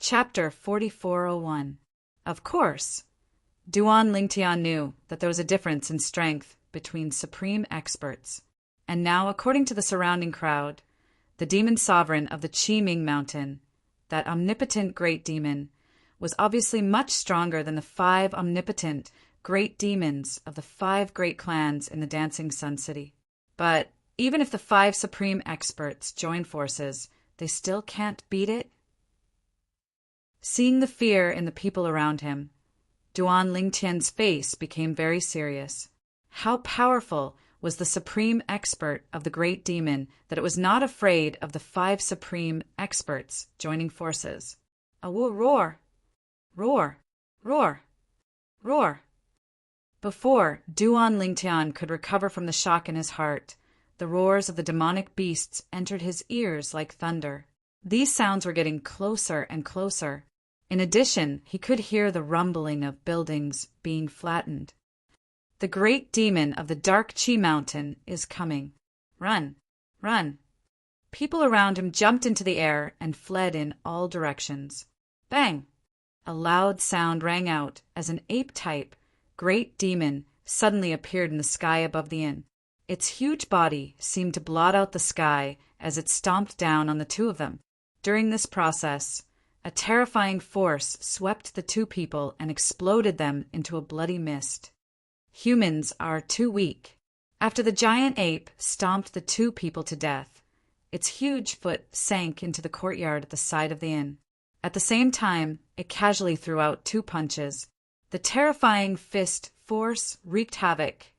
Chapter 4401. Of course, Duan Lingtian knew that there was a difference in strength between supreme experts, and now, according to the surrounding crowd, the demon sovereign of the Qiming Mountain, that omnipotent great demon, was obviously much stronger than the 5 omnipotent great demons of the 5 great clans in the Dancing Sun City. But even if the 5 supreme experts join forces, they still can't beat it. Seeing the fear in the people around him, Duan Lingtian's face became very serious. How powerful was the supreme expert of the great demon that it was not afraid of the 5 supreme experts joining forces. A roar, roar, roar, roar. Before Duan Lingtian could recover from the shock in his heart, the roars of the demonic beasts entered his ears like thunder. These sounds were getting closer and closer. In addition, he could hear the rumbling of buildings being flattened. The great demon of the dark Qi Mountain is coming. Run, run. People around him jumped into the air and fled in all directions. Bang! A loud sound rang out as an ape-type great demon suddenly appeared in the sky above the inn. Its huge body seemed to blot out the sky as it stomped down on the 2 of them. During this process, a terrifying force swept the 2 people and exploded them into a bloody mist. Humans are too weak. After the giant ape stomped the 2 people to death, its huge foot sank into the courtyard at the side of the inn. At the same time, it casually threw out 2 punches. The terrifying fist force wreaked havoc,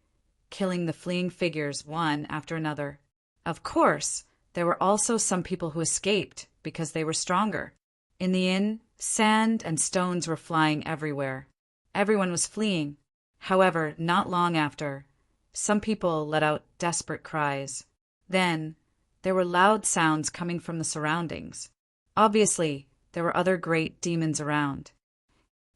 killing the fleeing figures one after another. Of course, there were also some people who escaped because they were stronger. In the inn, sand and stones were flying everywhere. Everyone was fleeing. However, not long after, some people let out desperate cries. Then, there were loud sounds coming from the surroundings. Obviously, there were other great demons around.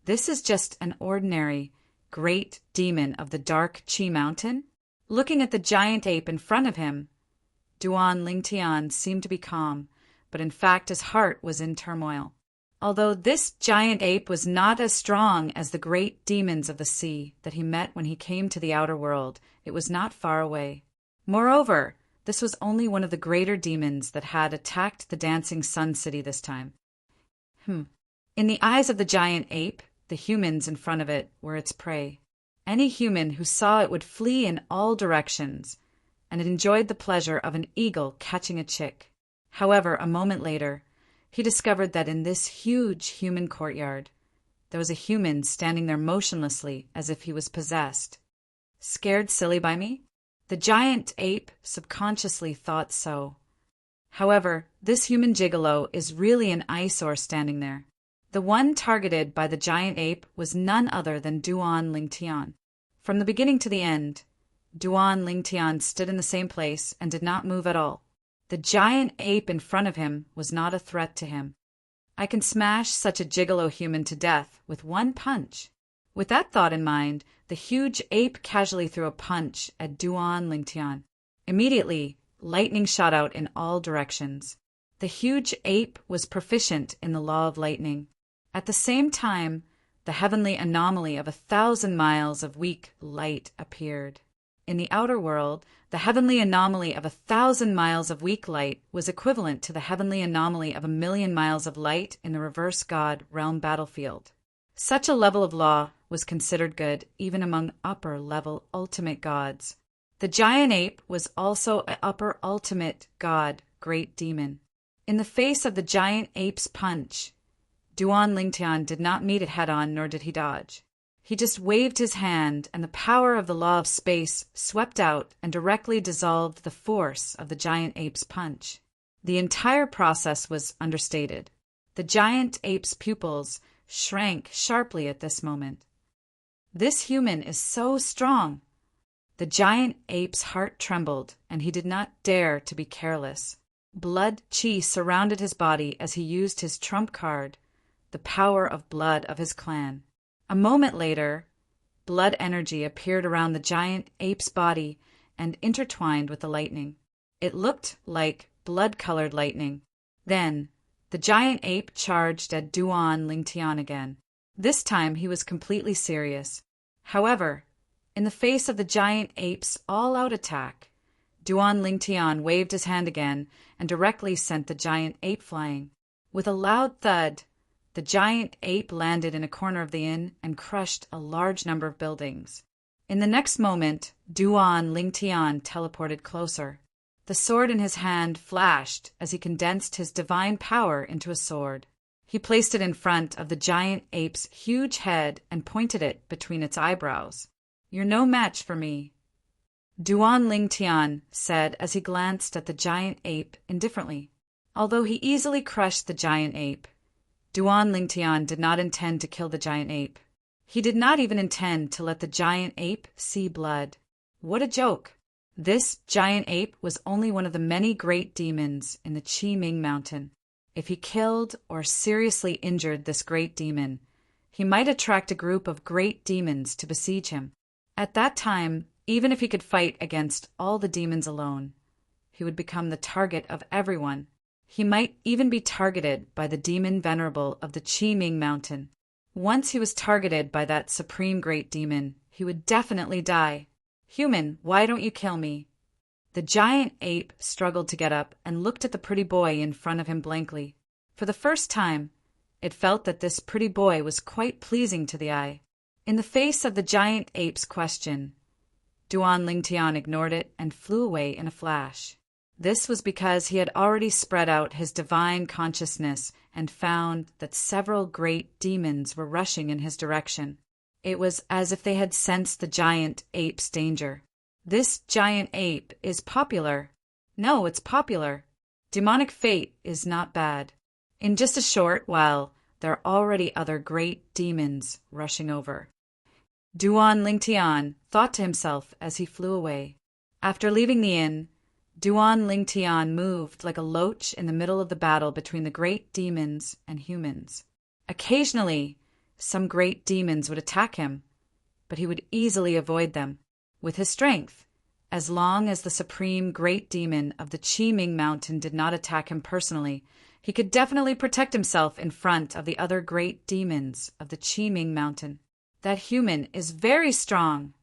This is just an ordinary, great demon of the dark Qi Mountain? Looking at the giant ape in front of him, Duan Lingtian seemed to be calm, but in fact his heart was in turmoil. Although this giant ape was not as strong as the great demons of the sea that he met when he came to the outer world, it was not far away. Moreover, this was only one of the greater demons that had attacked the Dancing Sun City this time. In the eyes of the giant ape, the humans in front of it were its prey. Any human who saw it would flee in all directions, and it enjoyed the pleasure of an eagle catching a chick. However, a moment later, he discovered that in this huge human courtyard, there was a human standing there motionlessly as if he was possessed. Scared silly by me? The giant ape subconsciously thought so. However, this human gigolo is really an eyesore standing there. The one targeted by the giant ape was none other than Duan Lingtian. From the beginning to the end, Duan Lingtian stood in the same place and did not move at all. The giant ape in front of him was not a threat to him. I can smash such a gigolo human to death with one punch. With that thought in mind, the huge ape casually threw a punch at Duan Lingtian. Immediately, lightning shot out in all directions. The huge ape was proficient in the law of lightning. At the same time, the heavenly anomaly of 1,000 miles of weak light appeared. In the outer world, the heavenly anomaly of 1,000 miles of weak light was equivalent to the heavenly anomaly of 1,000,000 miles of light in the reverse god realm battlefield. Such a level of law was considered good even among upper-level ultimate gods. The giant ape was also an upper ultimate god, great demon. In the face of the giant ape's punch, Duan Lingtian did not meet it head-on, nor did he dodge. He just waved his hand, and the power of the law of space swept out and directly dissolved the force of the giant ape's punch. The entire process was understated. The giant ape's pupils shrank sharply at this moment. This human is so strong. The giant ape's heart trembled, and he did not dare to be careless. Blood chi surrounded his body as he used his trump card, the power of blood of his clan. A moment later, blood energy appeared around the giant ape's body and intertwined with the lightning. It looked like blood-colored lightning. Then, The giant ape charged at Duan Lingtian again. This time he was completely serious. However, in the face of the giant ape's all-out attack, Duan Lingtian waved his hand again and directly sent the giant ape flying. With a loud thud, the giant ape landed in a corner of the inn and crushed a large number of buildings. In the next moment, Duan Lingtian teleported closer. The sword in his hand flashed as he condensed his divine power into a sword. He placed it in front of the giant ape's huge head and pointed it between its eyebrows. "You're no match for me," Duan Lingtian said as he glanced at the giant ape indifferently. Although he easily crushed the giant ape, Duan Lingtian did not intend to kill the giant ape. He did not even intend to let the giant ape see blood. What a joke! This giant ape was only one of the many great demons in the Qiming Mountain. If he killed or seriously injured this great demon, he might attract a group of great demons to besiege him. At that time, even if he could fight against all the demons alone, he would become the target of everyone. He might even be targeted by the demon venerable of the Qiming Mountain. Once he was targeted by that supreme great demon, he would definitely die. "Human, why don't you kill me?" The giant ape struggled to get up and looked at the pretty boy in front of him blankly. For the first time, it felt that this pretty boy was quite pleasing to the eye. In the face of the giant ape's question, Duan Lingtian ignored it and flew away in a flash. This was because he had already spread out his divine consciousness and found that several great demons were rushing in his direction. It was as if they had sensed the giant ape's danger. This giant ape is popular. No, it's popular. Demonic fate is not bad. In just a short while, there are already other great demons rushing over. Duan Lingtian thought to himself as he flew away. After leaving the inn, Duan Lingtian moved like a loach in the middle of the battle between the great demons and humans. Occasionally, some great demons would attack him, but he would easily avoid them. With his strength, as long as the supreme great demon of the Qiming Mountain did not attack him personally, he could definitely protect himself in front of the other great demons of the Qiming Mountain. That human is very strong.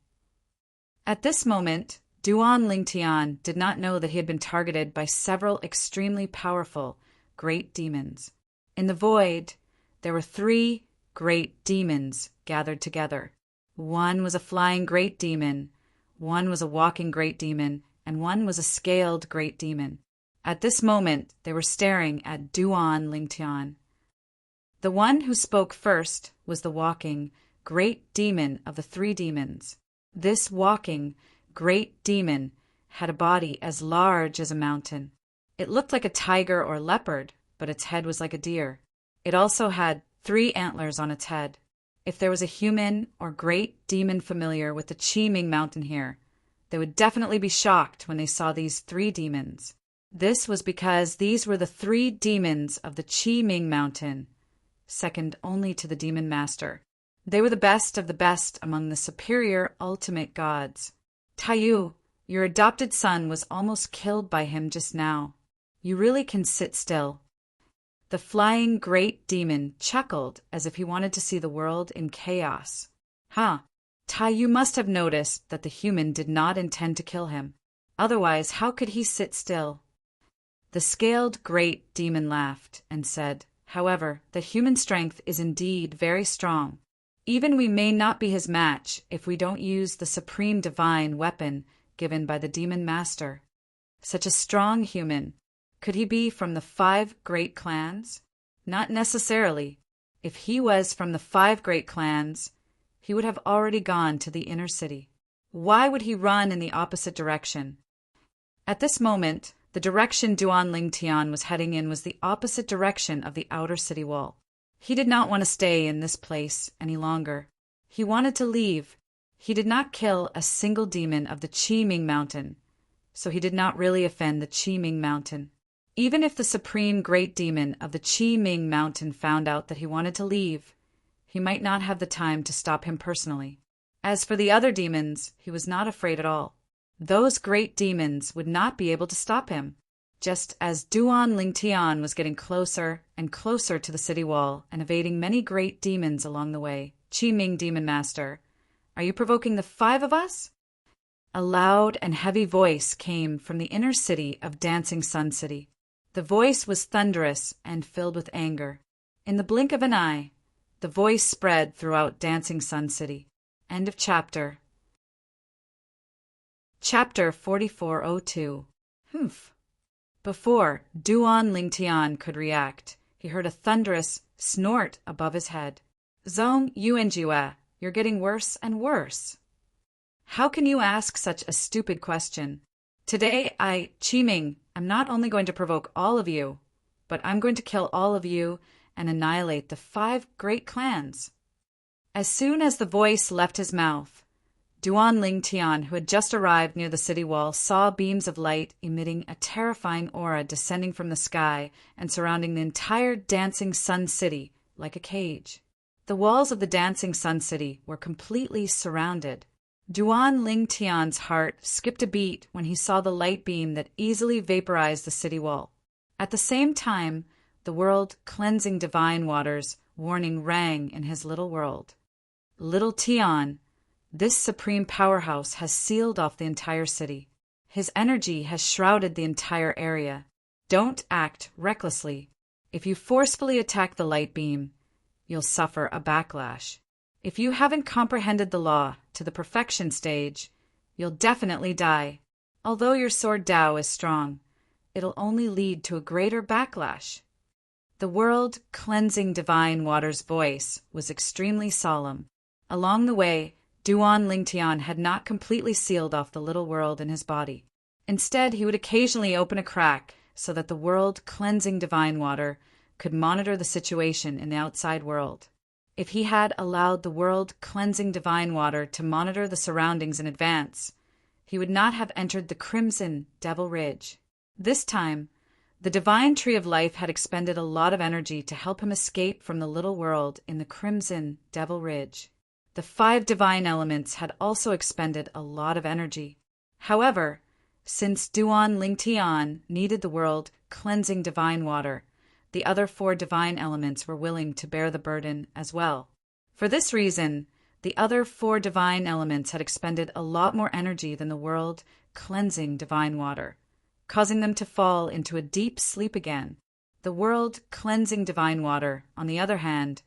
At this moment, Duan Lingtian did not know that he had been targeted by several extremely powerful great demons. In the void, there were 3 great demons gathered together. One was a flying great demon, one was a walking great demon, and one was a scaled great demon. At this moment, they were staring at Duan Lingtian. The one who spoke first was the walking great demon of the 3 demons. This walking great demon had a body as large as a mountain. It looked like a tiger or leopard, but its head was like a deer. It also had 3 antlers on its head. If there was a human or great demon familiar with the Qiming Mountain here, they would definitely be shocked when they saw these 3 demons. This was because these were the 3 demons of the Qiming Mountain, second only to the demon master. They were the best of the best among the superior ultimate gods. Taiyu, your adopted son was almost killed by him just now. You really can sit still. The flying great demon chuckled as if he wanted to see the world in chaos. Taiyu must have noticed that the human did not intend to kill him. Otherwise, how could he sit still? The scaled great demon laughed and said, "However, the human strength is indeed very strong. Even we may not be his match if we don't use the supreme divine weapon given by the demon master. Such a strong human. Could he be from the 5 great clans? Not necessarily. If he was from the 5 great clans, he would have already gone to the inner city. Why would he run in the opposite direction?" At this moment, the direction Duan Lingtian was heading in was the opposite direction of the outer city wall. He did not want to stay in this place any longer. He wanted to leave. He did not kill a single demon of the Qiming Mountain, so he did not really offend the Qiming Mountain. Even if the supreme great demon of the Qiming Mountain found out that he wanted to leave, he might not have the time to stop him personally. As for the other demons, he was not afraid at all. Those great demons would not be able to stop him. Just as Duan Lingtian was getting closer and closer to the city wall and evading many great demons along the way, Qi Ming Demon Master, are you provoking the five of us? A loud and heavy voice came from the inner city of Dancing Sun City. The voice was thunderous and filled with anger. In the blink of an eye, the voice spread throughout Dancing Sun City. End of chapter. Chapter 4402. Humph. Before Duan Lingtian could react, he heard a thunderous snort above his head. Zhong Yuanjue, you're getting worse and worse. How can you ask such a stupid question? Today I, Qi Ming, am not only going to provoke all of you, but I'm going to kill all of you and annihilate the 5 great clans. As soon as the voice left his mouth, Duan Lingtian, who had just arrived near the city wall, saw beams of light emitting a terrifying aura descending from the sky and surrounding the entire Dancing Sun City like a cage. The walls of the Dancing Sun City were completely surrounded. Duan Lingtian's heart skipped a beat when he saw the light beam that easily vaporized the city wall. At the same time, the world-cleansing divine waters warning rang in his little world. Little Tian, this supreme powerhouse has sealed off the entire city. His energy has shrouded the entire area. Don't act recklessly. If you forcefully attack the light beam, you'll suffer a backlash. If you haven't comprehended the law to the perfection stage, you'll definitely die. Although your sword Dao is strong, it'll only lead to a greater backlash. The world-cleansing divine water's voice was extremely solemn. Along the way, Duan Lingtian had not completely sealed off the little world in his body. Instead, he would occasionally open a crack so that the world-cleansing divine water could monitor the situation in the outside world. If he had allowed the world-cleansing divine water to monitor the surroundings in advance, he would not have entered the Crimson Devil Ridge. This time, the divine tree of life had expended a lot of energy to help him escape from the little world in the Crimson Devil Ridge. The 5 divine elements had also expended a lot of energy. However, since Duan Lingtian needed the world-cleansing divine water, the other 4 divine elements were willing to bear the burden as well. For this reason, the other 4 divine elements had expended a lot more energy than the world-cleansing divine water, causing them to fall into a deep sleep again. The world-cleansing divine water, on the other hand,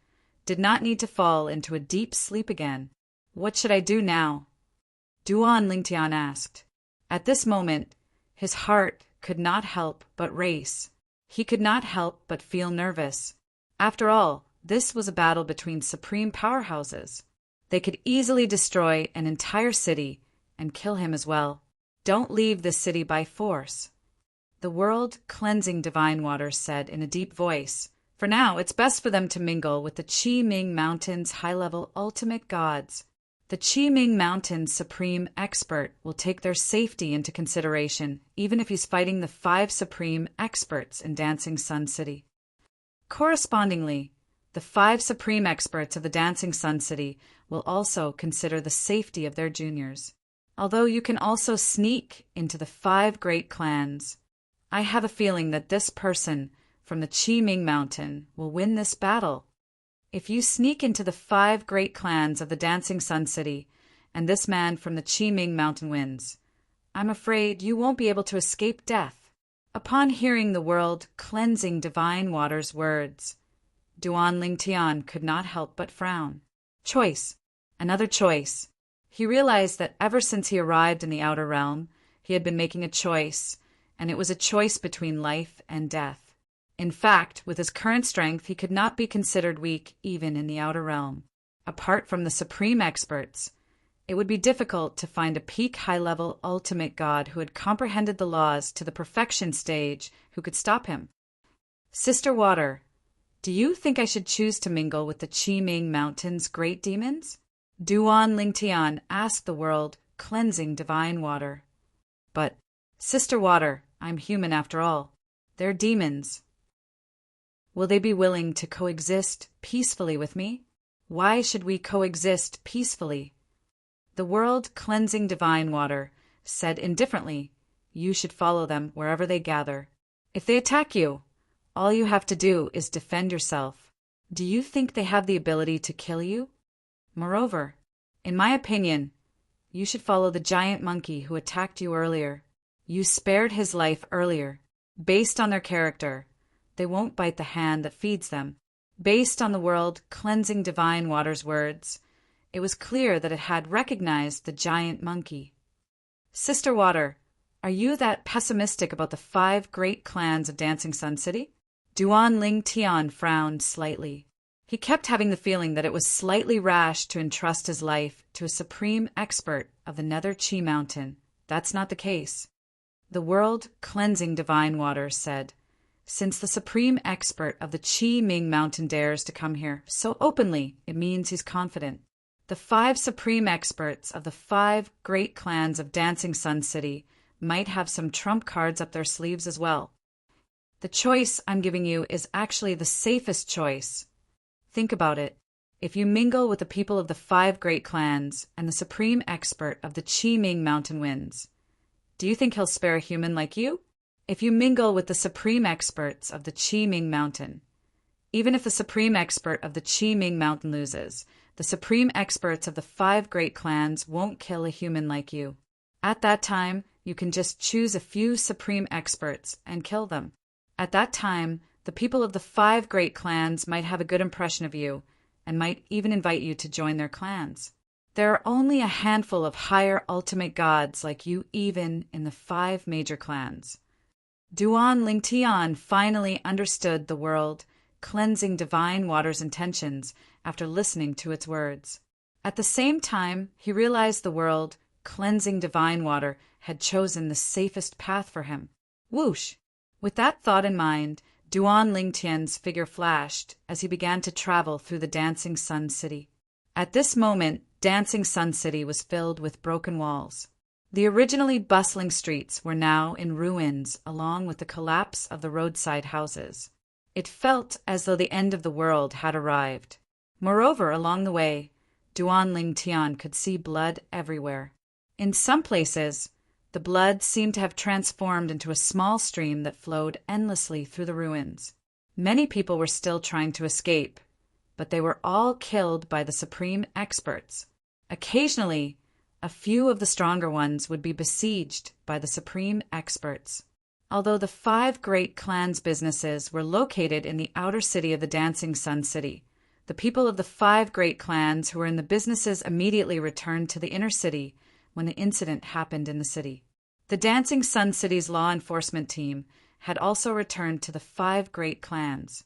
did not need to fall into a deep sleep again. What should I do now? Duan Lingtian asked. At this moment, his heart could not help but race. He could not help but feel nervous. After all, this was a battle between supreme powerhouses. They could easily destroy an entire city and kill him as well. Don't leave this city by force. The world-cleansing divine waters said in a deep voice. For now, it's best for them to mingle with the Qi Ming Mountain's high-level ultimate gods. The Qi Ming Mountain's supreme expert will take their safety into consideration, even if he's fighting the 5 supreme experts in Dancing Sun City. Correspondingly, the 5 supreme experts of the Dancing Sun City will also consider the safety of their juniors. Although you can also sneak into the 5 great clans, I have a feeling that this person from the Qi Ming Mountain will win this battle. If you sneak into the 5 great clans of the Dancing Sun City, and this man from the Qi Ming Mountain wins, I'm afraid you won't be able to escape death. Upon hearing the world-cleansing divine water's words, Duan Lingtian could not help but frown. Choice. Another choice. He realized that ever since he arrived in the outer realm, he had been making a choice, and it was a choice between life and death. In fact, with his current strength, he could not be considered weak even in the outer realm. Apart from the supreme experts, it would be difficult to find a peak high-level ultimate god who had comprehended the laws to the perfection stage who could stop him. Sister Water, do you think I should choose to mingle with the Qi Ming Mountain's great demons? Duan Lingtian asked the world-cleansing divine water. But, Sister Water, I'm human after all. They're demons. Will they be willing to coexist peacefully with me? Why should we coexist peacefully? The world-cleansing divine water said indifferently, you should follow them wherever they gather. If they attack you, all you have to do is defend yourself. Do you think they have the ability to kill you? Moreover, in my opinion, you should follow the giant monkey who attacked you earlier. You spared his life earlier. Based on their character, they won't bite the hand that feeds them. Based on the world-cleansing divine water's words, it was clear that it had recognized the giant monkey. Sister Water, are you that pessimistic about the 5 great clans of Dancing Sun City? Duan Ling Tian frowned slightly. He kept having the feeling that it was slightly rash to entrust his life to a supreme expert of the Nether Chi Mountain. That's not the case. The world-cleansing divine water said, since the supreme expert of the Chi Ming Mountain dares to come here so openly, it means he's confident. The 5 supreme experts of the 5 great clans of Dancing Sun City might have some trump cards up their sleeves as well. The choice I'm giving you is actually the safest choice. Think about it. If you mingle with the people of the 5 great clans and the supreme expert of the Chi Ming Mountain wins, do you think he'll spare a human like you? If you mingle with the supreme experts of the Chi Ming Mountain, even if the supreme expert of the Chi Ming Mountain loses, the supreme experts of the 5 great clans won't kill a human like you. At that time, you can just choose a few supreme experts and kill them. At that time, the people of the 5 great clans might have a good impression of you and might even invite you to join their clans. There are only a handful of higher ultimate gods like you even in the 5 major clans. Duan Ling Tian finally understood the world-cleansing divine water's intentions after listening to its words. At the same time, he realized the world-cleansing divine water had chosen the safest path for him. Whoosh! With that thought in mind, Duan Ling Tian's figure flashed as he began to travel through the Dancing Sun City. At this moment, Dancing Sun City was filled with broken walls. The originally bustling streets were now in ruins along with the collapse of the roadside houses. It felt as though the end of the world had arrived. Moreover, along the way, Duan Ling Tian could see blood everywhere. In some places, the blood seemed to have transformed into a small stream that flowed endlessly through the ruins. Many people were still trying to escape, but they were all killed by the supreme experts. Occasionally, a few of the stronger ones would be besieged by the supreme experts. Although the 5 great clans' businesses were located in the outer city of the Dancing Sun City, the people of the 5 great clans who were in the businesses immediately returned to the inner city when the incident happened in the city. The Dancing Sun City's law enforcement team had also returned to the 5 great clans.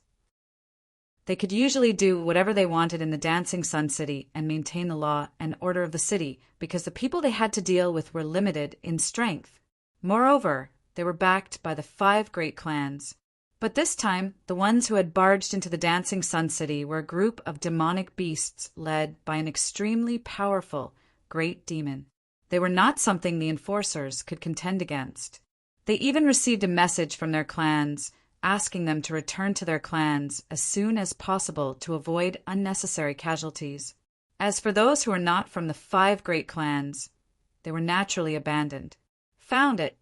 They could usually do whatever they wanted in the Dancing Sun City and maintain the law and order of the city because the people they had to deal with were limited in strength. Moreover, they were backed by the 5 great clans. But this time, the ones who had barged into the Dancing Sun City were a group of demonic beasts led by an extremely powerful great demon. They were not something the enforcers could contend against. They even received a message from their clans asking them to return to their clans as soon as possible to avoid unnecessary casualties. As for those who were not from the 5 great clans, they were naturally abandoned. Found it.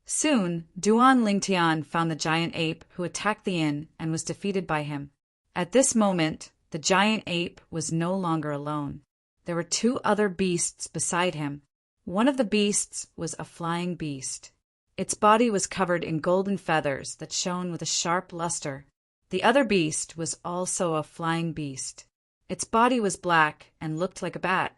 Soon, Duan Ling Tian found the giant ape who attacked the inn and was defeated by him. At this moment, the giant ape was no longer alone. There were 2 other beasts beside him. One of the beasts was a flying beast. Its body was covered in golden feathers that shone with a sharp luster. The other beast was also a flying beast. Its body was black and looked like a bat.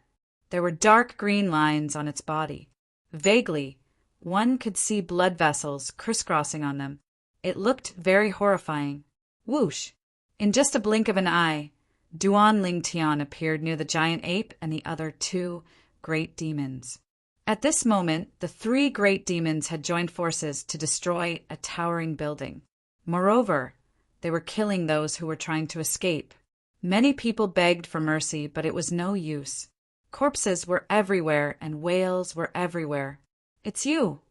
There were dark green lines on its body. Vaguely, one could see blood vessels crisscrossing on them. It looked very horrifying. Whoosh! In just a blink of an eye, Duan Ling Tian appeared near the giant ape and the other 2 great demons. At this moment, the 3 great demons had joined forces to destroy a towering building. Moreover, they were killing those who were trying to escape. Many people begged for mercy, but it was no use. Corpses were everywhere and wails were everywhere. It's you!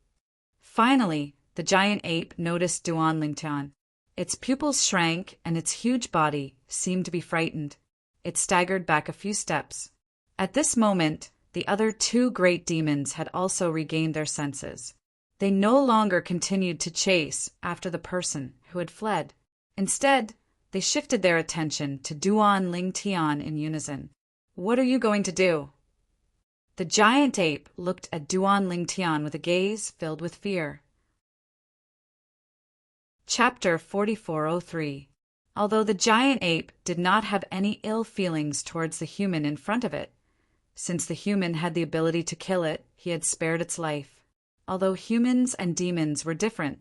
Finally, the giant ape noticed Duan Ling Tian. Its pupils shrank and its huge body seemed to be frightened. It staggered back a few steps. At this moment, the other 2 great demons had also regained their senses. They no longer continued to chase after the person who had fled. Instead, they shifted their attention to Duan Ling Tian in unison. "What are you going to do?" The giant ape looked at Duan Ling Tian with a gaze filled with fear. Chapter 4403. Although the giant ape did not have any ill feelings towards the human in front of it, since the human had the ability to kill it, he had spared its life. Although humans and demons were different,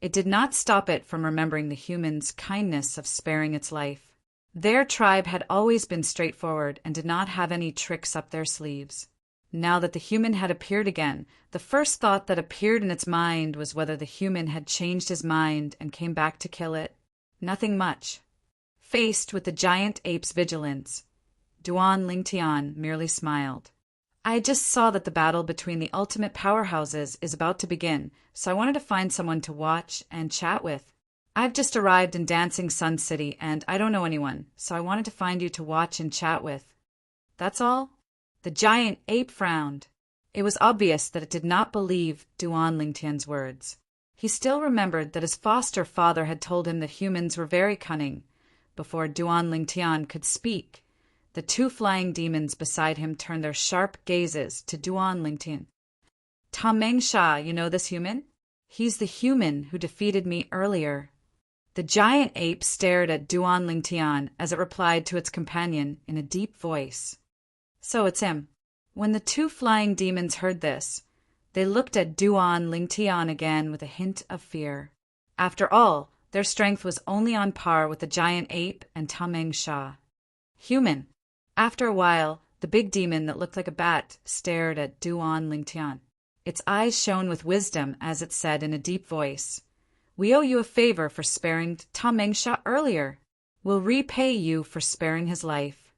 it did not stop it from remembering the human's kindness of sparing its life. Their tribe had always been straightforward and did not have any tricks up their sleeves. Now that the human had appeared again, the first thought that appeared in its mind was whether the human had changed his mind and came back to kill it. Nothing much. Faced with the giant ape's vigilance, Duan Ling Tian merely smiled. "I just saw that the battle between the ultimate powerhouses is about to begin, so I wanted to find someone to watch and chat with. I've just arrived in Dancing Sun City, and I don't know anyone, so I wanted to find you to watch and chat with. That's all?" The giant ape frowned. It was obvious that it did not believe Duan Ling Tian's words. He still remembered that his foster father had told him that humans were very cunning. Before Duan Ling Tian could speak, the two flying demons beside him turned their sharp gazes to Duan Ling Tian. "Tameng Sha, you know this human? He's the human who defeated me earlier." The giant ape stared at Duan Ling Tian as it replied to its companion in a deep voice. "So it's him." When the two flying demons heard this, they looked at Duan Ling Tian again with a hint of fear. After all, their strength was only on par with the giant ape and Tameng Sha. "Human." After a while, the big demon that looked like a bat stared at Duan Ling Tian. Its eyes shone with wisdom as it said in a deep voice, "We owe you a favor for sparing Tameng Sha earlier. We'll repay you for sparing his life.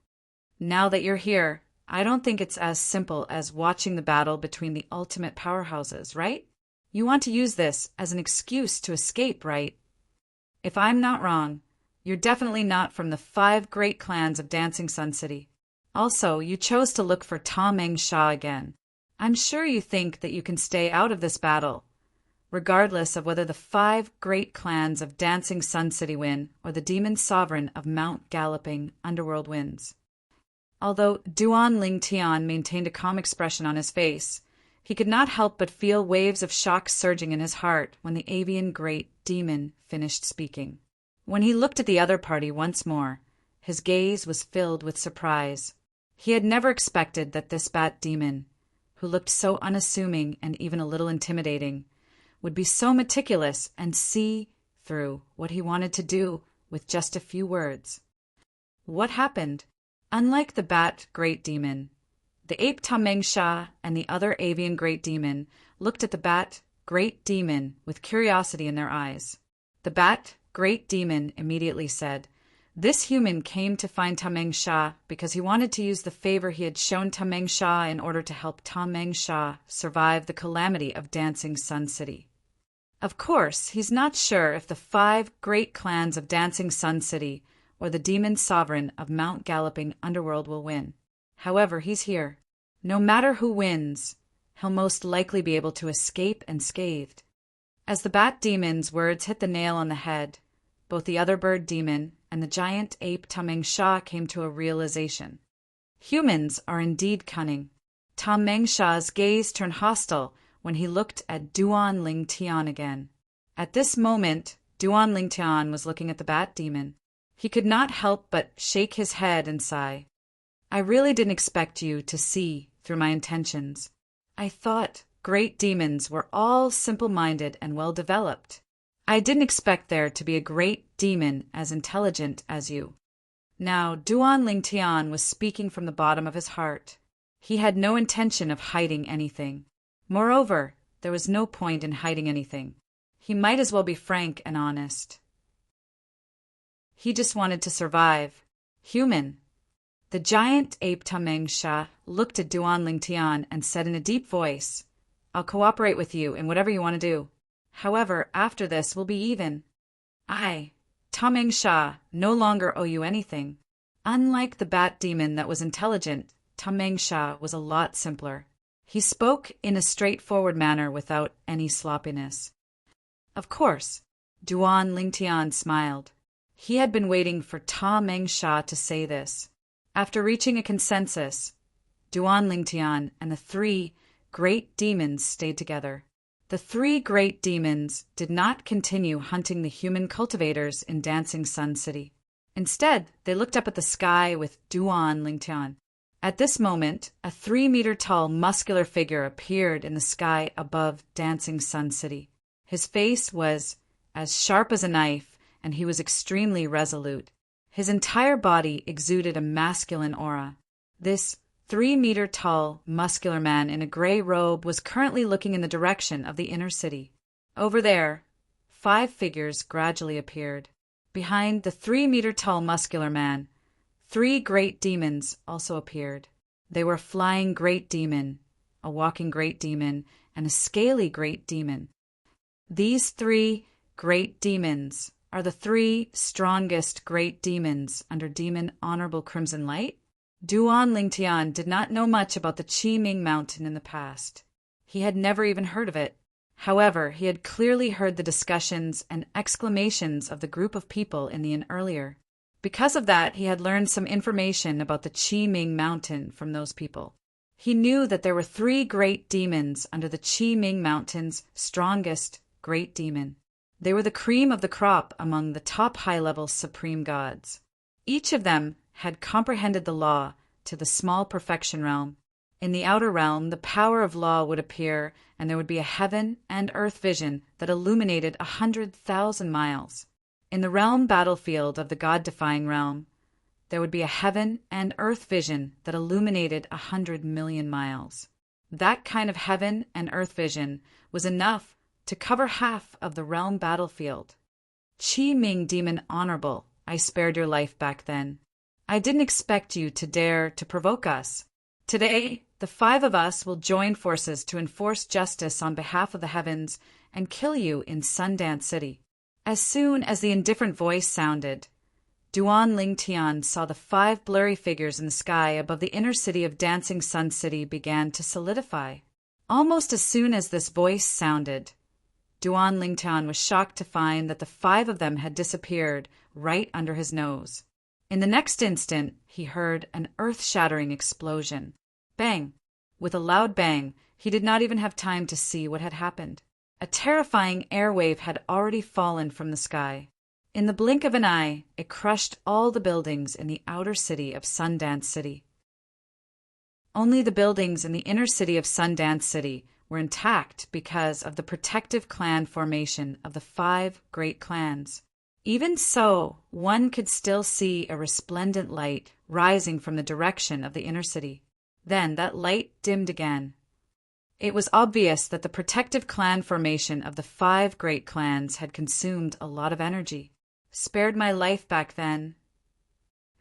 Now that you're here, I don't think it's as simple as watching the battle between the ultimate powerhouses, right? You want to use this as an excuse to escape, right? If I'm not wrong, you're definitely not from the 5 great clans of Dancing Sun City. Also, you chose to look for Tameng Sha again. I'm sure you think that you can stay out of this battle, regardless of whether the 5 great clans of Dancing Sun City win or the demon sovereign of Mount Galloping Underworld wins." Although Duan Ling Tian maintained a calm expression on his face, he could not help but feel waves of shock surging in his heart when the avian great demon finished speaking. When he looked at the other party once more, his gaze was filled with surprise. He had never expected that this bat demon, who looked so unassuming and even a little intimidating, would be so meticulous and see through what he wanted to do with just a few words. What happened? Unlike the bat great demon, the ape Tameng Sha and the other avian great demon looked at the bat great demon with curiosity in their eyes. The bat great demon immediately said, "This human came to find Tameng Sha because he wanted to use the favor he had shown Tameng Sha in order to help Tameng Sha survive the calamity of Dancing Sun City. Of course, he's not sure if the 5 great clans of Dancing Sun City or the demon sovereign of Mount Galloping Underworld will win. However, he's here. No matter who wins, he'll most likely be able to escape unscathed." As the bat demon's words hit the nail on the head, both the other bird demon and the giant ape Tameng Sha came to a realization. Humans are indeed cunning. Tameng Sha's gaze turned hostile when he looked at Duan Ling Tian again. At this moment, Duan Ling Tian was looking at the bat demon. He could not help but shake his head and sigh. "I really didn't expect you to see through my intentions. I thought great demons were all simple-minded and well-developed. I didn't expect there to be a great demon as intelligent as you." Now, Duan Ling Tian was speaking from the bottom of his heart. He had no intention of hiding anything. Moreover, there was no point in hiding anything. He might as well be frank and honest. He just wanted to survive. Human. The giant ape Tameng Sha looked at Duan Ling Tian and said in a deep voice, "I'll cooperate with you in whatever you want to do. However, after this, we'll be even. I, Tameng Sha, no longer owe you anything." Unlike the bat demon that was intelligent, Tameng Sha was a lot simpler. He spoke in a straightforward manner without any sloppiness. Of course, Duan Lingtian smiled. He had been waiting for Ta Mengsha to say this. After reaching a consensus, Duan Lingtian and the three great demons stayed together. The three great demons did not continue hunting the human cultivators in Dancing Sun City. Instead, they looked up at the sky with Duan Lingtian. At this moment, a 3-meter-tall muscular figure appeared in the sky above Dancing Sun City. His face was as sharp as a knife, and he was extremely resolute. His entire body exuded a masculine aura. This 3-meter-tall, muscular man in a gray robe was currently looking in the direction of the inner city. Over there, 5 figures gradually appeared. Behind the 3-meter-tall muscular man, 3 great demons also appeared. They were a flying great demon, a walking great demon, and a scaly great demon. These 3 great demons are the 3 strongest great demons under Demon Honorable Crimson Light. Duan Lingtian did not know much about the Qi Ming Mountain in the past. He had never even heard of it. However, he had clearly heard the discussions and exclamations of the group of people in the inn earlier. Because of that, he had learned some information about the Qi Ming Mountain from those people. He knew that there were 3 great demons under the Qi Ming Mountain's strongest great demon. They were the cream of the crop among the top high-level supreme gods. Each of them had comprehended the law to the small perfection realm. In the outer realm, the power of law would appear, and there would be a heaven and earth vision that illuminated 100,000 miles. In the realm battlefield of the God-defying realm, there would be a heaven and earth vision that illuminated 100 million miles. That kind of heaven and earth vision was enough to cover half of the realm battlefield. Qi Ming Demon Honorable, I spared your life back then. I didn't expect you to dare to provoke us. Today, the 5 of us will join forces to enforce justice on behalf of the heavens and kill you in Sundance City. As soon as the indifferent voice sounded, Duan Lingtian saw the 5 blurry figures in the sky above the inner city of Dancing Sun City began to solidify. Almost as soon as this voice sounded, Duan Lingtian was shocked to find that the 5 of them had disappeared right under his nose. In the next instant, he heard an earth-shattering explosion. Bang! With a loud bang, he did not even have time to see what had happened. A terrifying air wave had already fallen from the sky. In the blink of an eye, it crushed all the buildings in the outer city of Sundance City. Only the buildings in the inner city of Sundance City were intact because of the protective clan formation of the 5 great clans. Even so, one could still see a resplendent light rising from the direction of the inner city. Then that light dimmed again. It was obvious that the protective clan formation of the 5 great clans had consumed a lot of energy. Spared my life back then.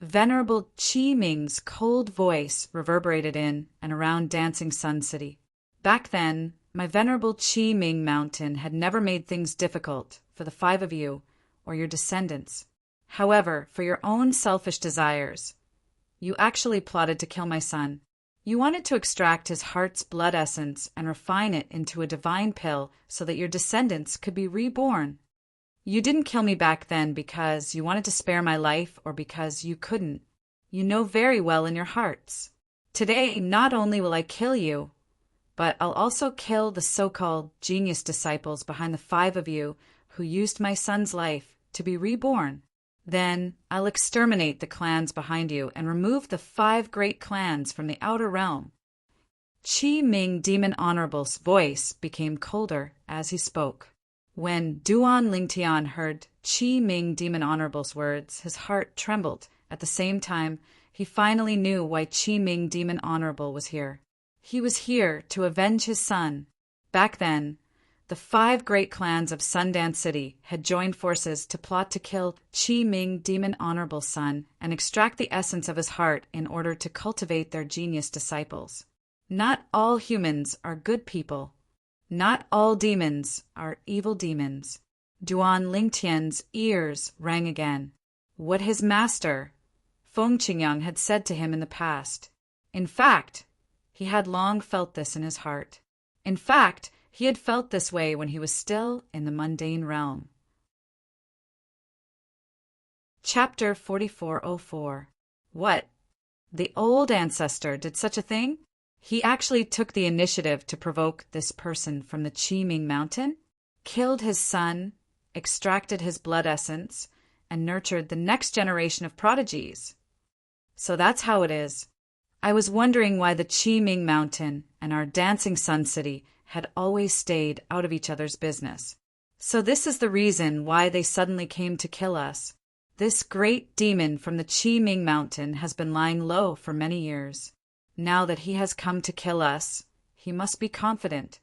Venerable Qi Ming's cold voice reverberated in and around Dancing Sun City. Back then, my venerable Qi Ming Mountain had never made things difficult for the 5 of you or your descendants. However, for your own selfish desires, you actually plotted to kill my son. You wanted to extract his heart's blood essence and refine it into a divine pill so that your descendants could be reborn. You didn't kill me back then because you wanted to spare my life or because you couldn't. You know very well in your hearts. Today, not only will I kill you, but I'll also kill the so-called genius disciples behind the 5 of you who used my son's life to be reborn. Then I'll exterminate the clans behind you and remove the 5 great clans from the outer realm. Qi Ming Demon Honorable's voice became colder as he spoke. When Duan Lingtian heard Qi Ming Demon Honorable's words, his heart trembled. At the same time, he finally knew why Qi Ming Demon Honorable was here. He was here to avenge his son. Back then, the 5 great clans of Sundance City had joined forces to plot to kill Qi Ming Demon Honorable's son and extract the essence of his heart in order to cultivate their genius disciples. Not all humans are good people. Not all demons are evil demons. Duan Lingtian's ears rang again. What his master, Feng Qingyang, had said to him in the past. In fact, He had long felt this in his heart. In fact, he had felt this way when he was still in the mundane realm. Chapter 4404. What? The old ancestor did such a thing? He actually took the initiative to provoke this person from the Qiming mountain, killed his son, extracted his blood essence, and nurtured the next generation of prodigies. So that's how it is. I was wondering why the Qiming mountain and our dancing sun city had always stayed out of each other's business. So this is the reason why they suddenly came to kill us. This great demon from the Qiming mountain has been lying low for many years. Now that he has come to kill us, he must be confident.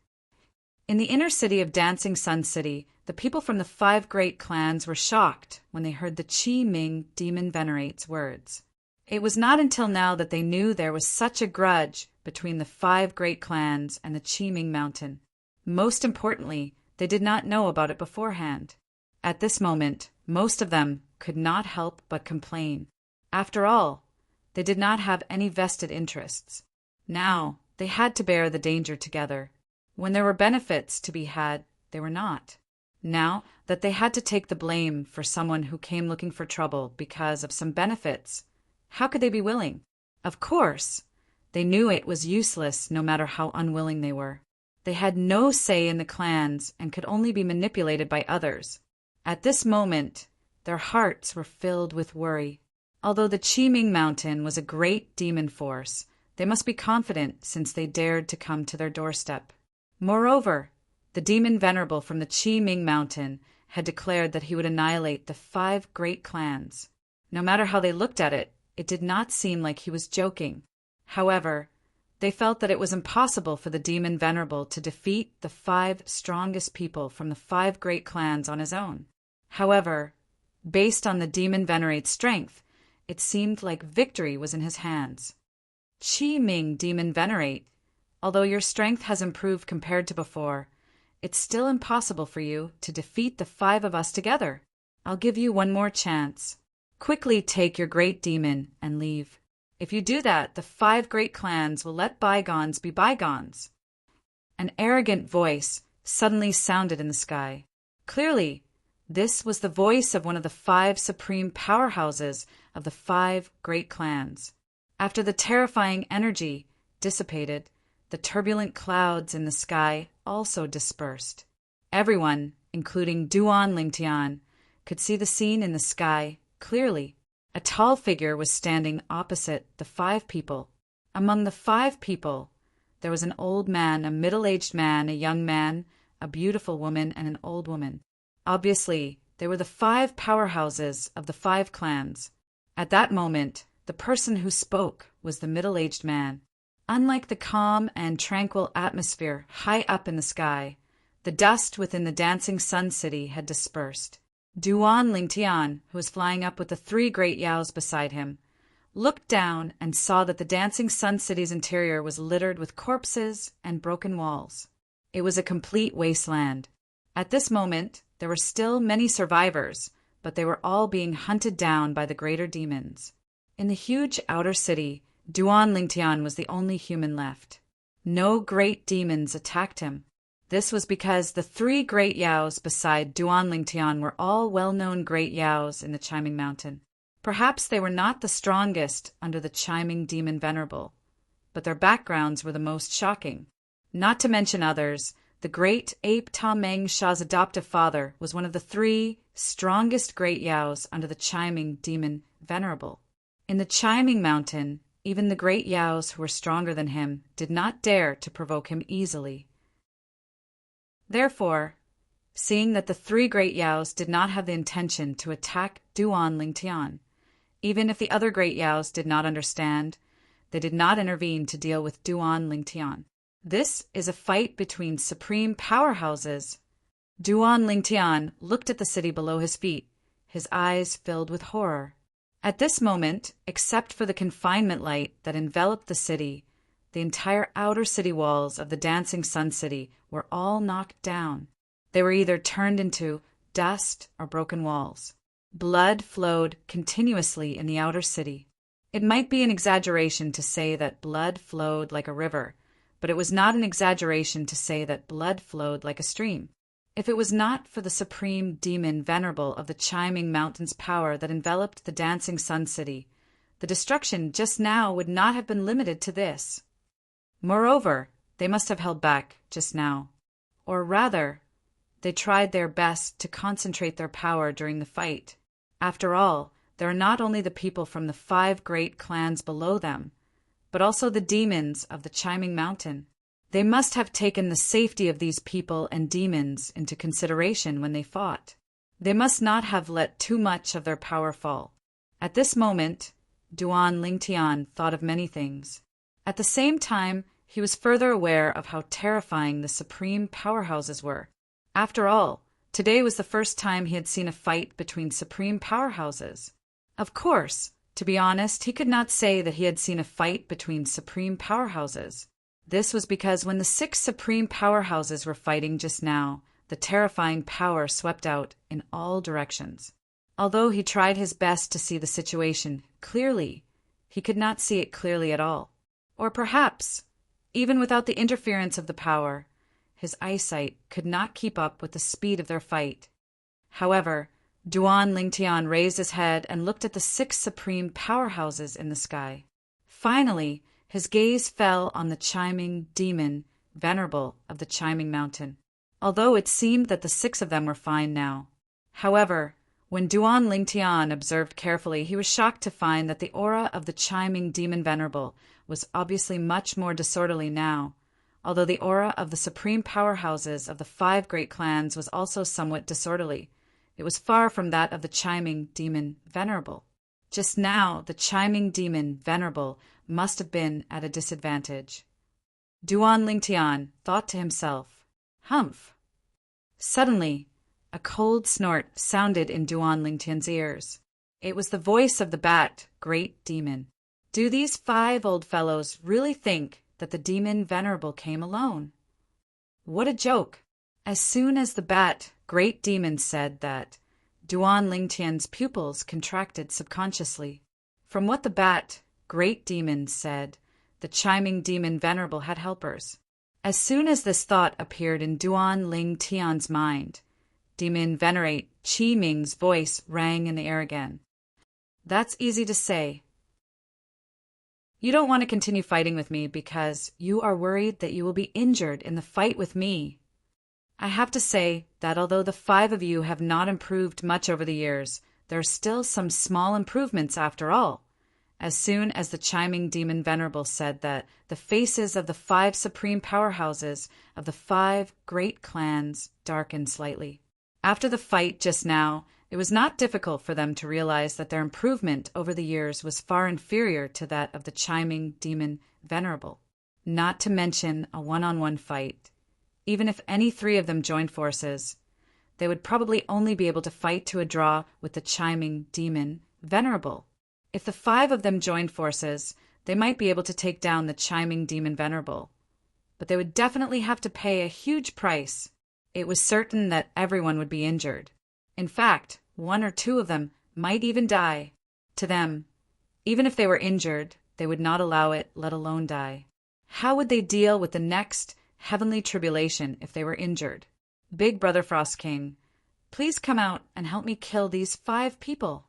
In the inner city of Dancing Sun City, the people from the 5 great clans were shocked when they heard the Qiming demon venerate's words. It was not until now that they knew there was such a grudge between the 5 great clans and the Qiming mountain. Most importantly, they did not know about it beforehand. At this moment, most of them could not help but complain. After all, they did not have any vested interests. Now, they had to bear the danger together. When there were benefits to be had, they were not. Now that they had to take the blame for someone who came looking for trouble because of some benefits, how could they be willing? Of course, they knew it was useless no matter how unwilling they were. They had no say in the clans and could only be manipulated by others. At this moment, their hearts were filled with worry. Although the Qiming mountain was a great demon force, they must be confident since they dared to come to their doorstep. Moreover, the demon venerable from the Qiming mountain had declared that he would annihilate the 5 great clans. No matter how they looked at it, it did not seem like he was joking. However, they felt that it was impossible for the demon venerable to defeat the 5 strongest people from the 5 great clans on his own. However, based on the demon venerate's strength, it seemed like victory was in his hands. Qiming demon venerate, although your strength has improved compared to before, it's still impossible for you to defeat the 5 of us together. I'll give you one more chance. Quickly take your great demon and leave. If you do that, the 5 great clans will let bygones be bygones. An arrogant voice suddenly sounded in the sky. Clearly, this was the voice of one of the 5 supreme powerhouses of the 5 great clans. After the terrifying energy dissipated, the turbulent clouds in the sky also dispersed. Everyone, including Duan Lingtian, could see the scene in the sky clearly. A tall figure was standing opposite the 5 people. Among the 5 people, there was an old man, a middle-aged man, a young man, a beautiful woman, and an old woman. Obviously, they were the 5 powerhouses of the 5 clans. At that moment, the person who spoke was the middle-aged man. Unlike the calm and tranquil atmosphere high up in the sky, the dust within the Dancing Sun City had dispersed. Duan Lingtian, who was flying up with the 3 great yaos beside him, looked down and saw that the Dancing Sun City's interior was littered with corpses and broken walls. It was a complete wasteland. At this moment, there were still many survivors, but they were all being hunted down by the greater demons. In the huge outer city, Duan Lingtian was the only human left. No great demons attacked him. This was because the 3 great yaos beside Duan Lingtian were all well-known great yaos in the Qiming mountain. Perhaps they were not the strongest under the Qiming demon venerable, but their backgrounds were the most shocking. Not to mention others, the great ape Ta Meng Sha's adoptive father was one of the 3 strongest great yaos under the Qiming demon venerable. In the Qiming mountain, even the great yaos who were stronger than him did not dare to provoke him easily. Therefore, seeing that the 3 great yaos did not have the intention to attack Duan Lingtian, even if the other great yaos did not understand, they did not intervene to deal with Duan Lingtian. This is a fight between supreme powerhouses. Duan Lingtian looked at the city below his feet, his eyes filled with horror. At this moment, except for the confinement light that enveloped the city, the entire outer city walls of the Dancing Sun City were all knocked down. They were either turned into dust or broken walls. Blood flowed continuously in the outer city. It might be an exaggeration to say that blood flowed like a river, but it was not an exaggeration to say that blood flowed like a stream. If it was not for the supreme demon venerable of the chiming mountain's power that enveloped the dancing sun city, the destruction just now would not have been limited to this. Moreover, they must have held back just now. Or rather, they tried their best to concentrate their power during the fight. After all, there are not only the people from the 5 great clans below them, but also the demons of the chiming mountain. They must have taken the safety of these people and demons into consideration when they fought. They must not have let too much of their power fall. At this moment, Duan Lingtian thought of many things. At the same time, he was further aware of how terrifying the supreme powerhouses were. After all, today was the first time he had seen a fight between supreme powerhouses. Of course, to be honest, he could not say that he had seen a fight between supreme powerhouses. This was because when the 6 supreme powerhouses were fighting just now, the terrifying power swept out in all directions. Although he tried his best to see the situation clearly, he could not see it clearly at all. Or perhaps, even without the interference of the power, his eyesight could not keep up with the speed of their fight. However, Duan Lingtian raised his head and looked at the 6 supreme powerhouses in the sky. Finally, his gaze fell on the chiming demon, venerable of the chiming mountain, although it seemed that the 6 of them were fine now. However, when Duan Lingtian observed carefully, he was shocked to find that the aura of the chiming demon venerable was obviously much more disorderly now, although the aura of the supreme powerhouses of the 5 great clans was also somewhat disorderly. It was far from that of the chiming demon venerable. Just now, the chiming demon venerable must have been at a disadvantage. Duan Lingtian thought to himself, "Humph." Suddenly, a cold snort sounded in Duan Lingtian's ears. It was the voice of the bat, great demon. Do these 5 old fellows really think that the demon venerable came alone? What a joke! As soon as the bat, great demon said that, Duan Lingtian's pupils contracted subconsciously. From what the bat, great demon said, the chiming demon venerable had helpers. As soon as this thought appeared in Duan Lingtian's mind, demon venerate Qi Ming's voice rang in the air again. That's easy to say. You don't want to continue fighting with me because you are worried that you will be injured in the fight with me. I have to say that although the 5 of you have not improved much over the years, there are still some small improvements after all. As soon as the chiming demon venerable said that, the faces of the 5 supreme powerhouses of the 5 great clans darkened slightly. After the fight just now, it was not difficult for them to realize that their improvement over the years was far inferior to that of the chiming demon venerable. Not to mention a one-on-one fight. Even if any 3 of them joined forces, they would probably only be able to fight to a draw with the chiming demon venerable. If the 5 of them joined forces, they might be able to take down the chiming demon venerable. But they would definitely have to pay a huge price. It was certain that everyone would be injured. In fact, 1 or 2 of them might even die. To them, even if they were injured, they would not allow it, let alone die. How would they deal with the next heavenly tribulation if they were injured? Big Brother Frost King, please come out and help me kill these 5 people.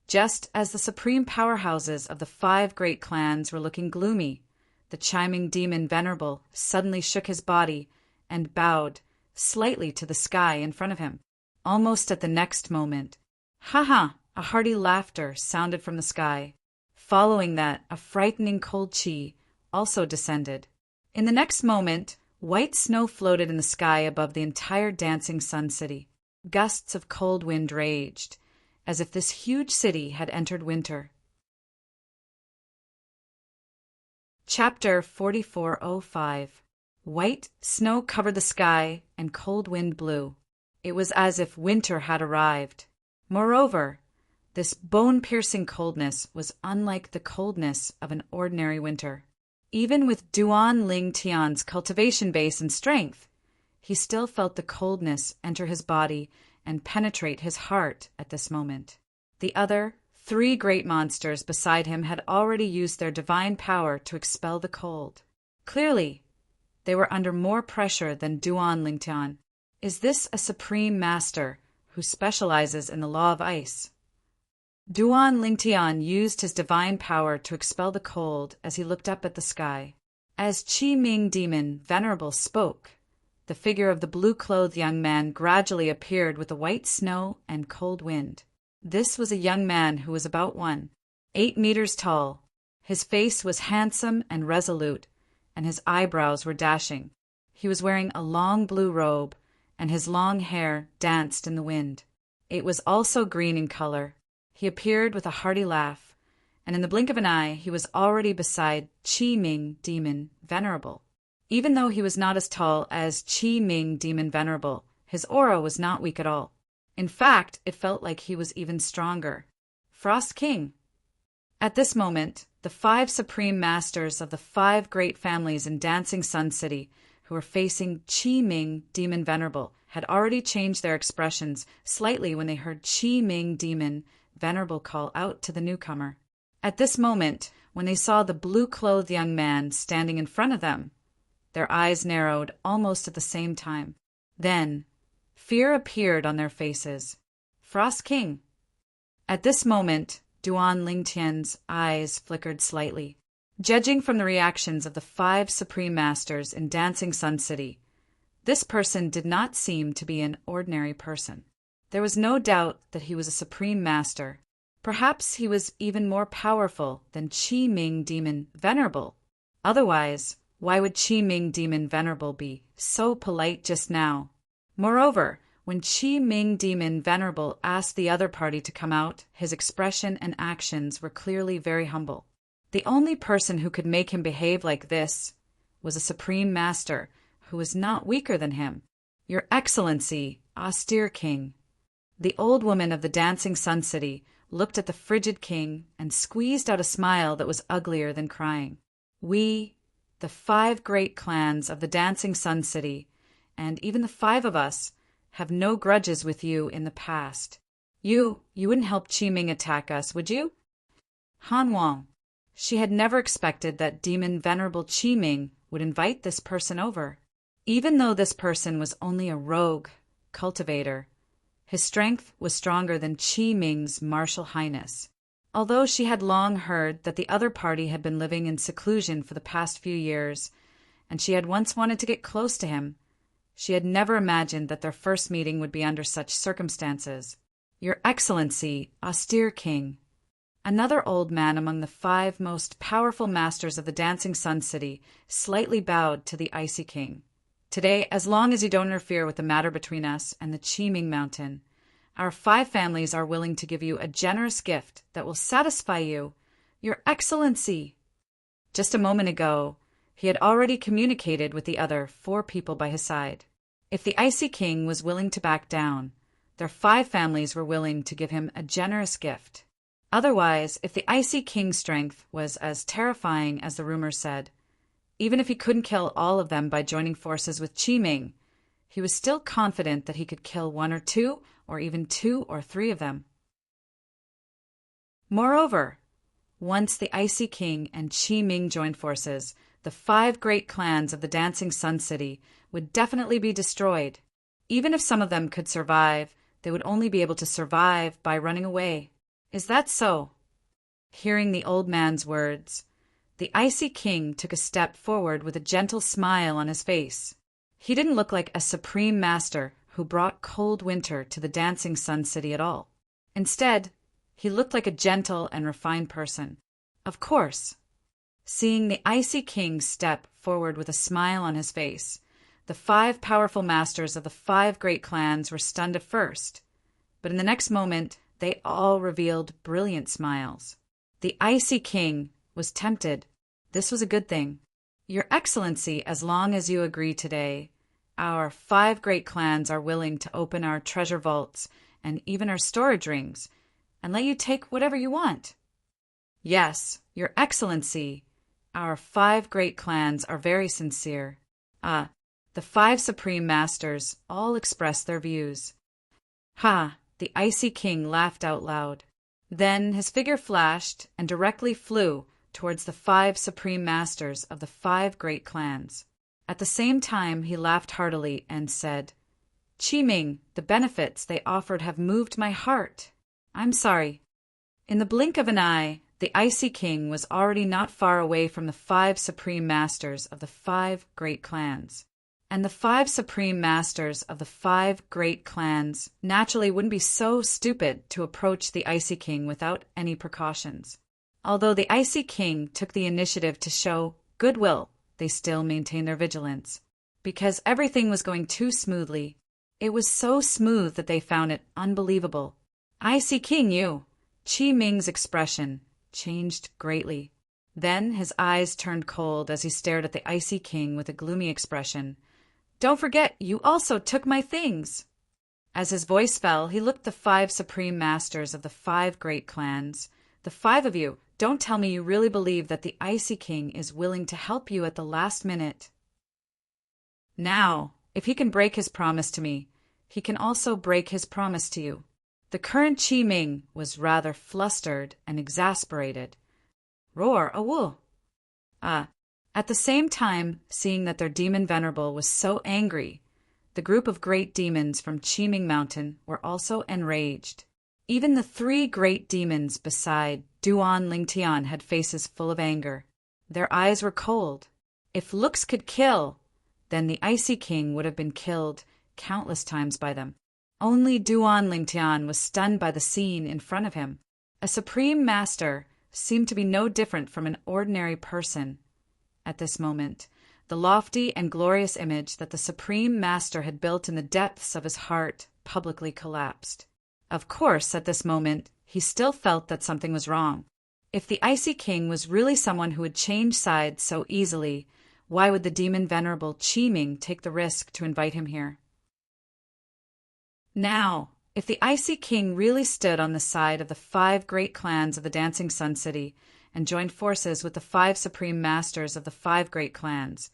Just as the supreme powerhouses of the 5 great clans were looking gloomy, the chiming demon venerable suddenly shook his body and bowed slightly to the sky in front of him. Almost at the next moment, "Ha-ha!" a hearty laughter sounded from the sky. Following that, a frightening cold chi also descended. In the next moment, white snow floated in the sky above the entire dancing sun city. Gusts of cold wind raged, as if this huge city had entered winter. Chapter 4405. White snow covered the sky and cold wind blew. It was as if winter had arrived. Moreover, this bone-piercing coldness was unlike the coldness of an ordinary winter. Even with Duan Lingtian's cultivation base and strength, he still felt the coldness enter his body and penetrate his heart at this moment. The other 3 great monsters beside him had already used their divine power to expel the cold. Clearly, they were under more pressure than Duan Lingtian. Is this a supreme master who specializes in the law of ice? Duan Lingtian used his divine power to expel the cold as he looked up at the sky. As Qi Ming Demon Venerable spoke, the figure of the blue-clothed young man gradually appeared with the white snow and cold wind. This was a young man who was about 8 meters tall. His face was handsome and resolute, and his eyebrows were dashing. He was wearing a long blue robe, and his long hair danced in the wind. It was also green in color. He appeared with a hearty laugh, and in the blink of an eye he was already beside Qi Ming Demon Venerable. Even though he was not as tall as Qi Ming Demon Venerable, his aura was not weak at all. In fact, it felt like he was even stronger. Frost King. At this moment, the 5 supreme masters of the 5 great families in Dancing Sun City, who were facing Qi Ming Demon Venerable, had already changed their expressions slightly when they heard Qi Ming Demon Venerable call out to the newcomer. At this moment, when they saw the blue-clothed young man standing in front of them, their eyes narrowed almost at the same time. Then, fear appeared on their faces. Frost King. At this moment, Duan Lingtian's eyes flickered slightly. Judging from the reactions of the 5 supreme masters in Dancing Sun City, this person did not seem to be an ordinary person. There was no doubt that he was a supreme master. Perhaps he was even more powerful than Qi Ming Demon Venerable. Otherwise, why would Qi Ming Demon Venerable be so polite just now? Moreover, when Qi Ming Demon Venerable asked the other party to come out, his expression and actions were clearly very humble. The only person who could make him behave like this was a supreme master who was not weaker than him. Your Excellency, austere king. The old woman of the Dancing Sun City looked at the frigid king and squeezed out a smile that was uglier than crying. We, the 5 great clans of the Dancing Sun City, and even the 5 of us, have no grudges with you in the past. You wouldn't help Qi Ming attack us, would you? Han Wang. She had never expected that Demon Venerable Qi Ming would invite this person over. Even though this person was only a rogue cultivator, his strength was stronger than Qi Ming's martial highness. Although she had long heard that the other party had been living in seclusion for the past few years, and she had once wanted to get close to him, she had never imagined that their first meeting would be under such circumstances. Your Excellency, austere king. Another old man among the 5 most powerful masters of the Dancing Sun City slightly bowed to the Icy King. Today, as long as you don't interfere with the matter between us and the Qi Ming Mountain, our 5 families are willing to give you a generous gift that will satisfy you, Your Excellency. Just a moment ago, he had already communicated with the other 4 people by his side. If the Icy King was willing to back down, their 5 families were willing to give him a generous gift. Otherwise, if the Icy King's strength was as terrifying as the rumors said, even if he couldn't kill all of them by joining forces with Qi Ming, he was still confident that he could kill 1 or 2, or even 2 or 3 of them. Moreover, once the Icy King and Qi Ming joined forces, the 5 great clans of the Dancing Sun City would definitely be destroyed. Even if some of them could survive, they would only be able to survive by running away. Is that so? Hearing the old man's words, the Icy King took a step forward with a gentle smile on his face. He didn't look like a supreme master who brought cold winter to the Dancing Sun City at all. Instead, he looked like a gentle and refined person. Of course. Seeing the Icy King step forward with a smile on his face, the 5 powerful masters of the 5 great clans were stunned at first, but in the next moment, they all revealed brilliant smiles. The Icy King was tempted. This was a good thing. Your Excellency, as long as you agree today, our 5 great clans are willing to open our treasure vaults and even our storage rings and let you take whatever you want. Yes, Your Excellency, our 5 great clans are very sincere. The 5 supreme masters all expressed their views. Ha! The Icy King laughed out loud. Then his figure flashed and directly flew towards the 5 supreme masters of the 5 great clans. At the same time, he laughed heartily and said, "Qi-Ming, the benefits they offered have moved my heart. I'm sorry." In the blink of an eye, the Icy King was already not far away from the 5 supreme masters of the 5 great clans. And the 5 supreme masters of the 5 great clans naturally wouldn't be so stupid to approach the Icy King without any precautions. Although the Icy King took the initiative to show goodwill, they still maintained their vigilance. Because everything was going too smoothly. It was so smooth that they found it unbelievable. "Icy King, you!" Qi-Ming's expression changed greatly. Then his eyes turned cold as he stared at the Icy King with a gloomy expression. "Don't forget, you also took my things." As his voice fell, he looked at the 5 supreme masters of the 5 great clans. "The 5 of you, don't tell me you really believe that the Icy King is willing to help you at the last minute. Now, if he can break his promise to me, he can also break his promise to you." The current Qi-Ming was rather flustered and exasperated. Roar a woo. At the same time, seeing that their demon venerable was so angry, the group of great demons from Qi-Ming Mountain were also enraged. Even the 3 great demons beside Duan Lingtian had faces full of anger. Their eyes were cold. If looks could kill, then the Icy King would have been killed countless times by them. Only Duan Lingtian was stunned by the scene in front of him. A supreme master seemed to be no different from an ordinary person. At this moment, the lofty and glorious image that the supreme master had built in the depths of his heart publicly collapsed. Of course, at this moment, he still felt that something was wrong. If the Icy King was really someone who would change sides so easily, why would the demon venerable Qi-Ming take the risk to invite him here? Now, if the Icy King really stood on the side of the 5 great clans of the Dancing Sun City and joined forces with the 5 supreme masters of the 5 great clans,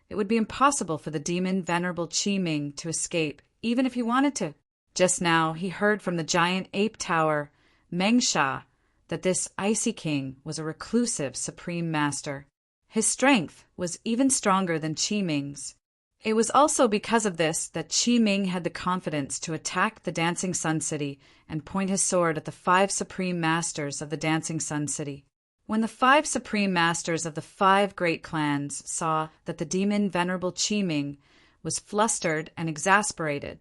it would be impossible for the demon venerable Qi-Ming to escape, even if he wanted to. Just now, he heard from the giant ape tower, Mengsha, that this Icy King was a reclusive supreme master. His strength was even stronger than Qi-Ming's. It was also because of this that Qi-Ming had the confidence to attack the Dancing Sun City and point his sword at the 5 supreme masters of the Dancing Sun City. When the 5 supreme masters of the 5 great clans saw that the demon venerable Qi-Ming was flustered and exasperated,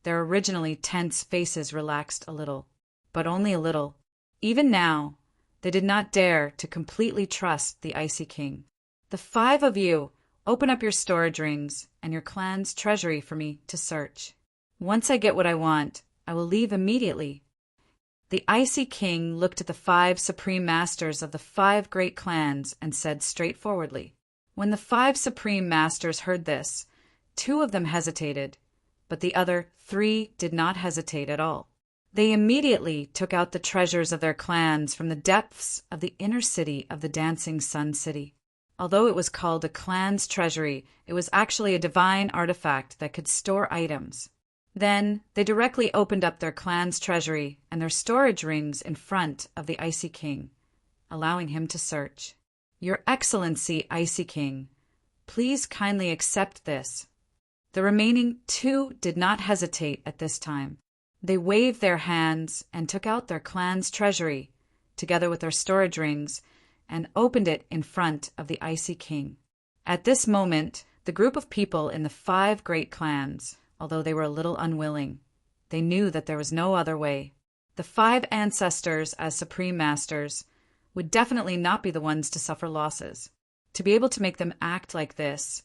their originally tense faces relaxed a little, but only a little. Even now, they did not dare to completely trust the Icy King. "The 5 of you, open up your storage rings and your clan's treasury for me to search. Once I get what I want, I will leave immediately." The Icy King looked at the 5 supreme masters of the 5 great clans and said straightforwardly. When the 5 supreme masters heard this, 2 of them hesitated, but the other 3 did not hesitate at all. They immediately took out the treasures of their clans from the depths of the inner city of the Dancing Sun City. Although it was called a clan's treasury, it was actually a divine artifact that could store items. Then they directly opened up their clan's treasury and their storage rings in front of the Icy King, allowing him to search. "Your Excellency, Icy King, please kindly accept this." The remaining 2 did not hesitate at this time. They waved their hands and took out their clan's treasury, together with their storage rings, and opened it in front of the Icy King. At this moment, the group of people in the 5 great clans, although they were a little unwilling, they knew that there was no other way. The 5 ancestors as supreme masters would definitely not be the ones to suffer losses. To be able to make them act like this,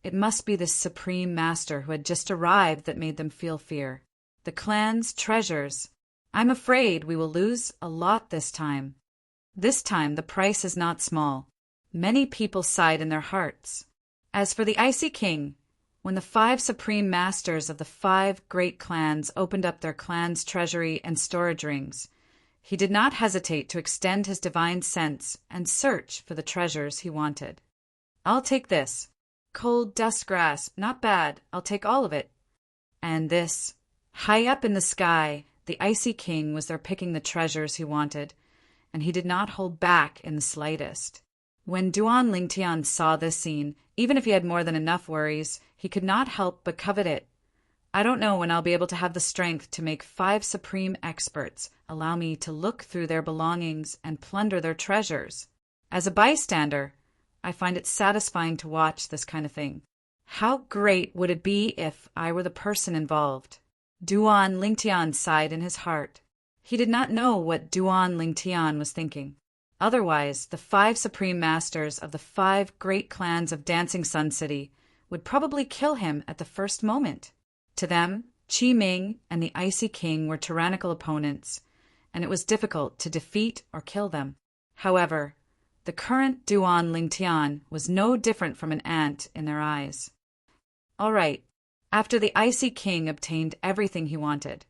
it must be this supreme master who had just arrived that made them feel fear. The clan's treasures. "I'm afraid we will lose a lot this time." This time the price is not small. Many people sighed in their hearts. As for the Icy King, when the 5 supreme masters of the 5 great clans opened up their clan's treasury and storage rings, he did not hesitate to extend his divine sense and search for the treasures he wanted. "I'll take this. Cold dust grass, not bad, I'll take all of it. And this." High up in the sky, The Icy King was there picking the treasures he wanted, and he did not hold back in the slightest. When Duan Lingtian saw this scene, even if he had more than enough worries, he could not help but covet it. I don't know when I'll be able to have the strength to make 5 supreme experts allow me to look through their belongings and plunder their treasures. As a bystander, I find it satisfying to watch this kind of thing. How great would it be if I were the person involved? Duan Lingtian sighed in his heart. He did not know what Duan Lingtian was thinking. Otherwise, the 5 supreme masters of the 5 great clans of Dancing Sun City would probably kill him at the first moment. To them, Qi Ming and the Icy King were tyrannical opponents, and it was difficult to defeat or kill them. However, the current Duan Lingtian was no different from an ant in their eyes. All right, after the Icy King obtained everything he wanted,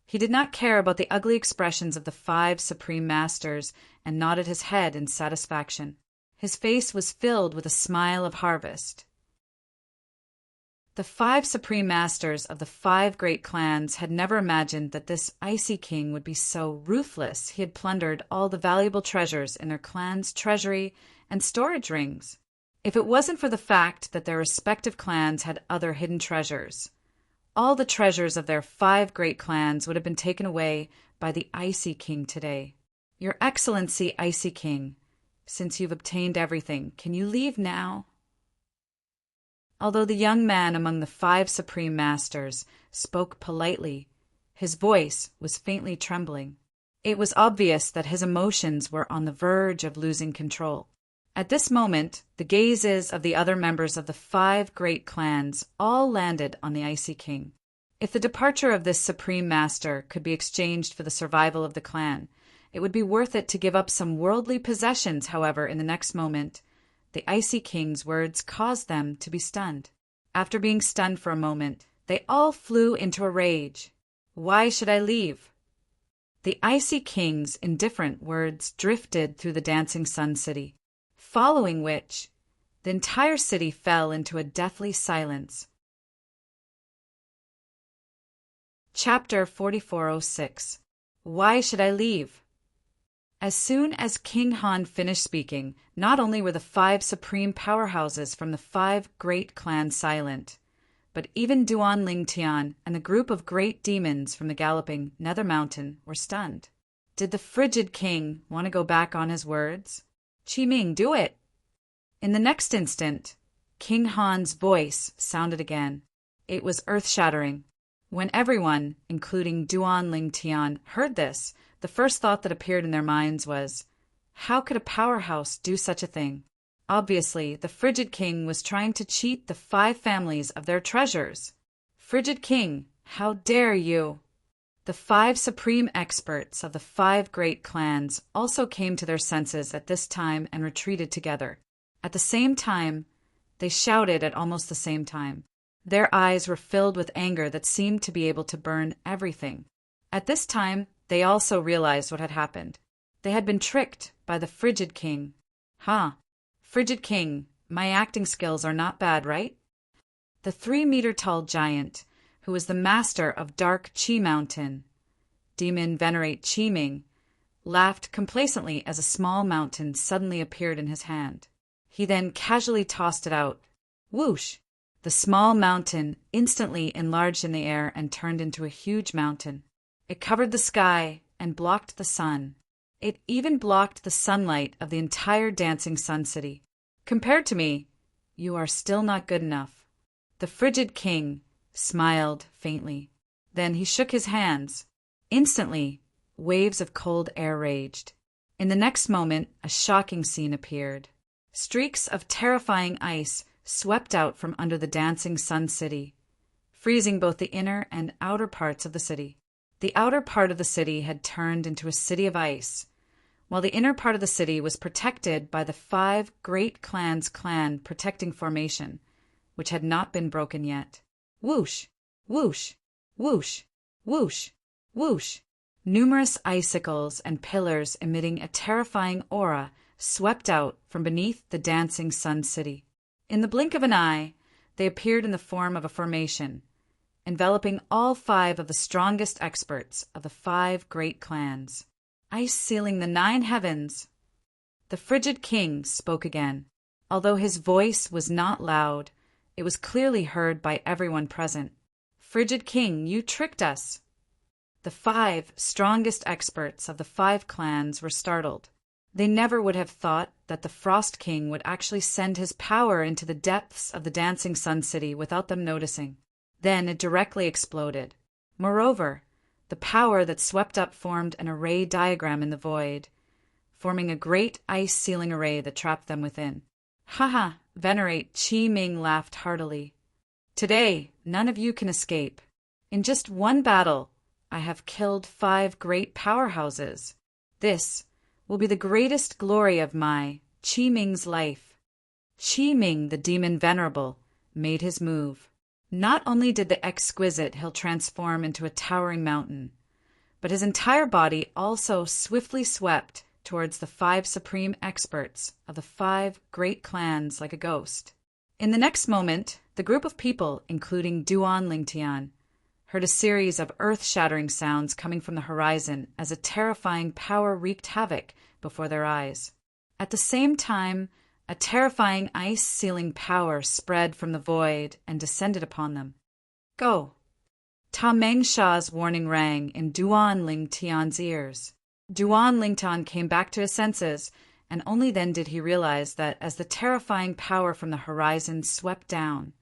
he did not care about the ugly expressions of the 5 supreme masters and nodded his head in satisfaction. His face was filled with a smile of harvest. The 5 supreme masters of the 5 great clans had never imagined that this Icy King would be so ruthless. He had plundered all the valuable treasures in their clan's treasury and storage rings. If it wasn't for the fact that their respective clans had other hidden treasures, all the treasures of their 5 great clans would have been taken away by the Icy King today. Your Excellency, Icy King, since you've obtained everything, can you leave now? Although the young man among the 5 supreme masters spoke politely, his voice was faintly trembling. It was obvious that his emotions were on the verge of losing control. At this moment, the gazes of the other members of the 5 great clans all landed on the Icy King. If the departure of this supreme master could be exchanged for the survival of the clan, it would be worth it to give up some worldly possessions. However, in the next moment, the Icy King's words caused them to be stunned. After being stunned for a moment, they all flew into a rage. Why should I leave? The Icy King's indifferent words drifted through the Dancing Sun City, following which, the entire city fell into a deathly silence. Chapter 4406. Why should I leave? As soon as King Han finished speaking, not only were the 5 supreme powerhouses from the 5 great clans silent, but even Duan Lingtian and the group of great demons from the galloping Nether Mountain were stunned. Did the frigid king want to go back on his words? Qi Ming, do it! In the next instant, King Han's voice sounded again. It was earth-shattering. When everyone, including Duan Lingtian, heard this, the first thought that appeared in their minds was, how could a powerhouse do such a thing? Obviously, the Frigid King was trying to cheat the 5 families of their treasures. Frigid King, how dare you? The 5 supreme experts of the 5 great clans also came to their senses at this time and retreated together. At the same time, they shouted at almost the same time. Their eyes were filled with anger that seemed to be able to burn everything. At this time, they also realized what had happened. They had been tricked by the Frigid King. Frigid King, my acting skills are not bad, right? The 3-meter-tall giant, who was the master of Dark Qi Mountain, Demon Venerate Qi Ming, laughed complacently as a small mountain suddenly appeared in his hand. He then casually tossed it out. Whoosh! The small mountain instantly enlarged in the air and turned into a huge mountain. It covered the sky and blocked the sun. It even blocked the sunlight of the entire Dancing Sun City. Compared to me, you are still not good enough. The Frigid King smiled faintly. Then he shook his hands. Instantly, waves of cold air raged. In the next moment, a shocking scene appeared. Streaks of terrifying ice swept out from under the Dancing Sun City, freezing both the inner and outer parts of the city. The outer part of the city had turned into a city of ice, while the inner part of the city was protected by the 5 great clans' clan protecting formation, which had not been broken yet. Whoosh! Whoosh! Whoosh! Whoosh! Whoosh! Numerous icicles and pillars emitting a terrifying aura swept out from beneath the Dancing Sun City. In the blink of an eye, they appeared in the form of a formation, enveloping all 5 of the strongest experts of the 5 great clans, ice-sealing the 9 heavens. The frigid king spoke again. Although his voice was not loud, it was clearly heard by everyone present. "Frigid king, you tricked us." The 5 strongest experts of the 5 clans were startled. They never would have thought that the Frost King would actually send his power into the depths of the Dancing Sun City without them noticing. Then it directly exploded. Moreover, the power that swept up formed an array diagram in the void, forming a great ice-sealing array that trapped them within. "Haha!" Venerate Qi Ming laughed heartily. "Today, none of you can escape. In just one battle, I have killed 5 great powerhouses. This will be the greatest glory of my Qi Ming's life." Qi Ming, the demon venerable, made his move. Not only did the exquisite hill transform into a towering mountain, but his entire body also swiftly swept towards the 5 supreme experts of the 5 great clans like a ghost. In the next moment, the group of people, including Duan Lingtian, heard a series of earth-shattering sounds coming from the horizon as a terrifying power wreaked havoc before their eyes. At the same time, a terrifying ice-sealing power spread from the void and descended upon them. "Go!" Ta Mengsha's warning rang in Duan Lingtian's ears. Duan Lingtian came back to his senses, and only then did he realize that as the terrifying power from the horizon swept down,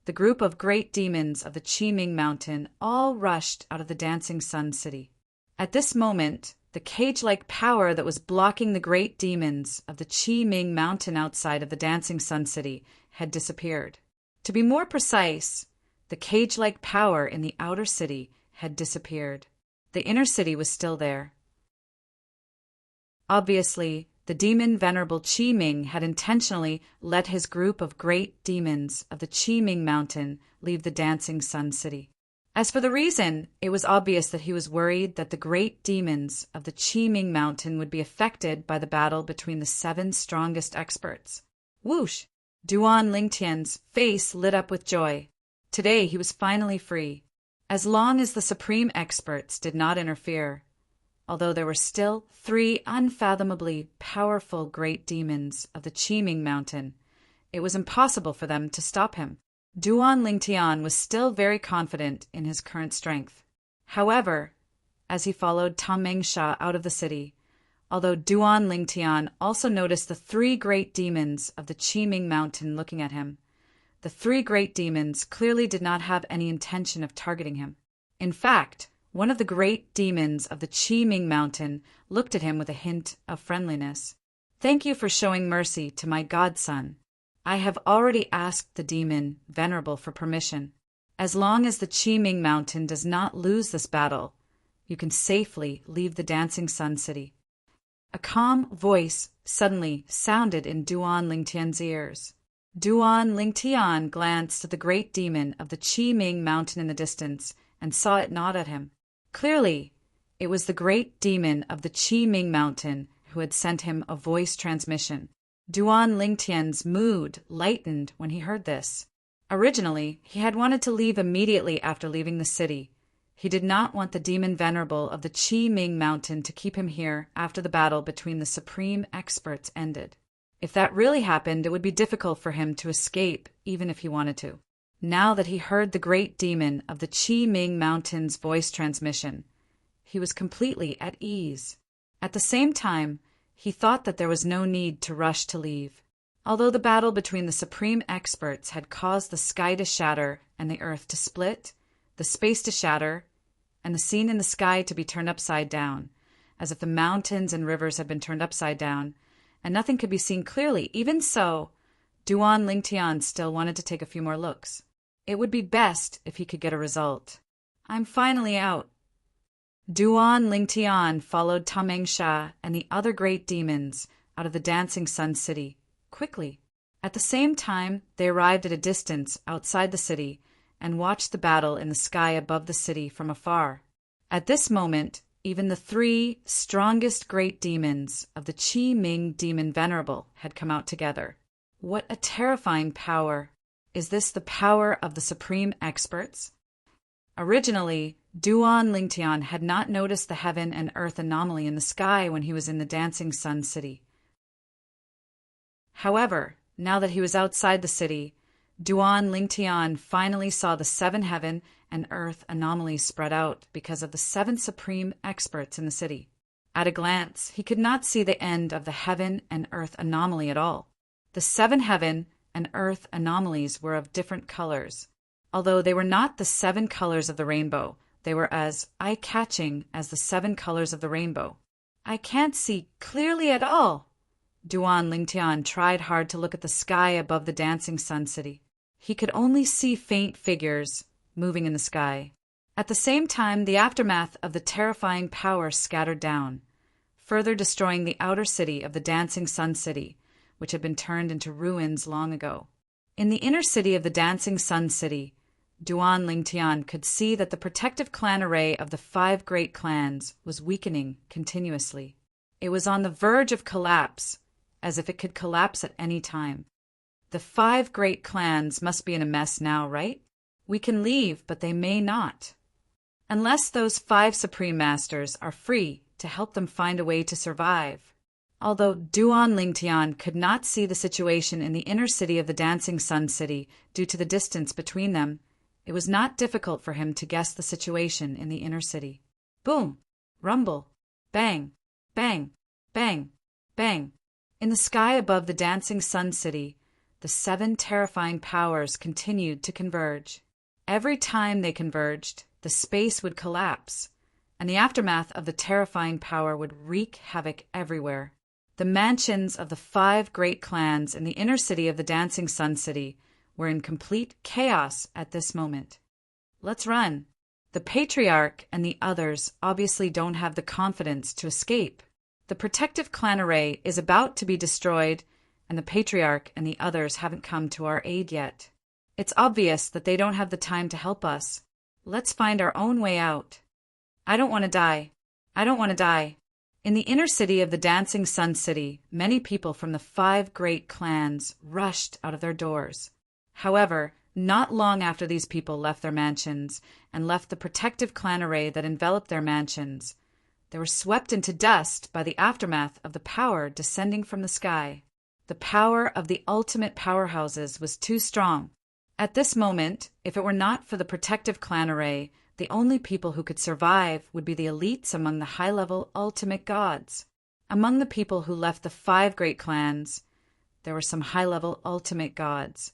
the group of great demons of the Qi Ming Mountain all rushed out of the Dancing Sun City. At this moment, the cage-like power that was blocking the great demons of the Qi Ming Mountain outside of the Dancing Sun City had disappeared. To be more precise, the cage-like power in the outer city had disappeared. The inner city was still there. Obviously, the demon venerable Qi Ming had intentionally let his group of great demons of the Qi Ming Mountain leave the Dancing Sun City. As for the reason, it was obvious that he was worried that the great demons of the Qi Ming Mountain would be affected by the battle between the 7 strongest experts. Whoosh! Duan Lingtian's face lit up with joy. Today he was finally free. As long as the supreme experts did not interfere, although there were still 3 unfathomably powerful great demons of the Qi Ming Mountain, it was impossible for them to stop him. Duan Lingtian was still very confident in his current strength. However, as he followed Ta Mengsha out of the city, although Duan Lingtian also noticed the 3 great demons of the Qi Ming Mountain looking at him, the 3 great demons clearly did not have any intention of targeting him. In fact, one of the great demons of the Qi Ming Mountain looked at him with a hint of friendliness. "Thank you for showing mercy to my godson. I have already asked the demon venerable for permission. As long as the Qi Ming Mountain does not lose this battle, you can safely leave the Dancing Sun City." A calm voice suddenly sounded in Duan Lingtian's ears. Duan Lingtian glanced at the great demon of the Qi Ming Mountain in the distance and saw it nod at him. Clearly, it was the great demon of the Qi Ming Mountain who had sent him a voice transmission. Duan Lingtian's mood lightened when he heard this. Originally, he had wanted to leave immediately after leaving the city. He did not want the demon venerable of the Qi Ming Mountain to keep him here after the battle between the supreme experts ended. If that really happened, it would be difficult for him to escape even if he wanted to. Now that he heard the great demon of the Qi Ming Mountain's voice transmission, he was completely at ease. At the same time, he thought that there was no need to rush to leave. Although the battle between the supreme experts had caused the sky to shatter and the earth to split, the space to shatter, and the scene in the sky to be turned upside down, as if the mountains and rivers had been turned upside down, and nothing could be seen clearly. Even so, Duan Lingtian still wanted to take a few more looks. It would be best if he could get a result. "I'm finally out." Duan Lingtian followed Ta Mengsha and the other great demons out of the Dancing Sun City quickly. At the same time, they arrived at a distance outside the city and watched the battle in the sky above the city from afar. At this moment, even the 3 strongest great demons of the Qi Ming Demon Venerable had come out together. What a terrifying power! Is this the power of the supreme experts? Originally, Duan Lingtian had not noticed the heaven and earth anomaly in the sky when he was in the Dancing Sun City. However, now that he was outside the city, Duan Lingtian finally saw the 7 heaven and earth anomalies spread out because of the 7 supreme experts in the city. At a glance, he could not see the end of the heaven and earth anomaly at all. The 7 heaven and earth anomalies were of different colors. Although they were not the 7 colors of the rainbow, they were as eye-catching as the 7 colors of the rainbow. I can't see clearly at all. Duan Lingtian tried hard to look at the sky above the Dancing Sun City. He could only see faint figures moving in the sky. At the same time, the aftermath of the terrifying power scattered down, further destroying the outer city of the Dancing Sun City, which had been turned into ruins long ago. In the inner city of the Dancing Sun City, Duan Lingtian could see that the protective clan array of the 5 great clans was weakening continuously. It was on the verge of collapse, as if it could collapse at any time. The 5 great clans must be in a mess now, right? We can leave, but they may not. Unless those 5 Supreme Masters are free to help them find a way to survive. Although Duan Lingtian could not see the situation in the inner city of the Dancing Sun City due to the distance between them, it was not difficult for him to guess the situation in the inner city. Boom! Rumble! Bang! Bang! Bang! Bang! In the sky above the Dancing Sun City, the 7 terrifying powers continued to converge. Every time they converged, the space would collapse, and the aftermath of the terrifying power would wreak havoc everywhere. The mansions of the 5 great clans in the inner city of the Dancing Sun City were in complete chaos at this moment. Let's run. The Patriarch and the others obviously don't have the confidence to escape. The protective clan array is about to be destroyed, and the Patriarch and the others haven't come to our aid yet. It's obvious that they don't have the time to help us. Let's find our own way out. I don't want to die. I don't want to die. In the inner city of the Dancing Sun City, many people from the 5 great clans rushed out of their doors. However, not long after these people left their mansions and left the protective clan array that enveloped their mansions, they were swept into dust by the aftermath of the power descending from the sky. The power of the ultimate powerhouses was too strong. At this moment, if it were not for the protective clan array, the only people who could survive would be the elites among the high-level ultimate gods. Among the people who left the 5 great clans, there were some high-level ultimate gods,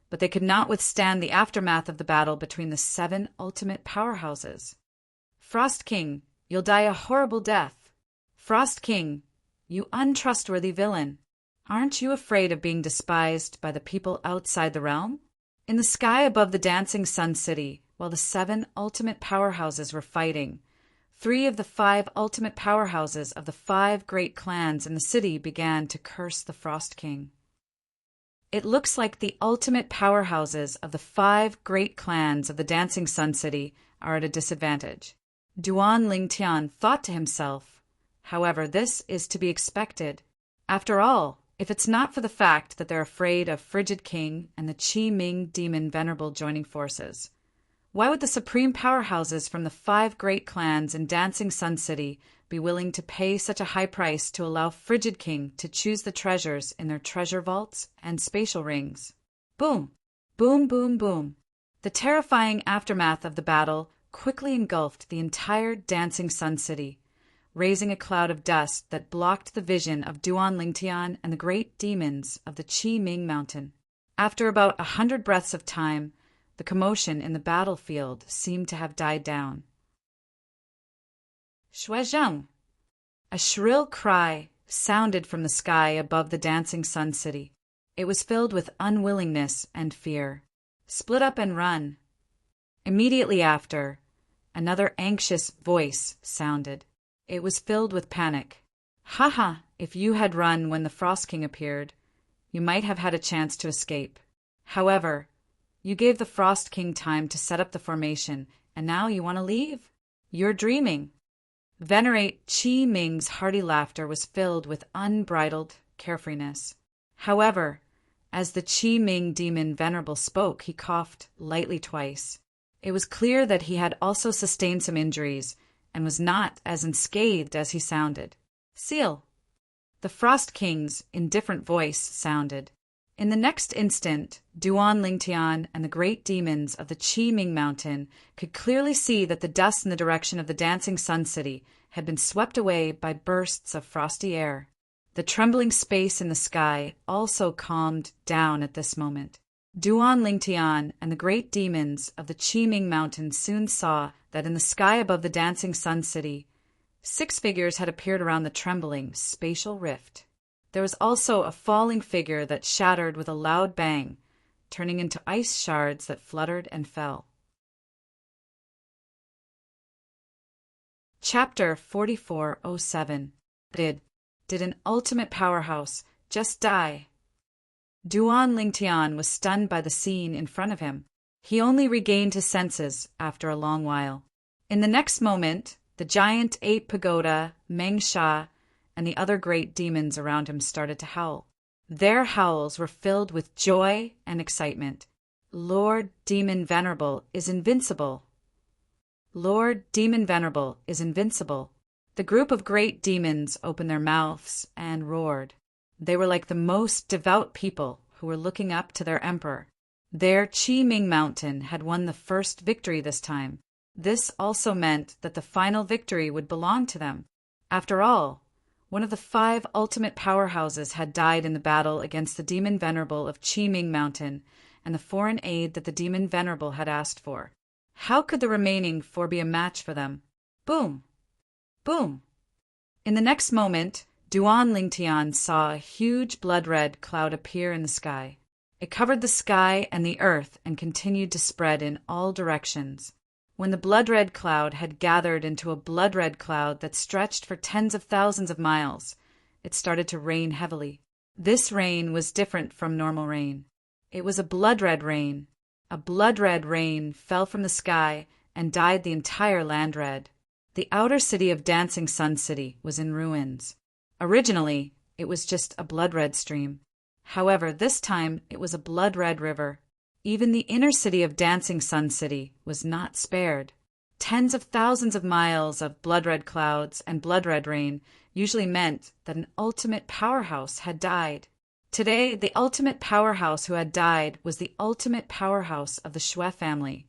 but they could not withstand the aftermath of the battle between the 7 ultimate powerhouses. Frost King, you'll die a horrible death. Frost King, you untrustworthy villain. Aren't you afraid of being despised by the people outside the realm? In the sky above the Dancing Sun City, while the 7 ultimate powerhouses were fighting, 3 of the 5 ultimate powerhouses of the 5 great clans in the city began to curse the Frost King. It looks like the ultimate powerhouses of the 5 great clans of the Dancing Sun City are at a disadvantage. Duan Lingtian thought to himself, however, this is to be expected. After all, if it's not for the fact that they're afraid of Frigid King and the Qi Ming demon venerable joining forces, why would the supreme powerhouses from the 5 great clans in Dancing Sun City be willing to pay such a high price to allow Frigid King to choose the treasures in their treasure vaults and spatial rings? Boom! Boom, boom, boom. The terrifying aftermath of the battle quickly engulfed the entire Dancing Sun City, raising a cloud of dust that blocked the vision of Duan Lingtian and the great demons of the Qi Ming Mountain. After about 100 breaths of time, the commotion in the battlefield seemed to have died down. Shuizheng! A shrill cry sounded from the sky above the Dancing Sun City. It was filled with unwillingness and fear. Split up and run. Immediately after, another anxious voice sounded. It was filled with panic. Haha, if you had run when the Frost King appeared, you might have had a chance to escape. However, you gave the Frost King time to set up the formation, and now you want to leave? You're dreaming. Venerate Qi Ming's hearty laughter was filled with unbridled carefreeness. However, as the Qi Ming demon venerable spoke, he coughed lightly twice. It was clear that he had also sustained some injuries and was not as unscathed as he sounded. Seal! The Frost King's indifferent voice sounded. In the next instant, Duan Lingtian and the great demons of the Qi Ming Mountain could clearly see that the dust in the direction of the dancing Sun City had been swept away by bursts of frosty air. The trembling space in the sky also calmed down at this moment. Duan Lingtian and the great demons of the Qi Ming Mountain soon saw that in the sky above the dancing Sun City, 6 figures had appeared around the trembling spatial rift. There was also a falling figure that shattered with a loud bang, turning into ice shards that fluttered and fell. Chapter 4407. Did an ultimate powerhouse just die? Duan Lingtian was stunned by the scene in front of him. He only regained his senses after a long while. In the next moment, the giant ape pagoda, Meng Sha, and the other great demons around him started to howl. Their howls were filled with joy and excitement. Lord Demon Venerable is invincible. Lord Demon Venerable is invincible. The group of great demons opened their mouths and roared. They were like the most devout people who were looking up to their emperor. Their Qi Ming Mountain had won the first victory this time. This also meant that the final victory would belong to them. After all, one of the 5 ultimate powerhouses had died in the battle against the Demon Venerable of Qi Ming Mountain and the foreign aid that the Demon Venerable had asked for. How could the remaining 4 be a match for them? Boom! Boom! In the next moment, Duan Lingtian saw a huge blood-red cloud appear in the sky. It covered the sky and the earth and continued to spread in all directions. When the blood-red cloud had gathered into a blood-red cloud that stretched for tens of thousands of miles, it started to rain heavily. This rain was different from normal rain. It was a blood-red rain. A blood-red rain fell from the sky and dyed the entire land red. The outer city of Dancing Sun City was in ruins. Originally, it was just a blood-red stream. However, this time it was a blood-red river. Even the inner city of Dancing Sun City was not spared. Tens of thousands of miles of blood-red clouds and blood-red rain usually meant that an ultimate powerhouse had died. Today, the ultimate powerhouse who had died was the ultimate powerhouse of the Xue family,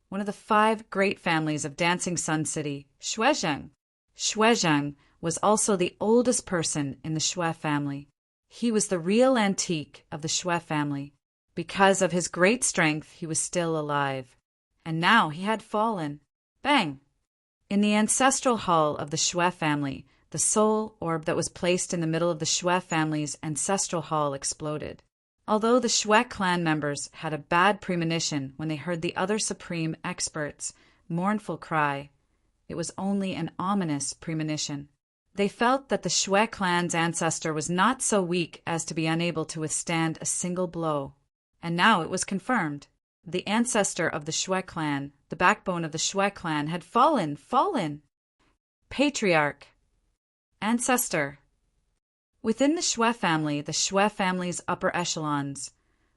one of the 5 great families of Dancing Sun City, Xuezheng. Xuezheng was also the oldest person in the Xue family. He was the real antique of the Xue family. Because of his great strength, he was still alive. And now he had fallen. Bang! In the ancestral hall of the Xue family, the soul orb that was placed in the middle of the Xue family's ancestral hall exploded. Although the Xue clan members had a bad premonition when they heard the other supreme expert's mournful cry, it was only an ominous premonition. They felt that the Xue clan's ancestor was not so weak as to be unable to withstand a single blow. And now it was confirmed. The ancestor of the Xue clan, the backbone of the Xue clan, had fallen. Patriarch. Ancestor. Within the Xue family's upper echelons,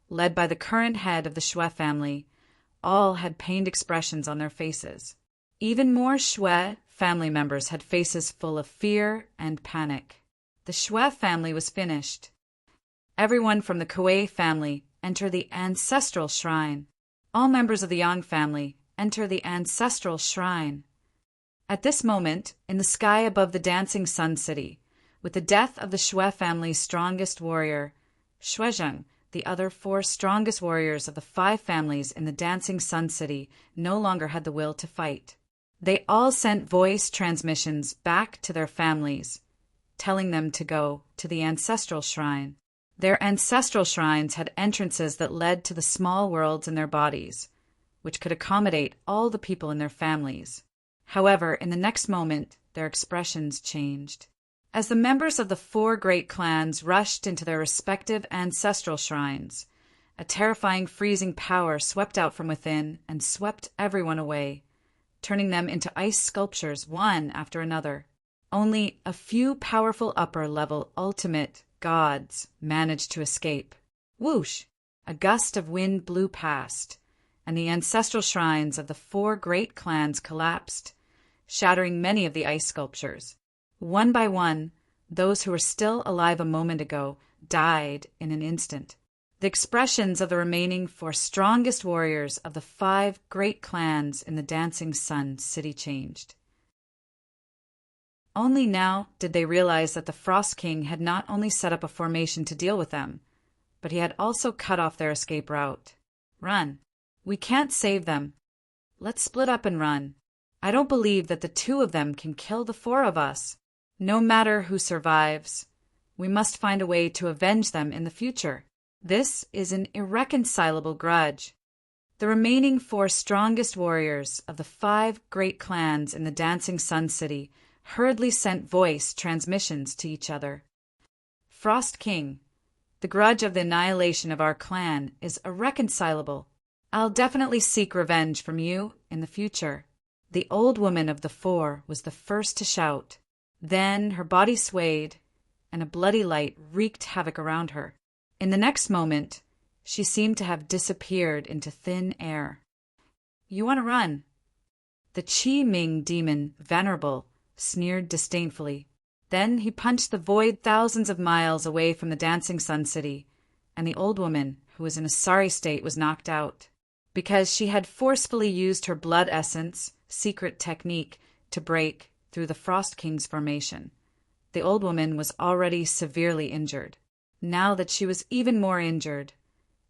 led by the current head of the Xue family, all had pained expressions on their faces. Even more Xue family members had faces full of fear and panic. The Xue family was finished. Everyone from the Kuei family enter the ancestral shrine. All members of the Yang family enter the ancestral shrine. At this moment, in the sky above the Dancing Sun City, with the death of the Xue family's strongest warrior, Xuezheng, the other 4 strongest warriors of the 5 families in the Dancing Sun City no longer had the will to fight. They all sent voice transmissions back to their families, telling them to go to the ancestral shrine. Their ancestral shrines had entrances that led to the small worlds in their bodies, which could accommodate all the people in their families. However, in the next moment, their expressions changed. As the members of the 4 great clans rushed into their respective ancestral shrines, a terrifying freezing power swept out from within and swept everyone away, turning them into ice sculptures one after another. Only a few powerful upper-level ultimate gods managed to escape. Whoosh! A gust of wind blew past, and the ancestral shrines of the 4 great clans collapsed, shattering many of the ice sculptures. One by one, those who were still alive a moment ago died in an instant. The expressions of the remaining 4 strongest warriors of the 5 great clans in the Dancing Sun City changed. Only now did they realize that the Frost King had not only set up a formation to deal with them, but he had also cut off their escape route. Run. We can't save them. Let's split up and run. I don't believe that the 2 of them can kill the 4 of us. No matter who survives, we must find a way to avenge them in the future. This is an irreconcilable grudge. The remaining 4 strongest warriors of the 5 great clans in the Dancing Sun City hurriedly sent voice transmissions to each other. Frost King, the grudge of the annihilation of our clan is irreconcilable. I'll definitely seek revenge from you in the future. The old woman of the 4 was the first to shout. Then her body swayed, and a bloody light wreaked havoc around her. In the next moment, she seemed to have disappeared into thin air. You want to run? The Qi Ming demon, Venerable, sneered disdainfully. Then he punched the void thousands of miles away from the Dancing Sun City, and the old woman, who was in a sorry state, was knocked out. Because she had forcefully used her blood essence, secret technique, to break through the Frost King's formation. The old woman was already severely injured. Now that she was even more injured,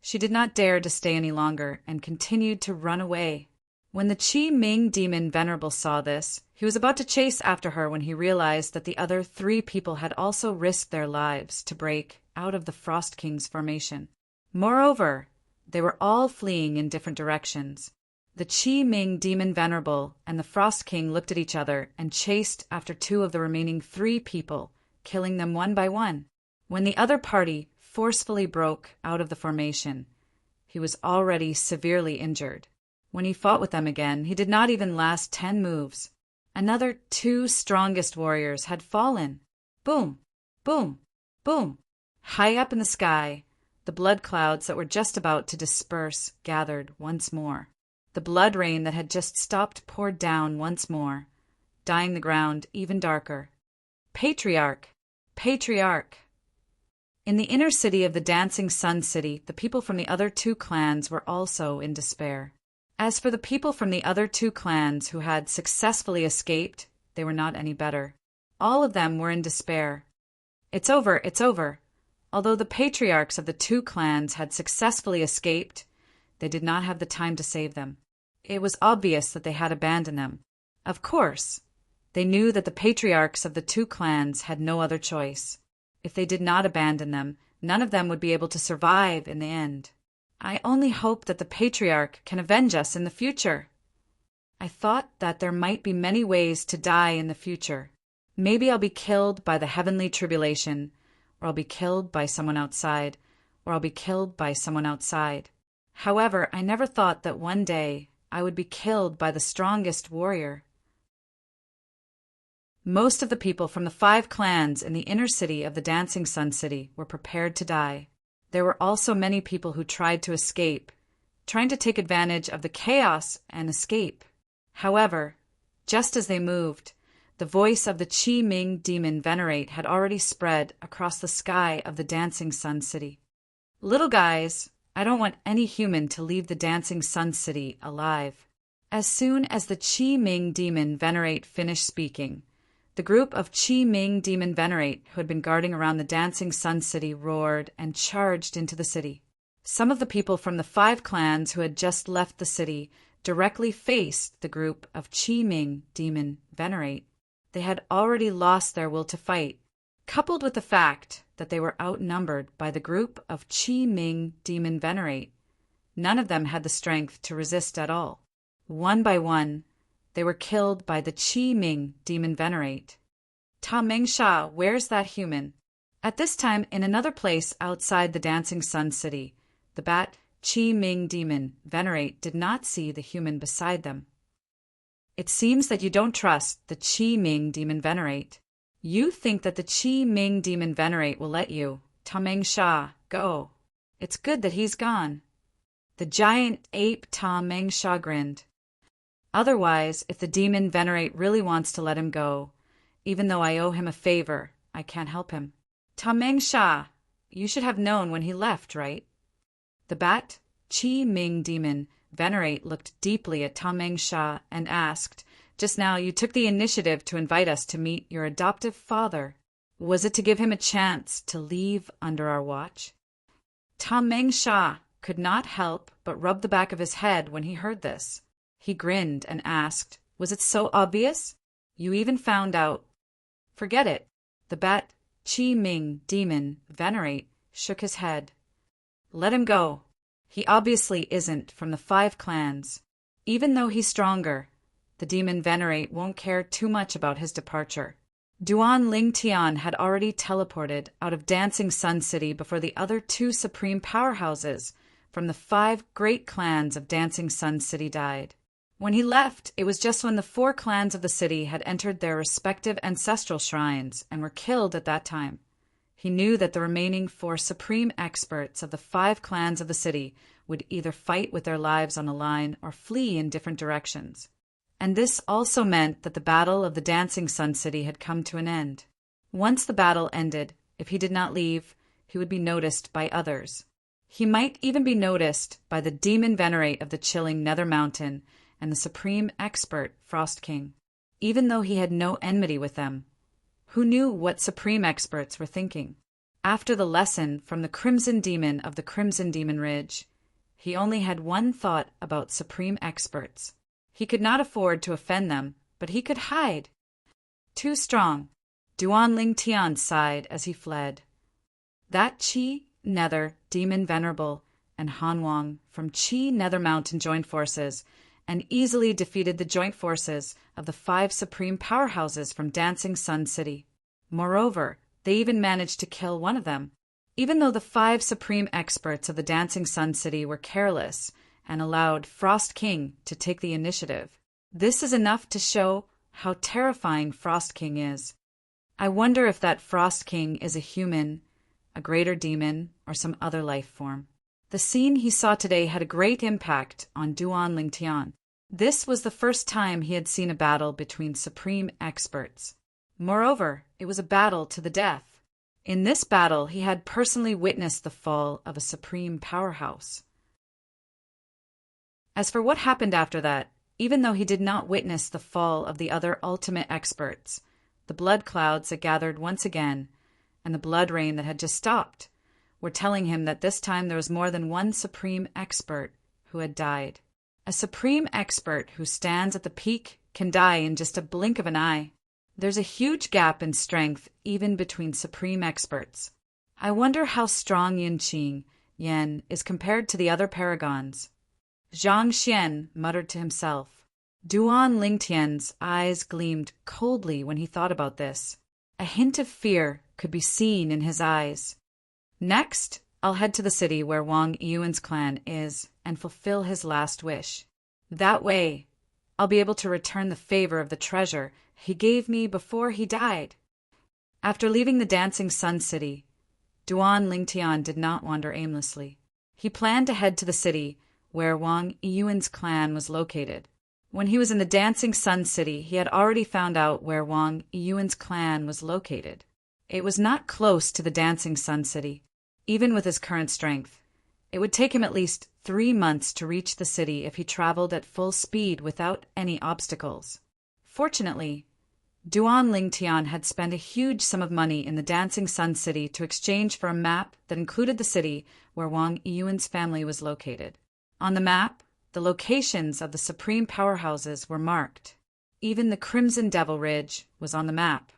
she did not dare to stay any longer and continued to run away. When the Qi Ming demon Venerable saw this, he was about to chase after her when he realized that the other 3 people had also risked their lives to break out of the Frost King's formation. Moreover, they were all fleeing in different directions. The Qi Ming demon Venerable and the Frost King looked at each other and chased after 2 of the remaining 3 people, killing them one by one. When the other party forcefully broke out of the formation, he was already severely injured. When he fought with them again, he did not even last 10 moves. Another 2 strongest warriors had fallen. Boom, boom, boom. High up in the sky, the blood clouds that were just about to disperse gathered once more. The blood rain that had just stopped poured down once more, dyeing the ground even darker. Patriarch! Patriarch! In the inner city of the Dancing Sun City, the people from the other 2 clans were also in despair. As for the people from the other 2 clans who had successfully escaped, they were not any better. All of them were in despair. It's over, it's over. Although the patriarchs of the 2 clans had successfully escaped, they did not have the time to save them. It was obvious that they had abandoned them. Of course, they knew that the patriarchs of the 2 clans had no other choice. If they did not abandon them, none of them would be able to survive in the end. I only hope that the patriarch can avenge us in the future. I thought that there might be many ways to die in the future. Maybe I'll be killed by the heavenly tribulation, or I'll be killed by someone outside, or I'll be killed by someone outside. However, I never thought that one day I would be killed by the strongest warrior. Most of the people from the 5 clans in the inner city of the Dancing Sun City were prepared to die. There were also many people who tried to escape, trying to take advantage of the chaos and escape. However, just as they moved, the voice of the Qi Ming demon Venerate had already spread across the sky of the Dancing Sun City. Little guys, I don't want any human to leave the Dancing Sun City alive. As soon as the Qi Ming demon Venerate finished speaking, the group of Qi Ming demon Venerate who had been guarding around the Dancing Sun City roared and charged into the city. Some of the people from the 5 clans who had just left the city directly faced the group of Qi Ming demon Venerate. They had already lost their will to fight, coupled with the fact that they were outnumbered by the group of Qi Ming demon Venerate. None of them had the strength to resist at all. One by one, they were killed by the Qi Ming demon Venerate. Ta Mengsha, where's that human? At this time, in another place outside the Dancing Sun City, the bat Qi Ming demon Venerate did not see the human beside them. It seems that you don't trust the Qi Ming demon Venerate. You think that the Qi Ming demon Venerate will let you, Ta Mengsha, go. It's good that he's gone. The giant ape Ta Meng Sha grinned. Otherwise, if the demon Venerate really wants to let him go, even though I owe him a favor, I can't help him. Ta Meng Sha, you should have known when he left, right? The bat, Qi Ming demon, Venerate looked deeply at Ta Meng Sha and asked, just now you took the initiative to invite us to meet your adoptive father. Was it to give him a chance to leave under our watch? Ta Meng Sha could not help but rub the back of his head when he heard this. He grinned and asked, was it so obvious? You even found out. Forget it. The bat, Qi Ming demon, Venerate, shook his head. Let him go. He obviously isn't from the 5 clans. Even though he's stronger, the demon Venerate won't care too much about his departure. Duan Lingtian had already teleported out of Dancing Sun City before the other 2 supreme powerhouses from the 5 great clans of Dancing Sun City died. When he left, it was just when the 4 clans of the city had entered their respective ancestral shrines and were killed at that time. He knew that the remaining 4 supreme experts of the 5 clans of the city would either fight with their lives on the line or flee in different directions. And this also meant that the battle of the Dancing Sun City had come to an end. Once the battle ended, if he did not leave, he would be noticed by others. He might even be noticed by the demon Venerate of the chilling Nether Mountain and the supreme expert Frost King, even though he had no enmity with them. Who knew what supreme experts were thinking? After the lesson from the Crimson Demon of the Crimson Demon Ridge, he only had one thought about supreme experts. He could not afford to offend them, but he could hide. Too strong, Duan Lingtian sighed as he fled. That Qi Nether Demon Venerable and Han Wang from Qi Nether Mountain joined forces and easily defeated the joint forces of the 5 supreme powerhouses from Dancing Sun City. Moreover, they even managed to kill one of them. Even though the 5 supreme experts of the Dancing Sun City were careless and allowed Frost King to take the initiative, this is enough to show how terrifying Frost King is. I wonder if that Frost King is a human, a greater demon, or some other life form. The scene he saw today had a great impact on Duan Lingtian. This was the first time he had seen a battle between supreme experts. Moreover, it was a battle to the death. In this battle, he had personally witnessed the fall of a supreme powerhouse. As for what happened after that, even though he did not witness the fall of the other ultimate experts, the blood clouds that gathered once again, and the blood rain that had just stopped, were telling him that this time there was more than one supreme expert who had died. A supreme expert who stands at the peak can die in just a blink of an eye. There's a huge gap in strength even between supreme experts. I wonder how strong Yen is compared to the other paragons. Zhang Xian muttered to himself. Duan Lingtian's eyes gleamed coldly when he thought about this. A hint of fear could be seen in his eyes. Next, I'll head to the city where Wang Yuan's clan is and fulfill his last wish. That way, I'll be able to return the favor of the treasure he gave me before he died. After leaving the Dancing Sun City, Duan Lingtian did not wander aimlessly. He planned to head to the city where Wang Yuan's clan was located. When he was in the Dancing Sun City, he had already found out where Wang Yuan's clan was located. It was not close to the Dancing Sun City. Even with his current strength, it would take him at least 3 months to reach the city if he traveled at full speed without any obstacles. Fortunately, Duan Lingtian had spent a huge sum of money in the Dancing Sun City to exchange for a map that included the city where Wang Yuan's family was located. On the map, the locations of the supreme powerhouses were marked. Even the Crimson Devil Ridge was on the map.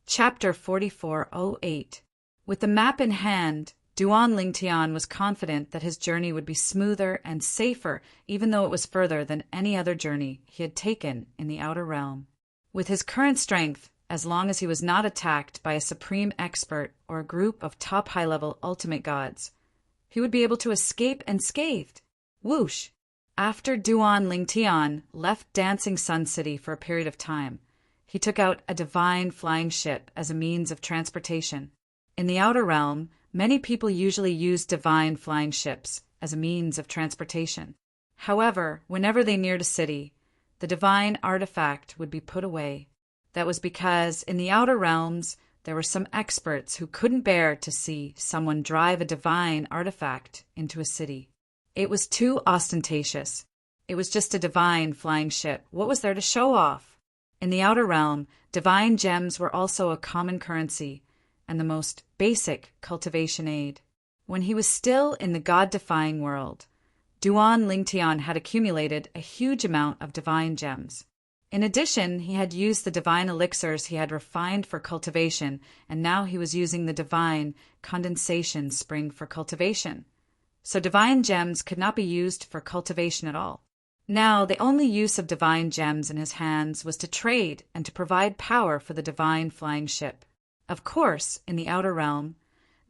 Chapter 4408. With the map in hand, Duan Lingtian was confident that his journey would be smoother and safer, even though it was further than any other journey he had taken in the Outer Realm. With his current strength, as long as he was not attacked by a supreme expert or a group of top high-level ultimate gods, he would be able to escape unscathed. Whoosh! After Duan Lingtian left Dancing Sun City for a period of time, he took out a divine flying ship as a means of transportation. In the Outer Realm, Many people usually use divine flying ships as a means of transportation. However, whenever they neared a city, the divine artifact would be put away. That was because in the outer realms, there were some experts who couldn't bear to see someone drive a divine artifact into a city. It was too ostentatious. It was just a divine flying ship. What was there to show off? In the outer realm, divine gems were also a common currency and the most basic cultivation aid. When he was still in the God-defying world, Duan Lingtian had accumulated a huge amount of divine gems. In addition, he had used the divine elixirs he had refined for cultivation, and now he was using the divine condensation spring for cultivation. So divine gems could not be used for cultivation at all. Now, the only use of divine gems in his hands was to trade and to provide power for the divine flying ship. Of course, in the outer realm,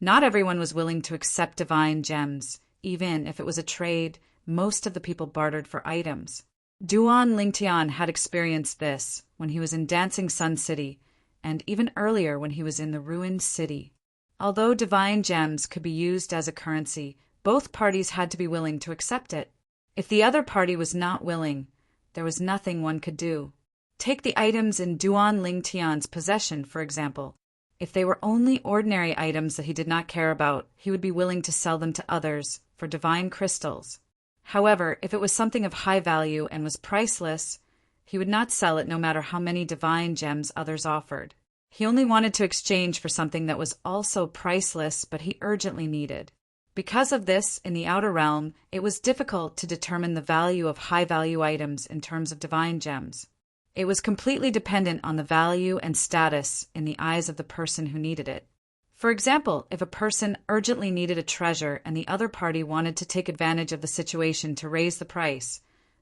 not everyone was willing to accept divine gems, even if it was a trade. Most of the people bartered for items. Duan Lingtian had experienced this when he was in Dancing Sun City, and even earlier when he was in the ruined city. Although divine gems could be used as a currency, both parties had to be willing to accept it. If the other party was not willing, there was nothing one could do. Take the items in Duan Lingtian's possession, for example. If they were only ordinary items that he did not care about, he would be willing to sell them to others for divine crystals. However, if it was something of high value and was priceless, he would not sell it no matter how many divine gems others offered. He only wanted to exchange for something that was also priceless but he urgently needed. Because of this, in the outer realm, it was difficult to determine the value of high-value items in terms of divine gems. It was completely dependent on the value and status in the eyes of the person who needed it. For example, if a person urgently needed a treasure and the other party wanted to take advantage of the situation to raise the price,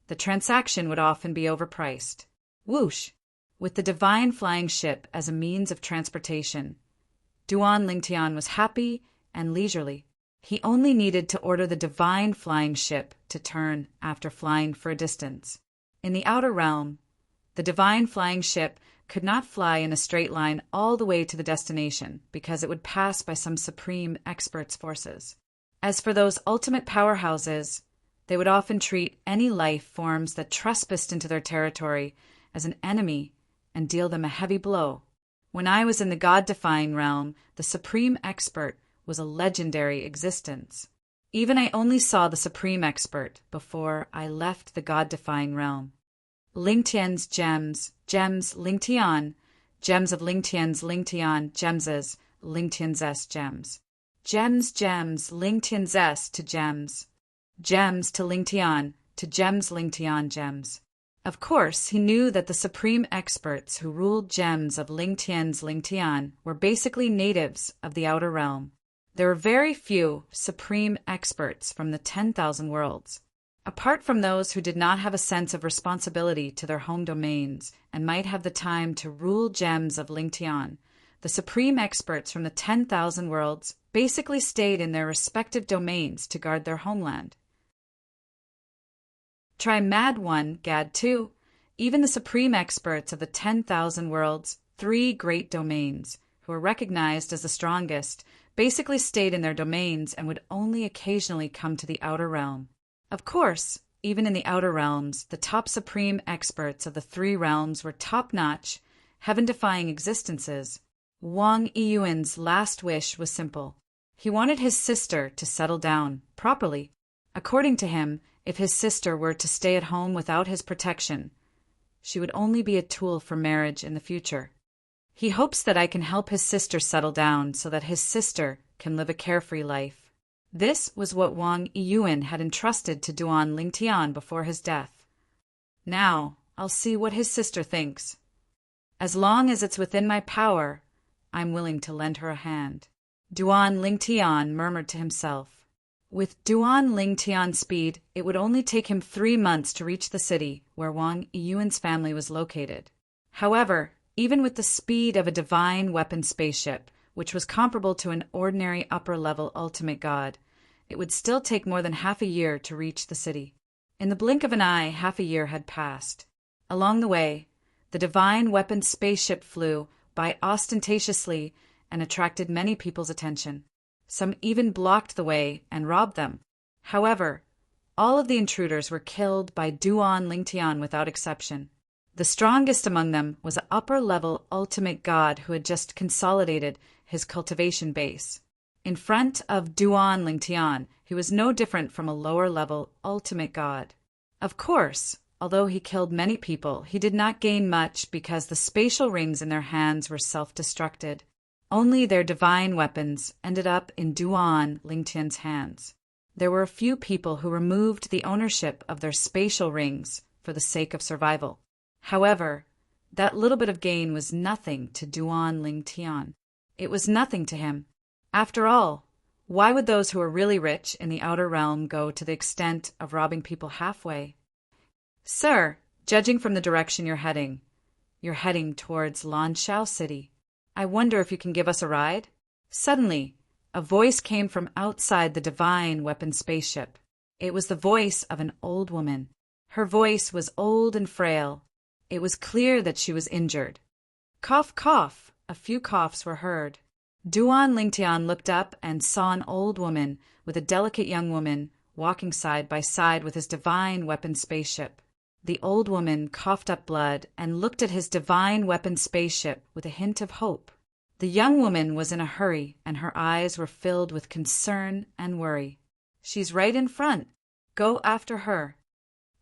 the transaction would often be overpriced. Whoosh! With the divine flying ship as a means of transportation, Duan Lingtian was happy and leisurely. He only needed to order the divine flying ship to turn after flying for a distance. In the outer realm, the divine flying ship could not fly in a straight line all the way to the destination because it would pass by some supreme expert's forces. As for those ultimate powerhouses, they would often treat any life forms that trespassed into their territory as an enemy and deal them a heavy blow. When I was in the God-defying realm, the supreme expert was a legendary existence. Even I only saw the supreme expert before I left the God-defying realm. Lingtian's gems, Lingtian, gems of Lingtian's, gemses, Lingtian's gems. Gems, Lingtian's to gems to Lingtian, to gems Lingtian gems. Of course, he knew that the supreme experts who ruled gems of Lingtian's Lingtian were basically natives of the outer realm. There were very few supreme experts from the 10,000 worlds. Apart from those who did not have a sense of responsibility to their home domains and might have the time to rule gems of Lingtian, the supreme experts from the 10,000 worlds basically stayed in their respective domains to guard their homeland. Try Mad 1, Gad 2. Even the supreme experts of the 10,000 worlds, 3 great domains, who were recognized as the strongest, basically stayed in their domains and would only occasionally come to the outer realm. Of course, even in the outer realms, the top supreme experts of the 3 realms were top-notch, heaven-defying existences. Wang Yiyuan's last wish was simple. He wanted his sister to settle down properly. According to him, if his sister were to stay at home without his protection, she would only be a tool for marriage in the future. He hopes that I can help his sister settle down so that his sister can live a carefree life. This was what Wang Yiyuan had entrusted to Duan Lingtian before his death. Now, I'll see what his sister thinks. As long as it's within my power, I'm willing to lend her a hand. Duan Lingtian murmured to himself. With Duan Lingtian's speed, it would only take him 3 months to reach the city where Wang Yiyuan's family was located. However, even with the speed of a divine weapon spaceship, which was comparable to an ordinary upper-level ultimate god, it would still take more than half a year to reach the city. In the blink of an eye, half a year had passed. Along the way, the divine weapon spaceship flew by ostentatiously and attracted many people's attention. Some even blocked the way and robbed them. However, all of the intruders were killed by Duan Lingtian without exception. The strongest among them was an upper-level ultimate god who had just consolidated his cultivation base. In front of Duan Lingtian, he was no different from a lower-level ultimate god. Of course, although he killed many people, he did not gain much because the spatial rings in their hands were self-destructed. Only their divine weapons ended up in Duan Lingtian's hands. There were a few people who removed the ownership of their spatial rings for the sake of survival. However, that little bit of gain was nothing to Duan Lingtian. It was nothing to him. After all, why would those who are really rich in the outer realm go to the extent of robbing people halfway? Sir, judging from the direction you're heading towards Lanshao City. I wonder if you can give us a ride? Suddenly, a voice came from outside the divine weapon spaceship. It was the voice of an old woman. Her voice was old and frail. It was clear that she was injured. Cough, cough. A few coughs were heard. Duan Lingtian looked up and saw an old woman with a delicate young woman walking side by side with his divine weapon spaceship. The old woman coughed up blood and looked at his divine weapon spaceship with a hint of hope. The young woman was in a hurry, and her eyes were filled with concern and worry. She's right in front. Go after her.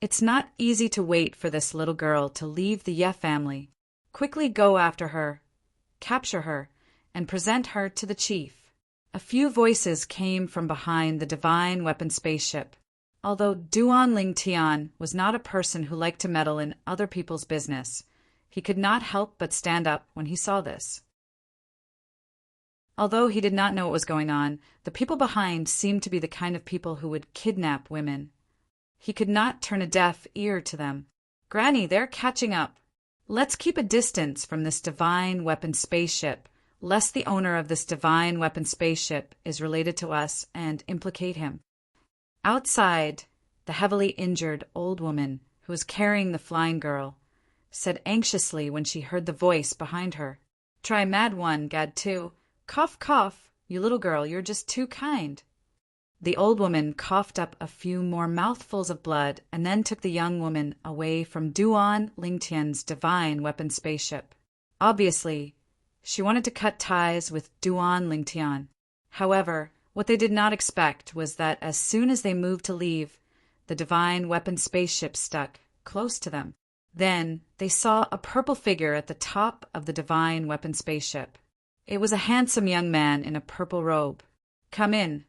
It's not easy to wait for this little girl to leave the Ye family. Quickly go after her, capture her, and present her to the chief. A few voices came from behind the divine weapon spaceship. Although Duan Lingtian was not a person who liked to meddle in other people's business, he could not help but stand up when he saw this. Although he did not know what was going on, the people behind seemed to be the kind of people who would kidnap women. He could not turn a deaf ear to them. Granny, they're catching up. Let's keep a distance from this divine weapon spaceship, lest the owner of this divine weapon spaceship is related to us and implicate him. Outside, the heavily injured old woman, who was carrying the flying girl, said anxiously when she heard the voice behind her, "Try Mad One, Gad 2. Cough, cough. You little girl, you're just too kind." The old woman coughed up a few more mouthfuls of blood and then took the young woman away from Duan Lingtian's divine weapon spaceship. Obviously, she wanted to cut ties with Duan Lingtian. However, what they did not expect was that as soon as they moved to leave, the divine weapon spaceship stuck close to them. Then they saw a purple figure at the top of the divine weapon spaceship. It was a handsome young man in a purple robe. "Come in."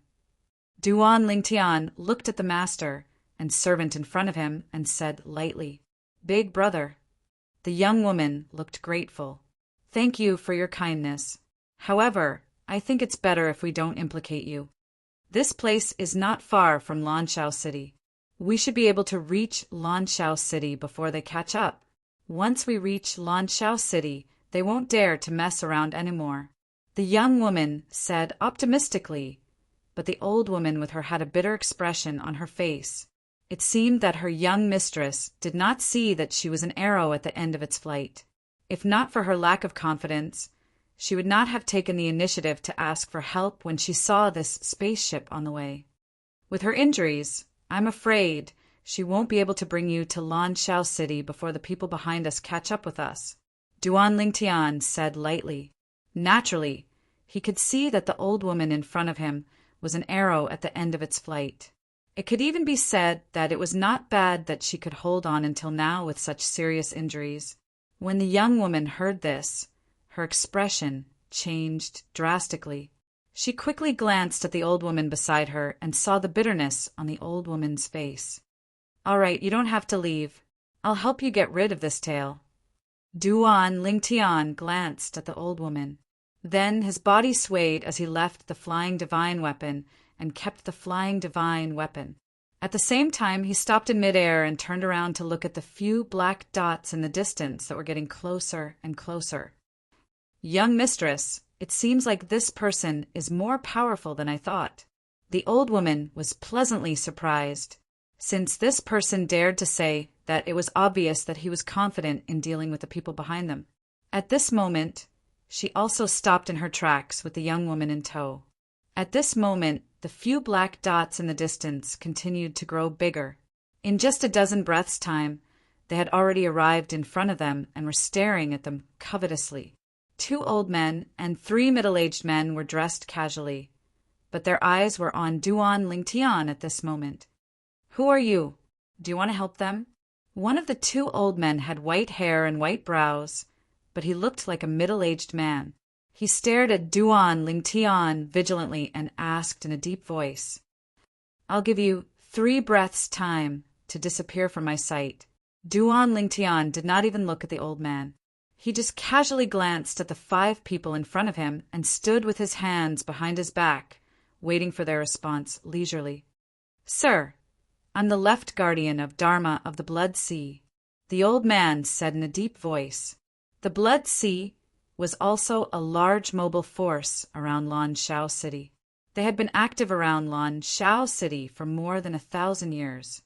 Duan Lingtian looked at the master and servant in front of him and said lightly, "Big brother." The young woman looked grateful. "Thank you for your kindness. However, I think it's better if we don't implicate you. This place is not far from Lanshao City. We should be able to reach Lanshao City before they catch up. Once we reach Lanshao City, they won't dare to mess around anymore." The young woman said optimistically, but the old woman with her had a bitter expression on her face. It seemed that her young mistress did not see that she was an arrow at the end of its flight. If not for her lack of confidence, she would not have taken the initiative to ask for help when she saw this spaceship on the way. With her injuries, I'm afraid she won't be able to bring you to Lanshao City before the people behind us catch up with us, Duan Lingtian said lightly. Naturally, he could see that the old woman in front of him was an arrow at the end of its flight. It could even be said that it was not bad that she could hold on until now with such serious injuries. When the young woman heard this, her expression changed drastically. She quickly glanced at the old woman beside her and saw the bitterness on the old woman's face. "All right, you don't have to leave. I'll help you get rid of this tail." Duan Lingtian glanced at the old woman. Then his body swayed as he left the flying divine weapon and kept the flying divine weapon. At the same time, he stopped in midair and turned around to look at the few black dots in the distance that were getting closer and closer. "Young mistress, it seems like this person is more powerful than I thought." The old woman was pleasantly surprised, since this person dared to say that it was obvious that he was confident in dealing with the people behind them. At this moment, she also stopped in her tracks with the young woman in tow. At this moment, the few black dots in the distance continued to grow bigger. In just a dozen breaths' time, they had already arrived in front of them and were staring at them covetously. 2 old men and 3 middle-aged men were dressed casually, but their eyes were on Duan Lingtian at this moment. "Who are you? Do you want to help them?" One of the 2 old men had white hair and white brows, but he looked like a middle-aged man. He stared at Duan Lingtian vigilantly and asked in a deep voice, "I'll give you 3 breaths' time to disappear from my sight." Duan Lingtian did not even look at the old man. He just casually glanced at the 5 people in front of him and stood with his hands behind his back, waiting for their response leisurely. "Sir, I'm the left guardian of Dharma of the Blood Sea," the old man said in a deep voice. The Blood Sea was also a large mobile force around Lan Shao City. They had been active around Lan Shao City for more than 1,000 years.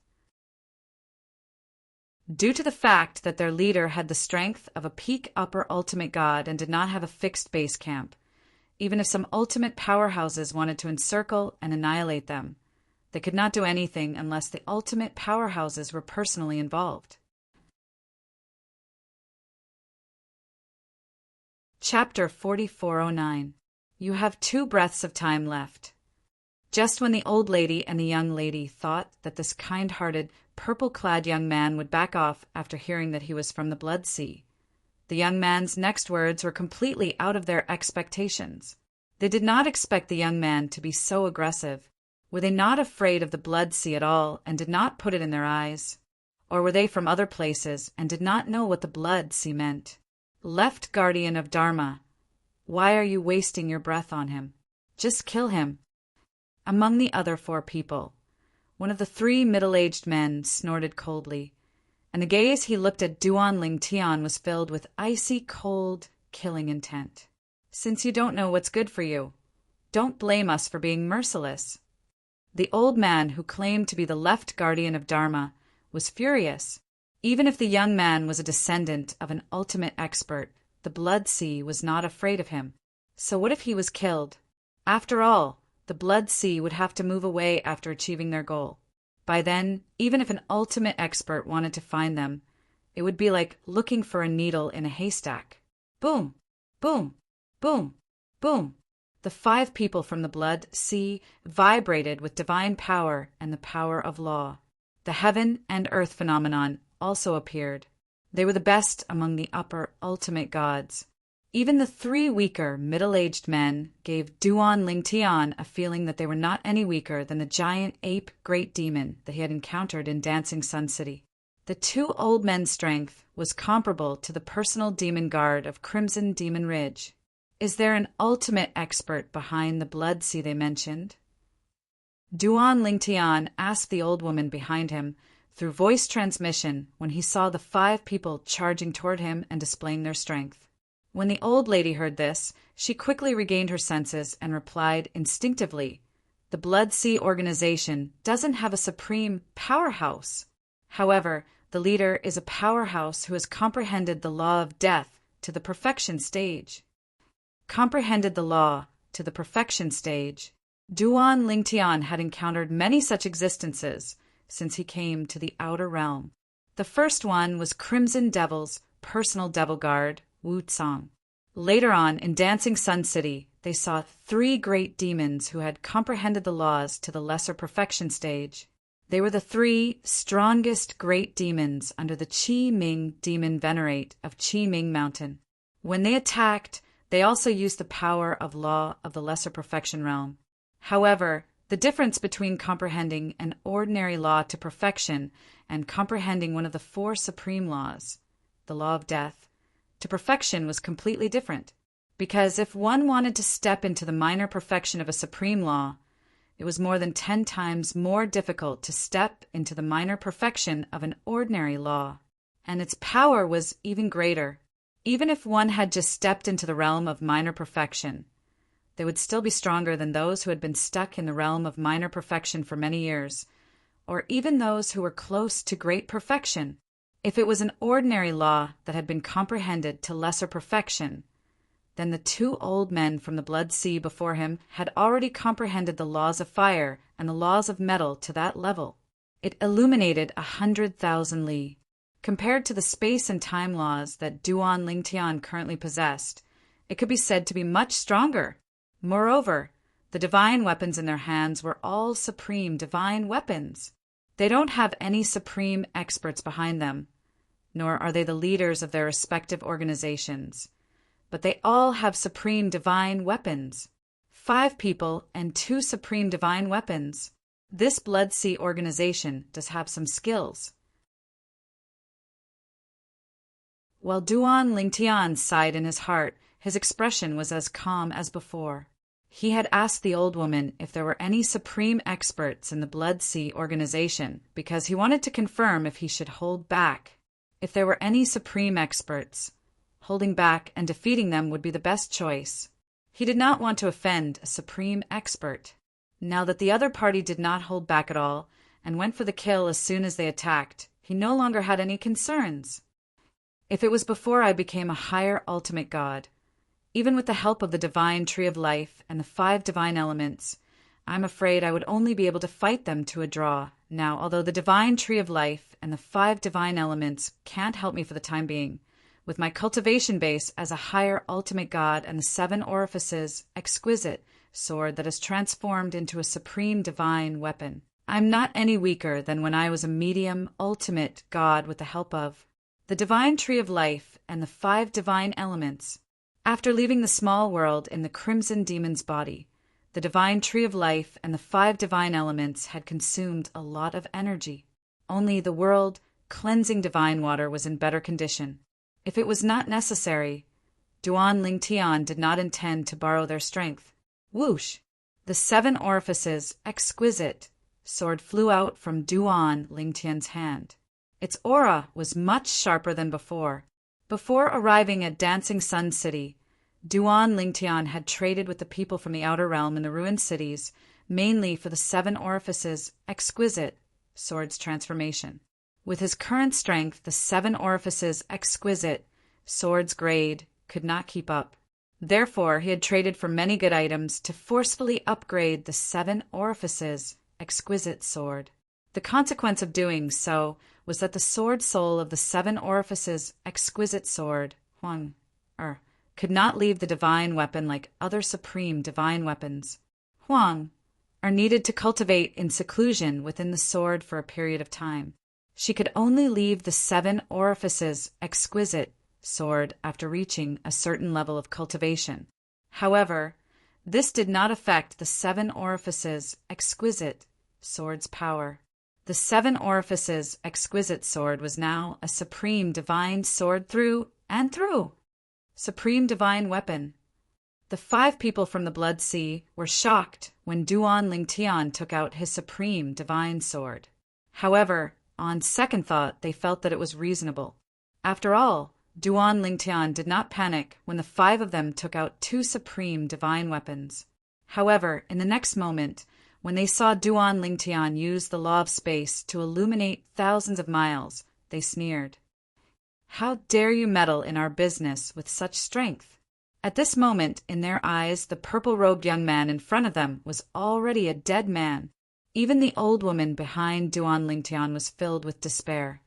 Due to the fact that their leader had the strength of a peak upper ultimate god and did not have a fixed base camp, even if some ultimate powerhouses wanted to encircle and annihilate them, they could not do anything unless the ultimate powerhouses were personally involved. Chapter 4409. You have 2 breaths of time left. Just when the old lady and the young lady thought that this kind-hearted, purple-clad young man would back off after hearing that he was from the Blood Sea, the young man's next words were completely out of their expectations. They did not expect the young man to be so aggressive. Were they not afraid of the Blood Sea at all and did not put it in their eyes? Or were they from other places and did not know what the Blood Sea meant? Left guardian of Dharma, why are you wasting your breath on him? Just kill him. Among the other 4 people, one of the 3 middle-aged men snorted coldly, and the gaze he looked at Duan Lingtian was filled with icy cold, killing intent. "Since you don't know what's good for you, don't blame us for being merciless." The old man, who claimed to be the left guardian of Dharma, was furious. Even if the young man was a descendant of an ultimate expert, the Blood Sea was not afraid of him. So what if he was killed? After all, the Blood Sea would have to move away after achieving their goal. By then, even if an ultimate expert wanted to find them, it would be like looking for a needle in a haystack. Boom, boom, boom, boom. The 5 people from the Blood Sea vibrated with divine power and the power of law. The heaven and earth phenomenon also appeared. They were the best among the upper ultimate gods. Even the 3 weaker, middle-aged men gave Duan Lingtian a feeling that they were not any weaker than the giant ape great demon that he had encountered in Dancing Sun City. The 2 old men's strength was comparable to the personal demon guard of Crimson Demon Ridge. Is there an ultimate expert behind the Blood Sea they mentioned? Duan Lingtian asked the old woman behind him through voice transmission when he saw the 5 people charging toward him and displaying their strength. When the old lady heard this, she quickly regained her senses and replied instinctively, "The Blood Sea organization doesn't have a supreme powerhouse. However, the leader is a powerhouse who has comprehended the law of death to the perfection stage." Comprehended the law to the perfection stage. Duan Lingtian had encountered many such existences since he came to the outer realm. The first one was Crimson Devil's personal devil guard, Wu Tsang. Later on, in Dancing Sun City, they saw 3 great demons who had comprehended the laws to the lesser perfection stage. They were the 3 strongest great demons under the Qi Ming demon venerate of Qi Ming Mountain. When they attacked, they also used the power of law of the lesser perfection realm. However, the difference between comprehending an ordinary law to perfection and comprehending one of the 4 supreme laws, the law of death, to perfection was completely different. Because if one wanted to step into the minor perfection of a supreme law, it was more than 10 times more difficult to step into the minor perfection of an ordinary law. And its power was even greater. Even if one had just stepped into the realm of minor perfection, they would still be stronger than those who had been stuck in the realm of minor perfection for many years, or even those who were close to great perfection. If it was an ordinary law that had been comprehended to lesser perfection, Then the two old men from the blood sea before him had already comprehended the laws of fire and the laws of metal to that level. It illuminated 100,000 li. Compared to the space and time laws that Duan Lingtian currently possessed, it could be said to be much stronger. Moreover, the divine weapons in their hands were all supreme divine weapons. They don't have any supreme experts behind them, nor are they the leaders of their respective organizations, but they all have supreme divine weapons. 5 people and 2 supreme divine weapons. This Blood Sea organization does have some skills. While Duan Lingtian sighed in his heart, his expression was as calm as before. He had asked the old woman if there were any supreme experts in the Blood Sea organization because he wanted to confirm if he should hold back. If there were any supreme experts, holding back and defeating them would be the best choice. He did not want to offend a supreme expert. Now that the other party did not hold back at all and went for the kill as soon as they attacked, he no longer had any concerns. If it was before I became a higher ultimate god, even with the help of the divine tree of life and the 5 divine elements, I'm afraid I would only be able to fight them to a draw. Now, although the divine tree of life and the 5 divine elements can't help me for the time being, with my cultivation base as a higher ultimate god and the 7 orifices exquisite sword that is transformed into a supreme divine weapon, I'm not any weaker than when I was a medium ultimate god with the help of the divine tree of life and the 5 divine elements. After leaving the small world in the crimson demon's body, the divine tree of life and the 5 divine elements had consumed a lot of energy. Only the world cleansing divine water was in better condition. If it was not necessary, Duan Lingtian did not intend to borrow their strength. Whoosh! The 7 orifices exquisite sword flew out from Duan Lingtian's hand. Its aura was much sharper than before. Before arriving at Dancing Sun City, Duan Lingtian had traded with the people from the outer realm in the ruined cities, mainly for the 7 orifices exquisite sword's transformation. With his current strength, the 7 orifices exquisite sword's grade could not keep up. Therefore, he had traded for many good items to forcefully upgrade the 7 orifices exquisite sword. The consequence of doing so was that the sword soul of the 7 orifices exquisite sword, could not leave the divine weapon like other supreme divine weapons, are needed to cultivate in seclusion within the sword for a period of time. She could only leave the 7 orifices exquisite sword after reaching a certain level of cultivation. However, this did not affect the 7 orifices exquisite sword's power. The 7 orifices exquisite sword was now a supreme divine sword through and through. Supreme divine weapon. The 5 people from the Blood Sea were shocked when Duan Lingtian took out his supreme divine sword. However, on second thought, they felt that it was reasonable. After all, Duan Lingtian did not panic when the 5 of them took out 2 supreme divine weapons. However, in the next moment, when they saw Duan Lingtian use the law of space to illuminate thousands of miles, they sneered. How dare you meddle in our business with such strength? At this moment, in their eyes, the purple-robed young man in front of them was already a dead man. Even the old woman behind Duan Lingtian was filled with despair.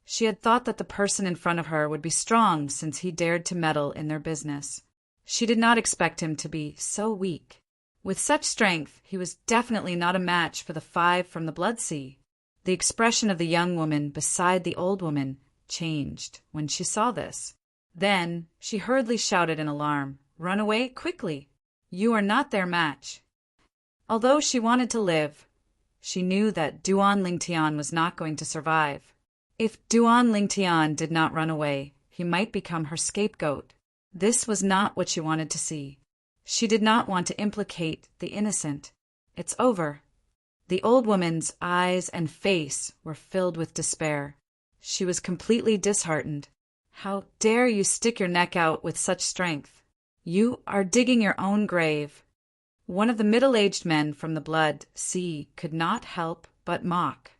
She had thought that the person in front of her would be strong since he dared to meddle in their business. She did not expect him to be so weak. With such strength, he was definitely not a match for the 5 from the Blood Sea. The expression of the young woman beside the old woman changed when she saw this. Then she hurriedly shouted in alarm, "Run away quickly! You are not their match." Although she wanted to live, she knew that Duan Lingtian was not going to survive. If Duan Lingtian did not run away, he might become her scapegoat. This was not what she wanted to see. She did not want to implicate the innocent. It's over. The old woman's eyes and face were filled with despair. She was completely disheartened. How dare you stick your neck out with such strength? You are digging your own grave. One of the middle-aged men from the Blood Sea could not help but mock.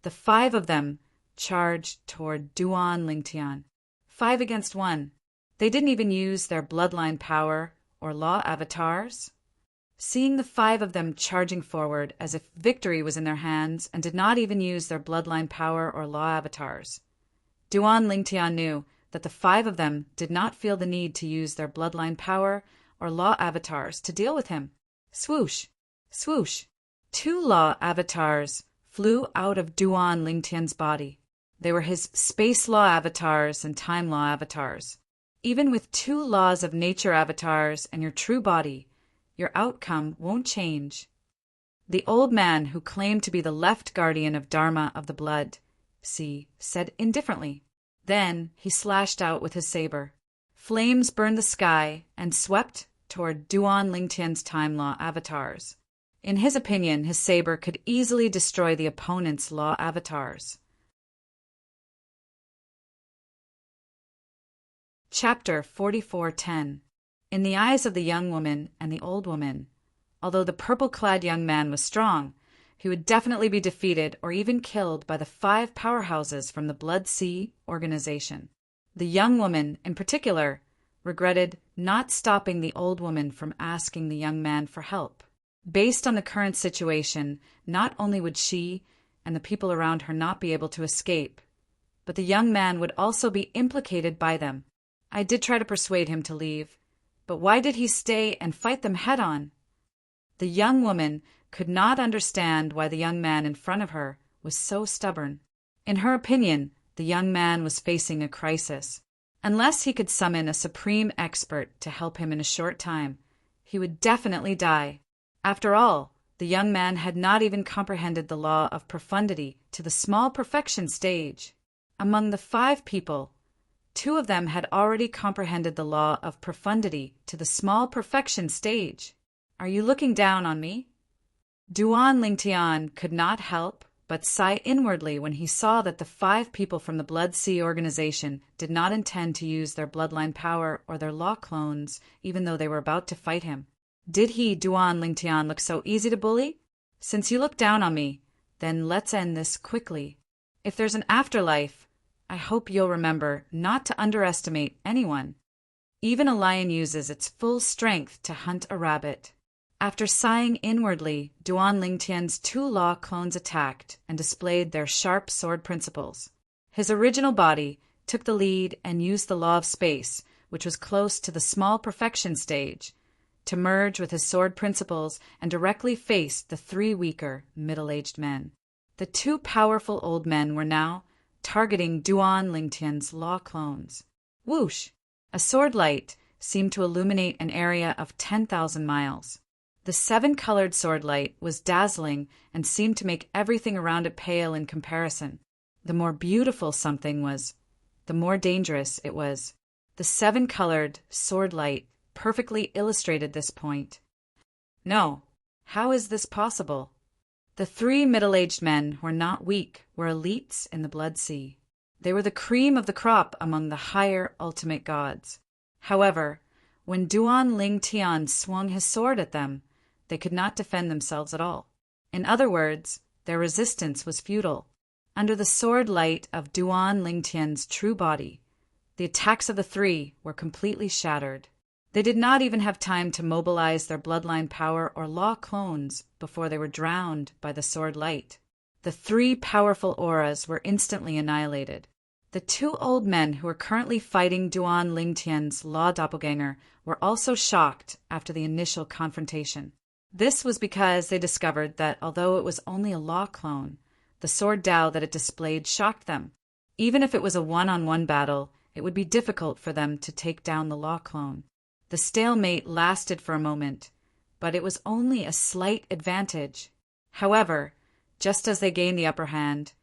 The 5 of them charged toward Duan Lingtian. 5 against 1. They didn't even use their bloodline power or law avatars. Seeing the 5 of them charging forward as if victory was in their hands and did not even use their bloodline power or law avatars, Duan Lingtian knew that the 5 of them did not feel the need to use their bloodline power or law avatars to deal with him. Swoosh! Swoosh! 2 law avatars flew out of Duan Lingtian's body. They were his space law avatars and time law avatars. Even with 2 laws of nature avatars and your true body, your outcome won't change. The old man who claimed to be the left guardian of Dharma of the blood, said indifferently. Then he slashed out with his saber. Flames burned the sky and swept toward Duan Lingtian's time law avatars. In his opinion, his saber could easily destroy the opponent's law avatars. Chapter 44:10. In the eyes of the young woman and the old woman, although the purple-clad young man was strong, he would definitely be defeated or even killed by the 5 powerhouses from the Blood Sea organization. The young woman, in particular, regretted not stopping the old woman from asking the young man for help. Based on the current situation, not only would she and the people around her not be able to escape, but the young man would also be implicated by them. I did try to persuade him to leave, but why did he stay and fight them head-on? The young woman could not understand why the young man in front of her was so stubborn. In her opinion, the young man was facing a crisis. Unless he could summon a supreme expert to help him in a short time, he would definitely die. After all, the young man had not even comprehended the law of profundity to the small perfection stage. Among the 5 people, 2 of them had already comprehended the law of profundity to the small perfection stage. Are you looking down on me? Duan Lingtian could not help but sigh inwardly when he saw that the 5 people from the Blood Sea organization did not intend to use their bloodline power or their law clones, even though they were about to fight him. Did he, Duan Lingtian, look so easy to bully? Since you look down on me, then let's end this quickly. If there's an afterlife, I hope you'll remember not to underestimate anyone. Even a lion uses its full strength to hunt a rabbit. After sighing inwardly, Duan Lingtian's 2 law clones attacked and displayed their sharp sword principles. His original body took the lead and used the law of space, which was close to the small perfection stage, to merge with his sword principles and directly face the 3 weaker, middle-aged men. The 2 powerful old men were now targeting Duan Lingtian's law clones. Whoosh! A sword light seemed to illuminate an area of 10,000 miles. The 7-colored sword light was dazzling and seemed to make everything around it pale in comparison. The more beautiful something was, the more dangerous it was. The 7-colored sword light perfectly illustrated this point. No, how is this possible? The 3 middle-aged men who were not weak were elites in the Blood Sea. They were the cream of the crop among the higher ultimate gods. However, when Duan Lingtian swung his sword at them, they could not defend themselves at all. In other words, their resistance was futile. Under the sword light of Duan Lingtian's true body, the attacks of the 3 were completely shattered. They did not even have time to mobilize their bloodline power or law clones before they were drowned by the sword light. The 3 powerful auras were instantly annihilated. The 2 old men who were currently fighting Duan Lingtian's law doppelganger were also shocked after the initial confrontation. This was because they discovered that although it was only a law clone, the sword Dao that it displayed shocked them. Even if it was a one-on-one battle, it would be difficult for them to take down the law clone. The stalemate lasted for a moment, but it was only a slight advantage. However, just as they gained the upper hand,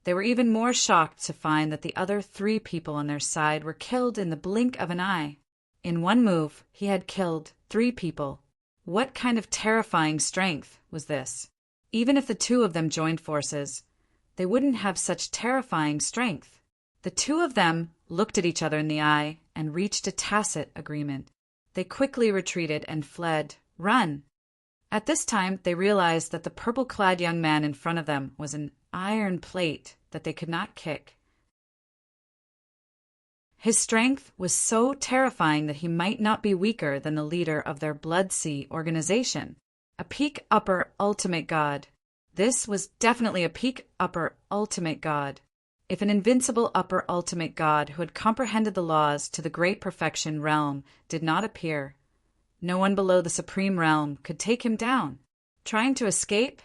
they were even more shocked to find that the other 3 people on their side were killed in the blink of an eye. In one move, he had killed 3 people. What kind of terrifying strength was this? Even if the 2 of them joined forces, they wouldn't have such terrifying strength. The 2 of them looked at each other in the eye and reached a tacit agreement. They quickly retreated and fled. Run! At this time, they realized that the purple-clad young man in front of them was an iron plate that they could not kick. His strength was so terrifying that he might not be weaker than the leader of their Blood Sea organization, a peak upper ultimate god. This was definitely a peak upper ultimate god. If an invincible upper ultimate god who had comprehended the laws to the great perfection realm did not appear, no one below the supreme realm could take him down. Trying to escape?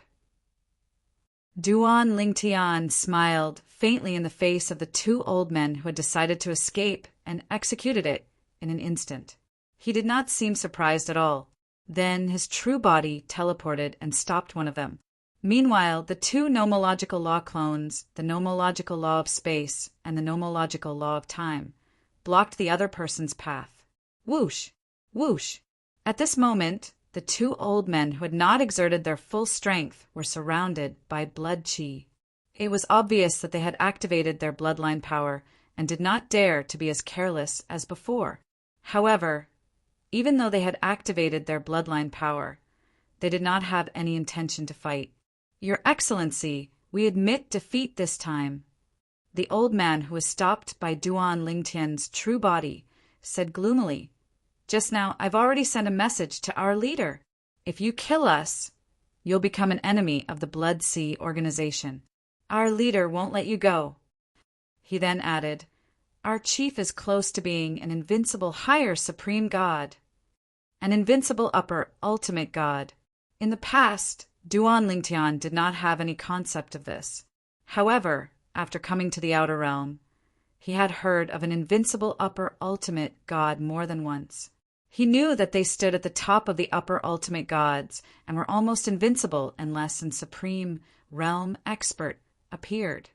Duan Lingtian smiled faintly in the face of the two old men who had decided to escape and executed it in an instant. He did not seem surprised at all. Then his true body teleported and stopped one of them. Meanwhile, the two nomological law clones, the nomological law of space and the nomological law of time, blocked the other person's path. Whoosh! Whoosh! At this moment, the two old men who had not exerted their full strength were surrounded by blood chi. It was obvious that they had activated their bloodline power and did not dare to be as careless as before. However, even though they had activated their bloodline power, they did not have any intention to fight. "Your Excellency, we admit defeat this time," the old man who was stopped by Duan Lingtian's true body said gloomily. "Just now, I've already sent a message to our leader. If you kill us, you'll become an enemy of the Blood Sea organization. Our leader won't let you go." He then added, "Our chief is close to being an invincible higher supreme god, an invincible upper ultimate god." In the past, Duan Lingtian did not have any concept of this. However, after coming to the outer realm, he had heard of an invincible upper ultimate god more than once. He knew that they stood at the top of the upper ultimate gods and were almost invincible unless a supreme realm expert appeared.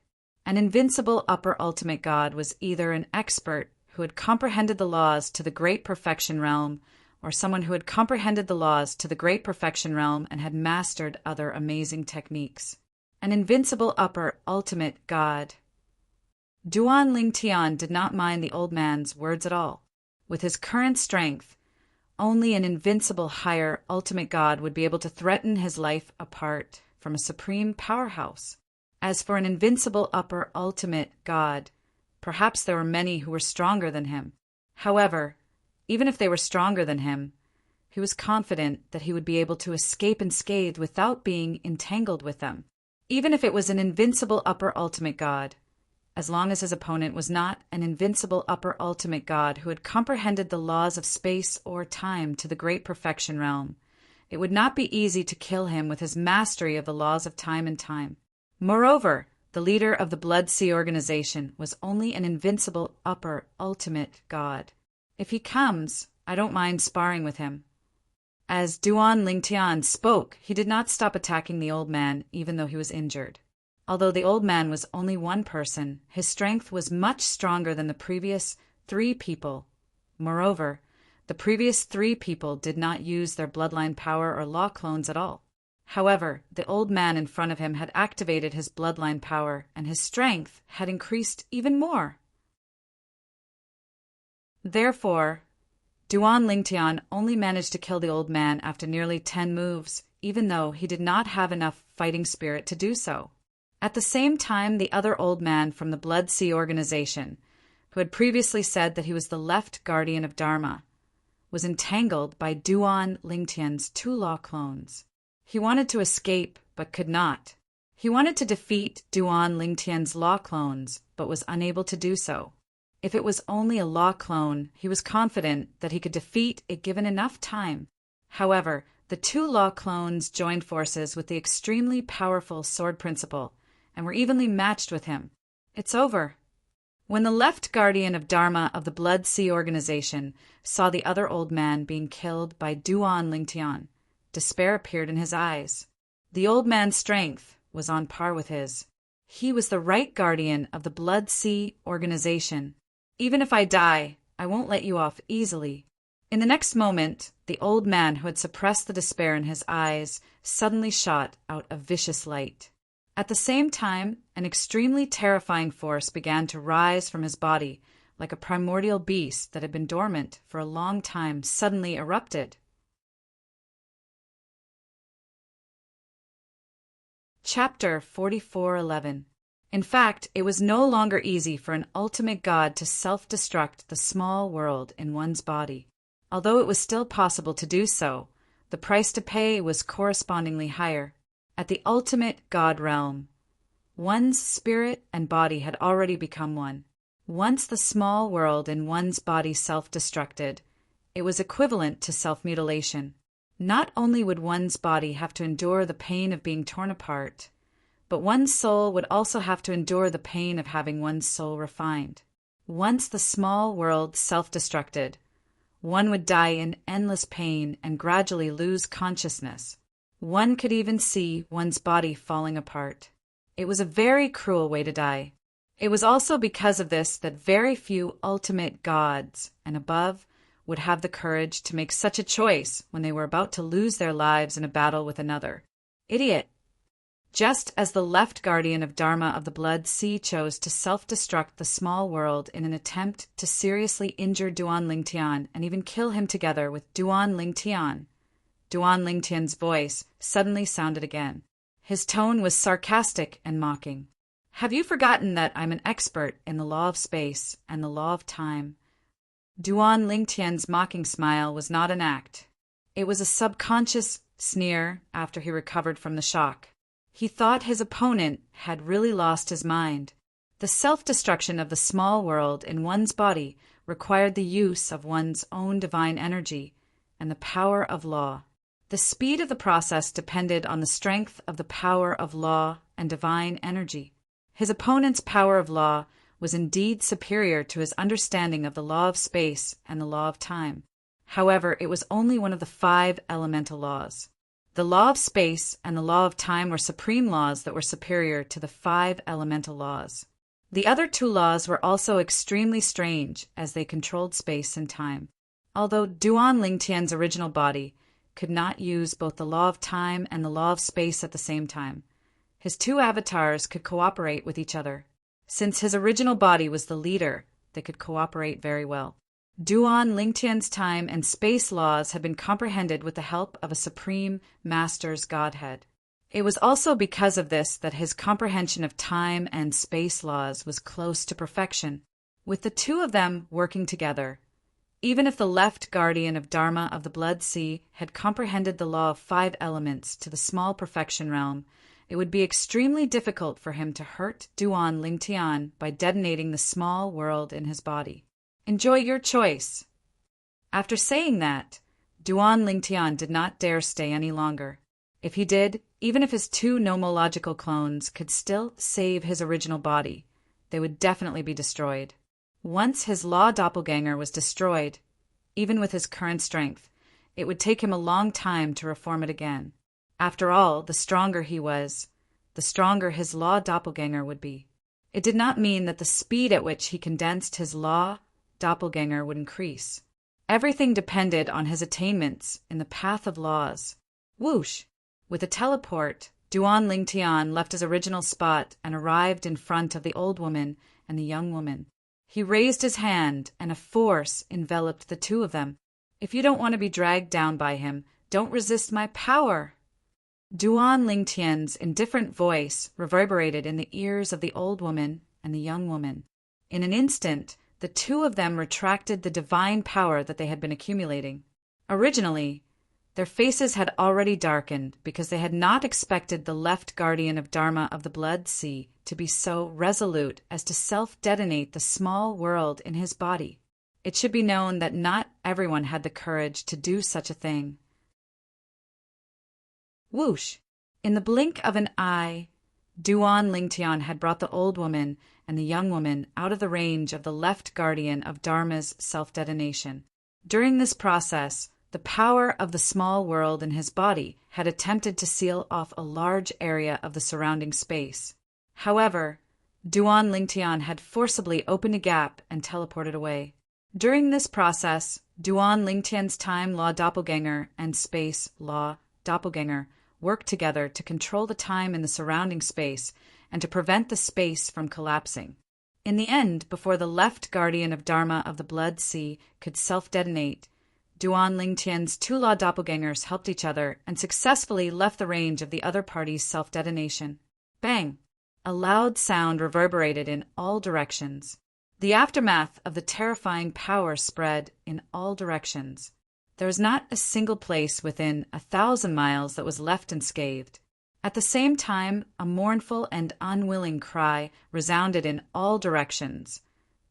An invincible upper ultimate god was either an expert who had comprehended the laws to the great perfection realm, or someone who had comprehended the laws to the great perfection realm and had mastered other amazing techniques. An invincible upper ultimate god. Duan Lingtian did not mind the old man's words at all. With his current strength, only an invincible higher ultimate god would be able to threaten his life apart from a supreme powerhouse. As for an invincible upper ultimate god, perhaps there were many who were stronger than him. However, even if they were stronger than him, he was confident that he would be able to escape unscathed without being entangled with them. Even if it was an invincible upper ultimate god, as long as his opponent was not an invincible upper ultimate god who had comprehended the laws of space or time to the great perfection realm, it would not be easy to kill him with his mastery of the laws of time and time. Moreover, the leader of the Blood Sea organization was only an invincible upper ultimate god. If he comes, I don't mind sparring with him. As Duan Lingtian spoke, he did not stop attacking the old man even though he was injured. Although the old man was only one person, his strength was much stronger than the previous 3 people. Moreover, the previous 3 people did not use their bloodline power or law clones at all. However, the old man in front of him had activated his bloodline power, and his strength had increased even more. Therefore, Duan Lingtian only managed to kill the old man after nearly 10 moves, even though he did not have enough fighting spirit to do so. At the same time, the other old man from the Blood Sea organization, who had previously said that he was the left guardian of Dharma, was entangled by Duan Lingtian's 2 law clones. He wanted to escape, but could not. He wanted to defeat Duan Lingtian's law clones, but was unable to do so. If it was only a law clone, he was confident that he could defeat it given enough time. However, the 2 law clones joined forces with the extremely powerful sword principle, and were evenly matched with him. It's over. When the left guardian of Dharma of the Blood Sea organization saw the other old man being killed by Duan Lingtian, despair appeared in his eyes. The old man's strength was on par with his. He was the right guardian of the Blood Sea organization. "Even if I die, I won't let you off easily." In the next moment, the old man who had suppressed the despair in his eyes suddenly shot out a vicious light. At the same time, an extremely terrifying force began to rise from his body, like a primordial beast that had been dormant for a long time suddenly erupted. Chapter 44:11. In fact, it was no longer easy for an ultimate god to self-destruct the small world in one's body. Although it was still possible to do so, the price to pay was correspondingly higher. At the ultimate god realm, one's spirit and body had already become one. Once the small world in one's body self-destructed, it was equivalent to self-mutilation. Not only would one's body have to endure the pain of being torn apart, but one's soul would also have to endure the pain of having one's soul refined. Once the small world self-destructed, one would die in endless pain and gradually lose consciousness. One could even see one's body falling apart. It was a very cruel way to die. It was also because of this that very few ultimate gods and above would have the courage to make such a choice when they were about to lose their lives in a battle with another. Idiot! Just as the left guardian of Dharma of the Blood Sea chose to self-destruct the small world in an attempt to seriously injure Duan Lingtian and even kill him together with Duan Lingtian, Duan Lingtian's voice suddenly sounded again. His tone was sarcastic and mocking. Have you forgotten that I'm an expert in the law of space and the law of time? Duan Lingtian's mocking smile was not an act. It was a subconscious sneer after he recovered from the shock. He thought his opponent had really lost his mind. The self-destruction of the small world in one's body required the use of one's own divine energy and the power of law. The speed of the process depended on the strength of the power of law and divine energy. His opponent's power of law was indeed superior to his understanding of the law of space and the law of time. However, it was only one of the 5 elemental laws. The law of space and the law of time were supreme laws that were superior to the 5 elemental laws. The other 2 laws were also extremely strange as they controlled space and time. Although Duan Lingtian's original body could not use both the law of time and the law of space at the same time, his 2 avatars could cooperate with each other. Since his original body was the leader, they could cooperate very well. Duan Lingtian's time and space laws had been comprehended with the help of a supreme master's godhead. It was also because of this that his comprehension of time and space laws was close to perfection. With the 2 of them working together, even if the left guardian of Dharma of the Blood Sea had comprehended the law of 5 elements to the small perfection realm, it would be extremely difficult for him to hurt Duan Lingtian by detonating the small world in his body. Enjoy your choice. After saying that, Duan Lingtian did not dare stay any longer. If he did, even if his 2 nomological clones could still save his original body, they would definitely be destroyed. Once his law doppelganger was destroyed, even with his current strength, it would take him a long time to reform it again. After all, the stronger he was, the stronger his law doppelganger would be. It did not mean that the speed at which he condensed his law doppelganger would increase. Everything depended on his attainments in the path of laws. Whoosh! With a teleport, Duan Lingtian left his original spot and arrived in front of the old woman and the young woman. He raised his hand, and a force enveloped the 2 of them. If you don't want to be dragged down by him, don't resist my power. Duan Lingtian's indifferent voice reverberated in the ears of the old woman and the young woman. In an instant, the 2 of them retracted the divine power that they had been accumulating. Originally, their faces had already darkened because they had not expected the left guardian of Dharma of the Blood Sea to be so resolute as to self-detonate the small world in his body. It should be known that not everyone had the courage to do such a thing. Whoosh! In the blink of an eye, Duan Lingtian had brought the old woman and the young woman out of the range of the left guardian of Dharma's self-detonation. During this process, the power of the small world in his body had attempted to seal off a large area of the surrounding space. However, Duan Lingtian had forcibly opened a gap and teleported away. During this process, Duan Lingtian's time law doppelganger and space law doppelganger worked together to control the time in the surrounding space and to prevent the space from collapsing. In the end, before the left guardian of Dharma of the Blood Sea could self-detonate, Duan Lingtian's 2 law doppelgangers helped each other and successfully left the range of the other party's self-detonation. Bang! A loud sound reverberated in all directions. The aftermath of the terrifying power spread in all directions. There was not a single place within 1,000 miles that was left unscathed. At the same time, a mournful and unwilling cry resounded in all directions,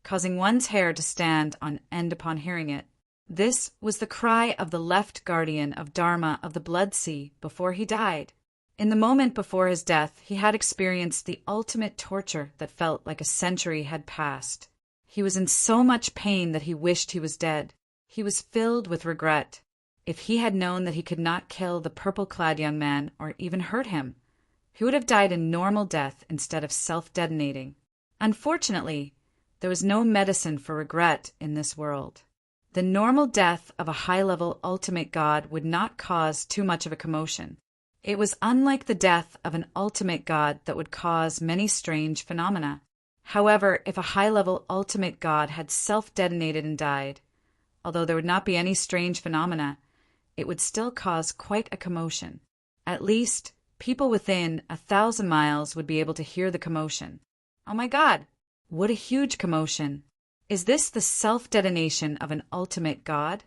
causing one's hair to stand on end upon hearing it. This was the cry of the left guardian of Dharma of the Blood Sea before he died. In the moment before his death, he had experienced the ultimate torture that felt like a century had passed. He was in so much pain that he wished he was dead. He was filled with regret. If he had known that he could not kill the purple-clad young man or even hurt him, he would have died a normal death instead of self-detonating. Unfortunately, there was no medicine for regret in this world. The normal death of a high-level ultimate god would not cause too much of a commotion. It was unlike the death of an ultimate god that would cause many strange phenomena. However, if a high-level ultimate god had self-detonated and died, although there would not be any strange phenomena, it would still cause quite a commotion. At least, people within 1,000 miles would be able to hear the commotion. Oh my God! What a huge commotion! Is this the self-detonation of an ultimate god?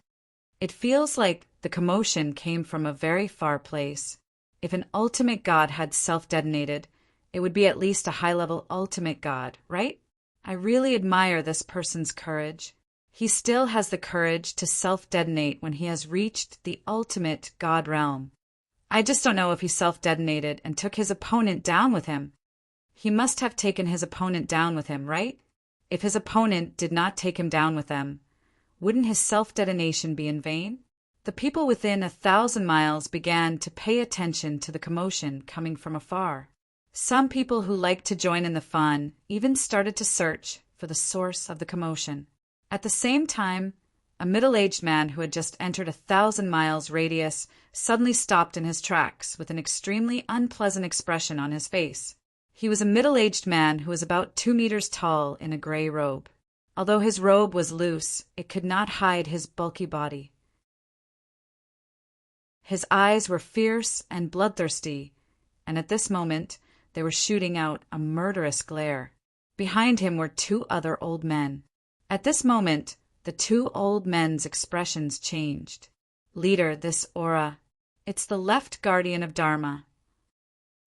It feels like the commotion came from a very far place. If an ultimate god had self-detonated, it would be at least a high-level ultimate god, right? I really admire this person's courage. He still has the courage to self-detonate when he has reached the ultimate god realm. I just don't know if he self-detonated and took his opponent down with him. He must have taken his opponent down with him, right? If his opponent did not take him down with them, wouldn't his self-detonation be in vain? The people within 1,000 miles began to pay attention to the commotion coming from afar. Some people who liked to join in the fun even started to search for the source of the commotion. At the same time, a middle-aged man who had just entered 1,000 miles radius suddenly stopped in his tracks with an extremely unpleasant expression on his face. He was a middle-aged man who was about 2 meters tall in a gray robe. Although his robe was loose, it could not hide his bulky body. His eyes were fierce and bloodthirsty, and at this moment they were shooting out a murderous glare. Behind him were 2 other old men. At this moment, the 2 old men's expressions changed. Leader, this aura. It's the left guardian of Dharma.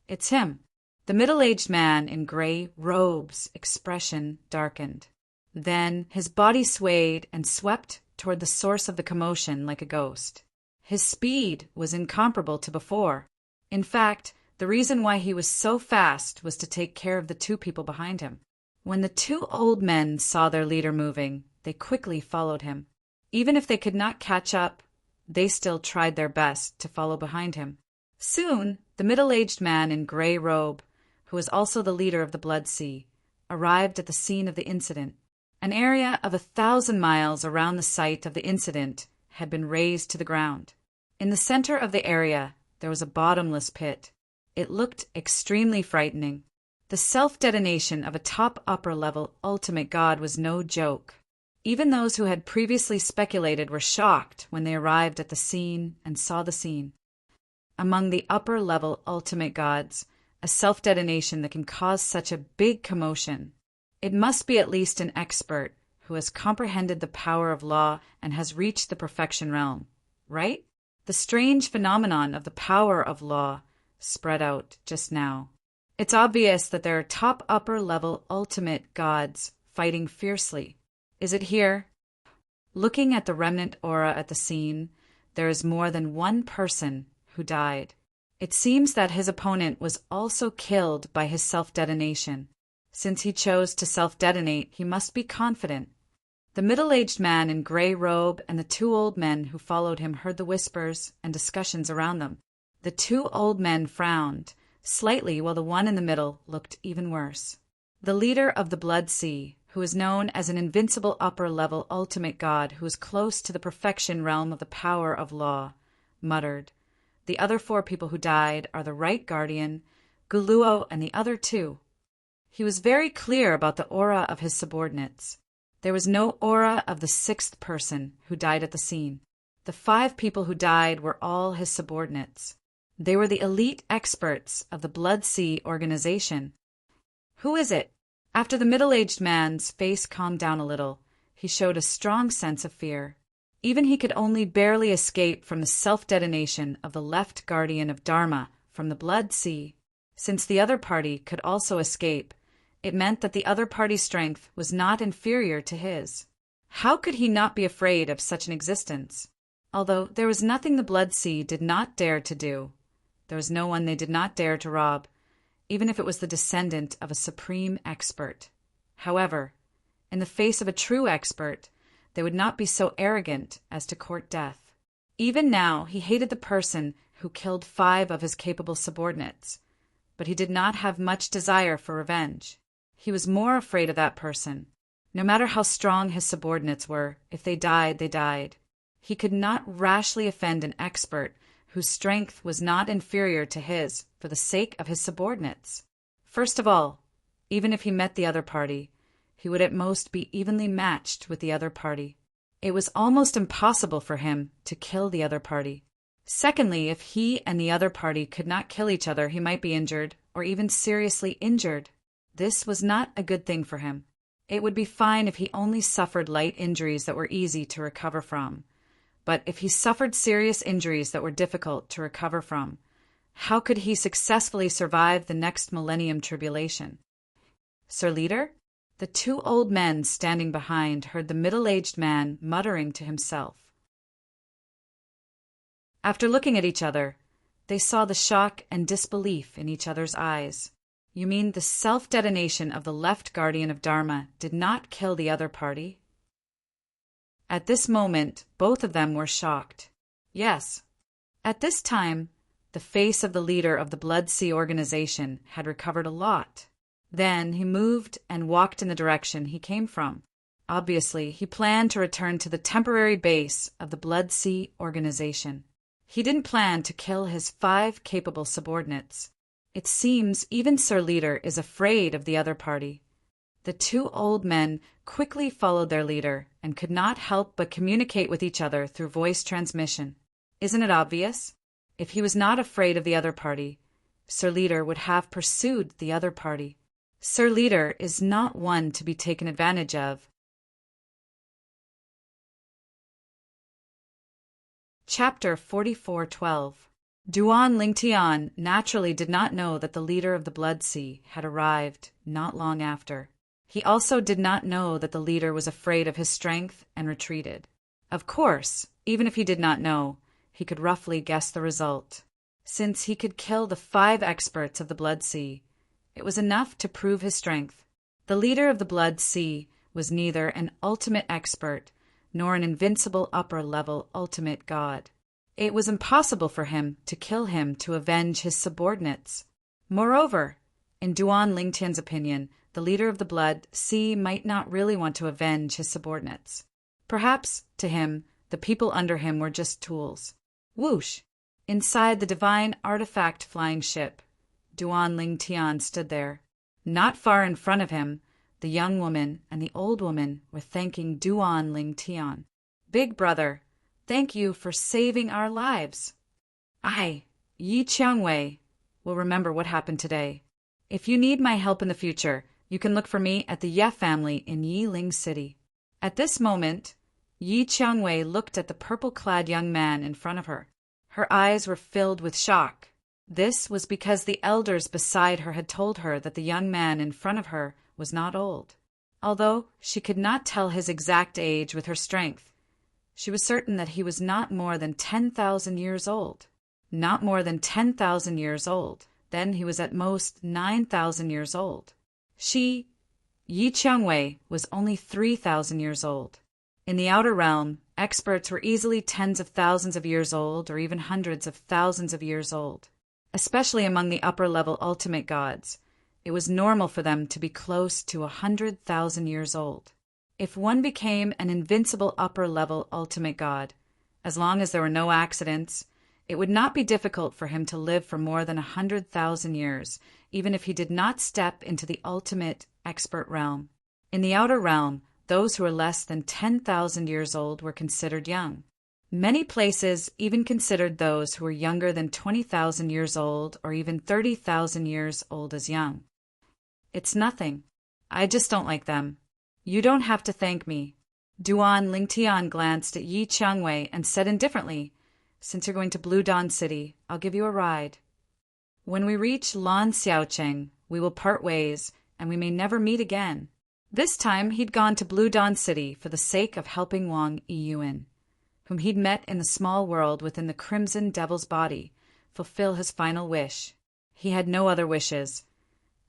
It's him. The middle-aged man in gray robes' expression darkened. Then his body swayed and swept toward the source of the commotion like a ghost. His speed was incomparable to before. In fact, the reason why he was so fast was to take care of the 2 people behind him. When the 2 old men saw their leader moving, they quickly followed him. Even if they could not catch up, they still tried their best to follow behind him. Soon, the middle-aged man in gray robe, who was also the leader of the Blood Sea, arrived at the scene of the incident. An area of 1,000 miles around the site of the incident had been razed to the ground. In the center of the area, there was a bottomless pit. It looked extremely frightening. The self-detonation of a top upper-level ultimate god was no joke. Even those who had previously speculated were shocked when they arrived at the scene and saw the scene. Among the upper-level ultimate gods, a self-detonation that can cause such a big commotion, it must be at least an expert who has comprehended the power of law and has reached the perfection realm, right? The strange phenomenon of the power of law spread out just now. It's obvious that there are top upper-level ultimate gods fighting fiercely. Is it here? Looking at the remnant aura at the scene, there is more than 1 person who died. It seems that his opponent was also killed by his self-detonation. Since he chose to self-detonate, he must be confident. The middle-aged man in gray robe and the 2 old men who followed him heard the whispers and discussions around them. The 2 old men frowned slightly while the one in the middle looked even worse. The leader of the Blood Sea, who is known as an invincible upper-level ultimate god who is close to the perfection realm of the power of law, muttered, "The other 4 people who died are the right guardian, Guluo, and the other 2. He was very clear about the aura of his subordinates. There was no aura of the 6th person who died at the scene. The 5 people who died were all his subordinates. They were the elite experts of the Blood Sea organization. Who is it? After the middle-aged man's face calmed down a little, he showed a strong sense of fear. Even he could only barely escape from the self-detonation of the left guardian of Dharma from the blood sea. Since the other party could also escape, it meant that the other party's strength was not inferior to his. How could he not be afraid of such an existence? Although there was nothing the blood sea did not dare to do. There was no one they did not dare to rob, even if it was the descendant of a supreme expert. However, in the face of a true expert, they would not be so arrogant as to court death. Even now, he hated the person who killed 5 of his capable subordinates, but he did not have much desire for revenge. He was more afraid of that person. No matter how strong his subordinates were, if they died, they died. He could not rashly offend an expert whose strength was not inferior to his for the sake of his subordinates. First of all, even if he met the other party, he would at most be evenly matched with the other party. It was almost impossible for him to kill the other party. Secondly, if he and the other party could not kill each other, he might be injured, or even seriously injured. This was not a good thing for him. It would be fine if he only suffered light injuries that were easy to recover from. But if he suffered serious injuries that were difficult to recover from, how could he successfully survive the next millennium tribulation? Sir Leader? The 2 old men standing behind heard the middle-aged man muttering to himself. After looking at each other, they saw the shock and disbelief in each other's eyes. You mean the self-detonation of the left guardian of Dharma did not kill the other party? At this moment, both of them were shocked. Yes. At this time, the face of the leader of the Blood Sea organization had recovered a lot. Then he moved and walked in the direction he came from. Obviously, he planned to return to the temporary base of the Blood Sea organization. He didn't plan to kill his 5 capable subordinates. It seems even Sir Leader is afraid of the other party. The 2 old men quickly followed their leader and could not help but communicate with each other through voice transmission. Isn't it obvious? If he was not afraid of the other party, Sir Leader would have pursued the other party. Sir Leader is not one to be taken advantage of. Chapter 44:12. Duan Lingtian naturally did not know that the leader of the Blood Sea had arrived not long after. He also did not know that the leader was afraid of his strength and retreated. Of course, even if he did not know, he could roughly guess the result. Since he could kill the 5 experts of the Blood Sea, it was enough to prove his strength. The leader of the Blood Sea was neither an ultimate expert nor an invincible upper-level ultimate god. It was impossible for him to kill him to avenge his subordinates. Moreover, in Duan Lingtian's opinion, the leader of the Blood Sea might not really want to avenge his subordinates. Perhaps, to him, the people under him were just tools. Whoosh! Inside the divine artifact flying ship, Duan Lingtian stood there. Not far in front of him, the young woman and the old woman were thanking Duan Lingtian. Big brother, thank you for saving our lives. I, Yi Qiangwei, will remember what happened today. If you need my help in the future, you can look for me at the Ye family in Yiling City. At this moment, Yi Qiangwei looked at the purple-clad young man in front of her. Her eyes were filled with shock. This was because the elders beside her had told her that the young man in front of her was not old. Although she could not tell his exact age with her strength, she was certain that he was not more than 10,000 years old. Not more than 10,000 years old. Then he was at most 9,000 years old. She, Yi Qiangwei, was only 3,000 years old. In the outer realm, experts were easily tens of thousands of years old or even hundreds of thousands of years old. Especially among the upper-level ultimate gods, it was normal for them to be close to 100,000 years old. If one became an invincible upper-level ultimate god, as long as there were no accidents, it would not be difficult for him to live for more than 100,000 years, even if he did not step into the ultimate expert realm. In the outer realm, those who were less than 10,000 years old were considered young. Many places even considered those who were younger than 20,000 years old or even 30,000 years old as young. It's nothing. I just don't like them. You don't have to thank me. Duan Lingtian glanced at Yi Qiangwei and said indifferently, Since you're going to Blue Dawn City, I'll give you a ride. When we reach Lan Xiaocheng, we will part ways, and we may never meet again. This time he'd gone to Blue Dawn City for the sake of helping Wang Yiyuan, whom he'd met in the small world within the Crimson Devil's body, fulfill his final wish. He had no other wishes,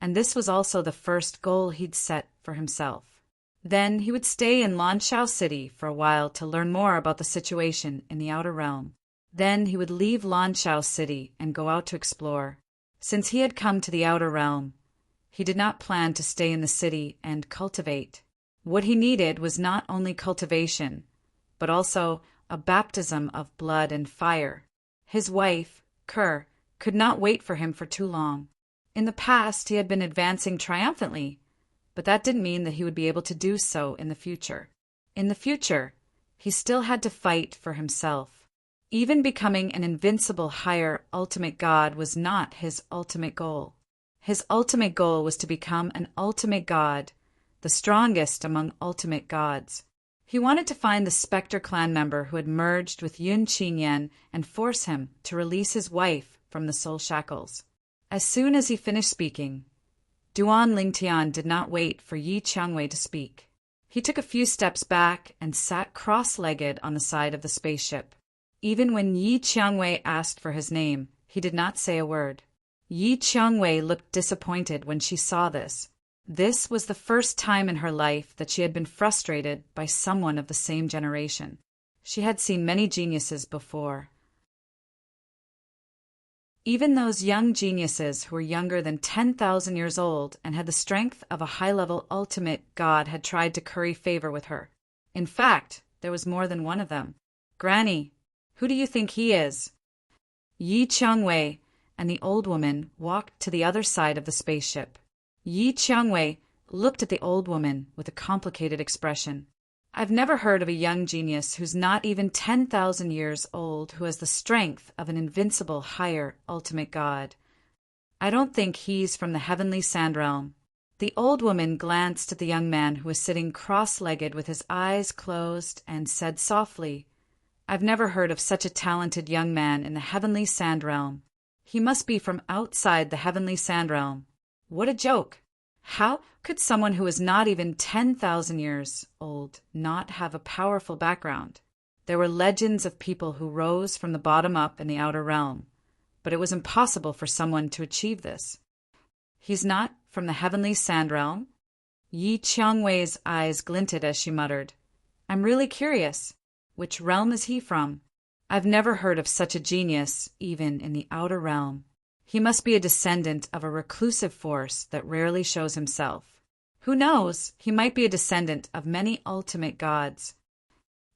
and this was also the first goal he'd set for himself. Then he would stay in Lanshao City for a while to learn more about the situation in the Outer Realm. Then he would leave Lanshao City and go out to explore. Since he had come to the Outer Realm, he did not plan to stay in the city and cultivate. What he needed was not only cultivation, but also a baptism of blood and fire. His wife, Kerr, could not wait for him for too long. In the past, he had been advancing triumphantly, but that didn't mean that he would be able to do so in the future. In the future, he still had to fight for himself. Even becoming an invincible higher ultimate god was not his ultimate goal. His ultimate goal was to become an ultimate god, the strongest among ultimate gods. He wanted to find the Spectre clan member who had merged with Yun Qingyan and force him to release his wife from the soul shackles. As soon as he finished speaking, Duan Lingtian did not wait for Yi Qiangwei to speak. He took a few steps back and sat cross-legged on the side of the spaceship. Even when Yi Qiangwei asked for his name, he did not say a word. Yi Qiangwei looked disappointed when she saw this. This was the first time in her life that she had been frustrated by someone of the same generation. She had seen many geniuses before. Even those young geniuses who were younger than 10,000 years old and had the strength of a high-level ultimate god had tried to curry favor with her. In fact, there was more than one of them. Granny, who do you think he is? Yi Qiangwei and the old woman walked to the other side of the spaceship. Yi Qiangwei looked at the old woman with a complicated expression. I've never heard of a young genius who's not even 10,000 years old who has the strength of an invincible higher ultimate god. I don't think he's from the heavenly sand realm. The old woman glanced at the young man who was sitting cross-legged with his eyes closed and said softly, I've never heard of such a talented young man in the heavenly sand realm. He must be from outside the heavenly sand realm. What a joke! How could someone who is not even 10,000 years old not have a powerful background? There were legends of people who rose from the bottom up in the outer realm, but it was impossible for someone to achieve this. He's not from the heavenly sand realm? Yi Qiangwei's eyes glinted as she muttered, I'm really curious. Which realm is he from? I've never heard of such a genius, even in the outer realm. He must be a descendant of a reclusive force that rarely shows himself. Who knows, he might be a descendant of many ultimate gods.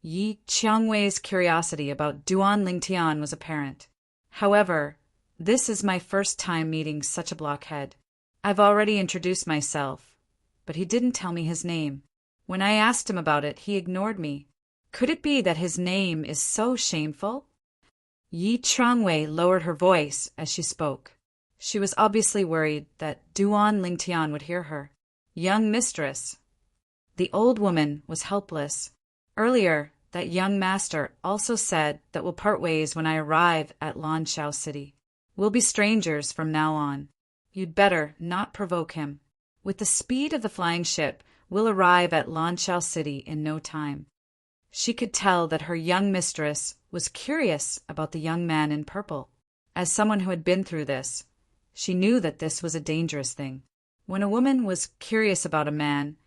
Yi Qiangwei's curiosity about Duan Lingtian was apparent. However, this is my first time meeting such a blockhead. I've already introduced myself, but he didn't tell me his name. When I asked him about it, he ignored me. Could it be that his name is so shameful? Yi Qiangwei lowered her voice as she spoke. She was obviously worried that Duan Lingtian would hear her. Young mistress. The old woman was helpless. Earlier, that young master also said that we'll part ways when I arrive at Lanshao City. We'll be strangers from now on. You'd better not provoke him. With the speed of the flying ship, we'll arrive at Lanshao City in no time. She could tell that her young mistress was curious about the young man in purple. As someone who had been through this, she knew that this was a dangerous thing. When a woman was curious about a man,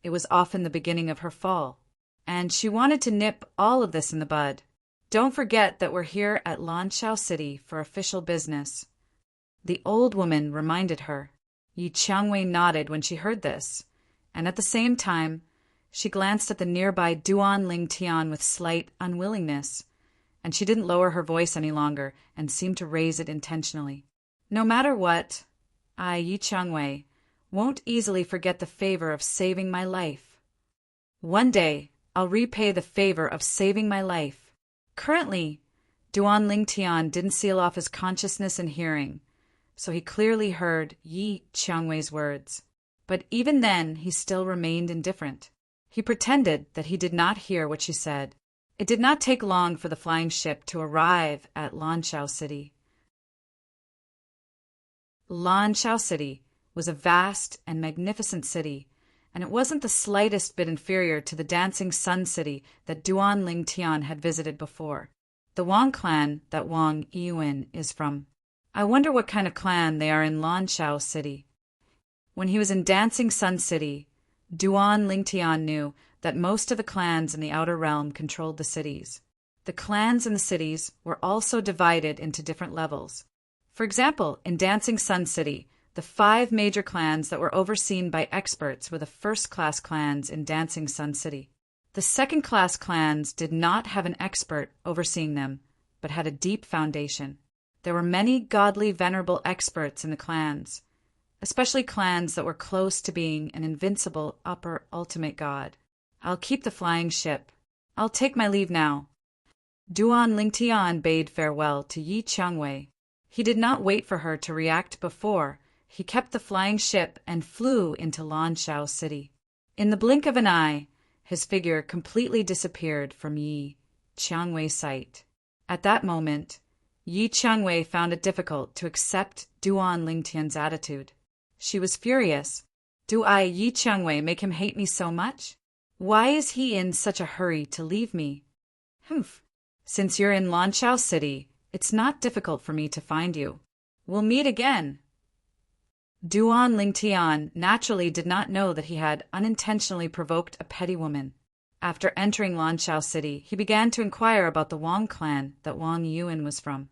it was often the beginning of her fall. And she wanted to nip all of this in the bud. Don't forget that we're here at Lanshao City for official business. The old woman reminded her. Yi Qiangwei nodded when she heard this, and at the same time, she glanced at the nearby Duan Lingtian with slight unwillingness, and she didn't lower her voice any longer and seemed to raise it intentionally. No matter what, I, Yi Qiangwei, won't easily forget the favor of saving my life. One day, I'll repay the favor of saving my life. Currently, Duan Lingtian didn't seal off his consciousness and hearing, so he clearly heard Yi Qiangwei's words. But even then he still remained indifferent. He pretended that he did not hear what she said. It did not take long for the flying ship to arrive at Lanshao City. Lanshao City was a vast and magnificent city, and it wasn't the slightest bit inferior to the dancing Sun City that Duan Lingtian had visited before. The Wang clan that Wang Yiyuan is from. I wonder what kind of clan they are in Lanshao City. When he was in Dancing Sun City, Duan Lingtian knew that most of the clans in the Outer Realm controlled the cities. The clans in the cities were also divided into different levels. For example, in Dancing Sun City, the 5 major clans that were overseen by experts were the first-class clans in Dancing Sun City. The second-class clans did not have an expert overseeing them, but had a deep foundation. There were many godly, venerable experts in the clans, especially clans that were close to being an invincible upper ultimate god. I'll keep the flying ship. I'll take my leave now. Duan Lingtian bade farewell to Yi Qiangwei. He did not wait for her to react before. He kept the flying ship and flew into Lanshao City. In the blink of an eye, his figure completely disappeared from Yi Qiangwei's sight. At that moment, Yi Qiangwei found it difficult to accept Duan Lingtian's attitude. She was furious. Do I, Yi Qiangwei, make him hate me so much? Why is he in such a hurry to leave me? Humph. Since you're in Lanshao City, it's not difficult for me to find you. We'll meet again. Duan Lingtian naturally did not know that he had unintentionally provoked a petty woman. After entering Lanshao City, he began to inquire about the Wang clan that Wang Yiyuan was from.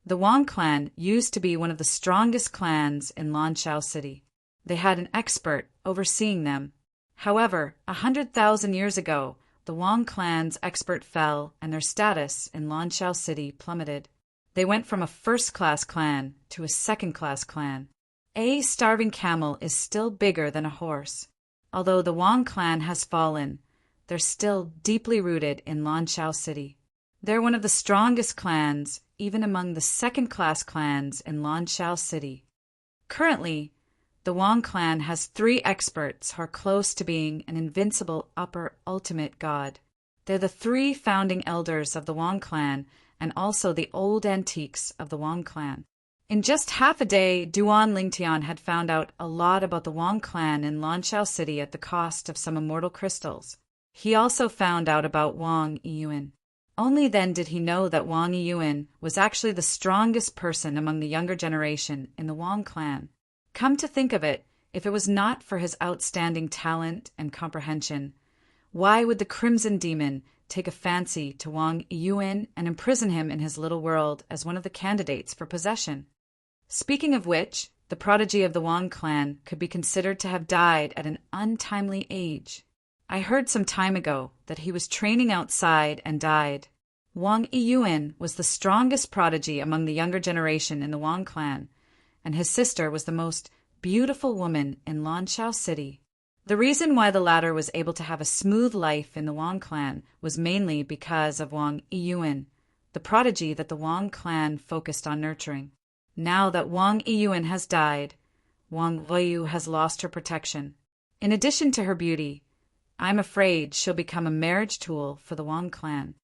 The Wang clan used to be one of the strongest clans in Lanshao City. They had an expert overseeing them. However, 100,000 years ago, the Wang clan's expert fell and their status in Lanshao City plummeted. They went from a first-class clan to a second-class clan. A starving camel is still bigger than a horse. Although the Wang clan has fallen, they're still deeply rooted in Lanshao City. They're one of the strongest clans, even among the second-class clans in Lanshao City. Currently, the Wang clan has 3 experts who are close to being an invincible upper ultimate god. They're the 3 founding elders of the Wang clan and also the old antiques of the Wang clan. In just half a day, Duan Lingtian had found out a lot about the Wang clan in Lanshao City at the cost of some immortal crystals. He also found out about Wang Yiyuan. Only then did he know that Wang Yiyuan was actually the strongest person among the younger generation in the Wang clan. Come to think of it, if it was not for his outstanding talent and comprehension, why would the Crimson Demon take a fancy to Wang Yiyuan and imprison him in his little world as one of the candidates for possession? Speaking of which, the prodigy of the Wang clan could be considered to have died at an untimely age. I heard some time ago that he was training outside and died. Wang Yiyuan was the strongest prodigy among the younger generation in the Wang clan, and his sister was the most beautiful woman in Lanshao City. The reason why the latter was able to have a smooth life in the Wang clan was mainly because of Wang Yiyuan, the prodigy that the Wang clan focused on nurturing. Now that Wang Yiyuan has died, Wang Luoyu has lost her protection. In addition to her beauty, I'm afraid she'll become a marriage tool for the Wang clan.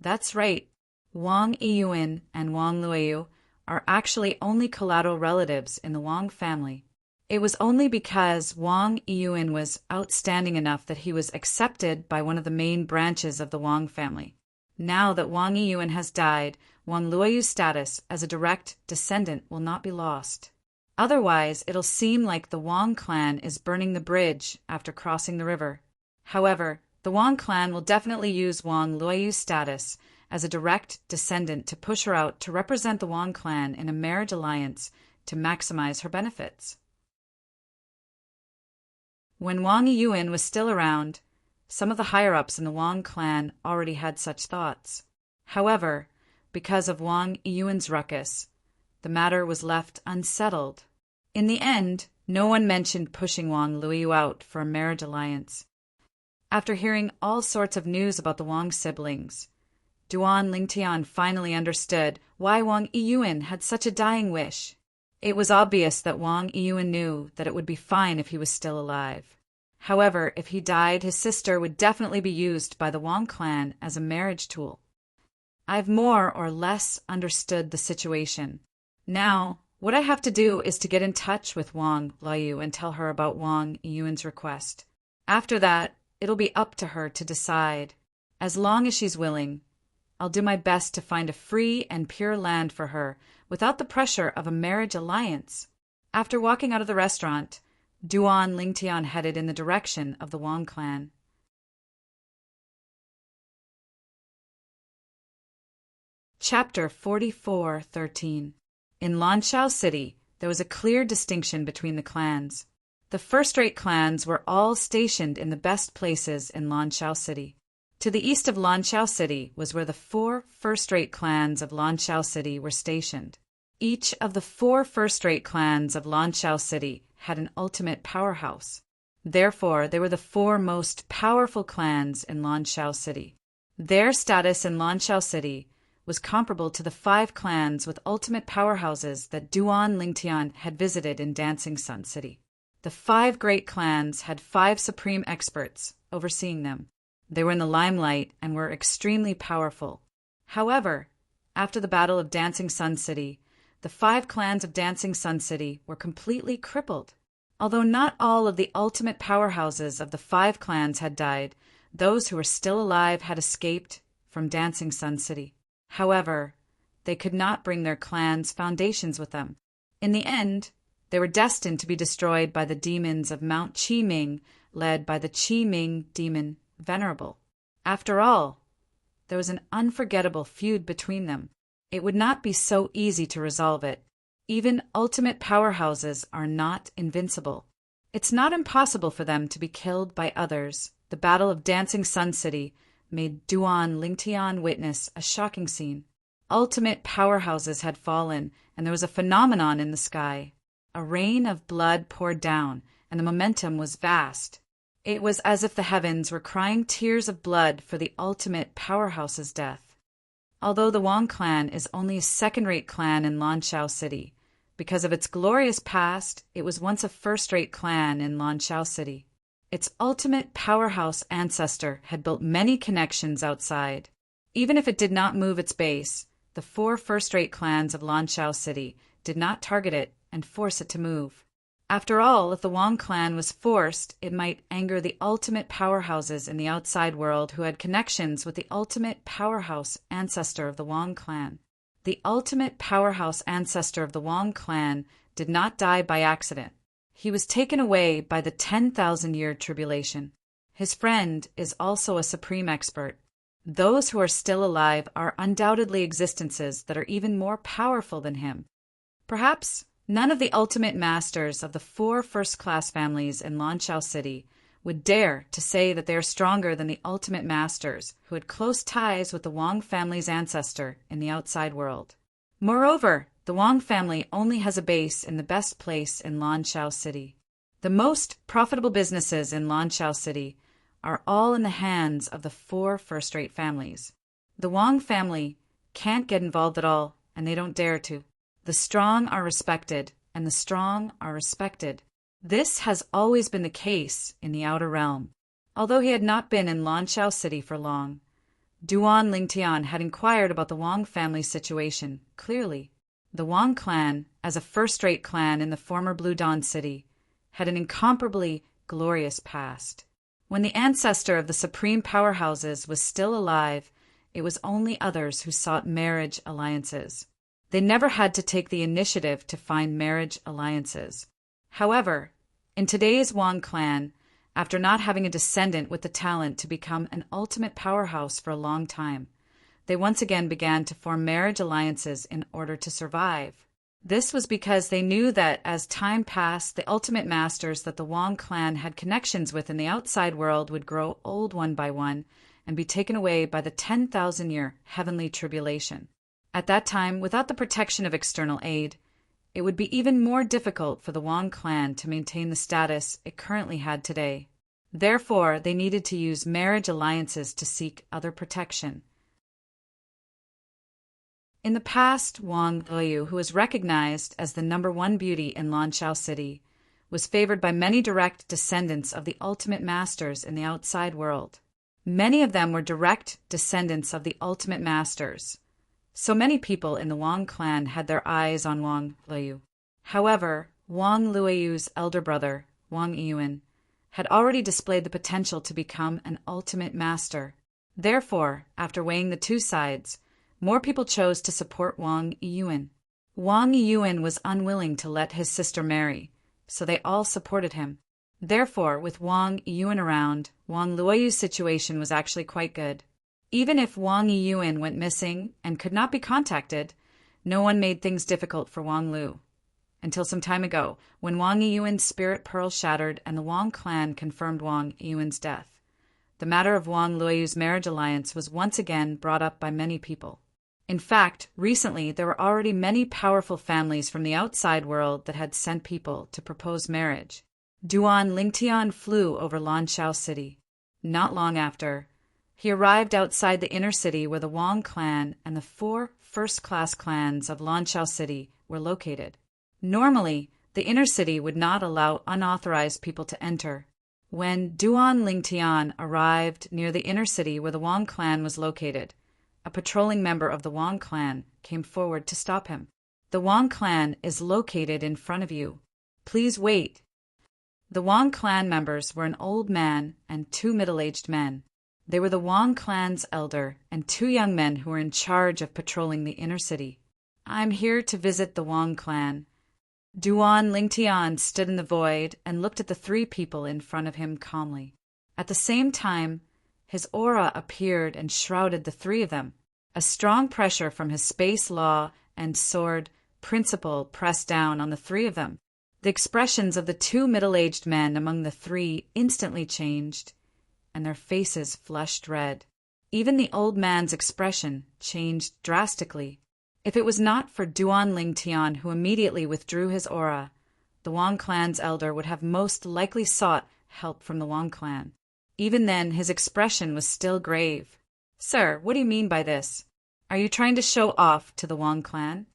That's right, Wang Yiyuan and Wang Luoyu are actually only collateral relatives in the Wang family. It was only because Wang Yiyuan was outstanding enough that he was accepted by one of the main branches of the Wang family. Now that Wang Yiyuan has died, Wang Luoyu's status as a direct descendant will not be lost. Otherwise, it'll seem like the Wang clan is burning the bridge after crossing the river. However, the Wang clan will definitely use Wang Luoyu's status as a direct descendant to push her out to represent the Wang clan in a marriage alliance to maximize her benefits. When Wang Yiyuan was still around, some of the higher-ups in the Wang clan already had such thoughts. However, because of Wang Yiyuan's ruckus, the matter was left unsettled. In the end, no one mentioned pushing Wang Luoyu out for a marriage alliance. After hearing all sorts of news about the Wang siblings, Duan Lingtian finally understood why Wang Yiyuan had such a dying wish. It was obvious that Wang Yiyuan knew that it would be fine if he was still alive. However, if he died, his sister would definitely be used by the Wang clan as a marriage tool. I've more or less understood the situation. Now, what I have to do is to get in touch with Wang Layu and tell her about Wang Yiyuan's request. After that, it'll be up to her to decide. As long as she's willing, I'll do my best to find a free and pure land for her without the pressure of a marriage alliance. After walking out of the restaurant, Duan Lingtian headed in the direction of the Wang clan. Chapter 44:13. In Lanshao City, there was a clear distinction between the clans. The first-rate clans were all stationed in the best places in Lanshao City. To the east of Lanshao City was where the 4 first-rate clans of Lanshao City were stationed. Each of the 4 first-rate clans of Lanshao City had an ultimate powerhouse. Therefore, they were the 4 most powerful clans in Lanshao City. Their status in Lanshao City was comparable to the 5 clans with ultimate powerhouses that Duan Lingtian had visited in Dancing Sun City. The 5 great clans had 5 supreme experts overseeing them. They were in the limelight and were extremely powerful. However, after the Battle of Dancing Sun City, the 5 clans of Dancing Sun City were completely crippled. Although not all of the ultimate powerhouses of the 5 clans had died, those who were still alive had escaped from Dancing Sun City. However, they could not bring their clan's foundations with them. In the end, they were destined to be destroyed by the demons of Mount Qiming, led by the Qiming demon Venerable. After all, there was an unforgettable feud between them. It would not be so easy to resolve it. Even ultimate powerhouses are not invincible. It's not impossible for them to be killed by others. The Battle of Dancing Sun City made Duan Lingtian witness a shocking scene. Ultimate powerhouses had fallen, and there was a phenomenon in the sky. A rain of blood poured down, and the momentum was vast. It was as if the heavens were crying tears of blood for the ultimate powerhouse's death. Although the Wang clan is only a second-rate clan in Lanshao City, because of its glorious past, it was once a first-rate clan in Lanshao City. Its ultimate powerhouse ancestor had built many connections outside. Even if it did not move its base, the 4 first-rate clans of Lanshao City did not target it and force it to move. After all, if the Wang clan was forced, it might anger the ultimate powerhouses in the outside world who had connections with the ultimate powerhouse ancestor of the Wang clan. The ultimate powerhouse ancestor of the Wang clan did not die by accident. He was taken away by the 10,000-year tribulation. His friend is also a supreme expert. Those who are still alive are undoubtedly existences that are even more powerful than him. Perhaps none of the ultimate masters of the 4 first-class families in Lanshao City would dare to say that they are stronger than the ultimate masters who had close ties with the Wang family's ancestor in the outside world. Moreover, the Wang family only has a base in the best place in Lanshao City. The most profitable businesses in Lanshao City are all in the hands of the 4 first-rate families. The Wang family can't get involved at all, and they don't dare to. The strong are respected, and the strong are respected. This has always been the case in the outer realm. Although he had not been in Lanshao City for long, Duan Lingtian had inquired about the Wang family situation clearly. The Wang clan, as a first-rate clan in the former Blue Dawn City, had an incomparably glorious past. When the ancestor of the supreme powerhouses was still alive, it was only others who sought marriage alliances. They never had to take the initiative to find marriage alliances. However, in today's Wang clan, after not having a descendant with the talent to become an ultimate powerhouse for a long time, they once again began to form marriage alliances in order to survive. This was because they knew that as time passed, the ultimate masters that the Wang clan had connections with in the outside world would grow old one by one and be taken away by the 10,000-year heavenly tribulation. At that time, without the protection of external aid, it would be even more difficult for the Wang clan to maintain the status it currently had today. Therefore, they needed to use marriage alliances to seek other protection. In the past, Wang Luoyu, who was recognized as the #1 beauty in Lanshao City, was favored by many direct descendants of the ultimate masters in the outside world. Many of them were direct descendants of the ultimate masters. So many people in the Wang clan had their eyes on Wang Luoyu. However, Wang Luoyu's elder brother, Wang Yiyuan, had already displayed the potential to become an ultimate master. Therefore, after weighing the two sides, more people chose to support Wang Yiyuan. Wang Yiyuan was unwilling to let his sister marry, so they all supported him. Therefore, with Wang Yiyuan around, Wang Luoyu's situation was actually quite good. Even if Wang Yiyuan went missing and could not be contacted, no one made things difficult for Wang Lu. Until some time ago, when Wang Yiyuan's spirit pearl shattered and the Wang clan confirmed Wang Yiyuan's death. The matter of Wang Luoyu's marriage alliance was once again brought up by many people. In fact, recently there were already many powerful families from the outside world that had sent people to propose marriage. Duan Lingtian flew over Lanshao City. Not long after, he arrived outside the inner city where the Wang clan and the 4 first-class clans of Lanshao City were located. Normally, the inner city would not allow unauthorized people to enter. When Duan Lingtian arrived near the inner city where the Wang clan was located, a patrolling member of the Wang clan came forward to stop him. The Wang clan is located in front of you. Please wait. The Wang clan members were an old man and 2 middle-aged men. They were the Wang clan's elder and 2 young men who were in charge of patrolling the inner city. I'm here to visit the Wang clan. Duan Lingtian stood in the void and looked at the 3 people in front of him calmly. At the same time, his aura appeared and shrouded the 3 of them. A strong pressure from his space law and sword principle pressed down on the 3 of them. The expressions of the 2 middle-aged men among the 3 instantly changed, and their faces flushed red. Even the old man's expression changed drastically. If it was not for Duan Lingtian, who immediately withdrew his aura, the Wang clan's elder would have most likely sought help from the Wang clan. Even then, his expression was still grave. Sir, what do you mean by this? Are you trying to show off to the Wang clan?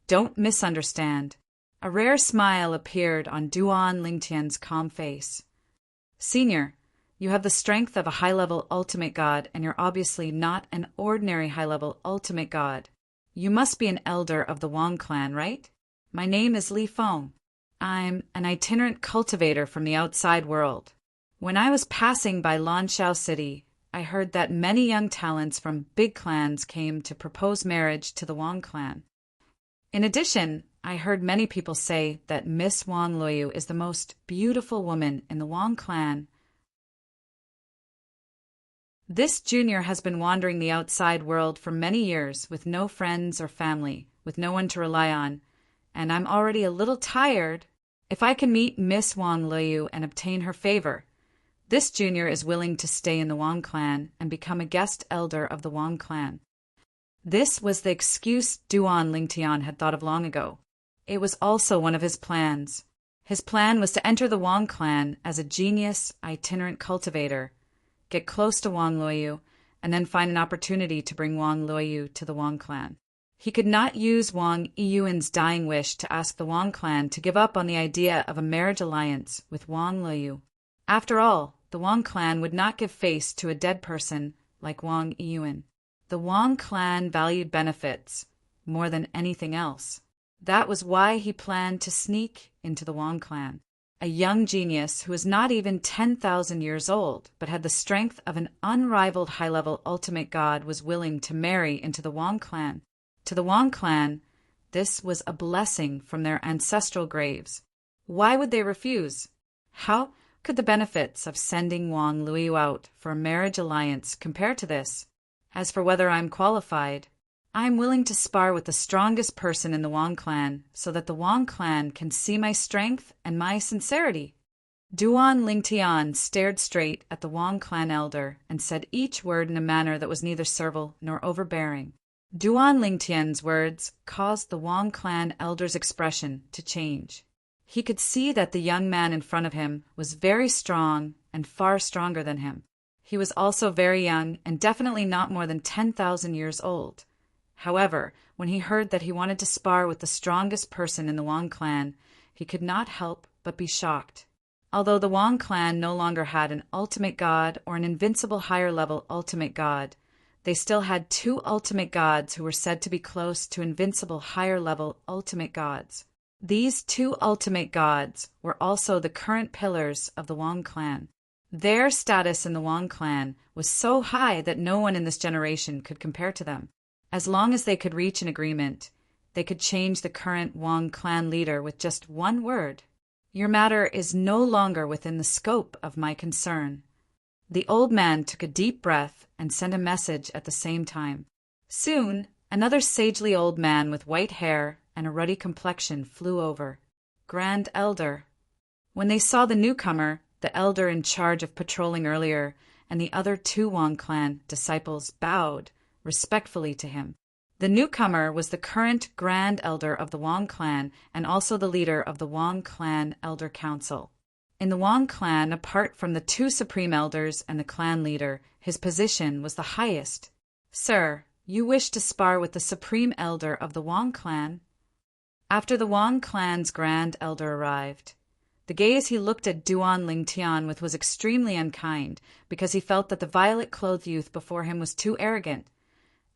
Don't misunderstand. A rare smile appeared on Duan Lingtian's calm face. Senior, you have the strength of a high-level ultimate god, and you're obviously not an ordinary high-level ultimate god. You must be an elder of the Wang clan, right? My name is Li Feng. I'm an itinerant cultivator from the outside world. When I was passing by Lanshao City, I heard that many young talents from big clans came to propose marriage to the Wang clan. In addition, I heard many people say that Miss Wang Luoyu is the most beautiful woman in the Wang clan. This junior has been wandering the outside world for many years with no friends or family, with no one to rely on, and I'm already a little tired. If I can meet Miss Wang Luoyu and obtain her favor, this junior is willing to stay in the Wang clan and become a guest elder of the Wang clan. This was the excuse Duan Lingtian had thought of long ago. It was also one of his plans. His plan was to enter the Wang clan as a genius itinerant cultivator, get close to Wang Luoyu, and then find an opportunity to bring Wang Luoyu to the Wang clan. He could not use Wang Yiyuan's dying wish to ask the Wang clan to give up on the idea of a marriage alliance with Wang Luoyu. After all, the Wang clan would not give face to a dead person like Wang Yiyuan. The Wang clan valued benefits more than anything else. That was why he planned to sneak into the Wang clan. A young genius who was not even 10,000 years old, but had the strength of an unrivaled high-level ultimate god, was willing to marry into the Wang clan. To the Wang clan, this was a blessing from their ancestral graves. Why would they refuse? How could the benefits of sending Wang Luoyu out for a marriage alliance compare to this? As for whether I'm qualified, I'm willing to spar with the strongest person in the Wang clan so that the Wang clan can see my strength and my sincerity. Duan Lingtian stared straight at the Wang clan elder and said each word in a manner that was neither servile nor overbearing. Duan Lingtian's words caused the Wang clan elder's expression to change. He could see that the young man in front of him was very strong and far stronger than him. He was also very young and definitely not more than 10,000 years old. However, when he heard that he wanted to spar with the strongest person in the Wang clan, he could not help but be shocked. Although the Wang clan no longer had an ultimate god or an invincible higher-level ultimate god, they still had two ultimate gods who were said to be close to invincible higher-level ultimate gods. These two ultimate gods were also the current pillars of the Wang clan. Their status in the Wang clan was so high that no one in this generation could compare to them. As long as they could reach an agreement, they could change the current Wang clan leader with just one word. Your matter is no longer within the scope of my concern. The old man took a deep breath and sent a message at the same time. Soon, another sagely old man with white hair and a ruddy complexion flew over. Grand Elder. When they saw the newcomer, the elder in charge of patrolling earlier, and the other two Wang clan disciples bowed respectfully to him. The newcomer was the current Grand Elder of the Wang clan and also the leader of the Wang clan Elder Council. In the Wang clan, apart from the two supreme elders and the clan leader, his position was the highest. Sir, you wish to spar with the supreme elder of the Wang clan? After the Wang clan's Grand Elder arrived, the gaze he looked at Duan Lingtian with was extremely unkind because he felt that the violet-clothed youth before him was too arrogant,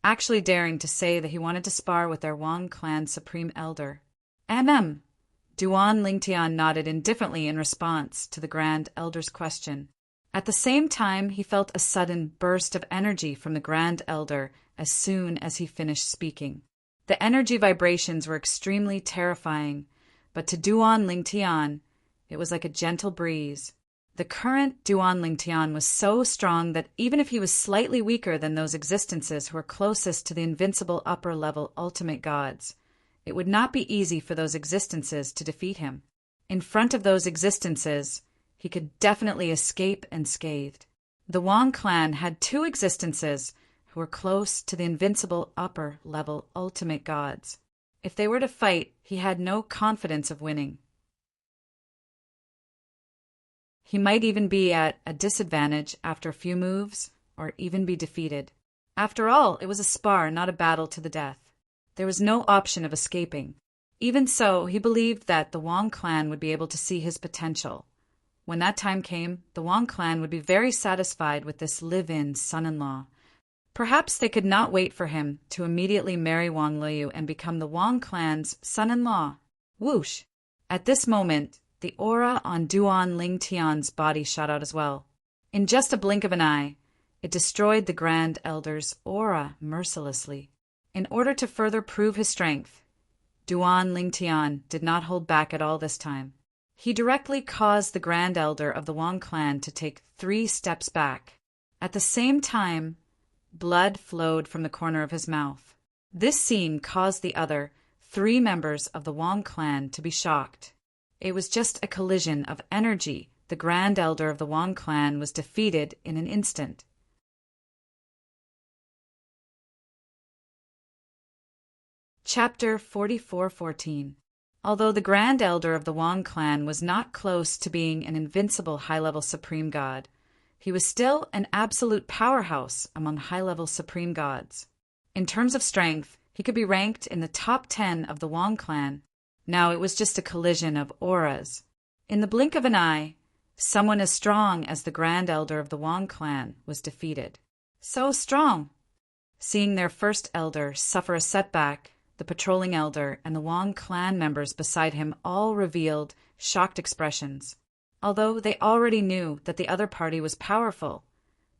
actually daring to say that he wanted to spar with their Wang clan supreme elder. Duan Lingtian nodded indifferently in response to the Grand Elder's question. At the same time, he felt a sudden burst of energy from the Grand Elder as soon as he finished speaking. The energy vibrations were extremely terrifying, but to Duan Lingtian, it was like a gentle breeze. The current Duan Lingtian was so strong that even if he was slightly weaker than those existences who were closest to the invincible upper-level ultimate gods, it would not be easy for those existences to defeat him. In front of those existences, he could definitely escape unscathed. The Wang clan had two existences who were close to the invincible upper-level ultimate gods. If they were to fight, he had no confidence of winning. He might even be at a disadvantage after a few moves, or even be defeated. After all, it was a spar, not a battle to the death. There was no option of escaping. Even so, he believed that the Wang clan would be able to see his potential. When that time came, the Wang clan would be very satisfied with this live-in son-in-law. Perhaps they could not wait for him to immediately marry Wang Liu and become the Wang clan's son-in-law. Whoosh! At this moment, the aura on Duan Lingtian's body shot out as well. In just a blink of an eye, it destroyed the Grand Elder's aura mercilessly. In order to further prove his strength, Duan Lingtian did not hold back at all this time. He directly caused the Grand Elder of the Wang clan to take 3 steps back. At the same time, blood flowed from the corner of his mouth. This scene caused the other 3 members of the Wang clan to be shocked. It was just a collision of energy. The Grand Elder of the Wang clan was defeated in an instant. Chapter 44:14. Although the Grand Elder of the Wang clan was not close to being an invincible high-level supreme god, he was still an absolute powerhouse among high-level supreme gods. In terms of strength, he could be ranked in the top 10 of the Wang clan. Now it was just a collision of auras. In the blink of an eye, someone as strong as the Grand Elder of the Wang clan was defeated. So strong! Seeing their first elder suffer a setback, the patrolling elder and the Wang clan members beside him all revealed shocked expressions. Although they already knew that the other party was powerful,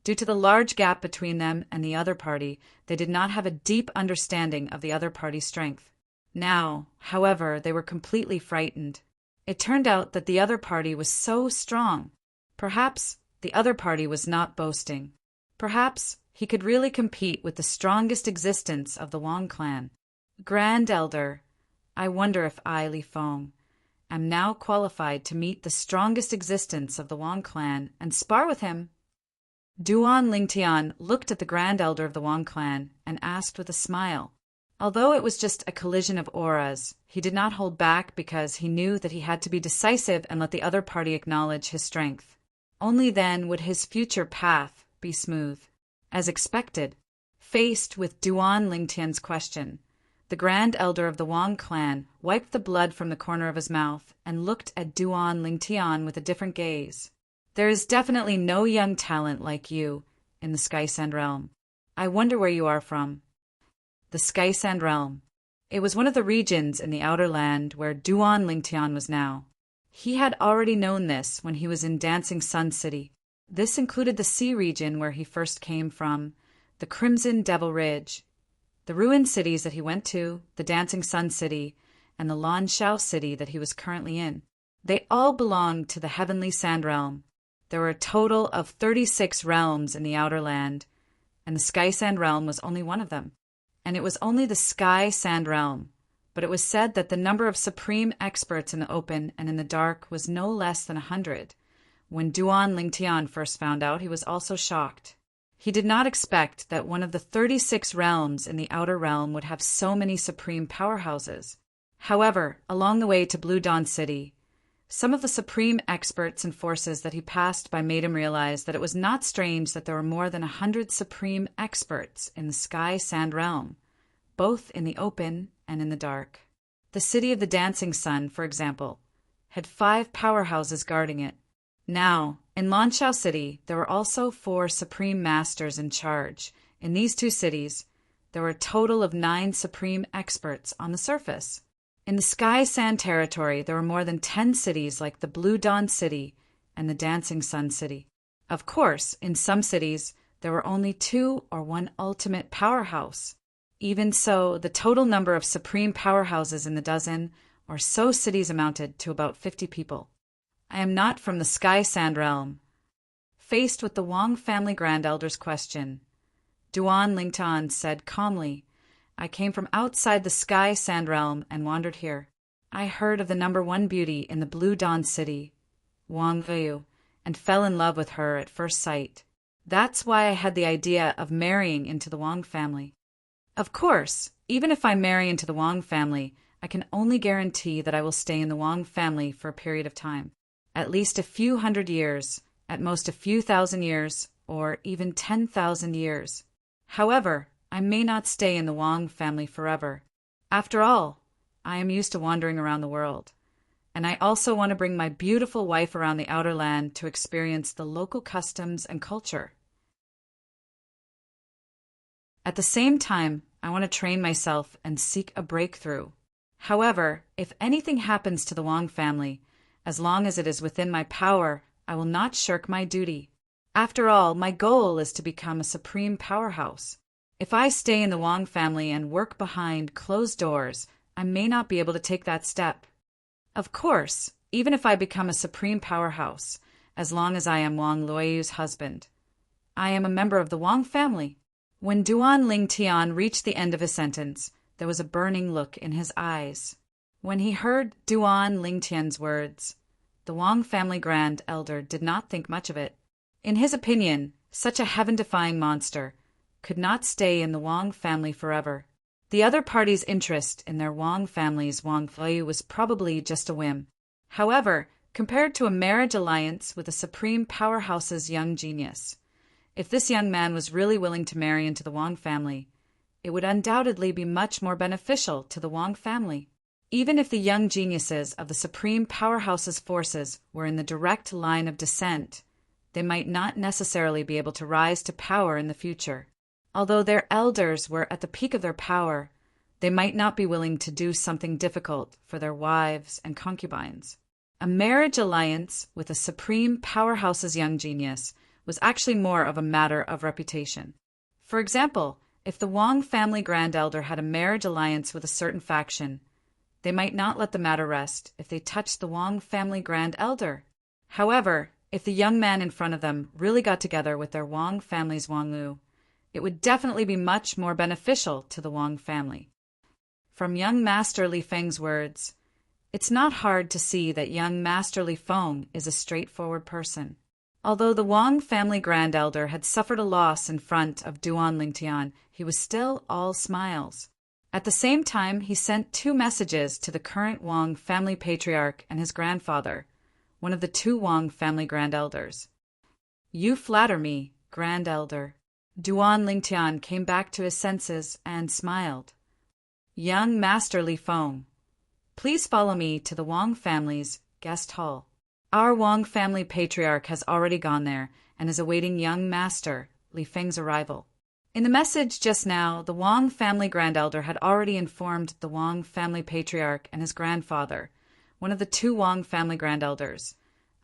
due to the large gap between them and the other party, they did not have a deep understanding of the other party's strength. Now, however, they were completely frightened. It turned out that the other party was so strong. Perhaps the other party was not boasting. Perhaps he could really compete with the strongest existence of the Wang clan. Grand Elder, I wonder if I, Li Feng, am now qualified to meet the strongest existence of the Wang clan and spar with him. Duan Lingtian looked at the Grand Elder of the Wang clan and asked with a smile. Although it was just a collision of auras, he did not hold back because he knew that he had to be decisive and let the other party acknowledge his strength. Only then would his future path be smooth. As expected, Faced with Duan Lingtian's question, the Grand Elder of the Wang clan wiped the blood from the corner of his mouth and looked at Duan Lingtian with a different gaze. There is definitely no young talent like you in the Sky Sand Realm. I wonder where you are from. The Sky Sand Realm. It was one of the regions in the outer land where Duan Lingtian was now. He had already known this when he was in Dancing Sun City. This included the sea region where he first came from, the Crimson Devil Ridge, the ruined cities that he went to, the Dancing Sun City, and the Lan Shao City that he was currently in. They all belonged to the Heavenly Sand Realm. There were a total of 36 realms in the outer land, and the Sky Sand Realm was only one of them. And it was only the Sky Sand Realm, but it was said that the number of supreme experts in the open and in the dark was no less than 100. When Duan Lingtian first found out, he was also shocked. He did not expect that one of the 36 realms in the outer realm would have so many supreme powerhouses. However, along the way to Blue Dawn City, some of the supreme experts and forces that he passed by made him realize that it was not strange that there were more than 100 supreme experts in the Sky Sand Realm, both in the open and in the dark. The city of the Dancing Sun, for example, had 5 powerhouses guarding it. Now, in Lan Shao City, there were also 4 supreme masters in charge. In these 2 cities, there were a total of 9 supreme experts on the surface. In the Sky Sand territory, there were more than 10 cities like the Blue Dawn City and the Dancing Sun City. Of course, in some cities, there were only 2 or 1 ultimate powerhouse. Even so, the total number of supreme powerhouses in the dozen or so cities amounted to about 50 people. I am not from the Sky Sand Realm. Faced with the Wang family Grand Elder's question, Duan Lingtian said calmly, I came from outside the Sky Sand Realm and wandered here. I heard of the number 1 beauty in the Blue Dawn City, Wang Ryu, and fell in love with her at first sight. That's why I had the idea of marrying into the Wang family. Of course, even if I marry into the Wang family, I can only guarantee that I will stay in the Wang family for a period of time. At least a few hundred years, at most a few thousand years, or even 10,000 years. However, I may not stay in the Wang family forever. After all, I am used to wandering around the world, and I also want to bring my beautiful wife around the outer land to experience the local customs and culture. At the same time, I want to train myself and seek a breakthrough. However, if anything happens to the Wang family, as long as it is within my power, I will not shirk my duty. After all, my goal is to become a supreme powerhouse. If I stay in the Wang family and work behind closed doors, I may not be able to take that step. Of course, even if I become a supreme powerhouse, as long as I am Wang Luoyu's husband, I am a member of the Wang family. When Duan Lingtian reached the end of his sentence, there was a burning look in his eyes. When he heard Duan Lingtian's words, the Wang family Grand Elder did not think much of it. In his opinion, such a heaven-defying monster could not stay in the Wang family forever. The other party's interest in their Wang family's Wang Fei was probably just a whim. However, compared to a marriage alliance with a supreme powerhouse's young genius, if this young man was really willing to marry into the Wang family, it would undoubtedly be much more beneficial to the Wang family. Even if the young geniuses of the supreme powerhouse's forces were in the direct line of descent, they might not necessarily be able to rise to power in the future. Although their elders were at the peak of their power, they might not be willing to do something difficult for their wives and concubines. A marriage alliance with a supreme powerhouse's young genius was actually more of a matter of reputation. For example, if the Wang family Grand Elder had a marriage alliance with a certain faction, they might not let the matter rest if they touched the Wang family Grand Elder. However, if the young man in front of them really got together with their Wang family's Wang Lu, it would definitely be much more beneficial to the Wang family. From young Master Li Feng's words, it's not hard to see that young Master Li Feng is a straightforward person. Although the Wang family Grand Elder had suffered a loss in front of Duan Lingtian, he was still all smiles. At the same time, he sent 2 messages to the current Wang family patriarch and his grandfather, one of the 2 Wang family Grand Elders. You flatter me, Grand Elder. Duan Lingtian came back to his senses and smiled. Young Master Li Feng, please follow me to the Wang family's guest hall. Our Wang family patriarch has already gone there and is awaiting young Master Li Feng's arrival. In the message just now, the Wang family grand elder had already informed the Wang family patriarch and his grandfather, one of the two Wang family grand elders,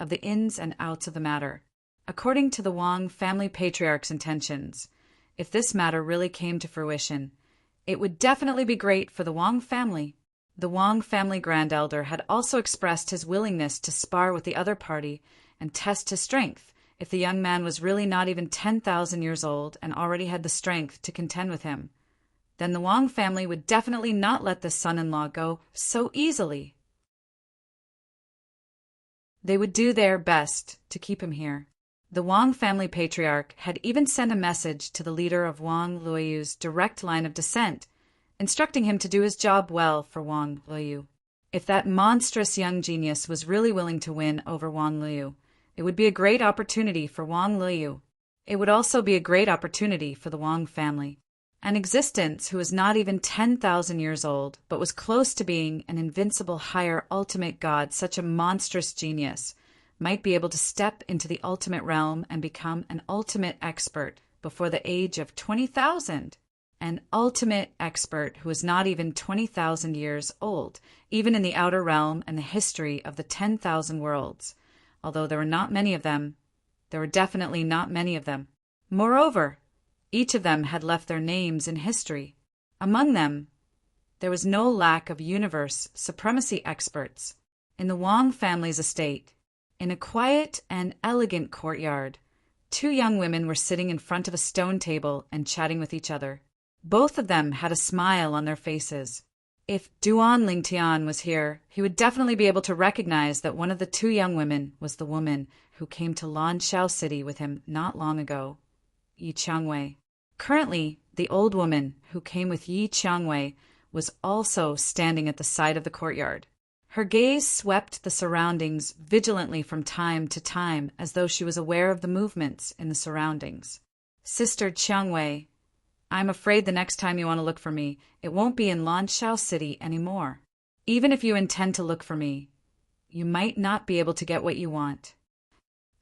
of the ins and outs of the matter. According to the Wang family patriarch's intentions, if this matter really came to fruition, it would definitely be great for the Wang family. The Wang family grand elder had also expressed his willingness to spar with the other party and test his strength if the young man was really not even 10,000 years old and already had the strength to contend with him. Then the Wang family would definitely not let the son-in-law go so easily. They would do their best to keep him here. The Wang family patriarch had even sent a message to the leader of Wang Luoyu's direct line of descent, instructing him to do his job well for Wang Luoyu. If that monstrous young genius was really willing to win over Wang Luoyu, it would be a great opportunity for Wang Luoyu. It would also be a great opportunity for the Wang family. An existence who was not even 10,000 years old, but was close to being an invincible higher ultimate god, such a monstrous genius, might be able to step into the ultimate realm and become an ultimate expert before the age of 20,000. An ultimate expert who is not even 20,000 years old, even in the outer realm and the history of the 10,000 worlds. Although there were not many of them, there were definitely not many of them. Moreover, each of them had left their names in history. Among them, there was no lack of universe supremacy experts. In the Wang family's estate, in a quiet and elegant courtyard, two young women were sitting in front of a stone table and chatting with each other. Both of them had a smile on their faces. If Duan Lingtian was here, he would definitely be able to recognize that one of the two young women was the woman who came to Lanshao City with him not long ago, Yi Qiangwei. Currently, the old woman who came with Yi Qiangwei was also standing at the side of the courtyard. Her gaze swept the surroundings vigilantly from time to time as though she was aware of the movements in the surroundings. Sister Qiangwei, I'm afraid the next time you want to look for me, it won't be in Lanshao City anymore. Even if you intend to look for me, you might not be able to get what you want.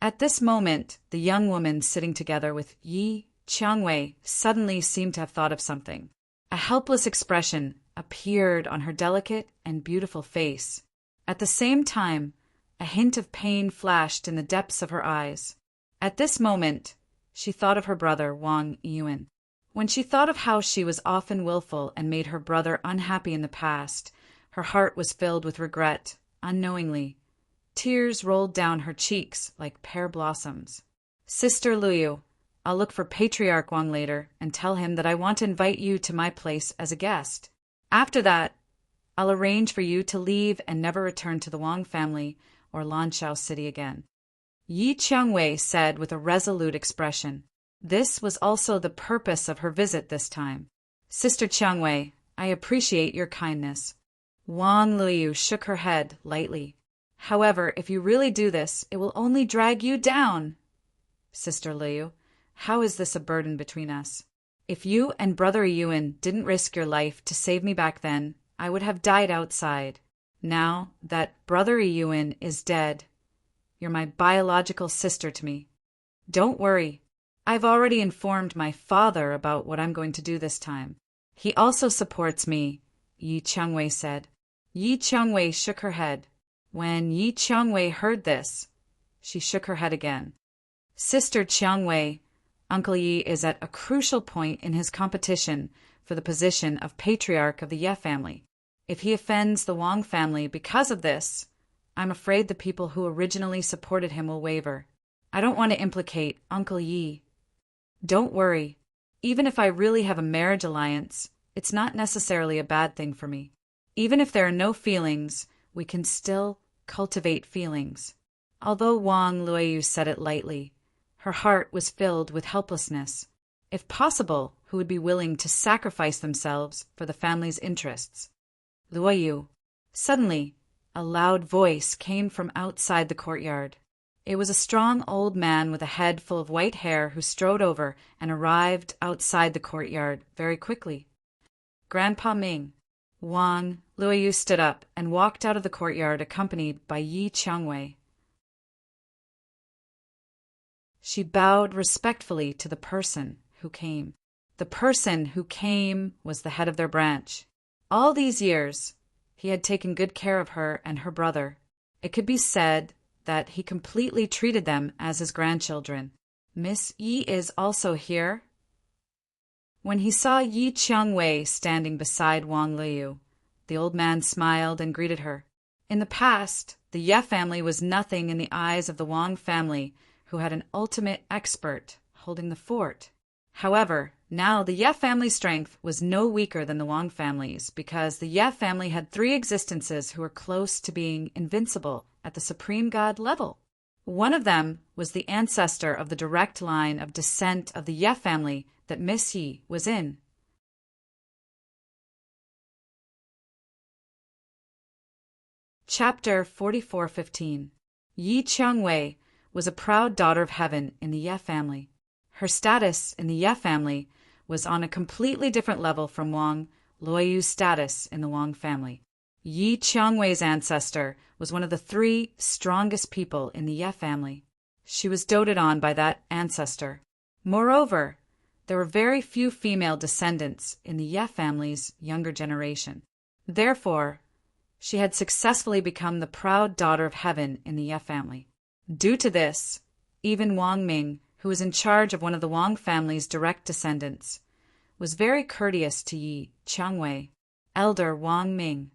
At this moment, the young woman sitting together with Yi Qiangwei suddenly seemed to have thought of something. A helpless expression appeared on her delicate and beautiful face. At the same time, a hint of pain flashed in the depths of her eyes. At this moment, she thought of her brother, Wang Yuan. When she thought of how she was often willful and made her brother unhappy in the past, her heart was filled with regret, unknowingly. Tears rolled down her cheeks like pear blossoms. Sister Luoyu, I'll look for Patriarch Wang later and tell him that I want to invite you to my place as a guest. After that, I'll arrange for you to leave and never return to the Wang family or Lanshao City again. Yi Qiangwei said with a resolute expression. This was also the purpose of her visit this time. Sister Qiangwei, I appreciate your kindness. Wang Luoyu shook her head lightly. However, if you really do this, it will only drag you down. Sister Luoyu, how is this a burden between us? If you and Brother Yuan didn't risk your life to save me back then, I would have died outside. Now that Brother Yuan is dead, you're my biological sister to me. Don't worry. I've already informed my father about what I'm going to do this time. He also supports me, Yi Qiangwei said. Yi Qiangwei shook her head. When Yi Qiangwei heard this, she shook her head again. Sister Qiangwei, Uncle Yi is at a crucial point in his competition for the position of patriarch of the Ye family. If he offends the Wang family because of this, I'm afraid the people who originally supported him will waver. I don't want to implicate Uncle Yi. Don't worry. Even if I really have a marriage alliance, it's not necessarily a bad thing for me. Even if there are no feelings, we can still cultivate feelings. Although Wang Luoyu said it lightly, her heart was filled with helplessness. If possible, who would be willing to sacrifice themselves for the family's interests? Luoyu. Suddenly, a loud voice came from outside the courtyard. It was a strong old man with a head full of white hair who strode over and arrived outside the courtyard very quickly. Grandpa Ming. Wang Luoyu stood up and walked out of the courtyard accompanied by Yi Qiangwei. She bowed respectfully to the person who came. The person who came was the head of their branch. All these years, he had taken good care of her and her brother. It could be said that he completely treated them as his grandchildren. Miss Yi is also here? When he saw Yi Qiangwei standing beside Wang Liu, the old man smiled and greeted her. In the past, the Ye family was nothing in the eyes of the Wang family, who had an ultimate expert holding the fort. However, now the Ye family's strength was no weaker than the Wang family's, because the Ye family had 3 existences who were close to being invincible at the supreme god level. One of them was the ancestor of the direct line of descent of the Ye family that Miss Yi was in. Chapter 44:15. Yi Qiangwei was a proud daughter of heaven in the Ye family. Her status in the Ye family was on a completely different level from Wang Luoyu's status in the Wang family. Yi Qiangwei's ancestor was one of the 3 strongest people in the Ye family. She was doted on by that ancestor. Moreover, there were very few female descendants in the Ye family's younger generation. Therefore, she had successfully become the proud daughter of heaven in the Ye family. Due to this, even Wang Ming, who was in charge of one of the Wang family's direct descendants, was very courteous to Yi Qiangwei, elder Wang Ming.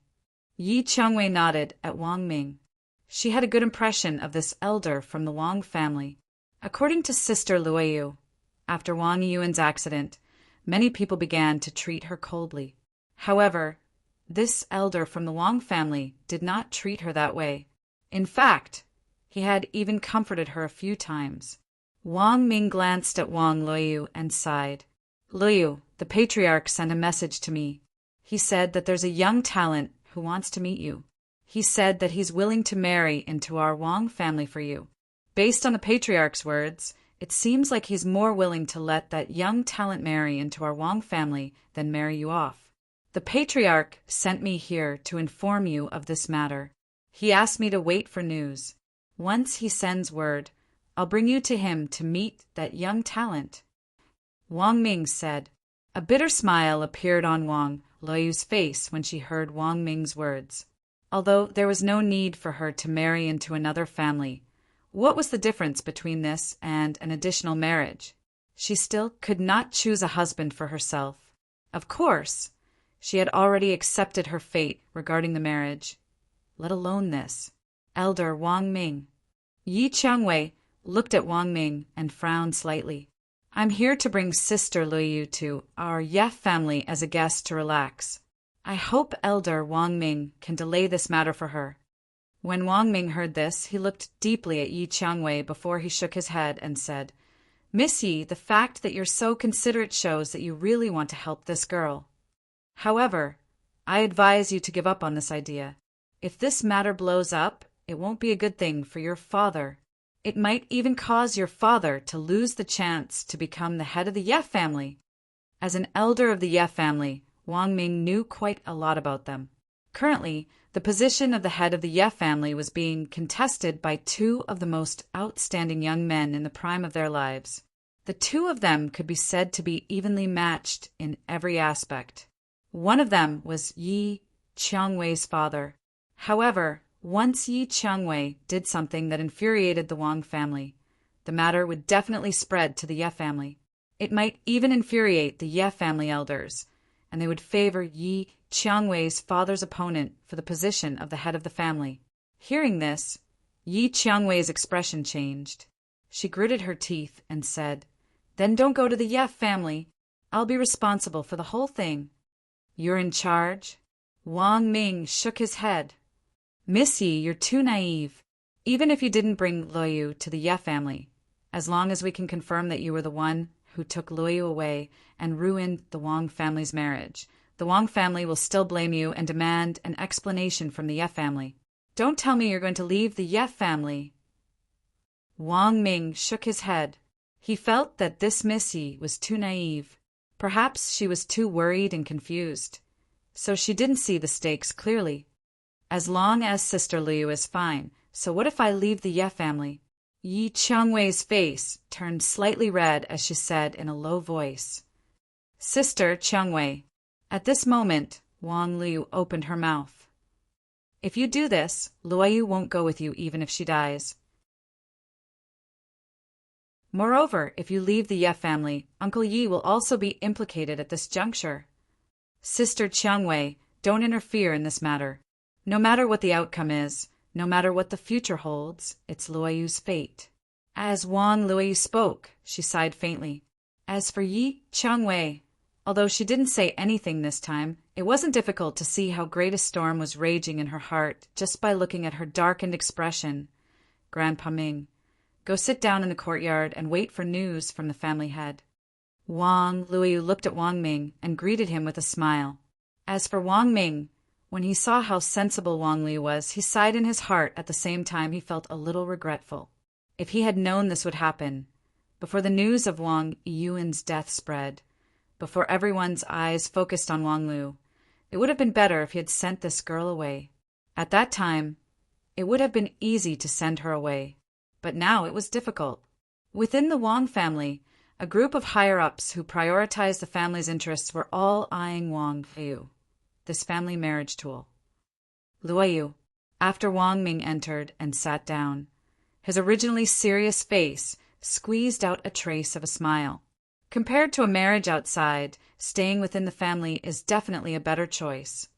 Yi Qiangwei nodded at Wang Ming. She had a good impression of this elder from the Wang family. According to Sister Luoyu, after Wang Yuan's accident, many people began to treat her coldly. However, this elder from the Wang family did not treat her that way. In fact, he had even comforted her a few times. Wang Ming glanced at Wang Luoyu and sighed. Luoyu, the patriarch sent a message to me. He said that there's a young talent who wants to meet you. He said that he's willing to marry into our Wang family for you. Based on the patriarch's words, it seems like he's more willing to let that young talent marry into our Wang family than marry you off. The patriarch sent me here to inform you of this matter. He asked me to wait for news. Once he sends word, I'll bring you to him to meet that young talent. Wang Ming said. A bitter smile appeared on Wang Luoyu's face when she heard Wang Ming's words. Although there was no need for her to marry into another family, what was the difference between this and an additional marriage? She still could not choose a husband for herself. Of course, she had already accepted her fate regarding the marriage, let alone this. Elder Wang Ming. Yi Qiangwei looked at Wang Ming and frowned slightly. I'm here to bring Sister Luoyu to our Ye family as a guest to relax. I hope Elder Wang Ming can delay this matter for her. When Wang Ming heard this, he looked deeply at Yi Qiangwei before he shook his head and said, Miss Yi, the fact that you're so considerate shows that you really want to help this girl. However, I advise you to give up on this idea. If this matter blows up, it won't be a good thing for your father. It might even cause your father to lose the chance to become the head of the Ye family. As an elder of the Ye family, Wang Ming knew quite a lot about them. Currently, the position of the head of the Ye family was being contested by 2 of the most outstanding young men in the prime of their lives. The 2 of them could be said to be evenly matched in every aspect. One of them was Yi Qiangwei's father. However, once Yi Qiangwei did something that infuriated the Wang family, the matter would definitely spread to the Ye family. It might even infuriate the Ye family elders, and they would favor Yi Qiangwei's father's opponent for the position of the head of the family. Hearing this, Yi Qiangwei's expression changed. She gritted her teeth and said, Then don't go to the Ye family. I'll be responsible for the whole thing. You're in charge? Wang Ming shook his head. Miss Yi, you're too naive. Even if you didn't bring Luoyu to the Ye family, as long as we can confirm that you were the one who took Luoyu away and ruined the Wang family's marriage, the Wang family will still blame you and demand an explanation from the Ye family. Don't tell me you're going to leave the Ye family. Wang Ming shook his head. He felt that this Miss Yi was too naive. Perhaps she was too worried and confused. So she didn't see the stakes clearly. As long as Sister Liu is fine, so what if I leave the Ye family? Yi Changwei's face turned slightly red as she said in a low voice, Sister Changwei. At this moment, Wang Liu opened her mouth. If you do this, Luoyu won't go with you even if she dies. Moreover, if you leave the Ye family, Uncle Yi will also be implicated at this juncture. Sister Changwei, don't interfere in this matter. No matter what the outcome is, no matter what the future holds, it's Luoyu's fate. As Wang Luoyu spoke, she sighed faintly. As for Yi Changwei, although she didn't say anything this time, it wasn't difficult to see how great a storm was raging in her heart just by looking at her darkened expression. Grandpa Ming, go sit down in the courtyard and wait for news from the family head. Wang Luoyu looked at Wang Ming and greeted him with a smile. As for Wang Ming, when he saw how sensible Wang Liu was, he sighed in his heart. At the same time, he felt a little regretful. If he had known this would happen, before the news of Wang Yuan's death spread, before everyone's eyes focused on Wang Liu, it would have been better if he had sent this girl away. At that time, it would have been easy to send her away, but now it was difficult. Within the Wang family, a group of higher-ups who prioritized the family's interests were all eyeing Wang Liu, this family marriage tool. Luoyu, after Wang Ming entered and sat down, his originally serious face squeezed out a trace of a smile. Compared to a marriage outside, staying within the family is definitely a better choice.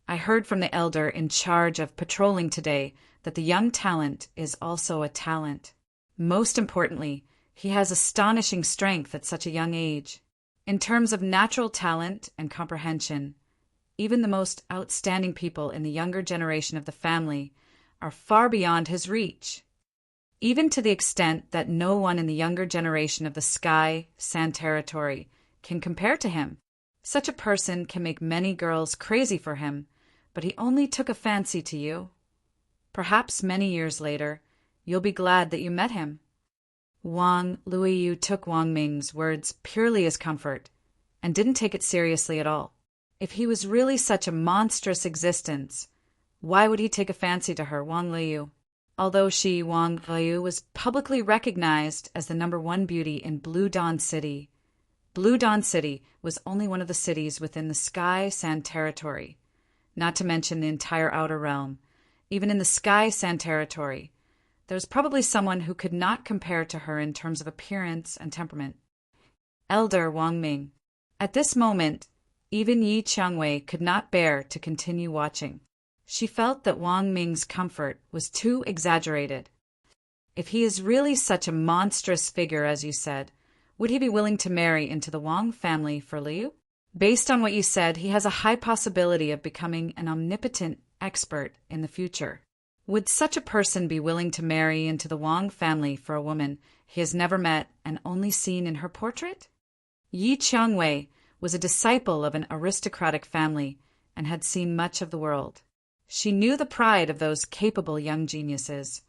I heard from the elder in charge of patrolling today that the young talent is also a talent. Most importantly, he has astonishing strength at such a young age. In terms of natural talent and comprehension, even the most outstanding people in the younger generation of the family are far beyond his reach, even to the extent that no one in the younger generation of the Sky Sand Territory can compare to him. Such a person can make many girls crazy for him, but he only took a fancy to you. Perhaps many years later, you'll be glad that you met him. Wang Luoyu took Wang Ming's words purely as comfort, and didn't take it seriously at all. If he was really such a monstrous existence, why would he take a fancy to her, Wang Liu? Although she, Wang Liu, was publicly recognized as the #1 beauty in Blue Dawn City, Blue Dawn City was only one of the cities within the Sky Sand Territory, not to mention the entire Outer Realm. Even in the Sky Sand Territory, there was probably someone who could not compare to her in terms of appearance and temperament. Elder Wang Ming. At this moment, even Yi Changwei could not bear to continue watching. She felt that Wang Ming's comfort was too exaggerated. If he is really such a monstrous figure as you said, would he be willing to marry into the Wang family for Liu? Based on what you said, he has a high possibility of becoming an omnipotent expert in the future. Would such a person be willing to marry into the Wang family for a woman he has never met and only seen in her portrait? Yi Changwei was a disciple of an aristocratic family and had seen much of the world. She knew the pride of those capable young geniuses.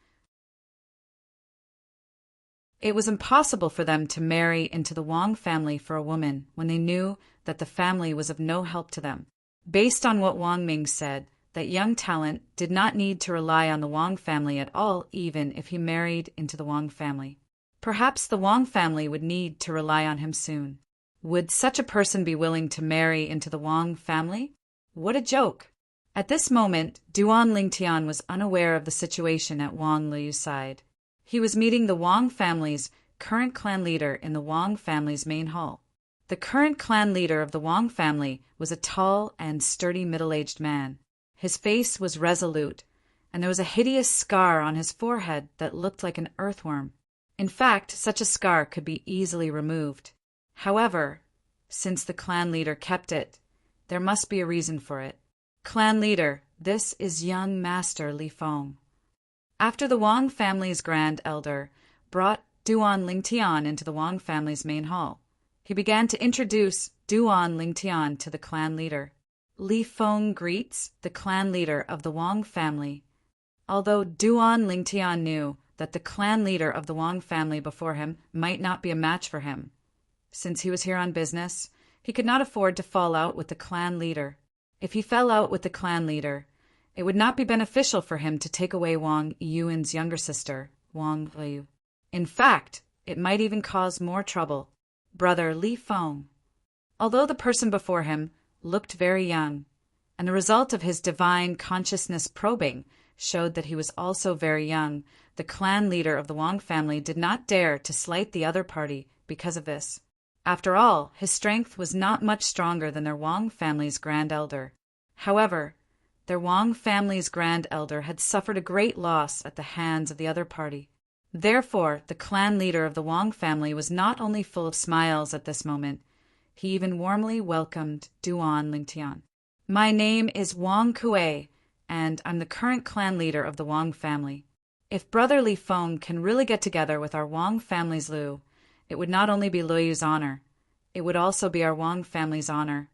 It was impossible for them to marry into the Wang family for a woman when they knew that the family was of no help to them. Based on what Wang Ming said, that young talent did not need to rely on the Wang family at all, even if he married into the Wang family. Perhaps the Wang family would need to rely on him soon. Would such a person be willing to marry into the Wang family? What a joke! At this moment, Duan Lingtian was unaware of the situation at Wang Liu's side. He was meeting the Wang family's current clan leader in the Wang family's main hall. The current clan leader of the Wang family was a tall and sturdy middle-aged man. His face was resolute, and there was a hideous scar on his forehead that looked like an earthworm. In fact, such a scar could be easily removed. However, since the clan leader kept it, there must be a reason for it. Clan leader, this is young Master Li Feng. After the Wang family's grand elder brought Duan Lingtian into the Wang family's main hall, he began to introduce Duan Lingtian to the clan leader. Li Feng greets the clan leader of the Wang family. Although Duan Lingtian knew that the clan leader of the Wang family before him might not be a match for him. Since he was here on business, he could not afford to fall out with the clan leader. If he fell out with the clan leader, it would not be beneficial for him to take away Wang Yuan's younger sister, Wang Liu. In fact, it might even cause more trouble. Brother Li Feng. Although the person before him looked very young, and the result of his divine consciousness probing showed that he was also very young, the clan leader of the Wang family did not dare to slight the other party because of this. After all, his strength was not much stronger than their Wang family's grand elder. However, their Wang family's grand elder had suffered a great loss at the hands of the other party. Therefore, the clan leader of the Wang family was not only full of smiles at this moment, he even warmly welcomed Duan Lingtian. My name is Wang Kuei, and I'm the current clan leader of the Wang family. If Brother Li Feng can really get together with our Wang family's Liu, it would not only be Liu's honor, it would also be our Wang family's honor.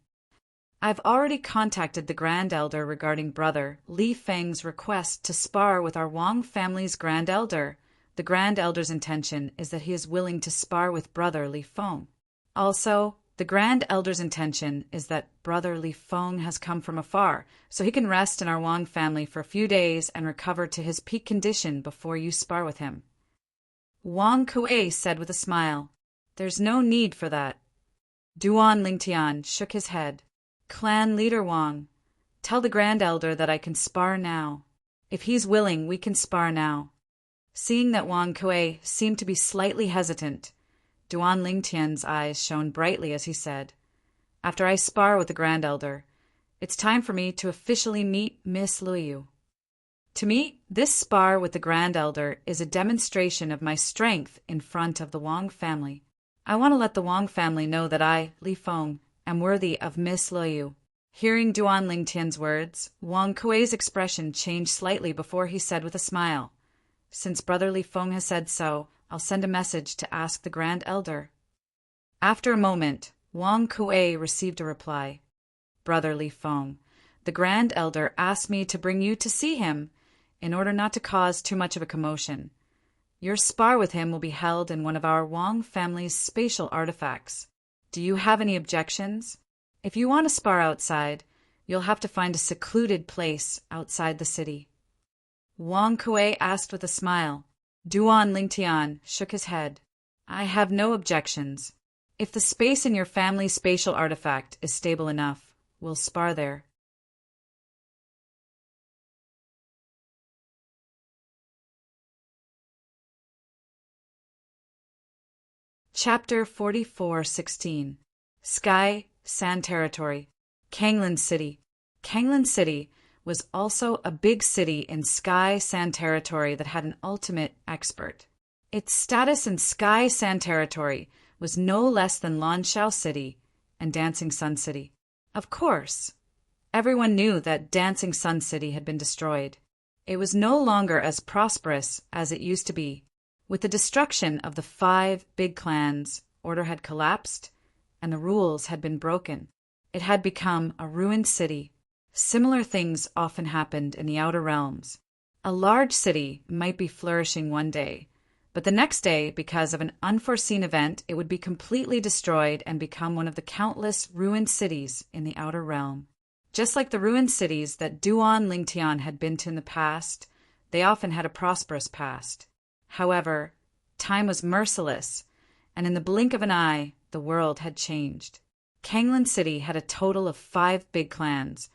I've already contacted the Grand Elder regarding Brother Li Feng's request to spar with our Wang family's Grand Elder. The Grand Elder's intention is that he is willing to spar with Brother Li Feng. Also, the Grand Elder's intention is that Brother Li Feng has come from afar, so he can rest in our Wang family for a few days and recover to his peak condition before you spar with him. Wang Kuei said with a smile, There's no need for that. Duan Lingtian shook his head. Clan leader Wang, tell the Grand Elder that I can spar now. If he's willing, we can spar now. Seeing that Wang Kuei seemed to be slightly hesitant, Duan Lingtian's eyes shone brightly as he said, After I spar with the Grand Elder, it's time for me to officially meet Miss Liu. To me, this spar with the Grand Elder is a demonstration of my strength in front of the Wang family. I want to let the Wang family know that I, Li Feng, am worthy of Miss Liu. Hearing Duan Lingtian's words, Wang Kuei's expression changed slightly before he said with a smile, Since Brother Li Feng has said so, I'll send a message to ask the Grand Elder. After a moment, Wang Kuei received a reply. Brother Li Feng, the Grand Elder asked me to bring you to see him in order not to cause too much of a commotion. Your spar with him will be held in one of our Wang family's spatial artifacts. Do you have any objections? If you want to spar outside, you'll have to find a secluded place outside the city. Wang Kuei asked with a smile. Duan Lingtian shook his head. I have no objections. If the space in your family's spatial artifact is stable enough, we'll spar there. Chapter 44:16 Sky, Sand Territory, Kanglan City. Kanglan City was also a big city in Sky Sand Territory that had an ultimate expert. Its status in Sky Sand Territory was no less than Lanshao City and Dancing Sun City. Of course, everyone knew that Dancing Sun City had been destroyed. It was no longer as prosperous as it used to be. With the destruction of the 5 big clans, order had collapsed and the rules had been broken. It had become a ruined city. Similar things often happened in the outer realms. A large city might be flourishing one day, but the next day, because of an unforeseen event, it would be completely destroyed and become one of the countless ruined cities in the outer realm. Just like the ruined cities that Duan Lingtian had been to in the past, they often had a prosperous past. However, time was merciless, and in the blink of an eye, the world had changed. Kanglan City had a total of 5 big clans,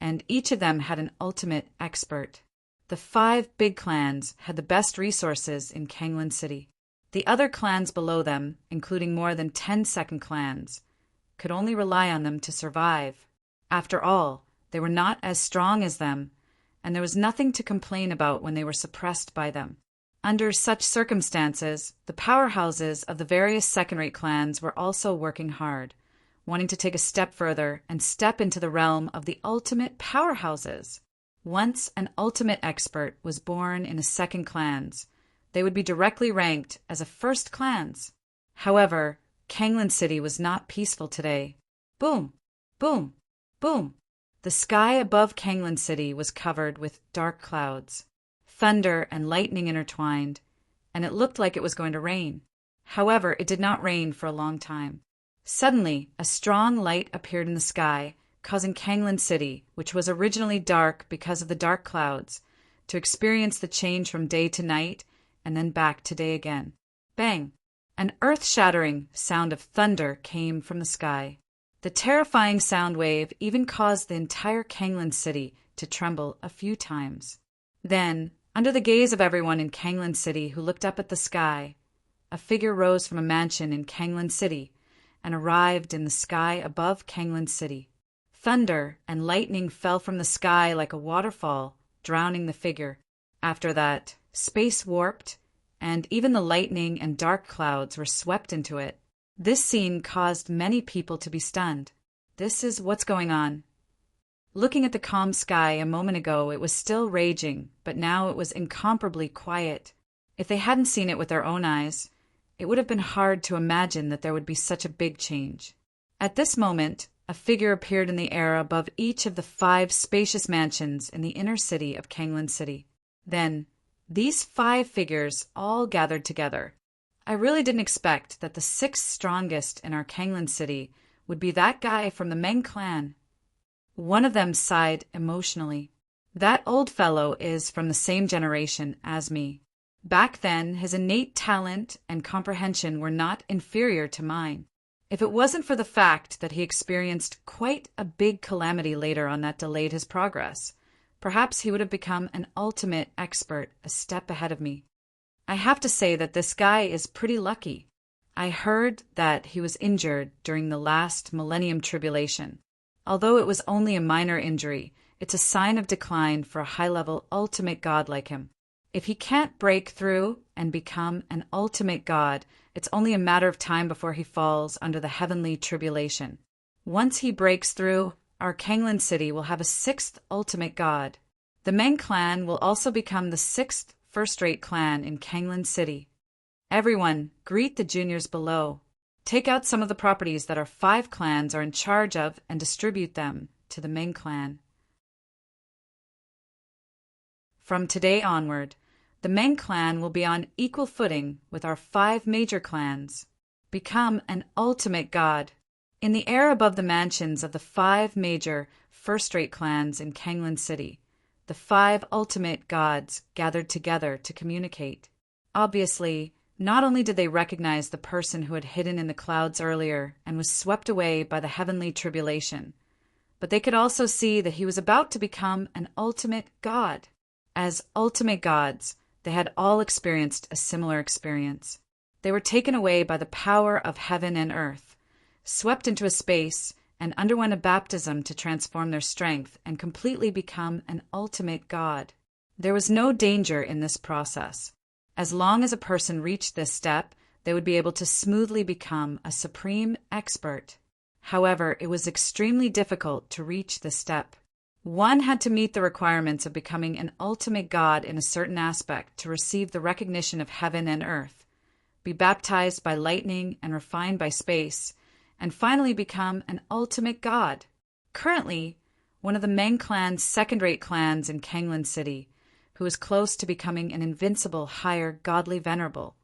and each of them had an ultimate expert. The 5 big clans had the best resources in Kanglan City. The other clans below them, including more than 10 second clans, could only rely on them to survive. After all, they were not as strong as them, and there was nothing to complain about when they were suppressed by them. Under such circumstances, the powerhouses of the various second-rate clans were also working hard, wanting to take a step further and step into the realm of the ultimate powerhouses. Once an ultimate expert was born in a second clans, they would be directly ranked as a first clans. However, Kanglan City was not peaceful today. Boom, boom, boom. The sky above Kanglan City was covered with dark clouds. Thunder and lightning intertwined, and it looked like it was going to rain. However, it did not rain for a long time. Suddenly, a strong light appeared in the sky, causing Kanglan City, which was originally dark because of the dark clouds, to experience the change from day to night and then back to day again. Bang! An earth-shattering sound of thunder came from the sky. The terrifying sound wave even caused the entire Kanglan City to tremble a few times. Then, under the gaze of everyone in Kanglan City who looked up at the sky, a figure rose from a mansion in Kanglan City and arrived in the sky above Kanglan City. Thunder and lightning fell from the sky like a waterfall, drowning the figure. After that, space warped, and even the lightning and dark clouds were swept into it. This scene caused many people to be stunned. This is what's going on. Looking at the calm sky a moment ago, it was still raging, but now it was incomparably quiet. If they hadn't seen it with their own eyes, it would have been hard to imagine that there would be such a big change. At this moment, a figure appeared in the air above each of the 5 spacious mansions in the inner city of Kanglan City. Then, these 5 figures all gathered together. I really didn't expect that the 6th strongest in our Kanglan City would be that guy from the Meng clan. One of them sighed emotionally. That old fellow is from the same generation as me. Back then, his innate talent and comprehension were not inferior to mine. If it wasn't for the fact that he experienced quite a big calamity later on that delayed his progress, perhaps he would have become an ultimate expert a step ahead of me. I have to say that this guy is pretty lucky. I heard that he was injured during the last Millennium Tribulation. Although it was only a minor injury, it's a sign of decline for a high-level ultimate god like him. If he can't break through and become an ultimate god, it's only a matter of time before he falls under the heavenly tribulation. Once he breaks through, our Kanglan City will have a 6th ultimate god. The Meng clan will also become the 6th first-rate clan in Kanglan City. Everyone, greet the juniors below. Take out some of the properties that our 5 clans are in charge of and distribute them to the Meng clan. From today onward, the Meng clan will be on equal footing with our 5 major clans. Become an ultimate god. In the air above the mansions of the 5 major first-rate clans in Kanglan City, the 5 ultimate gods gathered together to communicate. Obviously, not only did they recognize the person who had hidden in the clouds earlier and was swept away by the heavenly tribulation, but they could also see that he was about to become an ultimate god. As ultimate gods, they had all experienced a similar experience. They were taken away by the power of heaven and earth, swept into a space, and underwent a baptism to transform their strength and completely become an ultimate god. There was no danger in this process. As long as a person reached this step, they would be able to smoothly become a supreme expert. However, it was extremely difficult to reach this step. One had to meet the requirements of becoming an ultimate god in a certain aspect to receive the recognition of heaven and earth, be baptized by lightning and refined by space, and finally become an ultimate god. Currently, one of the Meng clan's second-rate clans in Kanglan City, who was close to becoming an invincible, higher, godly venerable,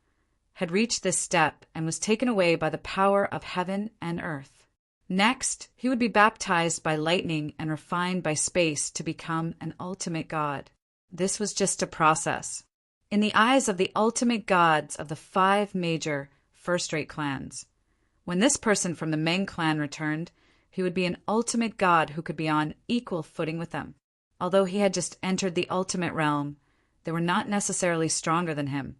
had reached this step and was taken away by the power of heaven and earth. Next, he would be baptized by lightning and refined by space to become an ultimate god. This was just a process. In the eyes of the ultimate gods of the 5 major first-rate clans, when this person from the Meng clan returned, he would be an ultimate god who could be on equal footing with them. Although he had just entered the ultimate realm, they were not necessarily stronger than him,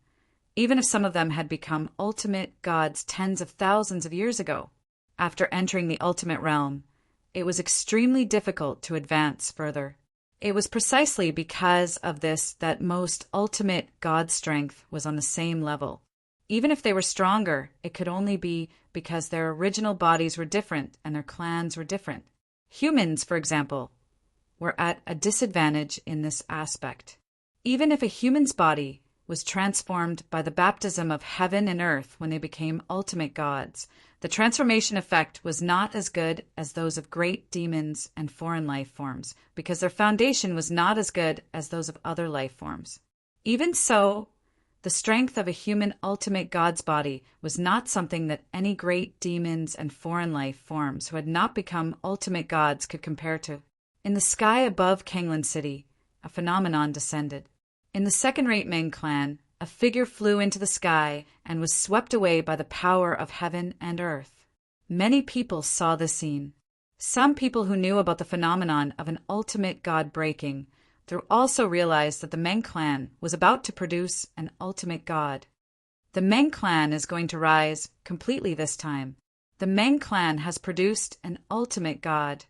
even if some of them had become ultimate gods tens of thousands of years ago. After entering the ultimate realm, it was extremely difficult to advance further. It was precisely because of this that most ultimate god strength was on the same level. Even if they were stronger, it could only be because their original bodies were different and their clans were different. Humans, for example, were at a disadvantage in this aspect. Even if a human's body was transformed by the baptism of heaven and earth when they became ultimate gods, the transformation effect was not as good as those of great demons and foreign life forms, because their foundation was not as good as those of other life forms. Even so, The strength of a human ultimate god's body was not something that any great demons and foreign life forms who had not become ultimate gods could compare to. In the sky above Kanglan City, a phenomenon descended. In the second-rate Meng clan, a figure flew into the sky and was swept away by the power of heaven and earth. Many people saw this scene. Some people who knew about the phenomenon of an ultimate god breaking through also realized that the Meng clan was about to produce an ultimate god. The Meng clan is going to rise completely this time. The Meng clan has produced an ultimate god.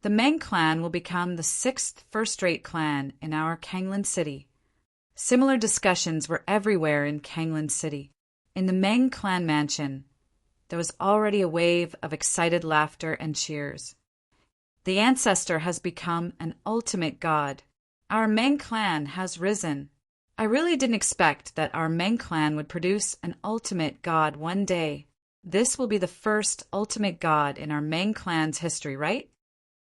The Meng clan will become the 6th first-rate clan in our Kanglan City. Similar discussions were everywhere in Kanglan City. In the Meng clan mansion, there was already a wave of excited laughter and cheers. The ancestor has become an ultimate god. Our Meng clan has risen. I really didn't expect that our Meng clan would produce an ultimate god one day. This will be the first ultimate god in our Meng clan's history, right?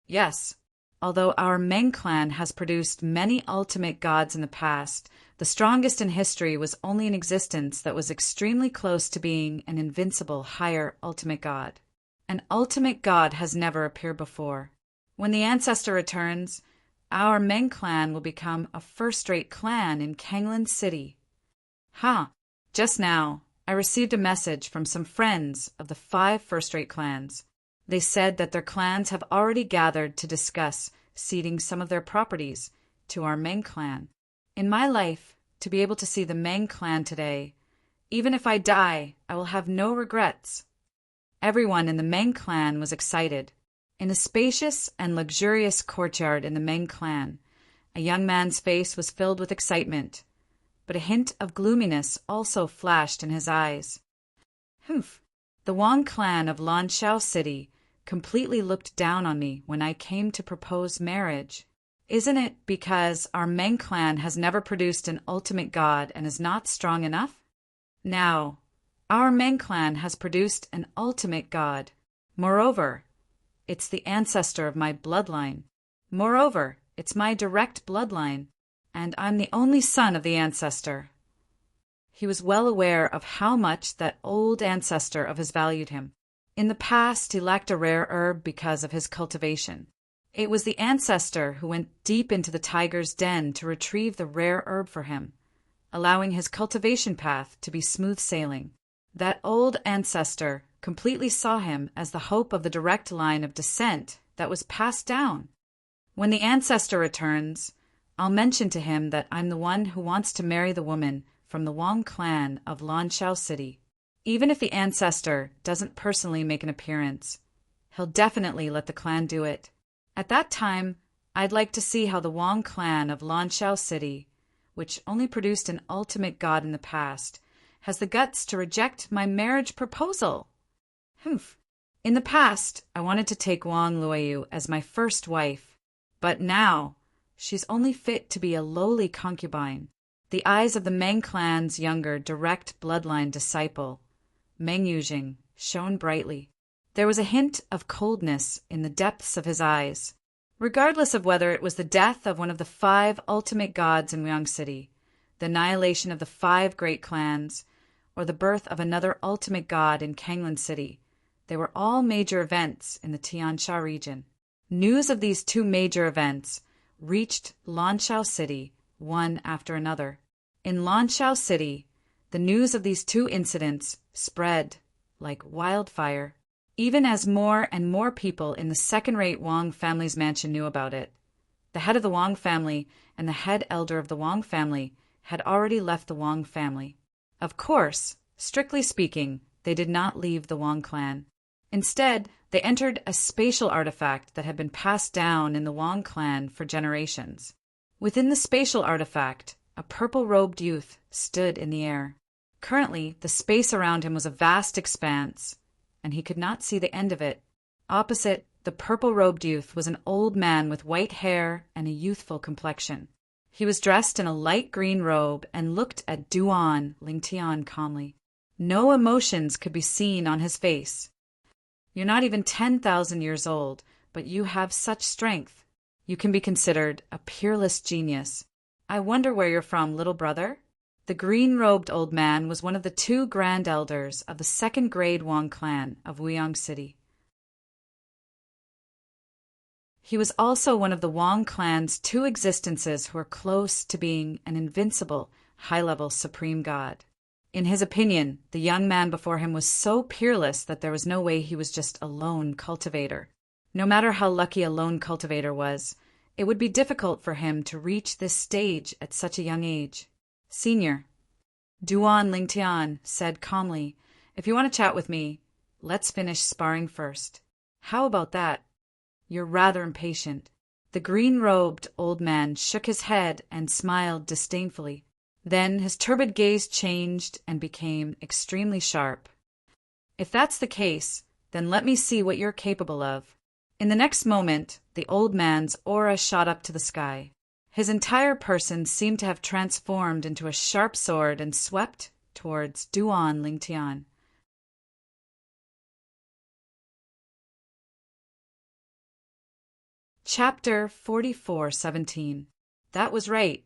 Yes. Although our Meng clan has produced many ultimate gods in the past, the strongest in history was only an existence that was extremely close to being an invincible higher ultimate god. An ultimate god has never appeared before. When the ancestor returns, our Meng clan will become a first-rate clan in Kanglan City. Just now, I received a message from some friends of the 5 first-rate clans. They said that their clans have already gathered to discuss ceding some of their properties to our Meng clan. In my life, to be able to see the Meng clan today, even if I die, I will have no regrets. Everyone in the Meng clan was excited. In a spacious and luxurious courtyard in the Meng clan, a young man's face was filled with excitement, but a hint of gloominess also flashed in his eyes. The Wang clan of Lanshao City completely looked down on me when I came to propose marriage. Isn't it because our Meng clan has never produced an ultimate god and is not strong enough? Now, our Meng clan has produced an ultimate god. Moreover, it's the ancestor of my bloodline. Moreover, it's my direct bloodline, and I'm the only son of the ancestor. He was well aware of how much that old ancestor of his valued him. In the past, he lacked a rare herb because of his cultivation. It was the ancestor who went deep into the tiger's den to retrieve the rare herb for him, allowing his cultivation path to be smooth sailing. That old ancestor completely saw him as the hope of the direct line of descent that was passed down. When the ancestor returns, I'll mention to him that I'm the one who wants to marry the woman from the Wang clan of Lanshao City. Even if the ancestor doesn't personally make an appearance, he'll definitely let the clan do it. At that time, I'd like to see how the Wang clan of Lanshao City, which only produced an ultimate god in the past, has the guts to reject my marriage proposal. In the past, I wanted to take Wang Luoyu as my first wife, but now she's only fit to be a lowly concubine. The eyes of the Meng clan's younger direct bloodline disciple, Meng Yujing, shone brightly. There was a hint of coldness in the depths of his eyes. Regardless of whether it was the death of one of the 5 ultimate gods in Wyong City, the annihilation of the 5 great clans, or the birth of another ultimate god in Kanglan City, they were all major events in the Tiansha region. News of these 2 major events reached Lanshao City one after another. In Lanshao City, the news of these 2 incidents spread like wildfire. Even as more and more people in the second-rate Wang family's mansion knew about it, the head of the Wang family and the head elder of the Wang family had already left the Wang family. Of course, strictly speaking, they did not leave the Wang clan. Instead, they entered a spatial artifact that had been passed down in the Wang clan for generations. Within the spatial artifact, a purple-robed youth stood in the air. Currently, the space around him was a vast expanse, and he could not see the end of it. Opposite the purple-robed youth was an old man with white hair and a youthful complexion. He was dressed in a light green robe and looked at Duan Lingtian calmly. No emotions could be seen on his face. You're not even 10,000 years old, but you have such strength. You can be considered a peerless genius. I wonder where you're from, little brother? The green-robed old man was one of the two grand elders of the second-grade Wong clan of Wuyong City. He was also one of the Wong clan's two existences who were close to being an invincible, high-level supreme god. In his opinion, the young man before him was so peerless that there was no way he was just a lone cultivator. No matter how lucky a lone cultivator was, it would be difficult for him to reach this stage at such a young age. Senior, Duan Lingtian said calmly, "If you want to chat with me, let's finish sparring first." "How about that? You're rather impatient." The green-robed old man shook his head and smiled disdainfully. Then his turbid gaze changed and became extremely sharp. "If that's the case, then let me see what you're capable of." In the next moment, the old man's aura shot up to the sky. His entire person seemed to have transformed into a sharp sword and swept towards Duan Lingtian. Chapter 44:17. That was right.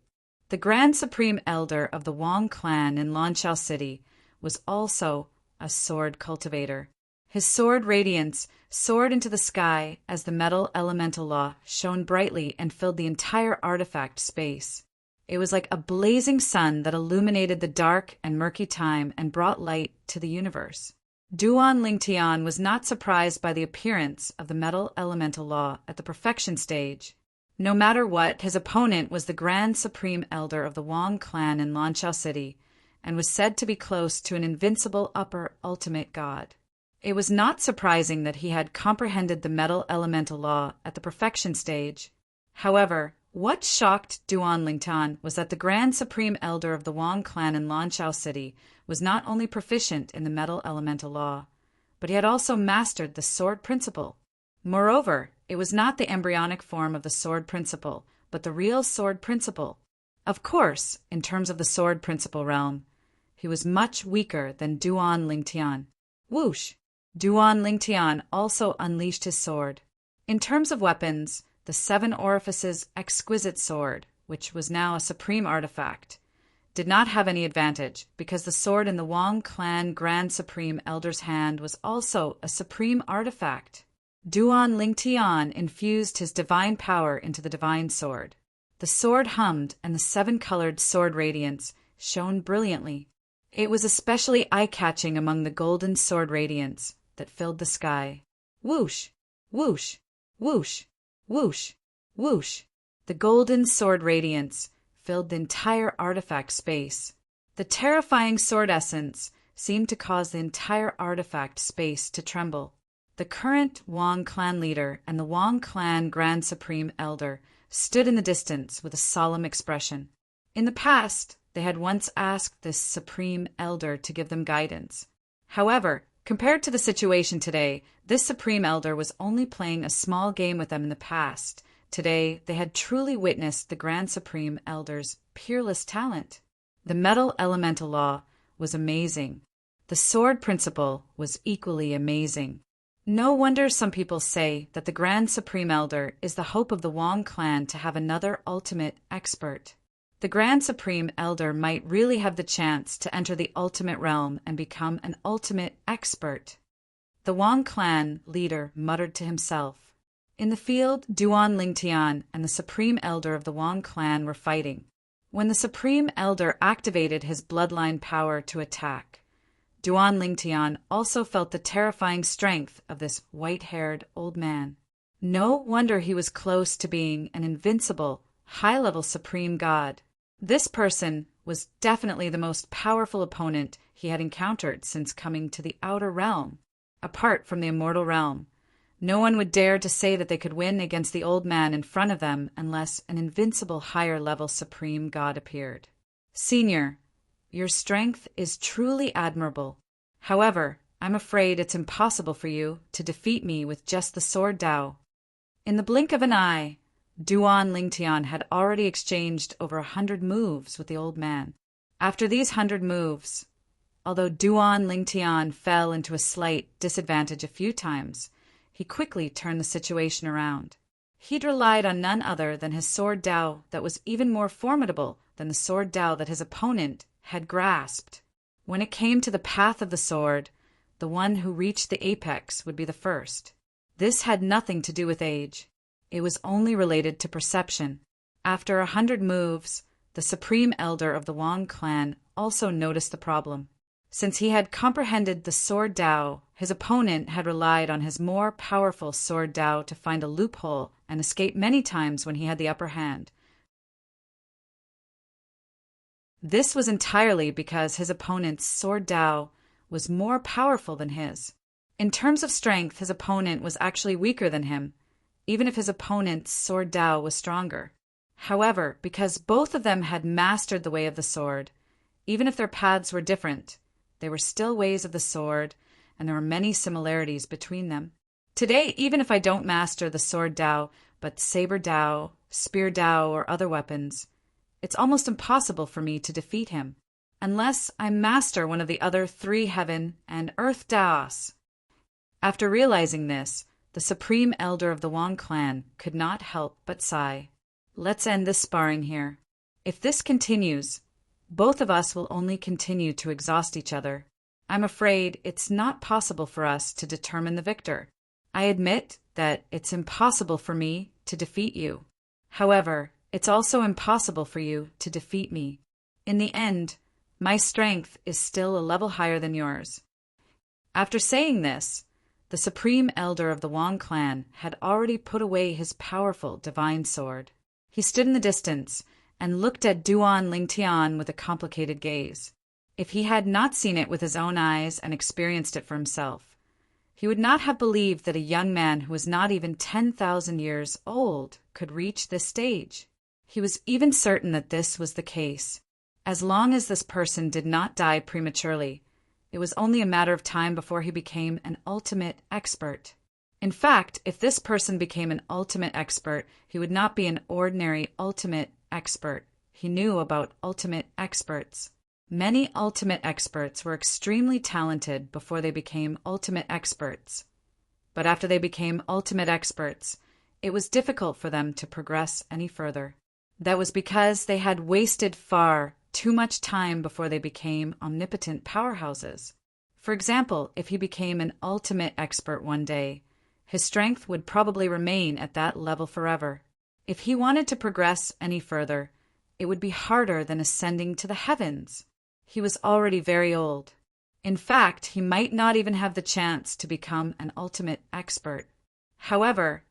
The Grand Supreme Elder of the Wong clan in Lanchao City was also a sword cultivator. His sword radiance soared into the sky as the metal elemental law shone brightly and filled the entire artifact space. It was like a blazing sun that illuminated the dark and murky time and brought light to the universe. Duan Lingtian was not surprised by the appearance of the metal elemental law at the perfection stage. No matter what, his opponent was the Grand Supreme Elder of the Wong clan in Lanchao City, and was said to be close to an invincible upper ultimate god. It was not surprising that he had comprehended the metal elemental law at the perfection stage. However, what shocked Duan Lingtian was that the Grand Supreme Elder of the Wong clan in Lanchao City was not only proficient in the metal elemental law, but he had also mastered the sword principle. Moreover, it was not the embryonic form of the sword principle, but the real sword principle. Of course, in terms of the sword principle realm, he was much weaker than Duan Lingtian. Whoosh! Duan Lingtian also unleashed his sword. In terms of weapons, the Seven Orifices exquisite sword, which was now a supreme artifact, did not have any advantage because the sword in the Wong clan Grand Supreme Elder's hand was also a supreme artifact. Duan Lingtian infused his divine power into the divine sword. The sword hummed and the seven-colored sword radiance shone brilliantly. It was especially eye-catching among the golden sword radiance that filled the sky. Whoosh! Whoosh! Whoosh! Whoosh! Whoosh! The golden sword radiance filled the entire artifact space. The terrifying sword essence seemed to cause the entire artifact space to tremble. The current Wong clan leader and the Wong clan Grand Supreme Elder stood in the distance with a solemn expression. In the past, they had once asked this Supreme Elder to give them guidance. However, compared to the situation today, this Supreme Elder was only playing a small game with them in the past. Today, they had truly witnessed the Grand Supreme Elder's peerless talent. The metal elemental law was amazing. The sword principle was equally amazing. No wonder some people say that the Grand Supreme Elder is the hope of the Wong clan to have another ultimate expert. The Grand Supreme Elder might really have the chance to enter the ultimate realm and become an ultimate expert. The Wong clan leader muttered to himself. In the field, Duan Lingtian and the Supreme Elder of the Wong clan were fighting. When the Supreme Elder activated his bloodline power to attack, Duan Lingtian also felt the terrifying strength of this white-haired old man. No wonder he was close to being an invincible, high-level supreme god. This person was definitely the most powerful opponent he had encountered since coming to the outer realm. Apart from the immortal realm, no one would dare to say that they could win against the old man in front of them unless an invincible higher-level supreme god appeared. Senior, your strength is truly admirable. However, I'm afraid it's impossible for you to defeat me with just the sword Dao. In the blink of an eye, Duan Lingtian had already exchanged over 100 moves with the old man. After these 100 moves, although Duan Lingtian fell into a slight disadvantage a few times, he quickly turned the situation around. He'd relied on none other than his sword Tao that was even more formidable than the sword Tao that his opponent had grasped. When it came to the path of the sword, the one who reached the apex would be the first. This had nothing to do with age. It was only related to perception. After 100 moves, the supreme elder of the Wang clan also noticed the problem. Since he had comprehended the sword Tao, his opponent had relied on his more powerful sword Tao to find a loophole and escape many times when he had the upper hand. This was entirely because his opponent's sword Tao was more powerful than his. In terms of strength, his opponent was actually weaker than him, even if his opponent's sword Tao was stronger. However, because both of them had mastered the way of the sword, even if their paths were different, they were still ways of the sword, and there were many similarities between them. Today, even if I don't master the sword Tao, but saber Tao, spear Tao, or other weapons, it's almost impossible for me to defeat him, unless I master one of the other 3 heaven and earth Taos. After realizing this, the supreme elder of the Wang clan could not help but sigh. Let's end this sparring here. If this continues, both of us will only continue to exhaust each other. I'm afraid it's not possible for us to determine the victor. I admit that it's impossible for me to defeat you. However, it's also impossible for you to defeat me. In the end, my strength is still a level higher than yours. After saying this, the supreme elder of the Wang clan had already put away his powerful divine sword. He stood in the distance and looked at Duan Lingtian with a complicated gaze. If he had not seen it with his own eyes and experienced it for himself, he would not have believed that a young man who was not even 10,000 years old could reach this stage. He was even certain that this was the case. As long as this person did not die prematurely, it was only a matter of time before he became an ultimate expert. In fact, if this person became an ultimate expert, he would not be an ordinary ultimate expert. He knew about ultimate experts. Many ultimate experts were extremely talented before they became ultimate experts. But after they became ultimate experts, it was difficult for them to progress any further. That was because they had wasted far too much time before they became omnipotent powerhouses. For example, if he became an ultimate expert one day, his strength would probably remain at that level forever. If he wanted to progress any further, it would be harder than ascending to the heavens. He was already very old. In fact, he might not even have the chance to become an ultimate expert. However,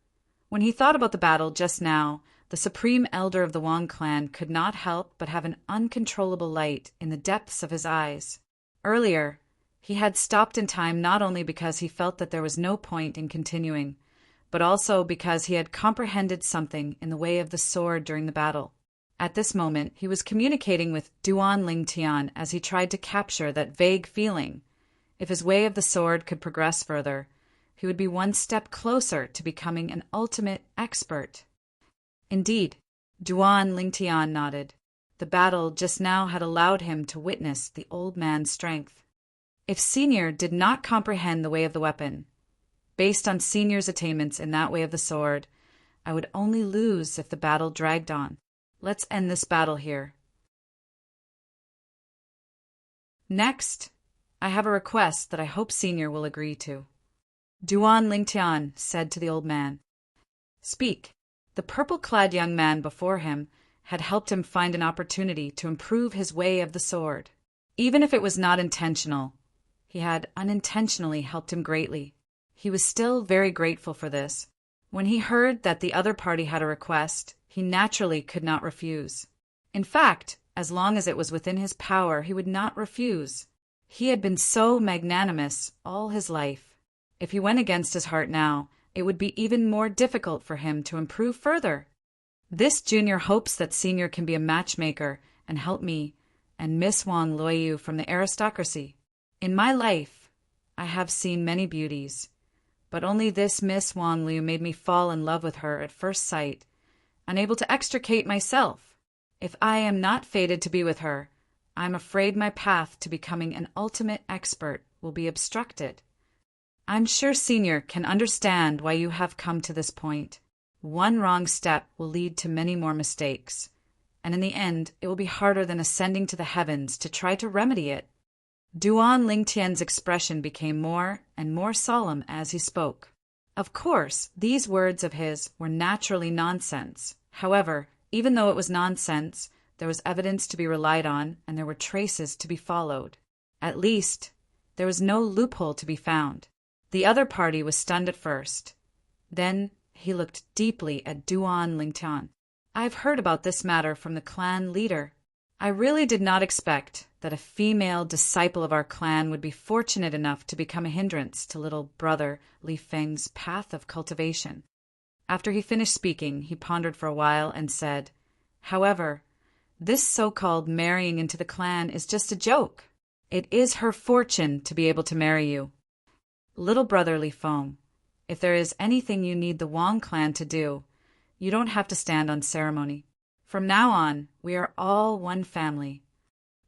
when he thought about the battle just now, the supreme elder of the Wang clan could not help but have an uncontrollable light in the depths of his eyes. Earlier, he had stopped in time not only because he felt that there was no point in continuing, but also because he had comprehended something in the way of the sword during the battle. At this moment, he was communicating with Duan Lingtian as he tried to capture that vague feeling. If his way of the sword could progress further, he would be one step closer to becoming an ultimate expert. Indeed, Duan Lingtian nodded. The battle just now had allowed him to witness the old man's strength. If Senior did not comprehend the way of the weapon, based on Senior's attainments in that way of the sword, I would only lose if the battle dragged on. Let's end this battle here. Next, I have a request that I hope Senior will agree to. Duan Lingtian said to the old man. Speak. The purple-clad young man before him had helped him find an opportunity to improve his way of the sword. Even if it was not intentional, he had unintentionally helped him greatly. He was still very grateful for this. When he heard that the other party had a request, he naturally could not refuse. In fact, as long as it was within his power, he would not refuse. He had been so magnanimous all his life. If he went against his heart now, it would be even more difficult for him to improve further. This junior hopes that Senior can be a matchmaker and help me and Miss Wang Luoyu from the aristocracy. In my life, I have seen many beauties, but only this Miss Wang Liu made me fall in love with her at first sight, unable to extricate myself. If I am not fated to be with her, I am afraid my path to becoming an ultimate expert will be obstructed. I'm sure Senior can understand why you have come to this point. One wrong step will lead to many more mistakes, and in the end, it will be harder than ascending to the heavens to try to remedy it. Duan Lingtian's expression became more and more solemn as he spoke. Of course, these words of his were naturally nonsense. However, even though it was nonsense, there was evidence to be relied on, and there were traces to be followed. At least, there was no loophole to be found. The other party was stunned at first. Then he looked deeply at Duan Lingtian. "I've heard about this matter from the clan leader. I really did not expect that a female disciple of our clan would be fortunate enough to become a hindrance to little brother Li Feng's path of cultivation." After he finished speaking, he pondered for a while and said, "However, this so-called marrying into the clan is just a joke. It is her fortune to be able to marry you. Little brother Li Feng, if there is anything you need the Wang clan to do, you don't have to stand on ceremony. From now on, we are all one family."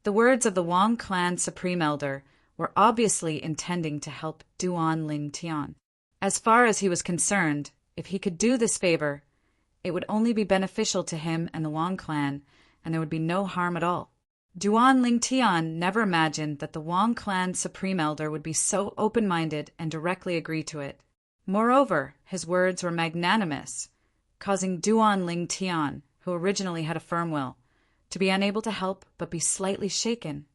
The words of the Wang clan supreme elder were obviously intending to help Duan Lingtian. As far as he was concerned, if he could do this favor, it would only be beneficial to him and the Wang clan, and there would be no harm at all. Duan Lingtian never imagined that the Wang clan supreme elder would be so open-minded and directly agree to it. Moreover, his words were magnanimous, causing Duan Lingtian, who originally had a firm will, to be unable to help but be slightly shaken.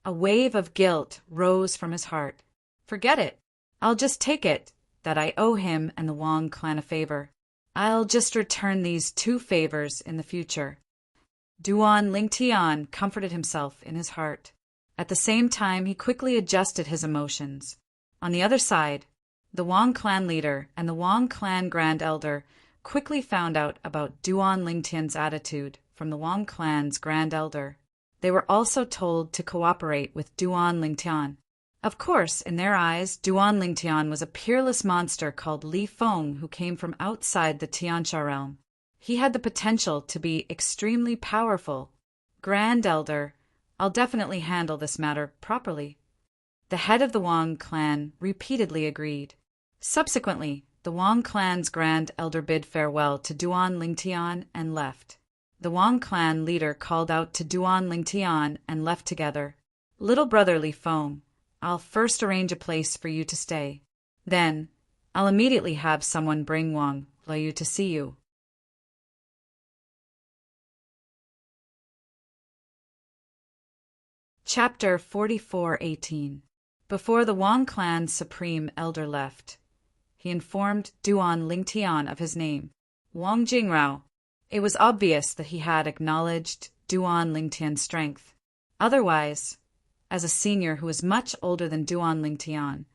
A wave of guilt rose from his heart. "Forget it. I'll just take it that I owe him and the Wang clan a favor. I'll just return these 2 favors in the future." Duan Lingtian comforted himself in his heart. At the same time, he quickly adjusted his emotions. On the other side, the Wang clan leader and the Wang clan grand elder quickly found out about Duan Lingtian's attitude from the Wang clan's grand elder. They were also told to cooperate with Duan Lingtian. Of course, in their eyes, Duan Lingtian was a peerless monster called Li Feng who came from outside the Tiansha realm. He had the potential to be extremely powerful. "Grand elder, I'll definitely handle this matter properly." The head of the Wang clan repeatedly agreed. Subsequently, the Wang clan's grand elder bid farewell to Duan Lingtian and left. The Wang clan leader called out to Duan Lingtian and left together. "Little brother Li Feng, I'll first arrange a place for you to stay. Then, I'll immediately have someone bring Wang Layu to see you." Chapter 44:18. Before the Wang clan's supreme elder left, he informed Duan Lingtian of his name, Wang Jingrao. It was obvious that he had acknowledged Duan Lingtian's strength. Otherwise, as a senior who was much older than Duan Lingtian,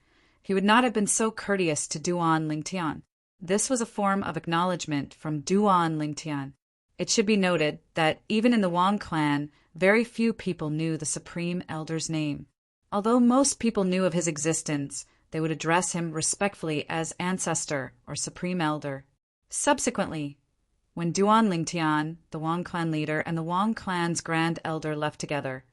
he would not have been so courteous to Duan Lingtian. This was a form of acknowledgement from Duan Lingtian. It should be noted that even in the Wang clan, very few people knew the supreme elder's name. Although most people knew of his existence, they would address him respectfully as ancestor or supreme elder. Subsequently, when Duan Lingtian, the Wang clan leader, and the Wang clan's grand elder left together,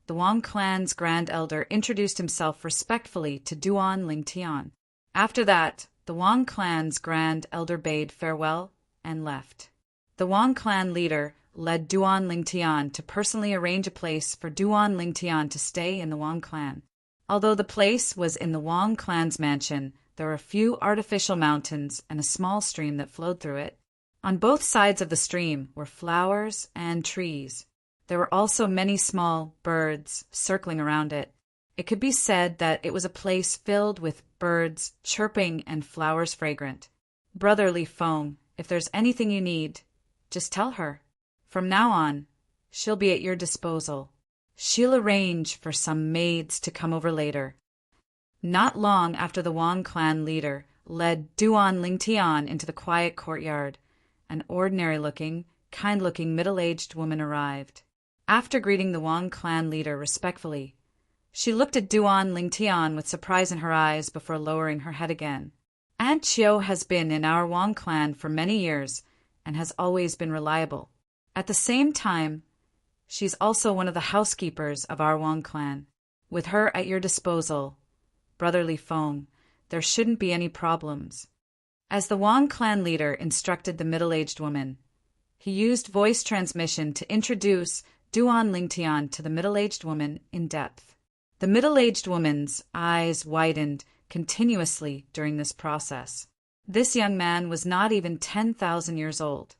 the Wang clan's grand elder introduced himself respectfully to Duan Lingtian. After that, the Wang clan's grand elder bade farewell and left. The Wang clan leader led Duan Lingtian to personally arrange a place for Duan Lingtian to stay in the Wang clan. Although the place was in the Wang clan's mansion, there were a few artificial mountains and a small stream that flowed through it. On both sides of the stream were flowers and trees. There were also many small birds circling around it. It could be said that it was a place filled with birds chirping and flowers fragrant. "Brother Li Feng, if there's anything you need, just tell her. From now on, she'll be at your disposal. She'll arrange for some maids to come over later." Not long after the Wang clan leader led Duan Lingtian into the quiet courtyard, an ordinary-looking, kind-looking middle-aged woman arrived. After greeting the Wang clan leader respectfully, she looked at Duan Lingtian with surprise in her eyes before lowering her head again. "Aunt Chiu has been in our Wang clan for many years and has always been reliable. At the same time, she's also one of the housekeepers of our Wang clan. With her at your disposal, Brother Li Feng, there shouldn't be any problems." as the Wong clan leader instructed the middle-aged woman. He used voice transmission to introduce Duan Lingtian to the middle-aged woman in depth. The middle-aged woman's eyes widened continuously during this process. This young man was not even 10,000 years old,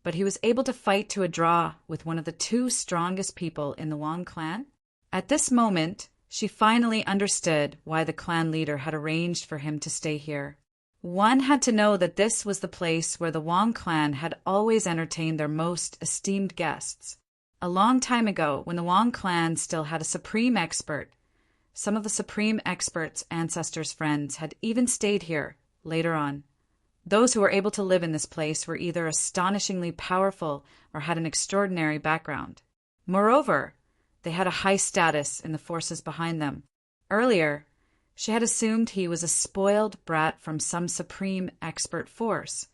but he was able to fight to a draw with one of the two strongest people in the Wong clan. At this moment, she finally understood why the clan leader had arranged for him to stay here. One had to know that this was the place where the Wong clan had always entertained their most esteemed guests. A long time ago, when the Wong clan still had a supreme expert, some of the supreme expert's ancestors' friends had even stayed here later on. Those who were able to live in this place were either astonishingly powerful or had an extraordinary background. Moreover, they had a high status in the forces behind them. Earlier, she had assumed he was a spoiled brat from some supreme expert force.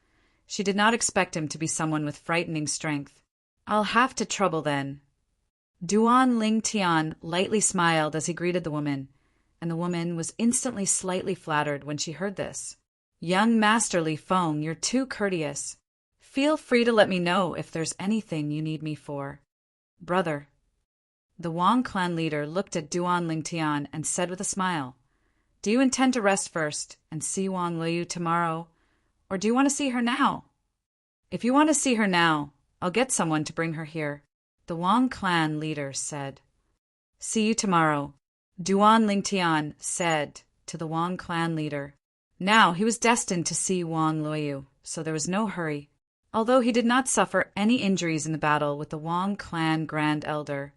She did not expect him to be someone with frightening strength. I'll have to trouble then. Duan Lingtian lightly smiled as he greeted the woman, and the woman was instantly slightly flattered when she heard this. Young Master Li Feng, you're too courteous. Feel free to let me know if there's anything you need me for. Brother. The Wong clan leader looked at Duan Lingtian and said with a smile, do you intend to rest first and see Wang Luoyu tomorrow, or do you want to see her now? If you want to see her now, I'll get someone to bring her here, the Wong clan leader said. See you tomorrow, Duan Lingtian said to the Wong clan leader. Now he was destined to see Wang Luoyu, so there was no hurry. Although he did not suffer any injuries in the battle with the Wong clan Grand Elder,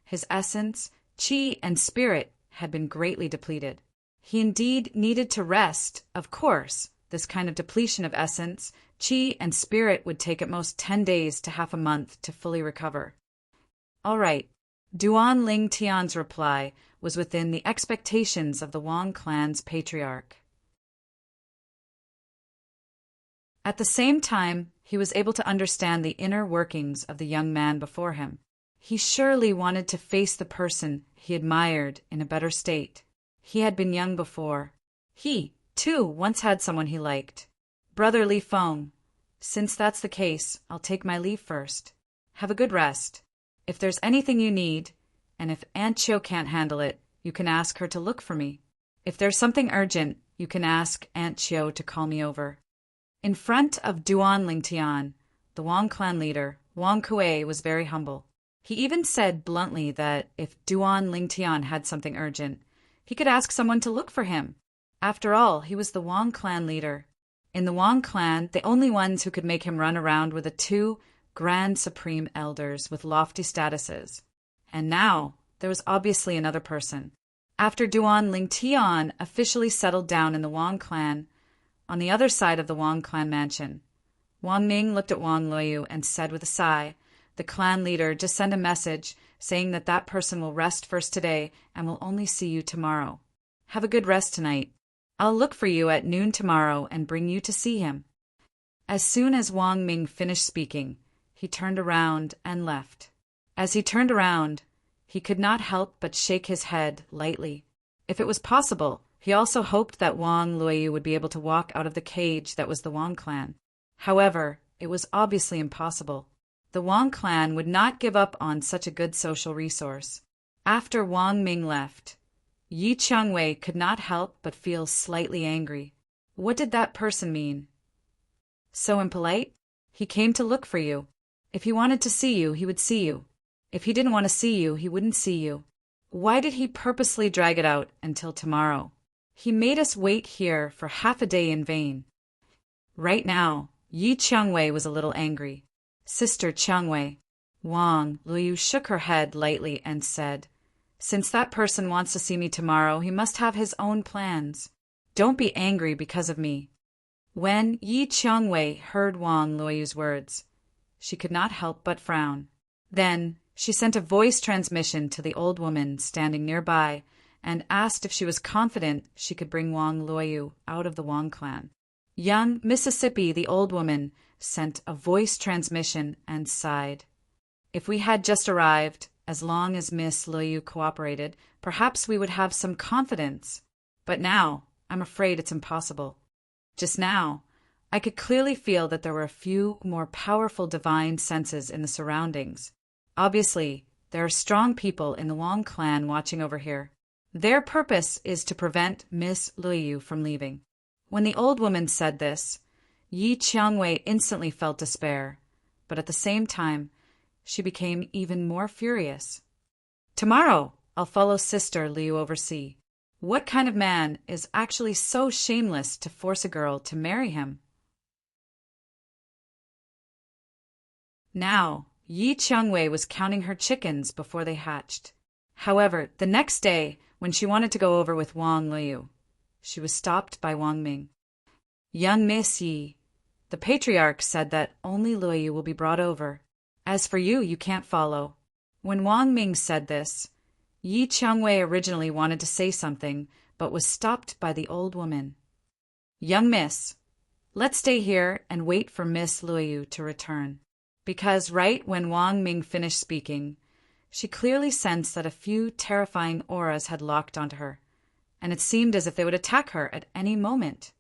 his essence, qi, and spirit had been greatly depleted. He indeed needed to rest. Of course, this kind of depletion of essence, qi, and spirit would take at most 10 days to half a month to fully recover. All right. Duan Lingtian's reply was within the expectations of the Wong clan's patriarch. At the same time, he was able to understand the inner workings of the young man before him. He surely wanted to face the person he admired in a better state. He had been young before. He, too, once had someone he liked. Brother Li Feng, since that's the case, I'll take my leave first. Have a good rest. If there's anything you need, and if Aunt Chiu can't handle it, you can ask her to look for me. If there's something urgent, you can ask Aunt Chiu to call me over. In front of Duan Lingtian, the Wong clan leader, Wang Kuei was very humble. He even said bluntly that if Duan Lingtian had something urgent, he could ask someone to look for him. After all, he was the Wong clan leader. In the Wong clan, the only ones who could make him run around were the two grand supreme elders with lofty statuses. And now, there was obviously another person. After Duan Lingtian officially settled down in the Wong clan, on the other side of the Wong clan mansion, Wang Ning looked at Wang Luoyu and said with a sigh, the clan leader just sent a message saying that that person will rest first today and will only see you tomorrow. Have a good rest tonight. I'll look for you at noon tomorrow and bring you to see him. As soon as Wang Ming finished speaking, he turned around and left. As he turned around, he could not help but shake his head lightly. If it was possible, he also hoped that Wang Luoyu would be able to walk out of the cage that was the Wang clan. However, it was obviously impossible. The Wang clan would not give up on such a good social resource. After Wang Ming left, Yi Changwei could not help but feel slightly angry. What did that person mean? So impolite? He came to look for you. If he wanted to see you, he would see you. If he didn't want to see you, he wouldn't see you. Why did he purposely drag it out until tomorrow? He made us wait here for half a day in vain. Right now, Yi Changwei was a little angry. Sister Changwei. Wang Luoyu shook her head lightly and said, since that person wants to see me tomorrow, he must have his own plans. Don't be angry because of me. When Yi Changwei heard Wang Luoyu's words, she could not help but frown. Then she sent a voice transmission to the old woman standing nearby and asked if she was confident she could bring Wang Luoyu out of the Wang clan. Young Mississippi, the old woman, sent a voice transmission and sighed. If we had just arrived, as long as Miss Luoyu cooperated, perhaps we would have some confidence. But now, I'm afraid it's impossible. Just now, I could clearly feel that there were a few more powerful divine senses in the surroundings. Obviously, there are strong people in the Wang clan watching over here. Their purpose is to prevent Miss Luoyu from leaving. When the old woman said this, Yi Qiangwei instantly felt despair, but at the same time, she became even more furious. Tomorrow, I'll follow Sister Liu oversea. What kind of man is actually so shameless to force a girl to marry him? Now, Yi Qiangwei was counting her chickens before they hatched. However, the next day, when she wanted to go over with Wang Liu, she was stopped by Wang Ming. Young Miss Yi, the patriarch said that only Luoyu will be brought over. As for you, you can't follow. When Wang Ming said this, Yi Qiangwei originally wanted to say something, but was stopped by the old woman. Young miss, let's stay here and wait for Miss Luoyu to return. Because right when Wang Ming finished speaking, she clearly sensed that a few terrifying auras had locked onto her, and it seemed as if they would attack her at any moment.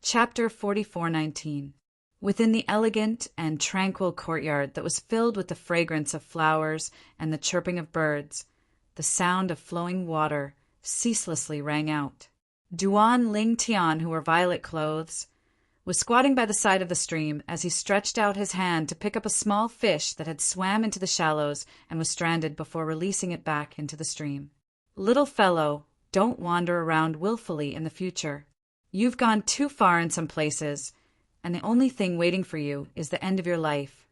Chapter 44:19. Within the elegant and tranquil courtyard that was filled with the fragrance of flowers and the chirping of birds, the sound of flowing water ceaselessly rang out. Duan Ling Tian, who wore violet clothes, was squatting by the side of the stream as he stretched out his hand to pick up a small fish that had swam into the shallows and was stranded before releasing it back into the stream. Little fellow, don't wander around willfully in the future. You've gone too far in some places, and the only thing waiting for you is the end of your life.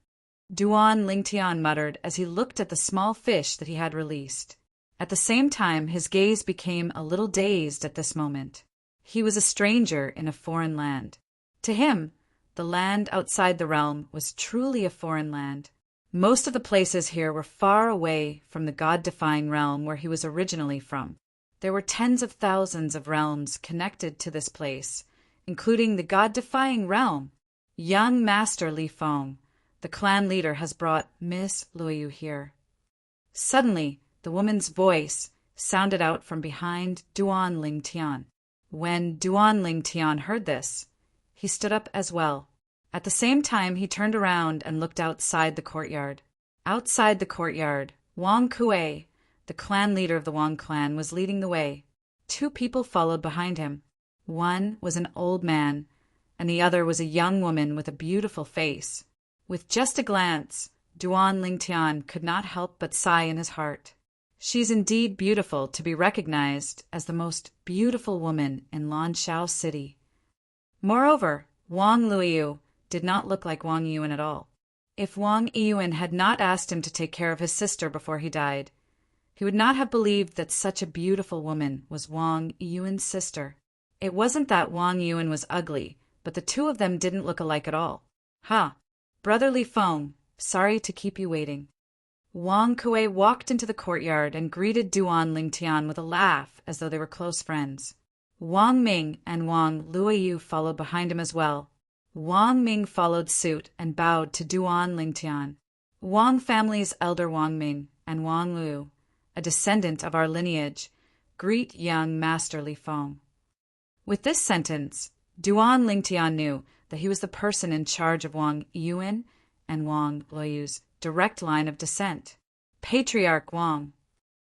Duan Lingtian muttered as he looked at the small fish that he had released. At the same time, his gaze became a little dazed at this moment. He was a stranger in a foreign land. To him, the land outside the realm was truly a foreign land. Most of the places here were far away from the God-defying realm where he was originally from. There were tens of thousands of realms connected to this place, including the God-defying realm. Young Master Li Feng, the clan leader, has brought Miss Luoyu here. Suddenly, the woman's voice sounded out from behind Duan Ling Tian. When Duan Ling Tian heard this, he stood up as well. At the same time, he turned around and looked outside the courtyard. Outside the courtyard, Wang Kuei, the clan leader of the Wang clan, was leading the way. Two people followed behind him. One was an old man, and the other was a young woman with a beautiful face. With just a glance, Duan Lingtian could not help but sigh in his heart. She's indeed beautiful to be recognized as the most beautiful woman in Lanshao City. Moreover, Wang Luoyu did not look like Wang Yuan at all. If Wang Yuan had not asked him to take care of his sister before he died, he would not have believed that such a beautiful woman was Wang Yuan's sister. It wasn't that Wang Yuan was ugly, but the two of them didn't look alike at all. Ha! Brother Li Feng, sorry to keep you waiting. Wang Kuei walked into the courtyard and greeted Duan Lingtian with a laugh as though they were close friends. Wang Ming and Wang Luoyu followed behind him as well. Wang Ming followed suit and bowed to Duan Lingtian. Wang family's elder Wang Ming and Wang Lu, a descendant of our lineage, greet young Master Li Feng. With this sentence, Duan Lingtian knew that he was the person in charge of Wang Yuan and Wang Luoyu's direct line of descent. Patriarch Wang.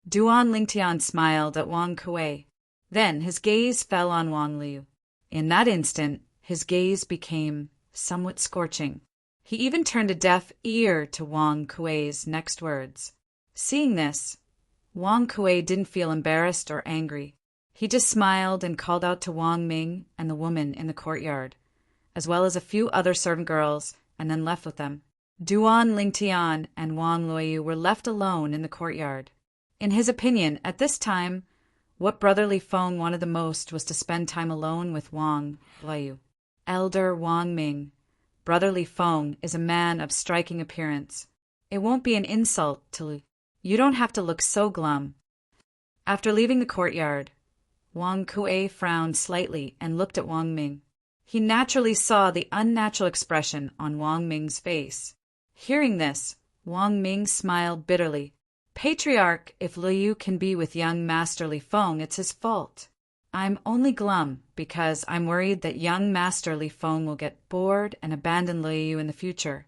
Duan Lingtian smiled at Wang Kuei. Then his gaze fell on Wang Liu. In that instant, his gaze became somewhat scorching. He even turned a deaf ear to Wang Kuei's next words. Seeing this, Wang Kuei didn't feel embarrassed or angry. He just smiled and called out to Wang Ming and the woman in the courtyard, as well as a few other servant girls, and then left with them. Duan Lingtian and Wang Luoyu were left alone in the courtyard. In his opinion, at this time, what Brother Li Feng wanted the most was to spend time alone with Wang Luoyu. Elder Wang Ming, Brother Li Feng is a man of striking appearance. It won't be an insult to Li. You don't have to look so glum. After leaving the courtyard, Wang Kuei frowned slightly and looked at Wang Ming. He naturally saw the unnatural expression on Wang Ming's face. Hearing this, Wang Ming smiled bitterly. Patriarch, if Liu can be with young Master Li Feng, it's his fault. I'm only glum because I'm worried that young Master Li Feng will get bored and abandon Liu in the future.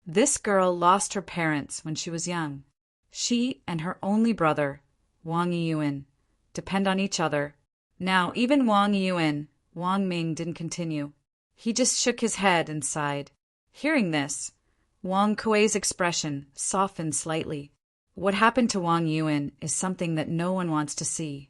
This girl lost her parents when she was young. She and her only brother, Wang Yuan, depend on each other. Now, even Wang Yuan, Wang Ming didn't continue. He just shook his head and sighed. Hearing this, Wang Kuei's expression softened slightly. What happened to Wang Yuan is something that no one wants to see.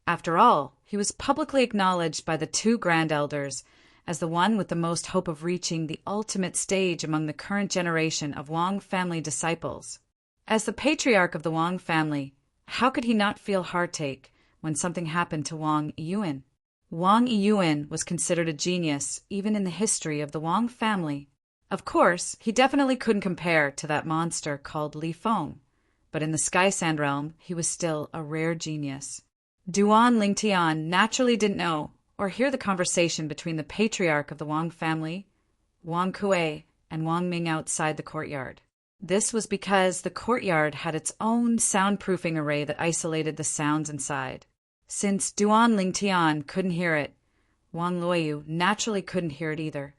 After all, he was publicly acknowledged by the two grand elders as the one with the most hope of reaching the ultimate stage among the current generation of Wang family disciples. As the patriarch of the Wang family, how could he not feel heartache when something happened to Wang Yuan? Wang Yuan was considered a genius even in the history of the Wang family. Of course, he definitely couldn't compare to that monster called Li Feng, but in the Sky Sand realm, he was still a rare genius. Duan Lingtian naturally didn't know or hear the conversation between the patriarch of the Wang family, Wang Kuei, and Wang Ming outside the courtyard. This was because the courtyard had its own soundproofing array that isolated the sounds inside. Since Duan Lingtian couldn't hear it, Wang Luoyu naturally couldn't hear it either.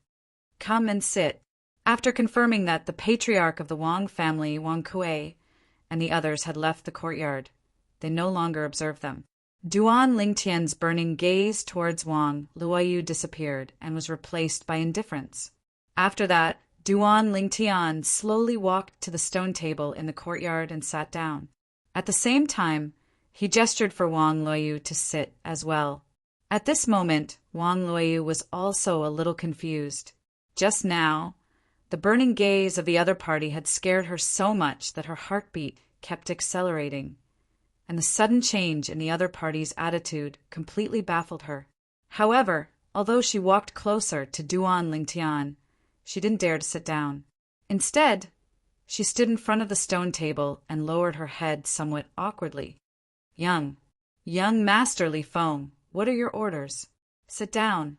Come and sit. After confirming that the patriarch of the Wang family, Wang Kuei, and the others had left the courtyard, they no longer observed them. Duan Lingtian's burning gaze towards Wang Luoyu disappeared and was replaced by indifference. After that, Duan Lingtian slowly walked to the stone table in the courtyard and sat down. At the same time, he gestured for Wang Luoyu to sit as well. At this moment, Wang Luoyu was also a little confused. Just now, the burning gaze of the other party had scared her so much that her heartbeat kept accelerating, and the sudden change in the other party's attitude completely baffled her. However, although she walked closer to Duan Lingtian, she didn't dare to sit down. Instead, she stood in front of the stone table and lowered her head somewhat awkwardly. Young Master Li Feng, what are your orders? Sit down.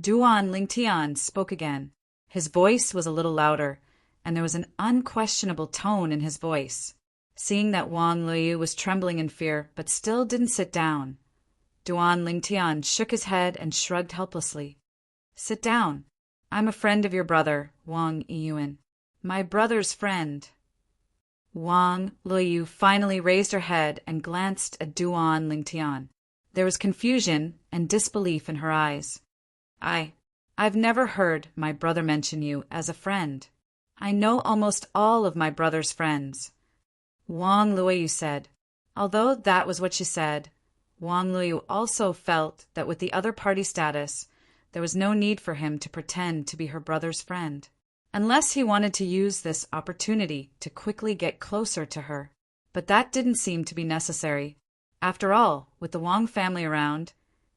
Duan Lingtian spoke again. His voice was a little louder, and there was an unquestionable tone in his voice. Seeing that Wang Luoyu was trembling in fear but still didn't sit down, Duan Lingtian shook his head and shrugged helplessly. Sit down. I'm a friend of your brother, Wang Yuan. My brother's friend. Wang Luoyu finally raised her head and glanced at Duan Lingtian. There was confusion and disbelief in her eyes. I've never heard my brother mention you as a friend. I know almost all of my brother's friends, Wang Luoyu said. Although that was what she said, Wang Luoyu also felt that with the other party status, there was no need for him to pretend to be her brother's friend, unless he wanted to use this opportunity to quickly get closer to her. But that didn't seem to be necessary. After all, with the Wang family around,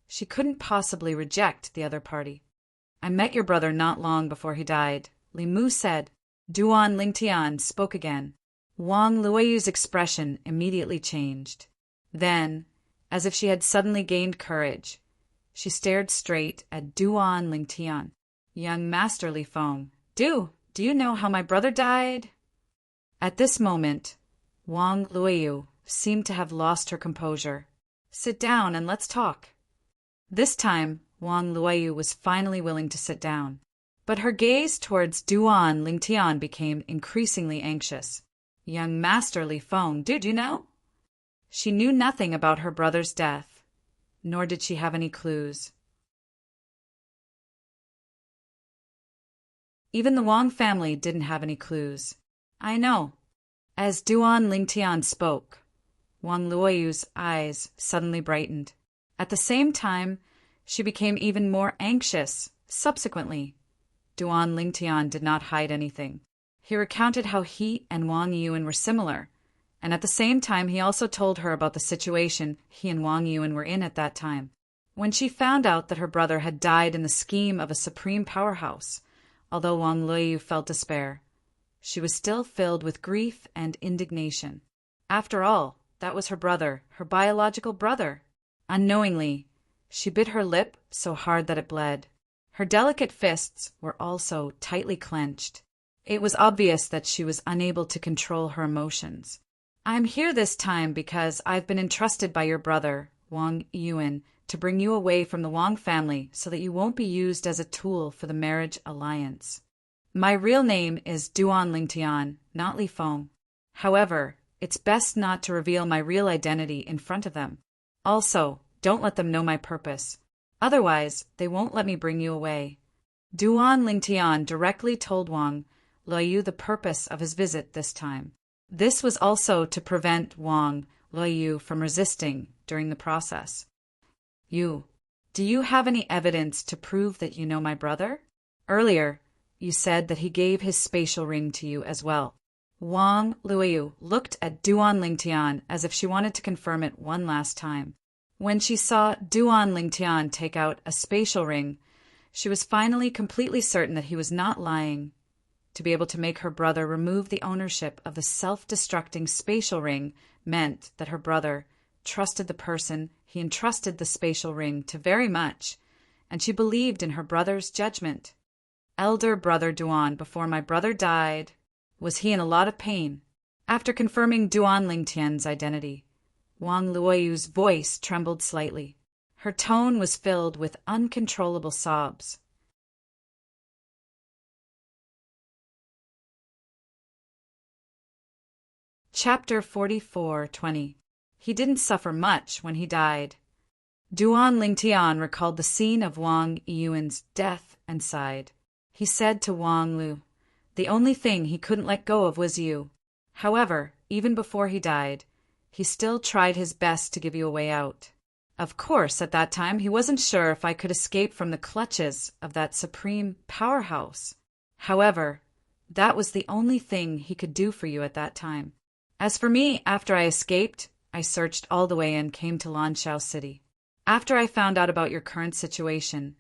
she couldn't possibly reject the other party. I met your brother not long before he died, Li Mu said. Duan Lingtian spoke again. Wang Luoyu's expression immediately changed. Then, as if she had suddenly gained courage, she stared straight at Duan Lingtian. Young Master Li Feng, do you know how my brother died? At this moment, Wang Luoyu seemed to have lost her composure. Sit down and let's talk. This time, Wang Luoyu was finally willing to sit down, but her gaze towards Duan Lingtian became increasingly anxious. Young Master Li Feng, did you know? She knew nothing about her brother's death, nor did she have any clues. Even the Wang family didn't have any clues. I know. As Duan Lingtian spoke, Wang Luoyu's eyes suddenly brightened. At the same time, she became even more anxious. Subsequently, Duan Lingtian did not hide anything. He recounted how he and Wang Yuan were similar, and at the same time he also told her about the situation he and Wang Yuan were in at that time. When she found out that her brother had died in the scheme of a supreme powerhouse, although Wang Luoyu felt despair, she was still filled with grief and indignation. After all, that was her brother, her biological brother. Unknowingly, she bit her lip so hard that it bled. Her delicate fists were also tightly clenched. It was obvious that she was unable to control her emotions. "I'm here this time because I've been entrusted by your brother, Wang Yuan, to bring you away from the Wang family so that you won't be used as a tool for the marriage alliance. My real name is Duan Lingtian, not Li Feng. However, it's best not to reveal my real identity in front of them. Also, don't let them know my purpose. Otherwise, they won't let me bring you away." Duan Lingtian directly told Wang Luoyu the purpose of his visit this time. This was also to prevent Wang Luoyu from resisting during the process. "Do you have any evidence to prove that you know my brother? Earlier, you said that he gave his spatial ring to you as well." Wang Luoyu looked at Duan Lingtian as if she wanted to confirm it one last time. When she saw Duan Lingtian take out a spatial ring, she was finally completely certain that he was not lying. To be able to make her brother remove the ownership of the self-destructing spatial ring meant that her brother trusted the person he entrusted the spatial ring to very much, and she believed in her brother's judgment. "Elder brother Duan, before my brother died, was he in a lot of pain?" After confirming Duan Lingtian's identity, Wang Luoyu's voice trembled slightly. Her tone was filled with uncontrollable sobs. Chapter 44:20. He didn't suffer much when he died. Duan Lingtian recalled the scene of Wang Yuan's death and sighed. He said to Wang Lu, "The only thing he couldn't let go of was you. However, even before he died, he still tried his best to give you a way out. Of course, at that time, he wasn't sure if I could escape from the clutches of that supreme powerhouse. However, that was the only thing he could do for you at that time. As for me, after I escaped, I searched all the way and came to Lanshao City. After I found out about your current situation,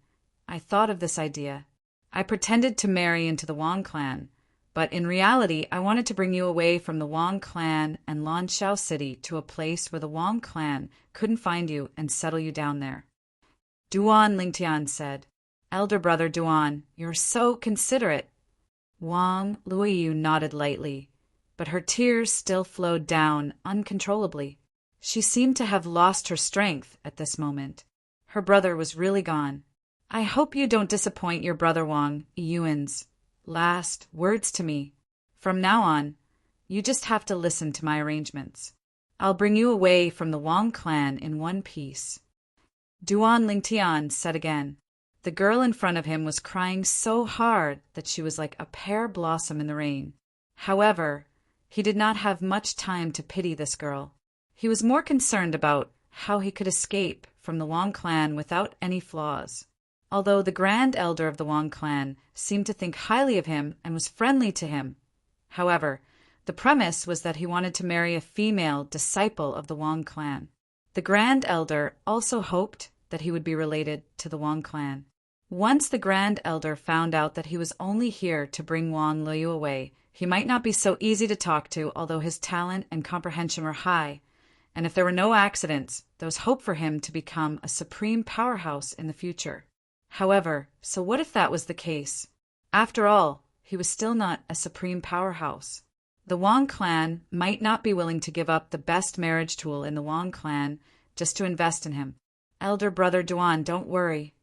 I thought of this idea. I pretended to marry into the Wang clan, but in reality I wanted to bring you away from the Wang clan and Lanshao City to a place where the Wang clan couldn't find you and settle you down there." Duan Lingtian said, "Elder brother Duan, you're so considerate." Wang Luoyu nodded lightly, but her tears still flowed down uncontrollably. She seemed to have lost her strength at this moment. Her brother was really gone. "I hope you don't disappoint your brother Wang Yuan's last words to me. From now on, you just have to listen to my arrangements. I'll bring you away from the Wang clan in one piece." Duan Lingtian said again. The girl in front of him was crying so hard that she was like a pear blossom in the rain. However, he did not have much time to pity this girl. He was more concerned about how he could escape from the Wang clan without any flaws. Although the grand elder of the Wang clan seemed to think highly of him and was friendly to him. However, the premise was that he wanted to marry a female disciple of the Wang clan. The grand elder also hoped that he would be related to the Wang clan. Once the grand elder found out that he was only here to bring Wang Luoyu away, he might not be so easy to talk to, although his talent and comprehension were high, and if there were no accidents, there was hope for him to become a supreme powerhouse in the future. However, so what if that was the case? After all, he was still not a supreme powerhouse. The Wang clan might not be willing to give up the best marriage tool in the Wang clan just to invest in him. "Elder brother Duan, don't worry."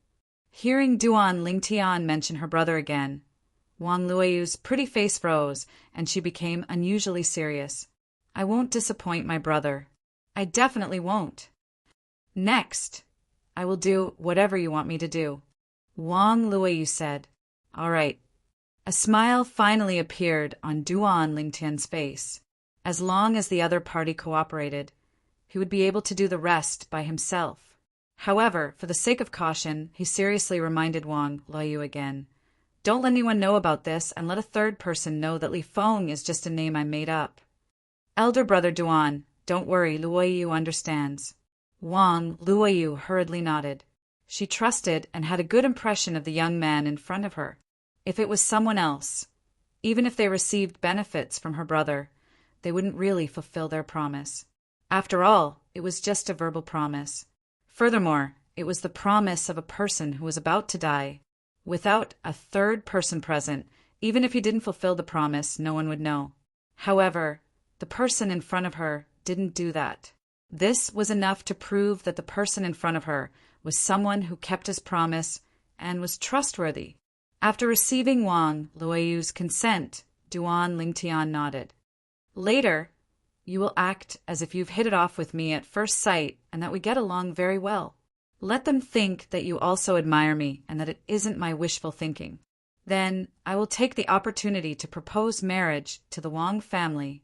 Hearing Duan Lingtian mention her brother again, Wang Luoyu's pretty face froze, and she became unusually serious. "I won't disappoint my brother. I definitely won't. Next, I will do whatever you want me to do." Wang Luoyu said, "All right." A smile finally appeared on Duan Lingtian's face. As long as the other party cooperated, he would be able to do the rest by himself. However, for the sake of caution, he seriously reminded Wang Luoyu again, "Don't let anyone know about this, and let a third person know that Li Feng is just a name I made up." "Elder brother Duan, don't worry, Luoyu understands." Wang Luoyu hurriedly nodded. She trusted and had a good impression of the young man in front of her. If it was someone else, even if they received benefits from her brother, they wouldn't really fulfill their promise. After all, it was just a verbal promise. Furthermore, it was the promise of a person who was about to die. Without a third person present, Even if he didn't fulfill the promise, no one would know. However, the person in front of her didn't do that. This was enough to prove that the person in front of her was someone who kept his promise and was trustworthy. After receiving Wang Luoyu's consent, Duan Lingtian nodded. Later, you will act as if you've hit it off with me at first sight and that we get along very well. Let them think that you also admire me and that it isn't my wishful thinking. Then I will take the opportunity to propose marriage to the Wang family.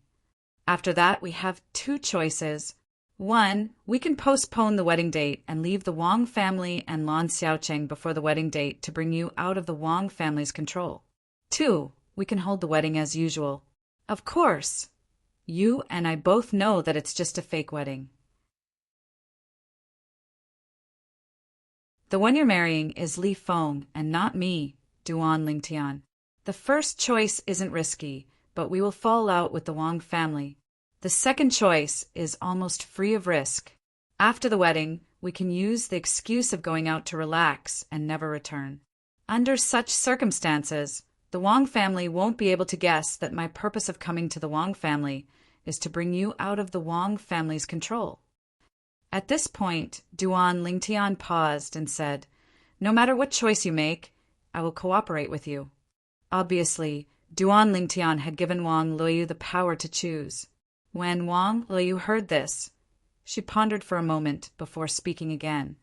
After that, we have two choices. One, we can postpone the wedding date and leave the Wang family and Lan Xiaocheng before the wedding date to bring you out of the Wang family's control. Two, we can hold the wedding as usual. Of course, you and I both know that it's just a fake wedding. The one you're marrying is Li Feng and not me, Duan Lingtian. The first choice isn't risky, but we will fall out with the Wang family. The second choice is almost free of risk. After the wedding, we can use the excuse of going out to relax and never return. Under such circumstances, the Wang family won't be able to guess that my purpose of coming to the Wang family is to bring you out of the Wang family's control. At this point, Duan Lingtian paused and said, "No matter what choice you make, I will cooperate with you." Obviously, Duan Lingtian had given Wang Luoyu the power to choose. When Wang Luoyu heard this, she pondered for a moment before speaking again.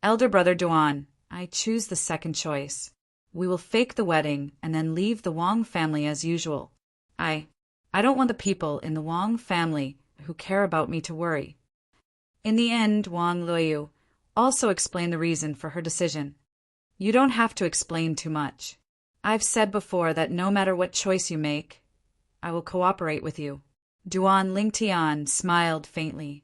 "Elder brother Duan, I choose the second choice. We will fake the wedding and then leave the Wang family as usual. I don't want the people in the Wang family who care about me to worry." In the end, Wang Luoyu also explained the reason for her decision. "You don't have to explain too much. I've said before that no matter what choice you make, I will cooperate with you." Duan Lingtian smiled faintly.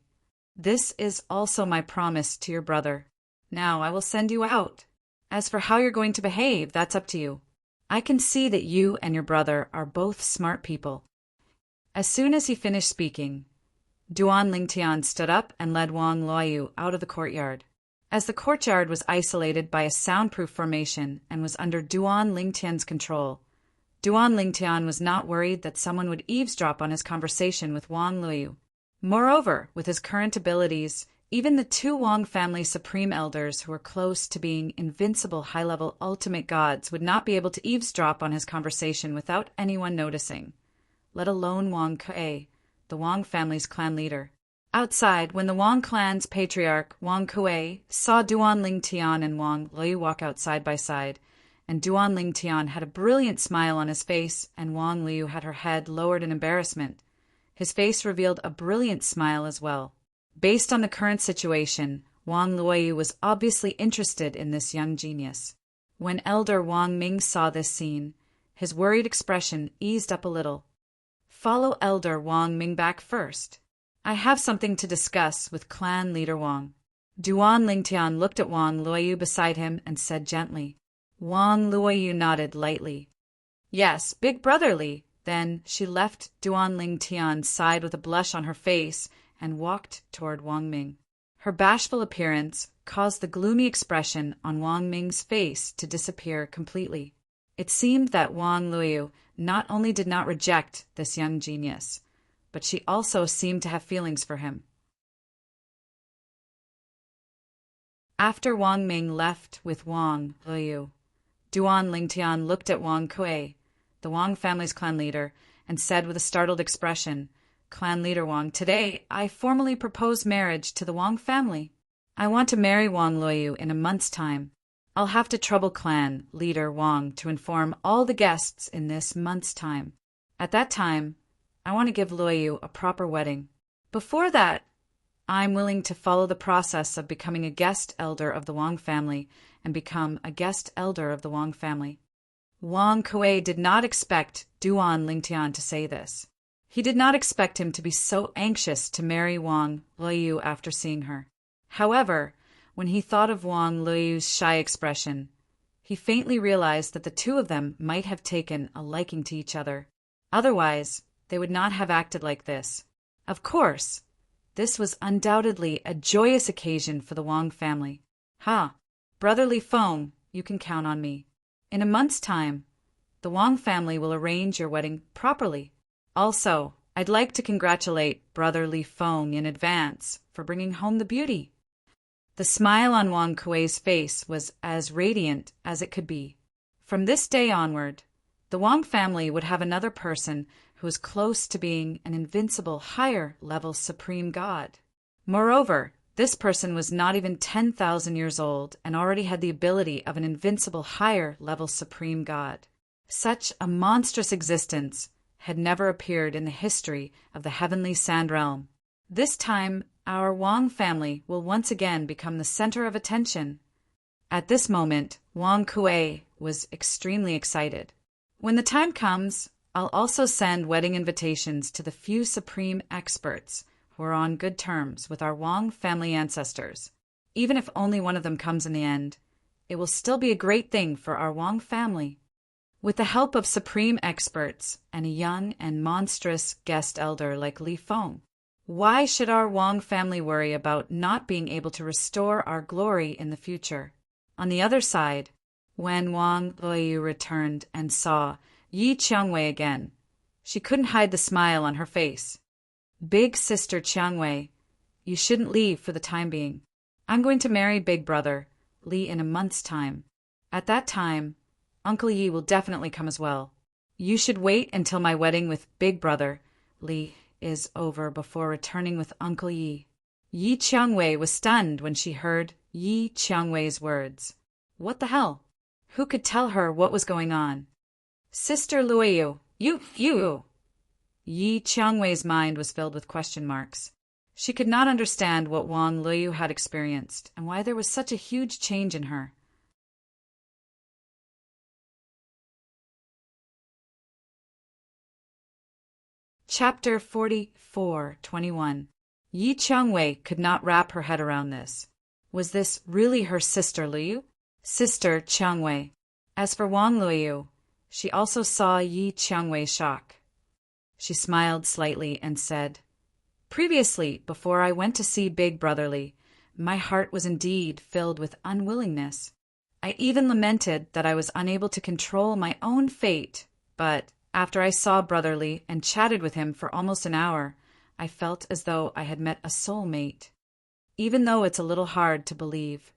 "This is also my promise to your brother. Now I will send you out. As for how you're going to behave, that's up to you. I can see that you and your brother are both smart people." As soon as he finished speaking, Duan Lingtian stood up and led Wang Luoyu out of the courtyard. As the courtyard was isolated by a soundproof formation and was under Duan Lingtian's control, Duan Lingtian was not worried that someone would eavesdrop on his conversation with Wang Luoyu. Moreover, with his current abilities, even the two Wang family supreme elders who were close to being invincible high-level ultimate gods would not be able to eavesdrop on his conversation without anyone noticing, let alone Wang Kuei, the Wang family's clan leader. Outside, when the Wang clan's patriarch, Wang Kuei, saw Duan Lingtian and Wang Luoyu walk out side by side, and Duan Lingtian had a brilliant smile on his face and Wang Luoyu had her head lowered in embarrassment, his face revealed a brilliant smile as well. Based on the current situation, Wang Luoyu was obviously interested in this young genius. When Elder Wang Ming saw this scene, his worried expression eased up a little. "Follow Elder Wang Ming back first. I have something to discuss with clan leader Wang." Duan Lingtian looked at Wang Luoyu beside him and said gently. Wang Luoyu nodded lightly. "Yes, big brotherly." Then she left Duan Lingtian's side with a blush on her face and walked toward Wang Ming. Her bashful appearance caused the gloomy expression on Wang Ming's face to disappear completely. It seemed that Wang Luoyu not only did not reject this young genius, but she also seemed to have feelings for him. After Wang Ming left with Wang Luoyu, Duan Lingtian looked at Wang Kuei, the Wang family's clan leader, and said with a startled expression, "Clan leader Wang, today I formally propose marriage to the Wang family. I want to marry Wang Luoyu in a month's time. I'll have to trouble clan leader Wang to inform all the guests in this month's time. At that time, I want to give Luoyu a proper wedding. Before that, I'm willing to follow the process of becoming a guest elder of the Wang family and become a guest elder of the Wang family." Wang Kuei did not expect Duan Lingtian to say this. He did not expect him to be so anxious to marry Wang Luoyu after seeing her. However, when he thought of Wang Luoyu's shy expression, he faintly realized that the two of them might have taken a liking to each other. Otherwise, they would not have acted like this. Of course, this was undoubtedly a joyous occasion for the Wang family. "Ha, brotherly Feng, you can count on me. In a month's time, the Wang family will arrange your wedding properly. Also, I'd like to congratulate Brother Li Feng in advance for bringing home the beauty." The smile on Wang Kuei's face was as radiant as it could be. From this day onward, the Wang family would have another person who was close to being an invincible higher-level supreme god. Moreover, this person was not even 10,000 years old and already had the ability of an invincible higher-level supreme god. Such a monstrous existence had never appeared in the history of the heavenly Sand Realm. This time, our Wang family will once again become the center of attention. At this moment, Wang Kuei was extremely excited. When the time comes, I'll also send wedding invitations to the few supreme experts who are on good terms with our Wang family ancestors. Even if only one of them comes in the end, it will still be a great thing for our Wang family. With the help of supreme experts and a young and monstrous guest elder like Li Feng, why should our Wang family worry about not being able to restore our glory in the future? On the other side, when Wang Luoyu returned and saw Yi Qiangwei again, she couldn't hide the smile on her face. "Big sister Qiangwei, you shouldn't leave for the time being. I'm going to marry Big Brother Li in a month's time. At that time, Uncle Yi will definitely come as well. You should wait until my wedding with Big Brother Li is over before returning with Uncle Yi." Yi Qiangwei was stunned when she heard Yi Qiangwei's words. What the hell? Who could tell her what was going on? "Sister Luoyu, you... Yi Qiangwei's mind was filled with question marks. She could not understand what Wang Luoyu had experienced and why there was such a huge change in her. Chapter 44:21. Yi Qiangwei could not wrap her head around this. Was this really her sister Luoyu? Sister Qiangwei. As for Wang Luoyu, she also saw Yi Qiangwei's shock. She smiled slightly and said, "Previously, before I went to see Big Brother Li, my heart was indeed filled with unwillingness. I even lamented that I was unable to control my own fate, but after I saw Brother Li and chatted with him for almost an hour, I felt as though I had met a soulmate. Even though it's a little hard to believe.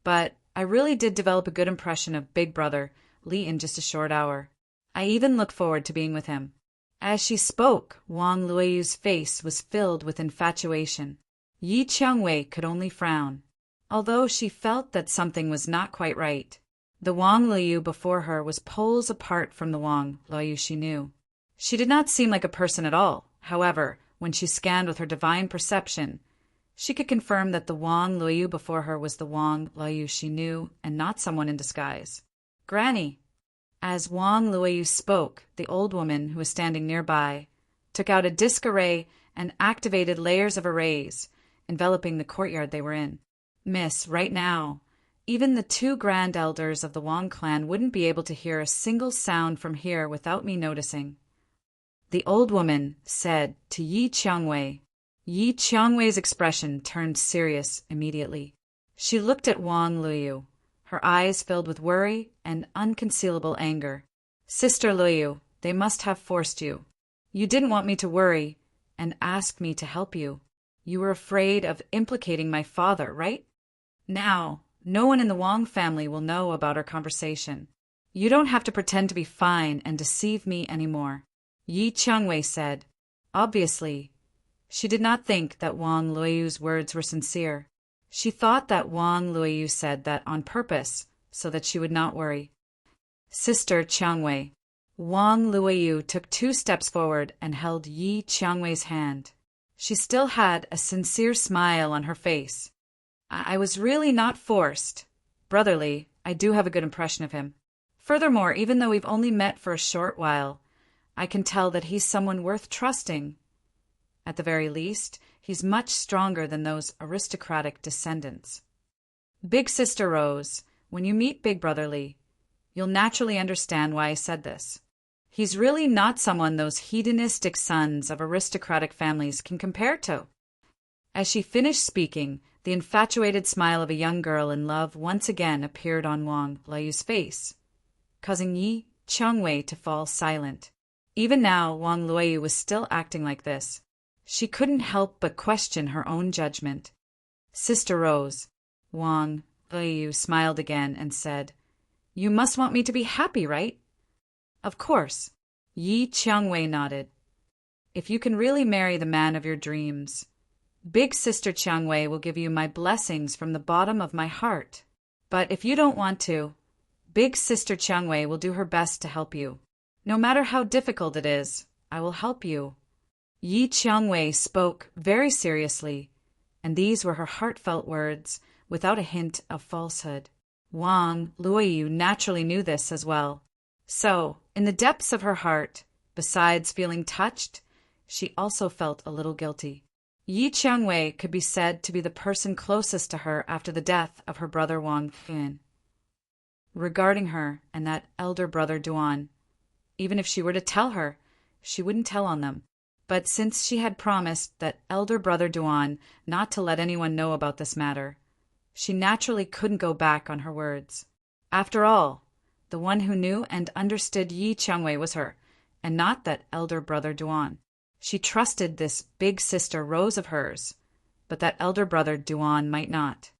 But I really did develop a good impression of Big Brother Li in just a short hour. I even look forward to being with him." As she spoke, Wang Luoyu's face was filled with infatuation. Yi Qiangwei could only frown, although she felt that something was not quite right. The Wang Luoyu before her was poles apart from the Wang Luoyu she knew. She did not seem like a person at all. However, when she scanned with her divine perception, she could confirm that the Wang Luoyu before her was the Wang Luoyu she knew and not someone in disguise. "Granny." As Wang Luoyu spoke, the old woman who was standing nearby took out a disc array and activated layers of arrays, enveloping the courtyard they were in. "Miss, right now, even the 2 grand elders of the Wang clan wouldn't be able to hear a single sound from here without me noticing," the old woman said to Yi Qiangwei. Yi Qiangwei's expression turned serious immediately. She looked at Wang Luoyu, her eyes filled with worry and unconcealable anger. "Sister Luoyu, they must have forced you. You didn't want me to worry and asked me to help you. You were afraid of implicating my father, right? Now, no one in the Wang family will know about our conversation. You don't have to pretend to be fine and deceive me anymore," Yi Qiangwei said. Obviously, she did not think that Wang Luoyu's words were sincere. She thought that Wang Luoyu said that on purpose, so that she would not worry. "Sister Qiangwei." Wang Luoyu took 2 steps forward and held Yi Qiangwei's hand. She still had a sincere smile on her face. I was really not forced. Brotherly, I do have a good impression of him. Furthermore, even though we've only met for a short while, I can tell that he's someone worth trusting. At the very least, he's much stronger than those aristocratic descendants. Big Sister Rose, when you meet Big Brother Li, you'll naturally understand why I said this. He's really not someone those hedonistic sons of aristocratic families can compare to. As she finished speaking, the infatuated smile of a young girl in love once again appeared on Wang Luoyu's face, causing Yi Changwei to fall silent. Even now, Wang Luoyu was still acting like this. She couldn't help but question her own judgment. Sister Rose, Wang Luoyu smiled again and said, "You must want me to be happy, right?" "Of course." Yi Changwei nodded. "If you can really marry the man of your dreams, Big Sister Changwei will give you my blessings from the bottom of my heart. But if you don't want to, Big Sister Changwei will do her best to help you. No matter how difficult it is, I will help you." Yi Changwei spoke very seriously, and these were her heartfelt words, without a hint of falsehood. Wang Luoyu naturally knew this as well. So, in the depths of her heart, besides feeling touched, she also felt a little guilty. Yi Changwei could be said to be the person closest to her after the death of her brother Wang Fun. Regarding her and that elder brother Duan, even if she were to tell her, she wouldn't tell on them. But since she had promised that elder brother Duan not to let anyone know about this matter, she naturally couldn't go back on her words. After all, the one who knew and understood Yi Changwei was her, and not that elder brother Duan. She trusted this big sister Rose of hers, but that elder brother Duan might not.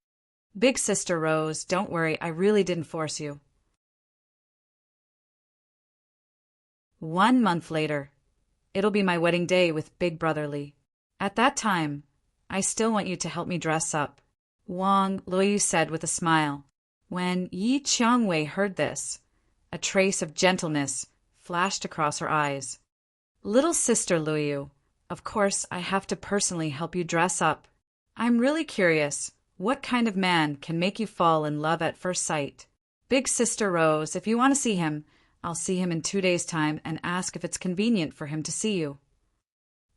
"Big Sister Rose, don't worry, I really didn't force you." 1 month later, it'll be my wedding day with Big Brother Li. At that time, I still want you to help me dress up, Wang Luoyu said with a smile. When Yi Changwei heard this, a trace of gentleness flashed across her eyes. "Little Sister Luoyu, of course I have to personally help you dress up. I'm really curious, what kind of man can make you fall in love at first sight? Big Sister Rose, if you want to see him, I'll see him in 2 days' time and ask if it's convenient for him to see you.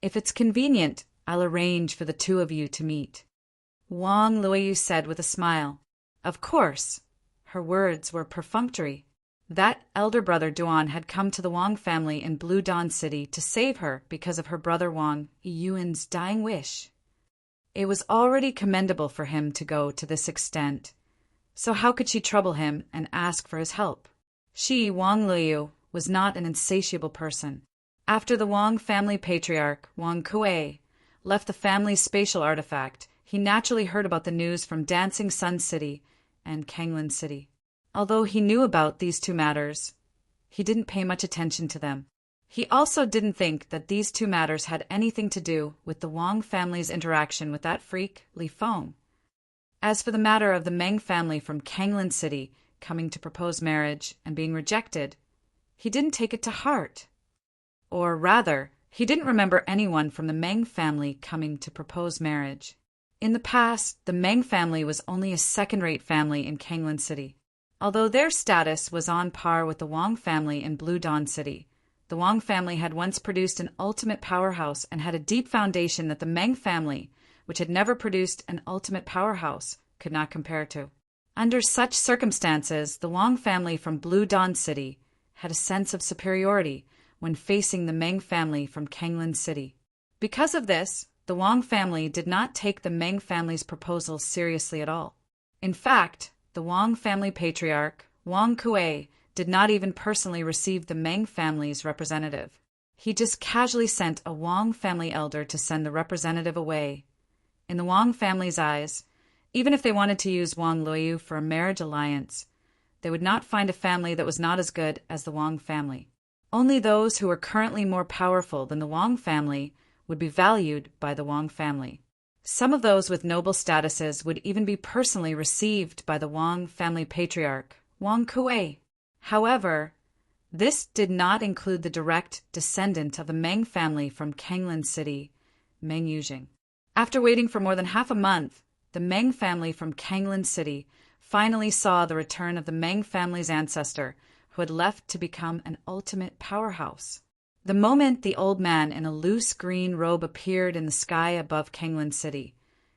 If it's convenient, I'll arrange for the two of you to meet," Wang Luoyu said with a smile. Of course, her words were perfunctory. That elder brother Duan had come to the Wang family in Blue Dawn City to save her because of her brother Wang Yiyuan's dying wish. It was already commendable for him to go to this extent, so how could she trouble him and ask for his help? She, Wang Luoyu, was not an insatiable person. After the Wang family patriarch, Wang Kuei, left the family's spatial artifact, he naturally heard about the news from Dancing Sun City and Kanglin City. Although he knew about these two matters, he didn't pay much attention to them. He also didn't think that these two matters had anything to do with the Wang family's interaction with that freak, Li Feng. As for the matter of the Meng family from Kanglin City coming to propose marriage and being rejected, he didn't take it to heart. Or rather, he didn't remember anyone from the Meng family coming to propose marriage. In the past, the Meng family was only a second-rate family in Kanglin City. Although their status was on par with the Wang family in Blue Dawn City, the Wang family had once produced an ultimate powerhouse and had a deep foundation that the Meng family, which had never produced an ultimate powerhouse, could not compare to. Under such circumstances, the Wang family from Blue Dawn City had a sense of superiority when facing the Meng family from Kanglin City. Because of this, the Wang family did not take the Meng family's proposal seriously at all. In fact, the Wang family patriarch, Wang Kuei, did not even personally receive the Meng family's representative. He just casually sent a Wang family elder to send the representative away. In the Wang family's eyes, even if they wanted to use Wang Luoyu for a marriage alliance, they would not find a family that was not as good as the Wang family. Only those who were currently more powerful than the Wang family would be valued by the Wang family. Some of those with noble statuses would even be personally received by the Wang family patriarch, Wang Kuei. However, this did not include the direct descendant of the Meng family from Kanglin City, Meng Yujing. After waiting for more than half a month, the Meng family from Kanglin City finally saw the return of the Meng family's ancestor, who had left to become an ultimate powerhouse. The moment the old man in a loose green robe appeared in the sky above Kanglin City,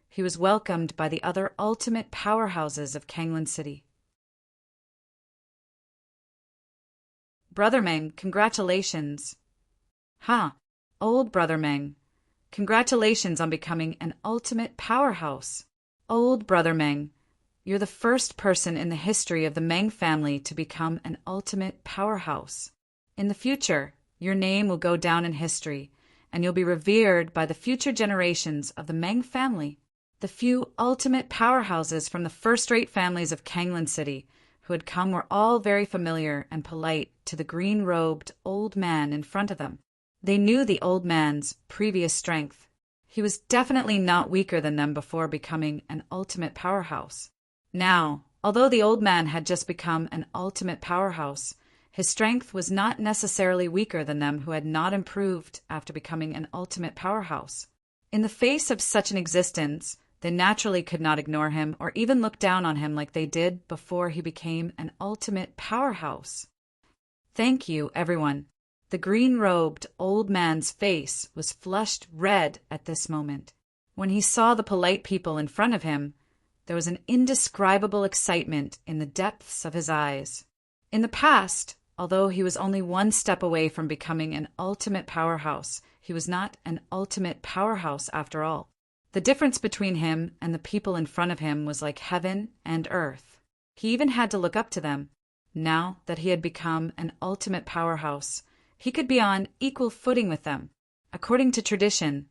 he was welcomed by the other ultimate powerhouses of Kanglin City. "Brother Meng, congratulations." "Huh, old Brother Meng, congratulations on becoming an ultimate powerhouse. Old Brother Meng, You're the first person in the history of the Meng family to become an ultimate powerhouse. In the future, your name will go down in history, and you'll be revered by the future generations of the Meng family. The few ultimate powerhouses from the first-rate families of Kanglan City who had come were all very familiar and polite to the green-robed old man in front of them. They knew the old man's previous strength. He was definitely not weaker than them before becoming an ultimate powerhouse. Now, although the old man had just become an ultimate powerhouse, his strength was not necessarily weaker than them who had not improved after becoming an ultimate powerhouse. In the face of such an existence, they naturally could not ignore him or even look down on him like they did before he became an ultimate powerhouse. Thank you, everyone. The green-robed old man's face was flushed red at this moment. When he saw the polite people in front of him, there was an indescribable excitement in the depths of his eyes. In the past, although he was only one step away from becoming an ultimate powerhouse, he was not an ultimate powerhouse after all. The difference between him and the people in front of him was like heaven and earth. He even had to look up to them. Now that he had become an ultimate powerhouse, he could be on equal footing with them. According to tradition,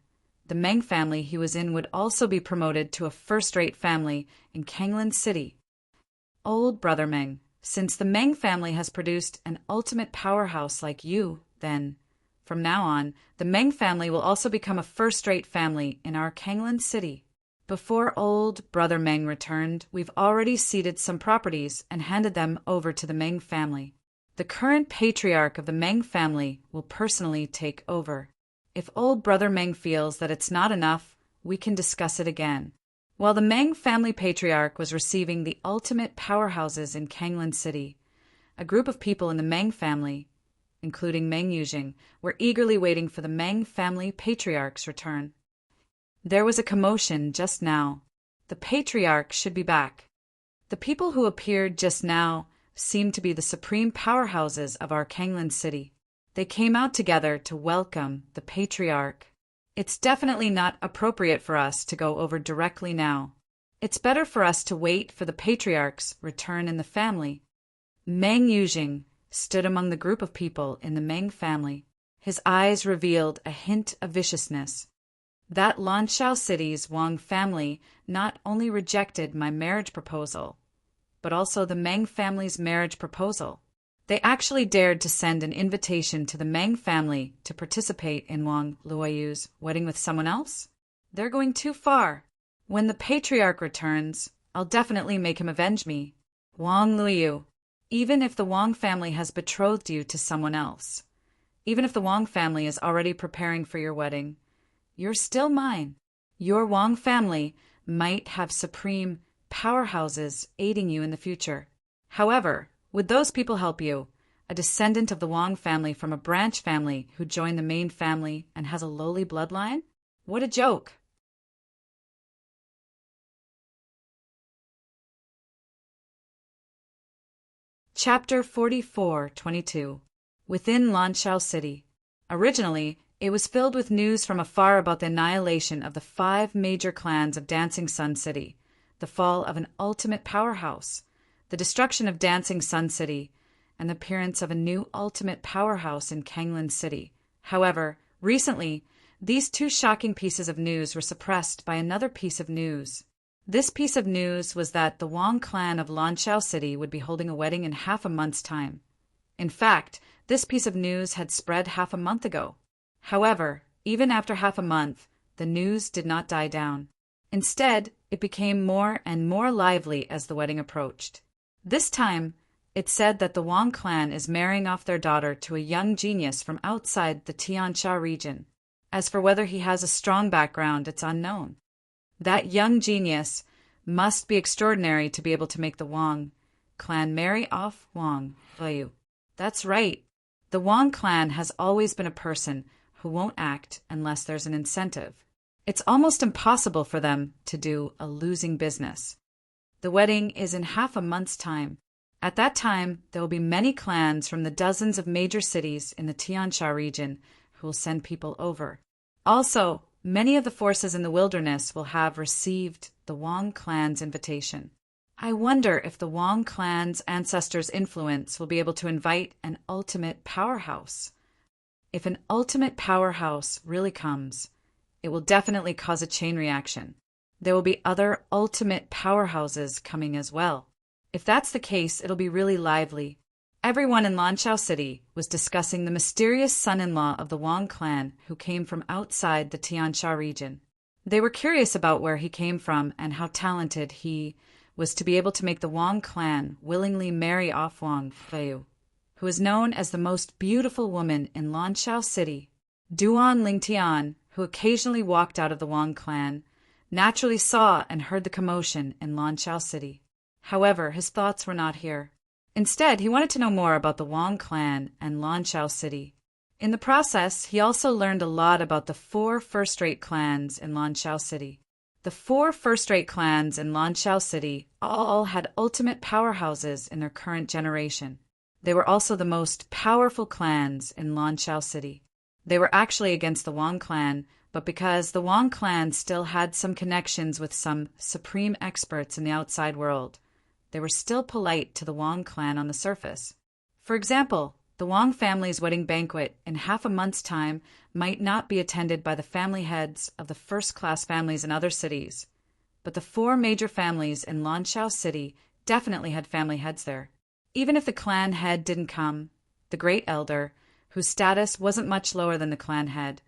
the Meng family he was in would also be promoted to a first-rate family in Kanglan City. Old Brother Meng, since the Meng family has produced an ultimate powerhouse like you, then, from now on, the Meng family will also become a first-rate family in our Kanglan City. Before old Brother Meng returned, we've already ceded some properties and handed them over to the Meng family. The current patriarch of the Meng family will personally take over. If old Brother Meng feels that it's not enough, we can discuss it again. While the Meng family patriarch was receiving the ultimate powerhouses in Kanglan City, a group of people in the Meng family, including Meng Yujing, were eagerly waiting for the Meng family patriarch's return. There was a commotion just now. The patriarch should be back. The people who appeared just now seemed to be the supreme powerhouses of our Kanglan City. They came out together to welcome the patriarch. It's definitely not appropriate for us to go over directly now. It's better for us to wait for the patriarch's return in the family. Meng Yujing stood among the group of people in the Meng family. His eyes revealed a hint of viciousness. That Lanshao City's Wang family not only rejected my marriage proposal, but also the Meng family's marriage proposal. They actually dared to send an invitation to the Meng family to participate in Wang Luoyu's wedding with someone else? They're going too far. When the patriarch returns, I'll definitely make him avenge me. Wang Luoyu, even if the Wang family has betrothed you to someone else, even if the Wang family is already preparing for your wedding, you're still mine. Your Wang family might have supreme powerhouses aiding you in the future. However, would those people help you, a descendant of the Wang family from a branch family who joined the main family and has a lowly bloodline? What a joke! Chapter 44:22. Within Lanshao City. Originally, it was filled with news from afar about the annihilation of the 5 major clans of Dancing Sun City, the fall of an ultimate powerhouse, the destruction of Dancing Sun City, and the appearance of a new ultimate powerhouse in Kanglan City. However, recently, these 2 shocking pieces of news were suppressed by another piece of news. This piece of news was that the Wang clan of Lanshao City would be holding a wedding in half a month's time. In fact, this piece of news had spread half a month ago. However, even after half a month, the news did not die down. Instead, it became more and more lively as the wedding approached. This time, it said that the Wang clan is marrying off their daughter to a young genius from outside the Tiansha region. As for whether he has a strong background, it's unknown. That young genius must be extraordinary to be able to make the Wang clan marry off Wang Luoyu. That's right. The Wang clan has always been a person who won't act unless there's an incentive. It's almost impossible for them to do a losing business. The wedding is in half a month's time. At that time, there will be many clans from the dozens of major cities in the Tiansha region who will send people over. Also, many of the forces in the wilderness will have received the Wang clan's invitation. I wonder if the Wang clan's ancestors' influence will be able to invite an ultimate powerhouse. If an ultimate powerhouse really comes, it will definitely cause a chain reaction. There will be other ultimate powerhouses coming as well. If that's the case, it'll be really lively. Everyone in Lanzhou City was discussing the mysterious son-in-law of the Wang clan who came from outside the Tiansha region. They were curious about where he came from and how talented he was to be able to make the Wang clan willingly marry off Wang Feiyu, who is known as the most beautiful woman in Lanzhou City. Duan Lingtian, who occasionally walked out of the Wang clan, naturally saw and heard the commotion in Lanzhou City. However, his thoughts were not here. Instead, he wanted to know more about the Wang clan and Lanzhou City. In the process, he also learned a lot about the 4 first-rate clans in Lanzhou City. The 4 first-rate clans in Lanzhou City all had ultimate powerhouses in their current generation. They were also the most powerful clans in Lanzhou City. They were actually against the Wang clan, but because the Wang clan still had some connections with some supreme experts in the outside world, they were still polite to the Wang clan on the surface. For example, the Wang family's wedding banquet in half a month's time might not be attended by the family heads of the first-class families in other cities, but the 4 major families in Lanzhou City definitely had family heads there. Even if the clan head didn't come, the great elder, whose status wasn't much lower than the clan head,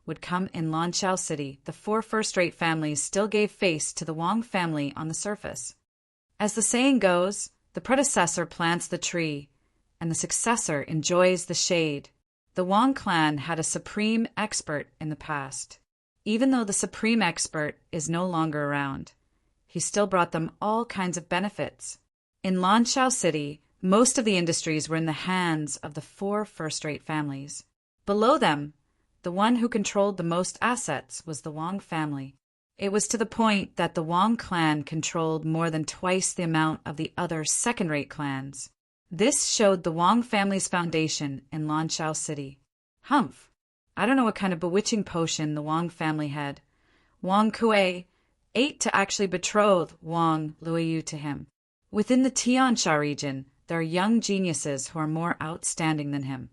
would come in Lanzhou City. The 4 first-rate families still gave face to the Wang family on the surface. As the saying goes, the predecessor plants the tree, and the successor enjoys the shade. The Wang clan had a supreme expert in the past. Even though the supreme expert is no longer around, he still brought them all kinds of benefits. In Lanzhou City, most of the industries were in the hands of the 4 first-rate families. Below them, the one who controlled the most assets was the Wang family. It was to the point that the Wang clan controlled more than twice the amount of the other second-rate clans. This showed the Wang family's foundation in Lanzhou City. Humph! I don't know what kind of bewitching potion the Wang family had. Wang Kuei ate to actually betroth Wang Luiyu to him. Within the Tiansha region, there are young geniuses who are more outstanding than him.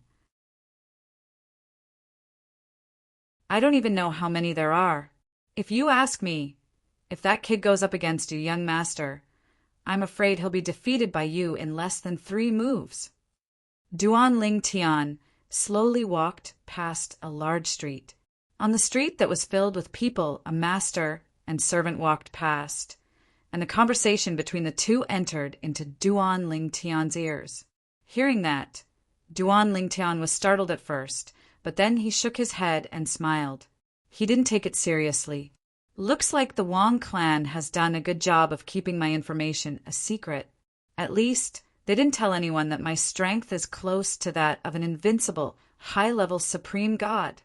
I don't even know how many there are. If you ask me, if that kid goes up against you, young master, I'm afraid he'll be defeated by you in less than 3 moves. Duan Lingtian slowly walked past a large street. On the street that was filled with people, a master and servant walked past, and the conversation between the 2 entered into Duan Lingtian's ears. Hearing that, Duan Lingtian was startled at first, but then he shook his head and smiled. He didn't take it seriously. Looks like the Wang clan has done a good job of keeping my information a secret. At least, they didn't tell anyone that my strength is close to that of an invincible, high-level supreme god.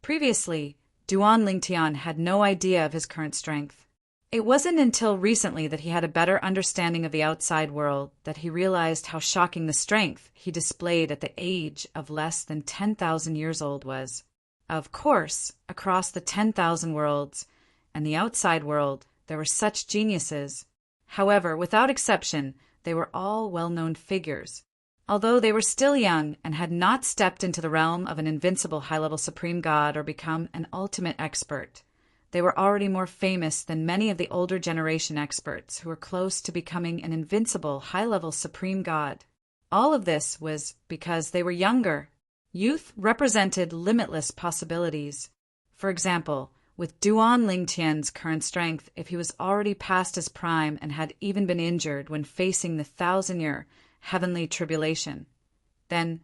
Previously, Duan Lingtian had no idea of his current strength. It wasn't until recently that he had a better understanding of the outside world that he realized how shocking the strength he displayed at the age of less than 10,000 years old was. Of course, across the 10,000 worlds and the outside world, there were such geniuses. However, without exception, they were all well-known figures. Although they were still young and had not stepped into the realm of an invincible high-level supreme god or become an ultimate expert, they were already more famous than many of the older generation experts who were close to becoming an invincible high-level supreme god. All of this was because they were younger. Youth represented limitless possibilities. For example, with Duan Lingtian's current strength, if he was already past his prime and had even been injured when facing the 1,000-year heavenly tribulation, then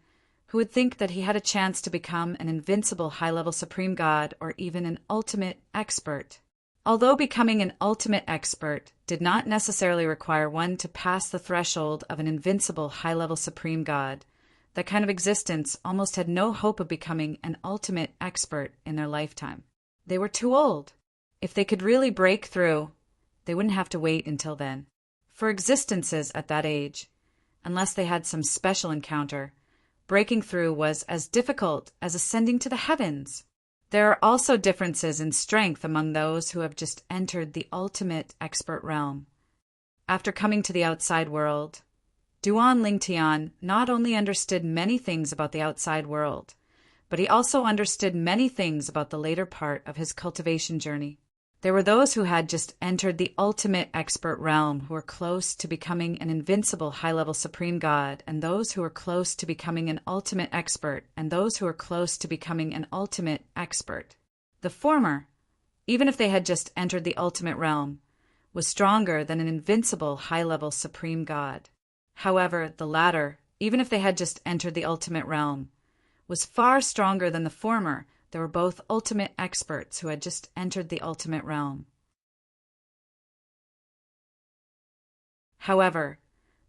who would think that he had a chance to become an invincible high-level supreme god or even an ultimate expert? Although becoming an ultimate expert did not necessarily require one to pass the threshold of an invincible high-level supreme god, that kind of existence almost had no hope of becoming an ultimate expert in their lifetime. They were too old. If they could really break through, they wouldn't have to wait until then. For existences at that age, unless they had some special encounter, breaking through was as difficult as ascending to the heavens. There are also differences in strength among those who have just entered the ultimate expert realm. After coming to the outside world, Duan Lingtian not only understood many things about the outside world, but he also understood many things about the later part of his cultivation journey. There were those who had just entered the ultimate expert realm who were close to becoming an invincible high-level supreme god, and those who were close to becoming an ultimate expert, and those who were close to becoming an ultimate expert. The former, even if they had just entered the ultimate realm, was stronger than an invincible high-level supreme god. However, the latter, even if they had just entered the ultimate realm, was far stronger than the former. They were both ultimate experts who had just entered the ultimate realm. However,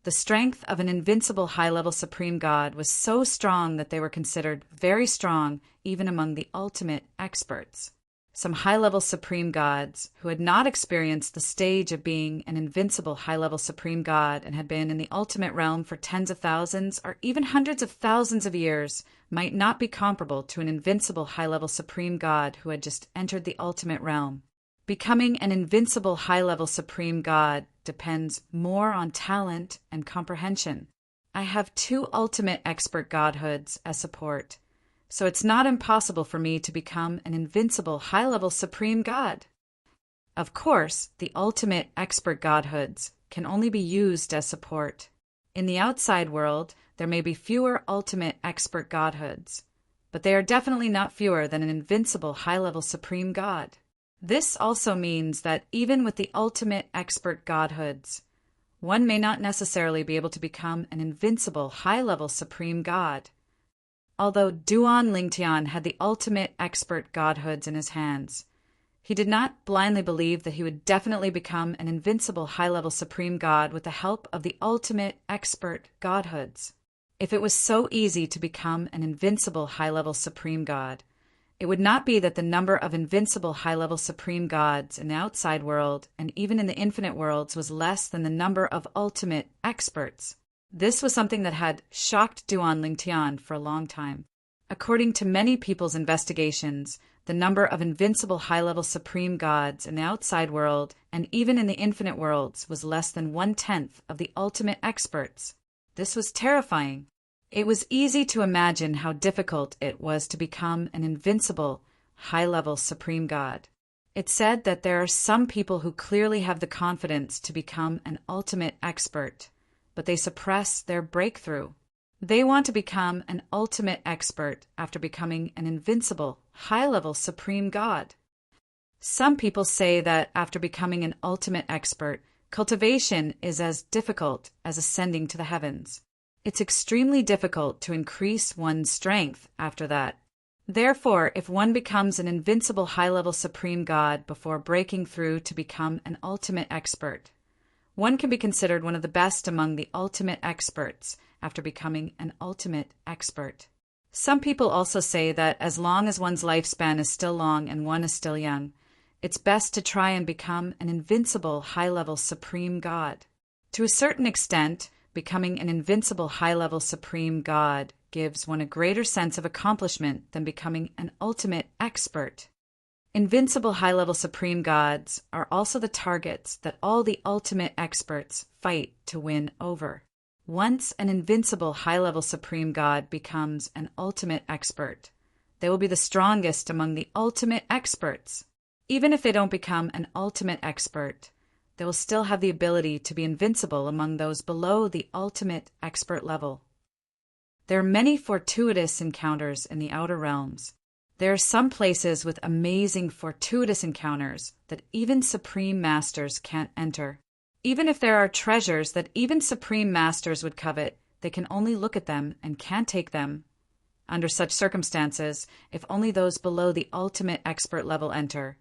the strength of an invincible high-level supreme god was so strong that they were considered very strong even among the ultimate experts. Some high-level supreme gods who had not experienced the stage of being an invincible high-level supreme god and had been in the ultimate realm for tens of thousands or even hundreds of thousands of years might not be comparable to an invincible high-level supreme god who had just entered the ultimate realm. Becoming an invincible high-level supreme god depends more on talent and comprehension. I have 2 ultimate expert godhoods as support, so it's not impossible for me to become an invincible high-level supreme god. Of course, the ultimate expert godhoods can only be used as support. In the outside world, there may be fewer ultimate expert godhoods, but they are definitely not fewer than an invincible high-level supreme god. This also means that even with the ultimate expert godhoods, one may not necessarily be able to become an invincible high-level supreme god. Although Duan Lingtian had the ultimate expert godhoods in his hands, he did not blindly believe that he would definitely become an invincible high-level supreme god with the help of the ultimate expert godhoods. If it was so easy to become an invincible high-level supreme god, it would not be that the number of invincible high-level supreme gods in the outside world and even in the infinite worlds was less than the number of ultimate experts. This was something that had shocked Duan Lingtian for a long time. According to many people's investigations, the number of invincible high-level supreme gods in the outside world and even in the infinite worlds was less than 1/10 of the ultimate experts. This was terrifying. It was easy to imagine how difficult it was to become an invincible, high-level supreme god. It said that there are some people who clearly have the confidence to become an ultimate expert, but they suppress their breakthrough. They want to become an ultimate expert after becoming an invincible, high-level supreme god. Some people say that after becoming an ultimate expert, cultivation is as difficult as ascending to the heavens. It's extremely difficult to increase one's strength after that. Therefore, if one becomes an invincible high-level supreme god before breaking through to become an ultimate expert, one can be considered one of the best among the ultimate experts after becoming an ultimate expert. Some people also say that as long as one's lifespan is still long and one is still young, it's best to try and become an invincible high-level supreme god. To a certain extent, becoming an invincible high-level supreme god gives one a greater sense of accomplishment than becoming an ultimate expert. Invincible high-level supreme gods are also the targets that all the ultimate experts fight to win over. Once an invincible high-level supreme god becomes an ultimate expert, they will be the strongest among the ultimate experts. Even if they don't become an ultimate expert, they will still have the ability to be invincible among those below the ultimate expert level. There are many fortuitous encounters in the outer realms. There are some places with amazing fortuitous encounters that even supreme masters can't enter. Even if there are treasures that even supreme masters would covet, they can only look at them and can't take them. Under such circumstances, if only those below the ultimate expert level enter,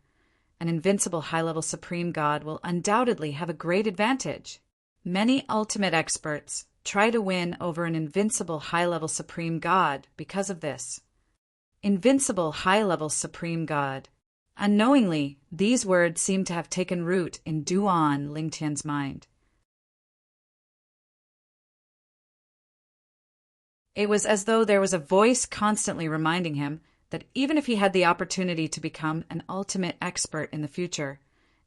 an invincible high-level supreme god will undoubtedly have a great advantage. Many ultimate experts try to win over an invincible high-level supreme god because of this. Invincible high-level supreme god. Unknowingly, these words seem to have taken root in Duan Lingtian's mind. It was as though there was a voice constantly reminding him that even if he had the opportunity to become an ultimate expert in the future,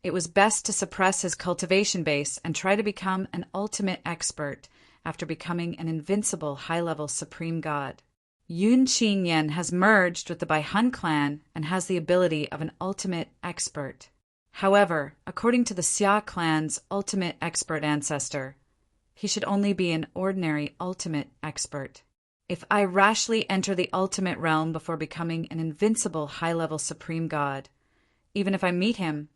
it was best to suppress his cultivation base and try to become an ultimate expert after becoming an invincible high-level supreme god. Yun Qinyan has merged with the Bai Han clan and has the ability of an ultimate expert. However, according to the Xia clan's ultimate expert ancestor, he should only be an ordinary ultimate expert. If I rashly enter the ultimate realm before becoming an invincible high-level supreme god, even if I meet him,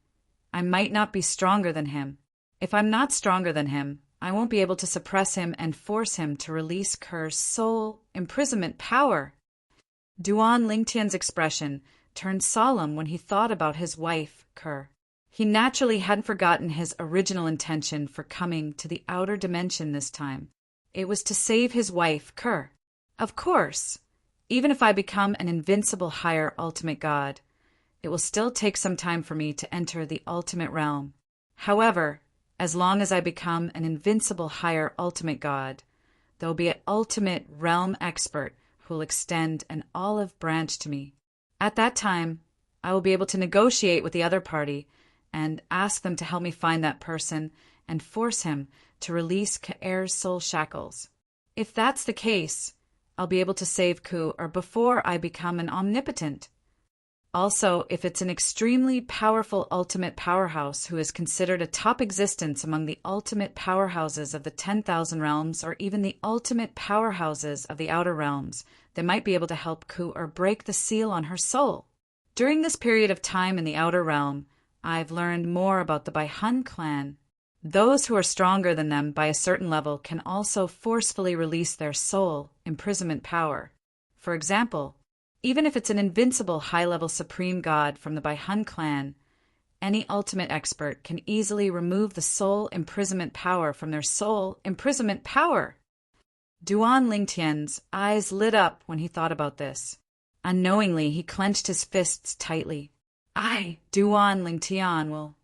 I might not be stronger than him. If I'm not stronger than him, I won't be able to suppress him and force him to release Ker's soul imprisonment power. Duan Lingtian's expression turned solemn when he thought about his wife, Ker. He naturally hadn't forgotten his original intention for coming to the outer dimension this time. It was to save his wife, Ker. Of course, even if I become an invincible higher ultimate god, it will still take some time for me to enter the ultimate realm. However, as long as I become an invincible higher ultimate god, there will be an ultimate realm expert who will extend an olive branch to me. At that time, I will be able to negotiate with the other party and ask them to help me find that person and force him to release Ker's soul shackles. If that's the case, I'll be able to save Ku or before I become an omnipotent. Also, if it's an extremely powerful ultimate powerhouse who is considered a top existence among the ultimate powerhouses of the 10,000 realms or even the ultimate powerhouses of the outer realms, they might be able to help Ku or break the seal on her soul. During this period of time in the outer realm, I've learned more about the Bai Han clan. Those who are stronger than them by a certain level can also forcefully release their soul imprisonment power. For example, even if it's an invincible high-level supreme god from the Bai Han clan, any ultimate expert can easily remove the soul imprisonment power from their soul imprisonment power. Duan Lingtian's eyes lit up when he thought about this. Unknowingly, he clenched his fists tightly. I, Duan Lingtian,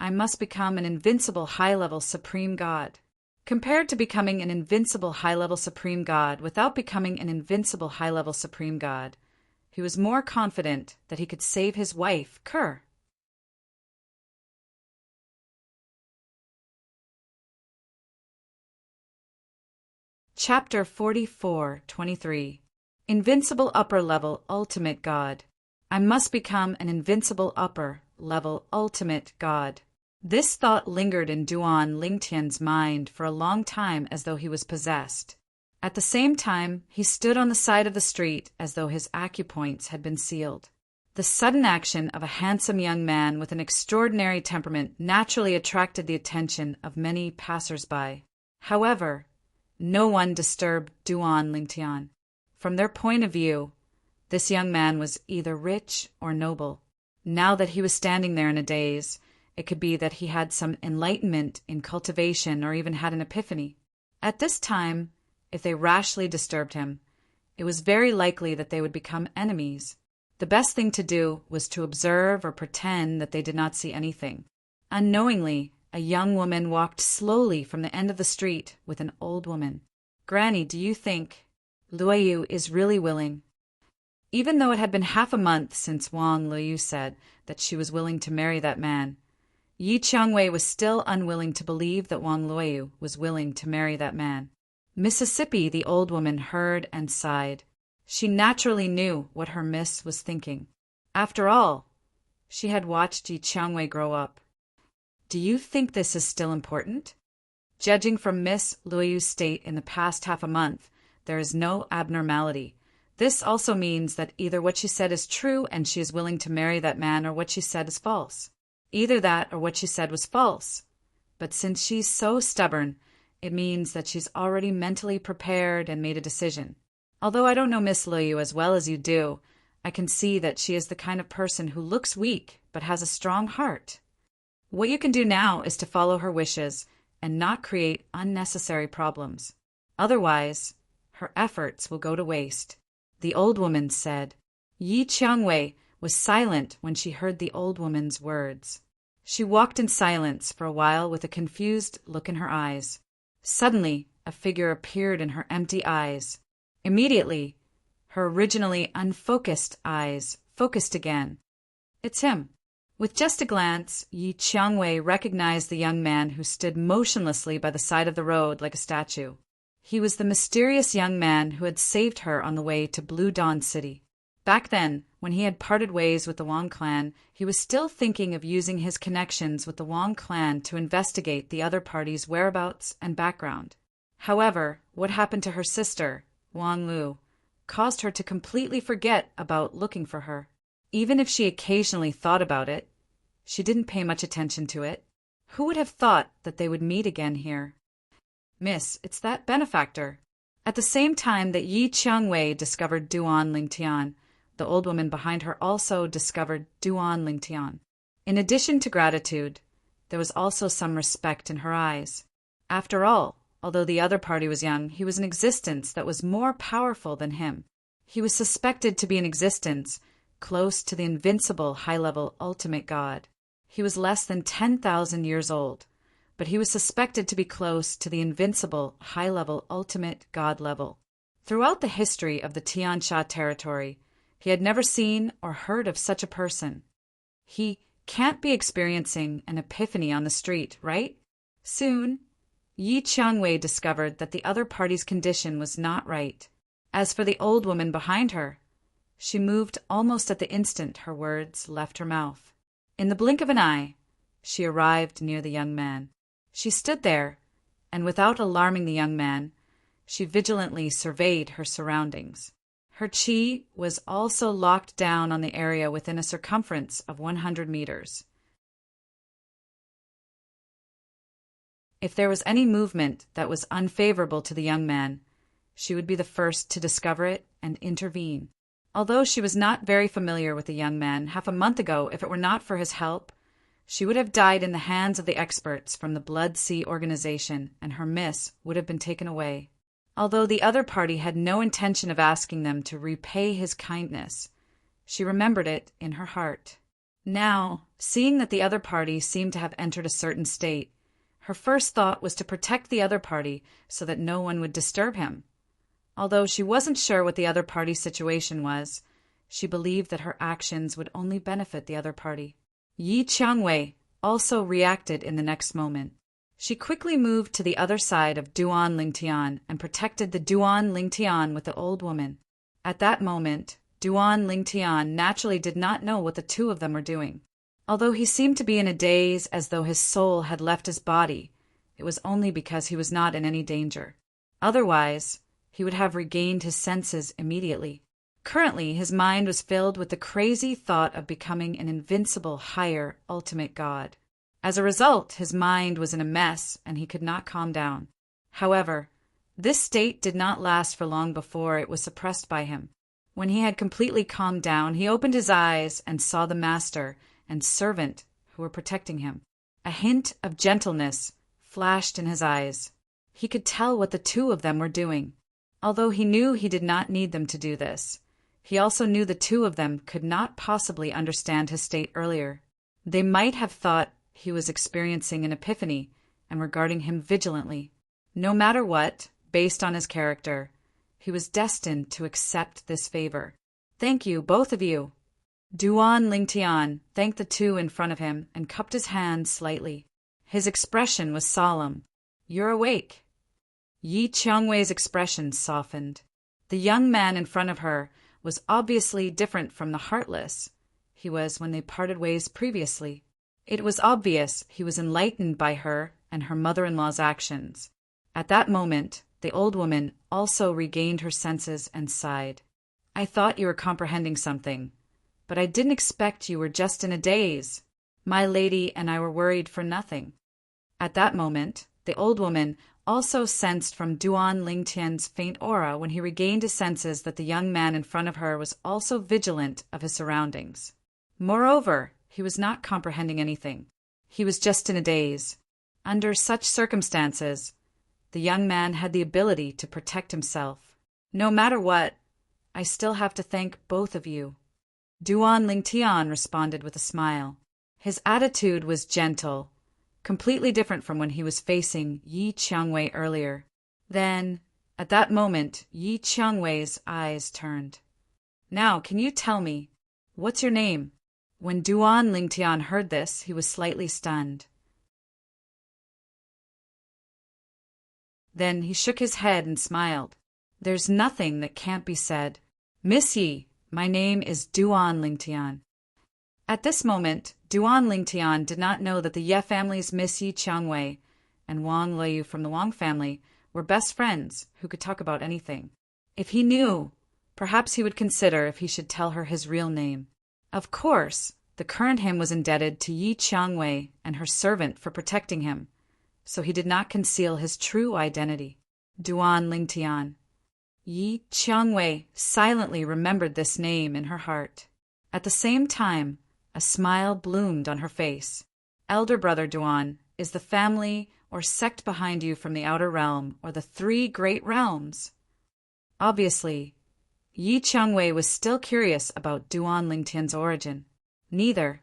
I must become an invincible high-level supreme god. Compared to becoming an invincible high-level supreme god without becoming an invincible high-level supreme god, he was more confident that he could save his wife, Ker. Chapter 44:23 Invincible Upper Level Ultimate God. I must become an invincible upper level ultimate god. This thought lingered in Duan Lingtian's mind for a long time as though he was possessed. At the same time, he stood on the side of the street as though his acupoints had been sealed. The sudden action of a handsome young man with an extraordinary temperament naturally attracted the attention of many passers-by. However, no one disturbed Duan Lingtian. From their point of view, this young man was either rich or noble. Now that he was standing there in a daze, it could be that he had some enlightenment in cultivation or even had an epiphany. At this time, if they rashly disturbed him, it was very likely that they would become enemies. The best thing to do was to observe or pretend that they did not see anything. Unknowingly, a young woman walked slowly from the end of the street with an old woman. Granny, do you think Luoyu is really willing? Even though it had been half a month since Wang Luoyu said that she was willing to marry that man, Yi Qiangwei was still unwilling to believe that Wang Luoyu was willing to marry that man. Mississippi, the old woman, heard and sighed. She naturally knew what her miss was thinking. After all, she had watched Yi Qiangwei grow up. Do you think this is still important? Judging from Miss Luoyu's state in the past half a month, there is no abnormality. This also means that either what she said is true and she is willing to marry that man, or what she said is false. Either that or what she said was false. But since she's so stubborn, it means that she's already mentally prepared and made a decision. Although I don't know Miss Luoyu as well as you do, I can see that she is the kind of person who looks weak but has a strong heart. What you can do now is to follow her wishes and not create unnecessary problems. Otherwise, her efforts will go to waste. The old woman said. Yi Qiangwei was silent when she heard the old woman's words. She walked in silence for a while with a confused look in her eyes. Suddenly, a figure appeared in her empty eyes. Immediately, her originally unfocused eyes focused again. It's him. With just a glance, Yi Qiangwei recognized the young man who stood motionlessly by the side of the road like a statue. He was the mysterious young man who had saved her on the way to Blue Dawn City. Back then, when he had parted ways with the Wang clan, he was still thinking of using his connections with the Wang clan to investigate the other party's whereabouts and background. However, what happened to her sister, Wang Lu, caused her to completely forget about looking for her. Even if she occasionally thought about it, she didn't pay much attention to it. Who would have thought that they would meet again here? Miss, it's that benefactor. At the same time that Yi Qiangwei discovered Duan Lingtian, the old woman behind her also discovered Duan Lingtian. In addition to gratitude, there was also some respect in her eyes. After all, although the other party was young, he was an existence that was more powerful than him. He was suspected to be an existence close to the invincible high-level ultimate god. He was less than 10,000 years old, but he was suspected to be close to the invincible high-level ultimate god level. Throughout the history of the Tiansha territory, he had never seen or heard of such a person. He can't be experiencing an epiphany on the street, right? Soon, Yi Qiangwei discovered that the other party's condition was not right. As for the old woman behind her, she moved almost at the instant her words left her mouth. In the blink of an eye, she arrived near the young man. She stood there, and without alarming the young man, she vigilantly surveyed her surroundings. Her chi was also locked down on the area within a circumference of 100 meters. If there was any movement that was unfavorable to the young man, she would be the first to discover it and intervene. Although she was not very familiar with the young man half a month ago, if it were not for his help, she would have died in the hands of the experts from the Blood Sea organization, and her miss would have been taken away. Although the other party had no intention of asking them to repay his kindness, she remembered it in her heart. Now, seeing that the other party seemed to have entered a certain state, her first thought was to protect the other party so that no one would disturb him. Although she wasn't sure what the other party's situation was, she believed that her actions would only benefit the other party. Yi Qiangwei also reacted in the next moment. She quickly moved to the other side of Duan Lingtian and protected the Duan Lingtian with the old woman. At that moment, Duan Lingtian naturally did not know what the two of them were doing. Although he seemed to be in a daze as though his soul had left his body, it was only because he was not in any danger. Otherwise, he would have regained his senses immediately. Currently, his mind was filled with the crazy thought of becoming an invincible, higher, ultimate god. As a result, his mind was in a mess and he could not calm down. However, this state did not last for long before it was suppressed by him. When he had completely calmed down, he opened his eyes and saw the master and servant who were protecting him. A hint of gentleness flashed in his eyes. He could tell what the two of them were doing. Although he knew he did not need them to do this, he also knew the two of them could not possibly understand his state earlier. They might have thought he was experiencing an epiphany and were guarding him vigilantly. No matter what, based on his character, he was destined to accept this favor. "Thank you, both of you." Duan Lingtian thanked the two in front of him and cupped his hands slightly. His expression was solemn. "You're awake." Yi Qiangwei's expression softened. The young man in front of her was obviously different from the heartless he was when they parted ways previously. It was obvious he was enlightened by her and her mother-in-law's actions. At that moment, the old woman also regained her senses and sighed. "I thought you were comprehending something, but I didn't expect you were just in a daze. My lady and I were worried for nothing." At that moment, the old woman also sensed from Duan Lingtian's faint aura when he regained his senses that the young man in front of her was also vigilant of his surroundings. Moreover, he was not comprehending anything. He was just in a daze. Under such circumstances, the young man had the ability to protect himself. "No matter what, I still have to thank both of you." Duan Lingtian responded with a smile. His attitude was gentle, completely different from when he was facing Yi Qiangwei earlier. Then, at that moment, Yi Qiangwei's eyes turned. "Now, can you tell me, what's your name?" When Duan Lingtian heard this, he was slightly stunned. Then he shook his head and smiled. There's nothing that can't be said. Miss Yi, my name is Duan Lingtian. At this moment, Duan Lingtian did not know that the Ye family's Miss Yi Changwei and Wang Leyu from the Wang family were best friends who could talk about anything. If he knew, perhaps he would consider if he should tell her his real name. Of course, the current him was indebted to Yi Changwei and her servant for protecting him, so he did not conceal his true identity. Duan Lingtian. Yi Changwei silently remembered this name in her heart. At the same time, a smile bloomed on her face. Elder brother Duan, is the family or sect behind you from the outer realm or the 3 great realms? Obviously, Yi Changwei was still curious about Duan Lingtian's origin. Neither.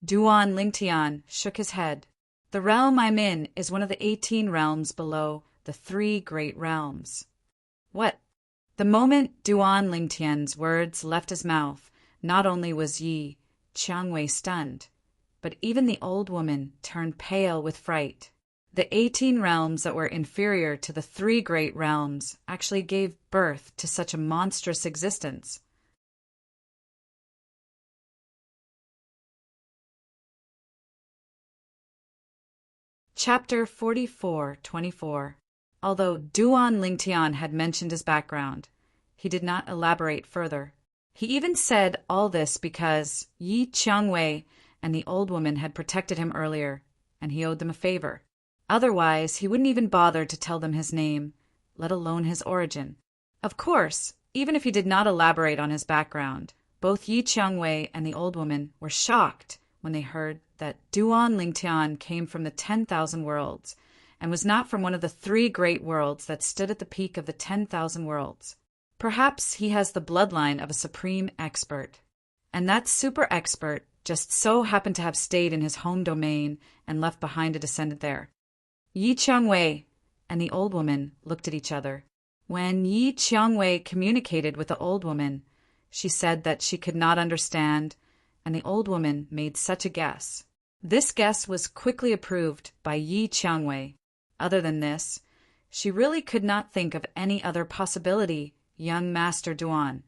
Duan Lingtian shook his head. The realm I'm in is one of the 18 realms below the 3 great realms. What? The moment Duan Lingtian's words left his mouth, not only was Yi Changwei stunned, but even the old woman turned pale with fright. The 18 realms that were inferior to the 3 great realms actually gave birth to such a monstrous existence. Chapter 44:24. Although Duan Lingtian had mentioned his background, he did not elaborate further. He even said all this because Yi Changwei and the old woman had protected him earlier, and he owed them a favor. Otherwise, he wouldn't even bother to tell them his name, let alone his origin. Of course, even if he did not elaborate on his background, both Yi Changwei and the old woman were shocked when they heard that Duan Lingtian came from the 10,000 worlds and was not from one of the 3 great worlds that stood at the peak of the 10,000 worlds. Perhaps he has the bloodline of a supreme expert, and that super expert just so happened to have stayed in his home domain and left behind a descendant there. Yi Changwei and the old woman looked at each other. When Yi Changwei communicated with the old woman, she said that she could not understand, and the old woman made such a guess. This guess was quickly approved by Yi Changwei. Other than this, she really could not think of any other possibility. Young Master Duan,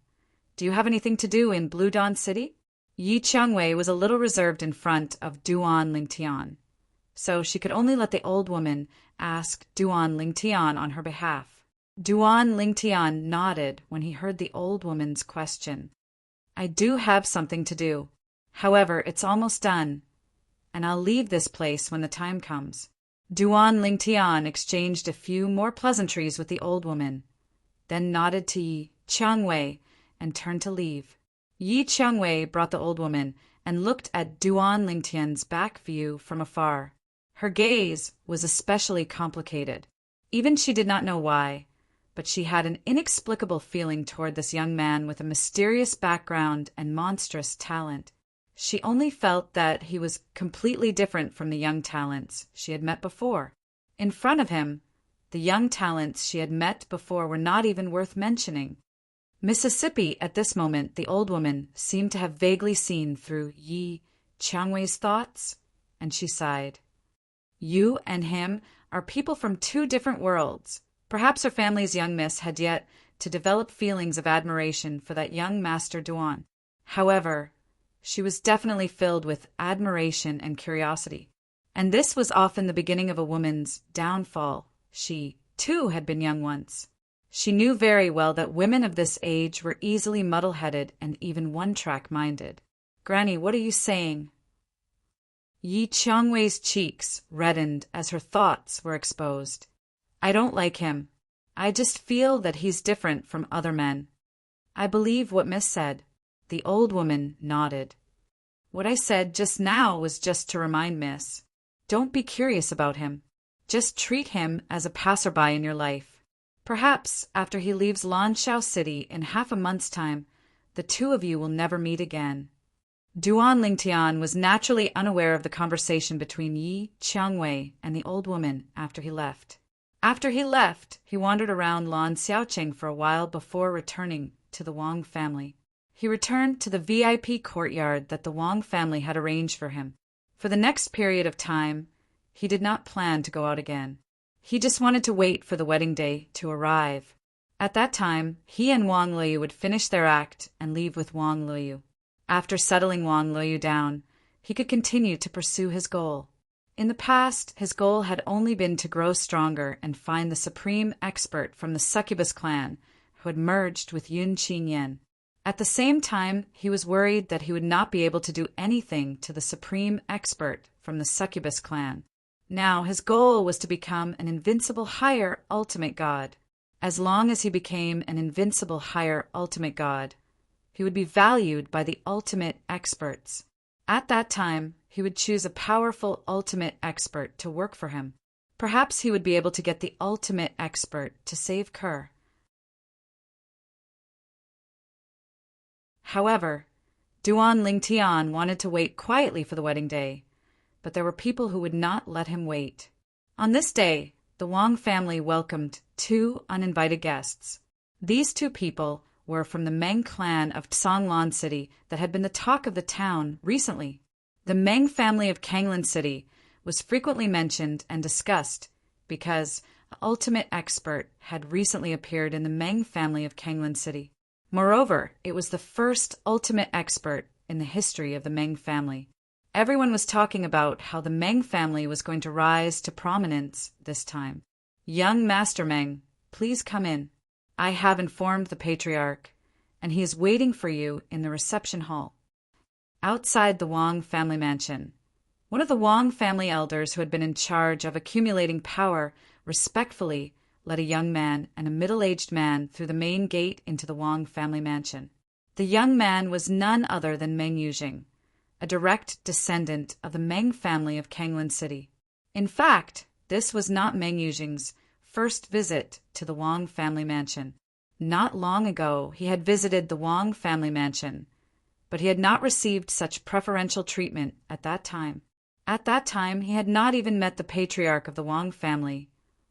do you have anything to do in Blue Dawn City? Yi Changwei was a little reserved in front of Duan Lingtian, so she could only let the old woman ask Duan Lingtian on her behalf. Duan Lingtian nodded when he heard the old woman's question. I do have something to do. However, it's almost done, and I'll leave this place when the time comes. Duan Lingtian exchanged a few more pleasantries with the old woman, then nodded to Yi Changwei and turned to leave. Yi Changwei brought the old woman and looked at Duan Lingtian's back view from afar. Her gaze was especially complicated. Even she did not know why, but she had an inexplicable feeling toward this young man with a mysterious background and monstrous talent. She only felt that he was completely different from the young talents she had met before. In front of him, the young talents she had met before were not even worth mentioning. Mississippi, at this moment, the old woman seemed to have vaguely seen through Yi Changwei's thoughts, and she sighed. You and him are people from 2 different worlds. Perhaps her family's young miss had yet to develop feelings of admiration for that young Master Duan. However, she was definitely filled with admiration and curiosity. And this was often the beginning of a woman's downfall. She, too, had been young once. She knew very well that women of this age were easily muddle-headed and even one-track-minded. Granny, what are you saying? Yi Changwei's cheeks reddened as her thoughts were exposed. I don't like him. I just feel that he's different from other men. I believe what Miss said. The old woman nodded. What I said just now was just to remind Miss. Don't be curious about him. Just treat him as a passerby in your life. Perhaps after he leaves Lanshao City in half a month's time, the 2 of you will never meet again. Duan Lingtian was naturally unaware of the conversation between Yi Changwei and the old woman after he left. After he left, he wandered around Lan Xiaoqing for a while before returning to the Wang family. he returned to the VIP courtyard that the Wang family had arranged for him. For the next period of time, he did not plan to go out again. He just wanted to wait for the wedding day to arrive. At that time, he and Wang Luoyu would finish their act and leave with Wang Luoyu. After settling Wang Luoyu down, he could continue to pursue his goal. In the past, his goal had only been to grow stronger and find the supreme expert from the succubus clan who had merged with Yun Qingyan. At the same time, he was worried that he would not be able to do anything to the supreme expert from the succubus clan. Now his goal was to become an invincible higher ultimate god. As long as he became an invincible higher ultimate god, he would be valued by the ultimate experts. At that time, he would choose a powerful ultimate expert to work for him. Perhaps he would be able to get the ultimate expert to save Kerr. However, Duan Lingtian wanted to wait quietly for the wedding day, but there were people who would not let him wait. On this day, the Wang family welcomed 2 uninvited guests. These 2 people were from the Meng clan of Songlan City that had been the talk of the town recently. The Meng family of Kanglan City was frequently mentioned and discussed because an ultimate expert had recently appeared in the Meng family of Kanglan City. Moreover, it was the first ultimate expert in the history of the Meng family. Everyone was talking about how the Meng family was going to rise to prominence this time. Young Master Meng, please come in. I have informed the patriarch, and he is waiting for you in the reception hall. Outside the Wang family mansion, one of the Wang family elders who had been in charge of accumulating power respectfully led a young man and a middle-aged man through the main gate into the Wang family mansion. The young man was none other than Meng Yujing, a direct descendant of the Meng family of Kanglan City. In fact, this was not Meng Yujing's first visit to the Wang family mansion. Not long ago, he had visited the Wang family mansion, but he had not received such preferential treatment at that time. At that time, he had not even met the patriarch of the Wang family,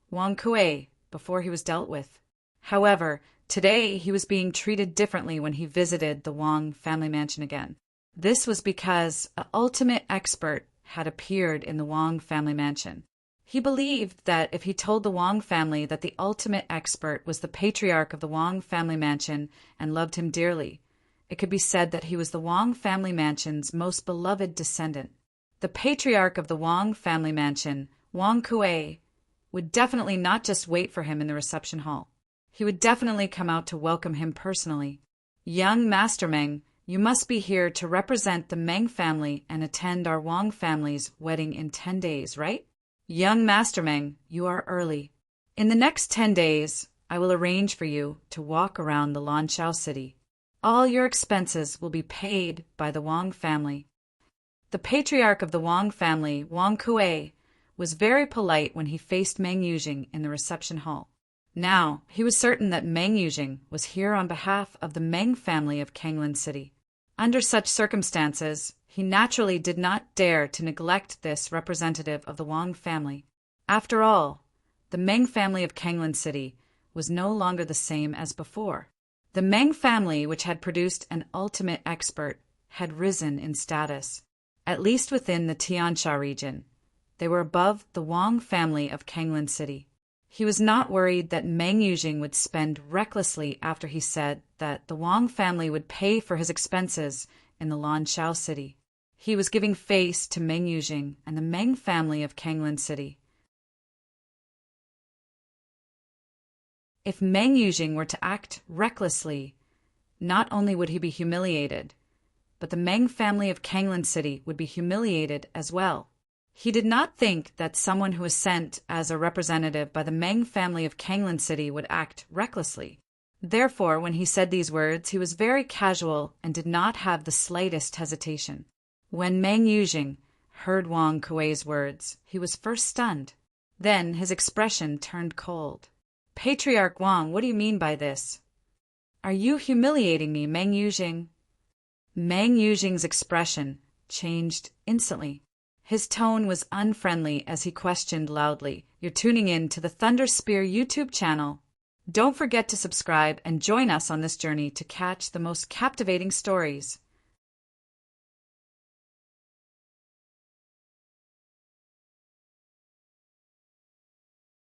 Wang Kuei, before he was dealt with. However, today he was being treated differently when he visited the Wang family mansion again. This was because an ultimate expert had appeared in the Wang family mansion. He believed that if he told the Wang family that the ultimate expert was the patriarch of the Wang family mansion and loved him dearly, it could be said that he was the Wang family mansion's most beloved descendant. The patriarch of the Wang family mansion, Wang Kuei, would definitely not just wait for him in the reception hall. He would definitely come out to welcome him personally. Young Master Meng, you must be here to represent the Meng family and attend our Wang family's wedding in 10 days, right? Young Master Meng, you are early. In the next 10 days, I will arrange for you to walk around the Lanshao city. All your expenses will be paid by the Wang family. The patriarch of the Wang family, Wang Kuei, was very polite when he faced Meng Yujing in the reception hall. Now, he was certain that Meng Yujing was here on behalf of the Meng family of Kanglan City. Under such circumstances, he naturally did not dare to neglect this representative of the Wang family. After all, the Meng family of Kanglan City was no longer the same as before. The Meng family, which had produced an ultimate expert, had risen in status. At least within the Tiansha region, they were above the Wang family of Kanglan City. He was not worried that Meng Yujing would spend recklessly after he said that the Wang family would pay for his expenses in the Lanshao city. He was giving face to Meng Yujing and the Meng family of Kanglan City. If Meng Yujing were to act recklessly, not only would he be humiliated, but the Meng family of Kanglan City would be humiliated as well. He did not think that someone who was sent as a representative by the Meng family of Kanglan City would act recklessly. Therefore, when he said these words, he was very casual and did not have the slightest hesitation. When Meng Yujing heard Wang Kuei's words, he was first stunned. Then his expression turned cold. Patriarch Wang, what do you mean by this? Are you humiliating me, Meng Yujing? Meng Yujing's expression changed instantly. His tone was unfriendly as he questioned loudly, You're tuning in to the Thunder Spear YouTube channel. Don't forget to subscribe and join us on this journey to catch the most captivating stories.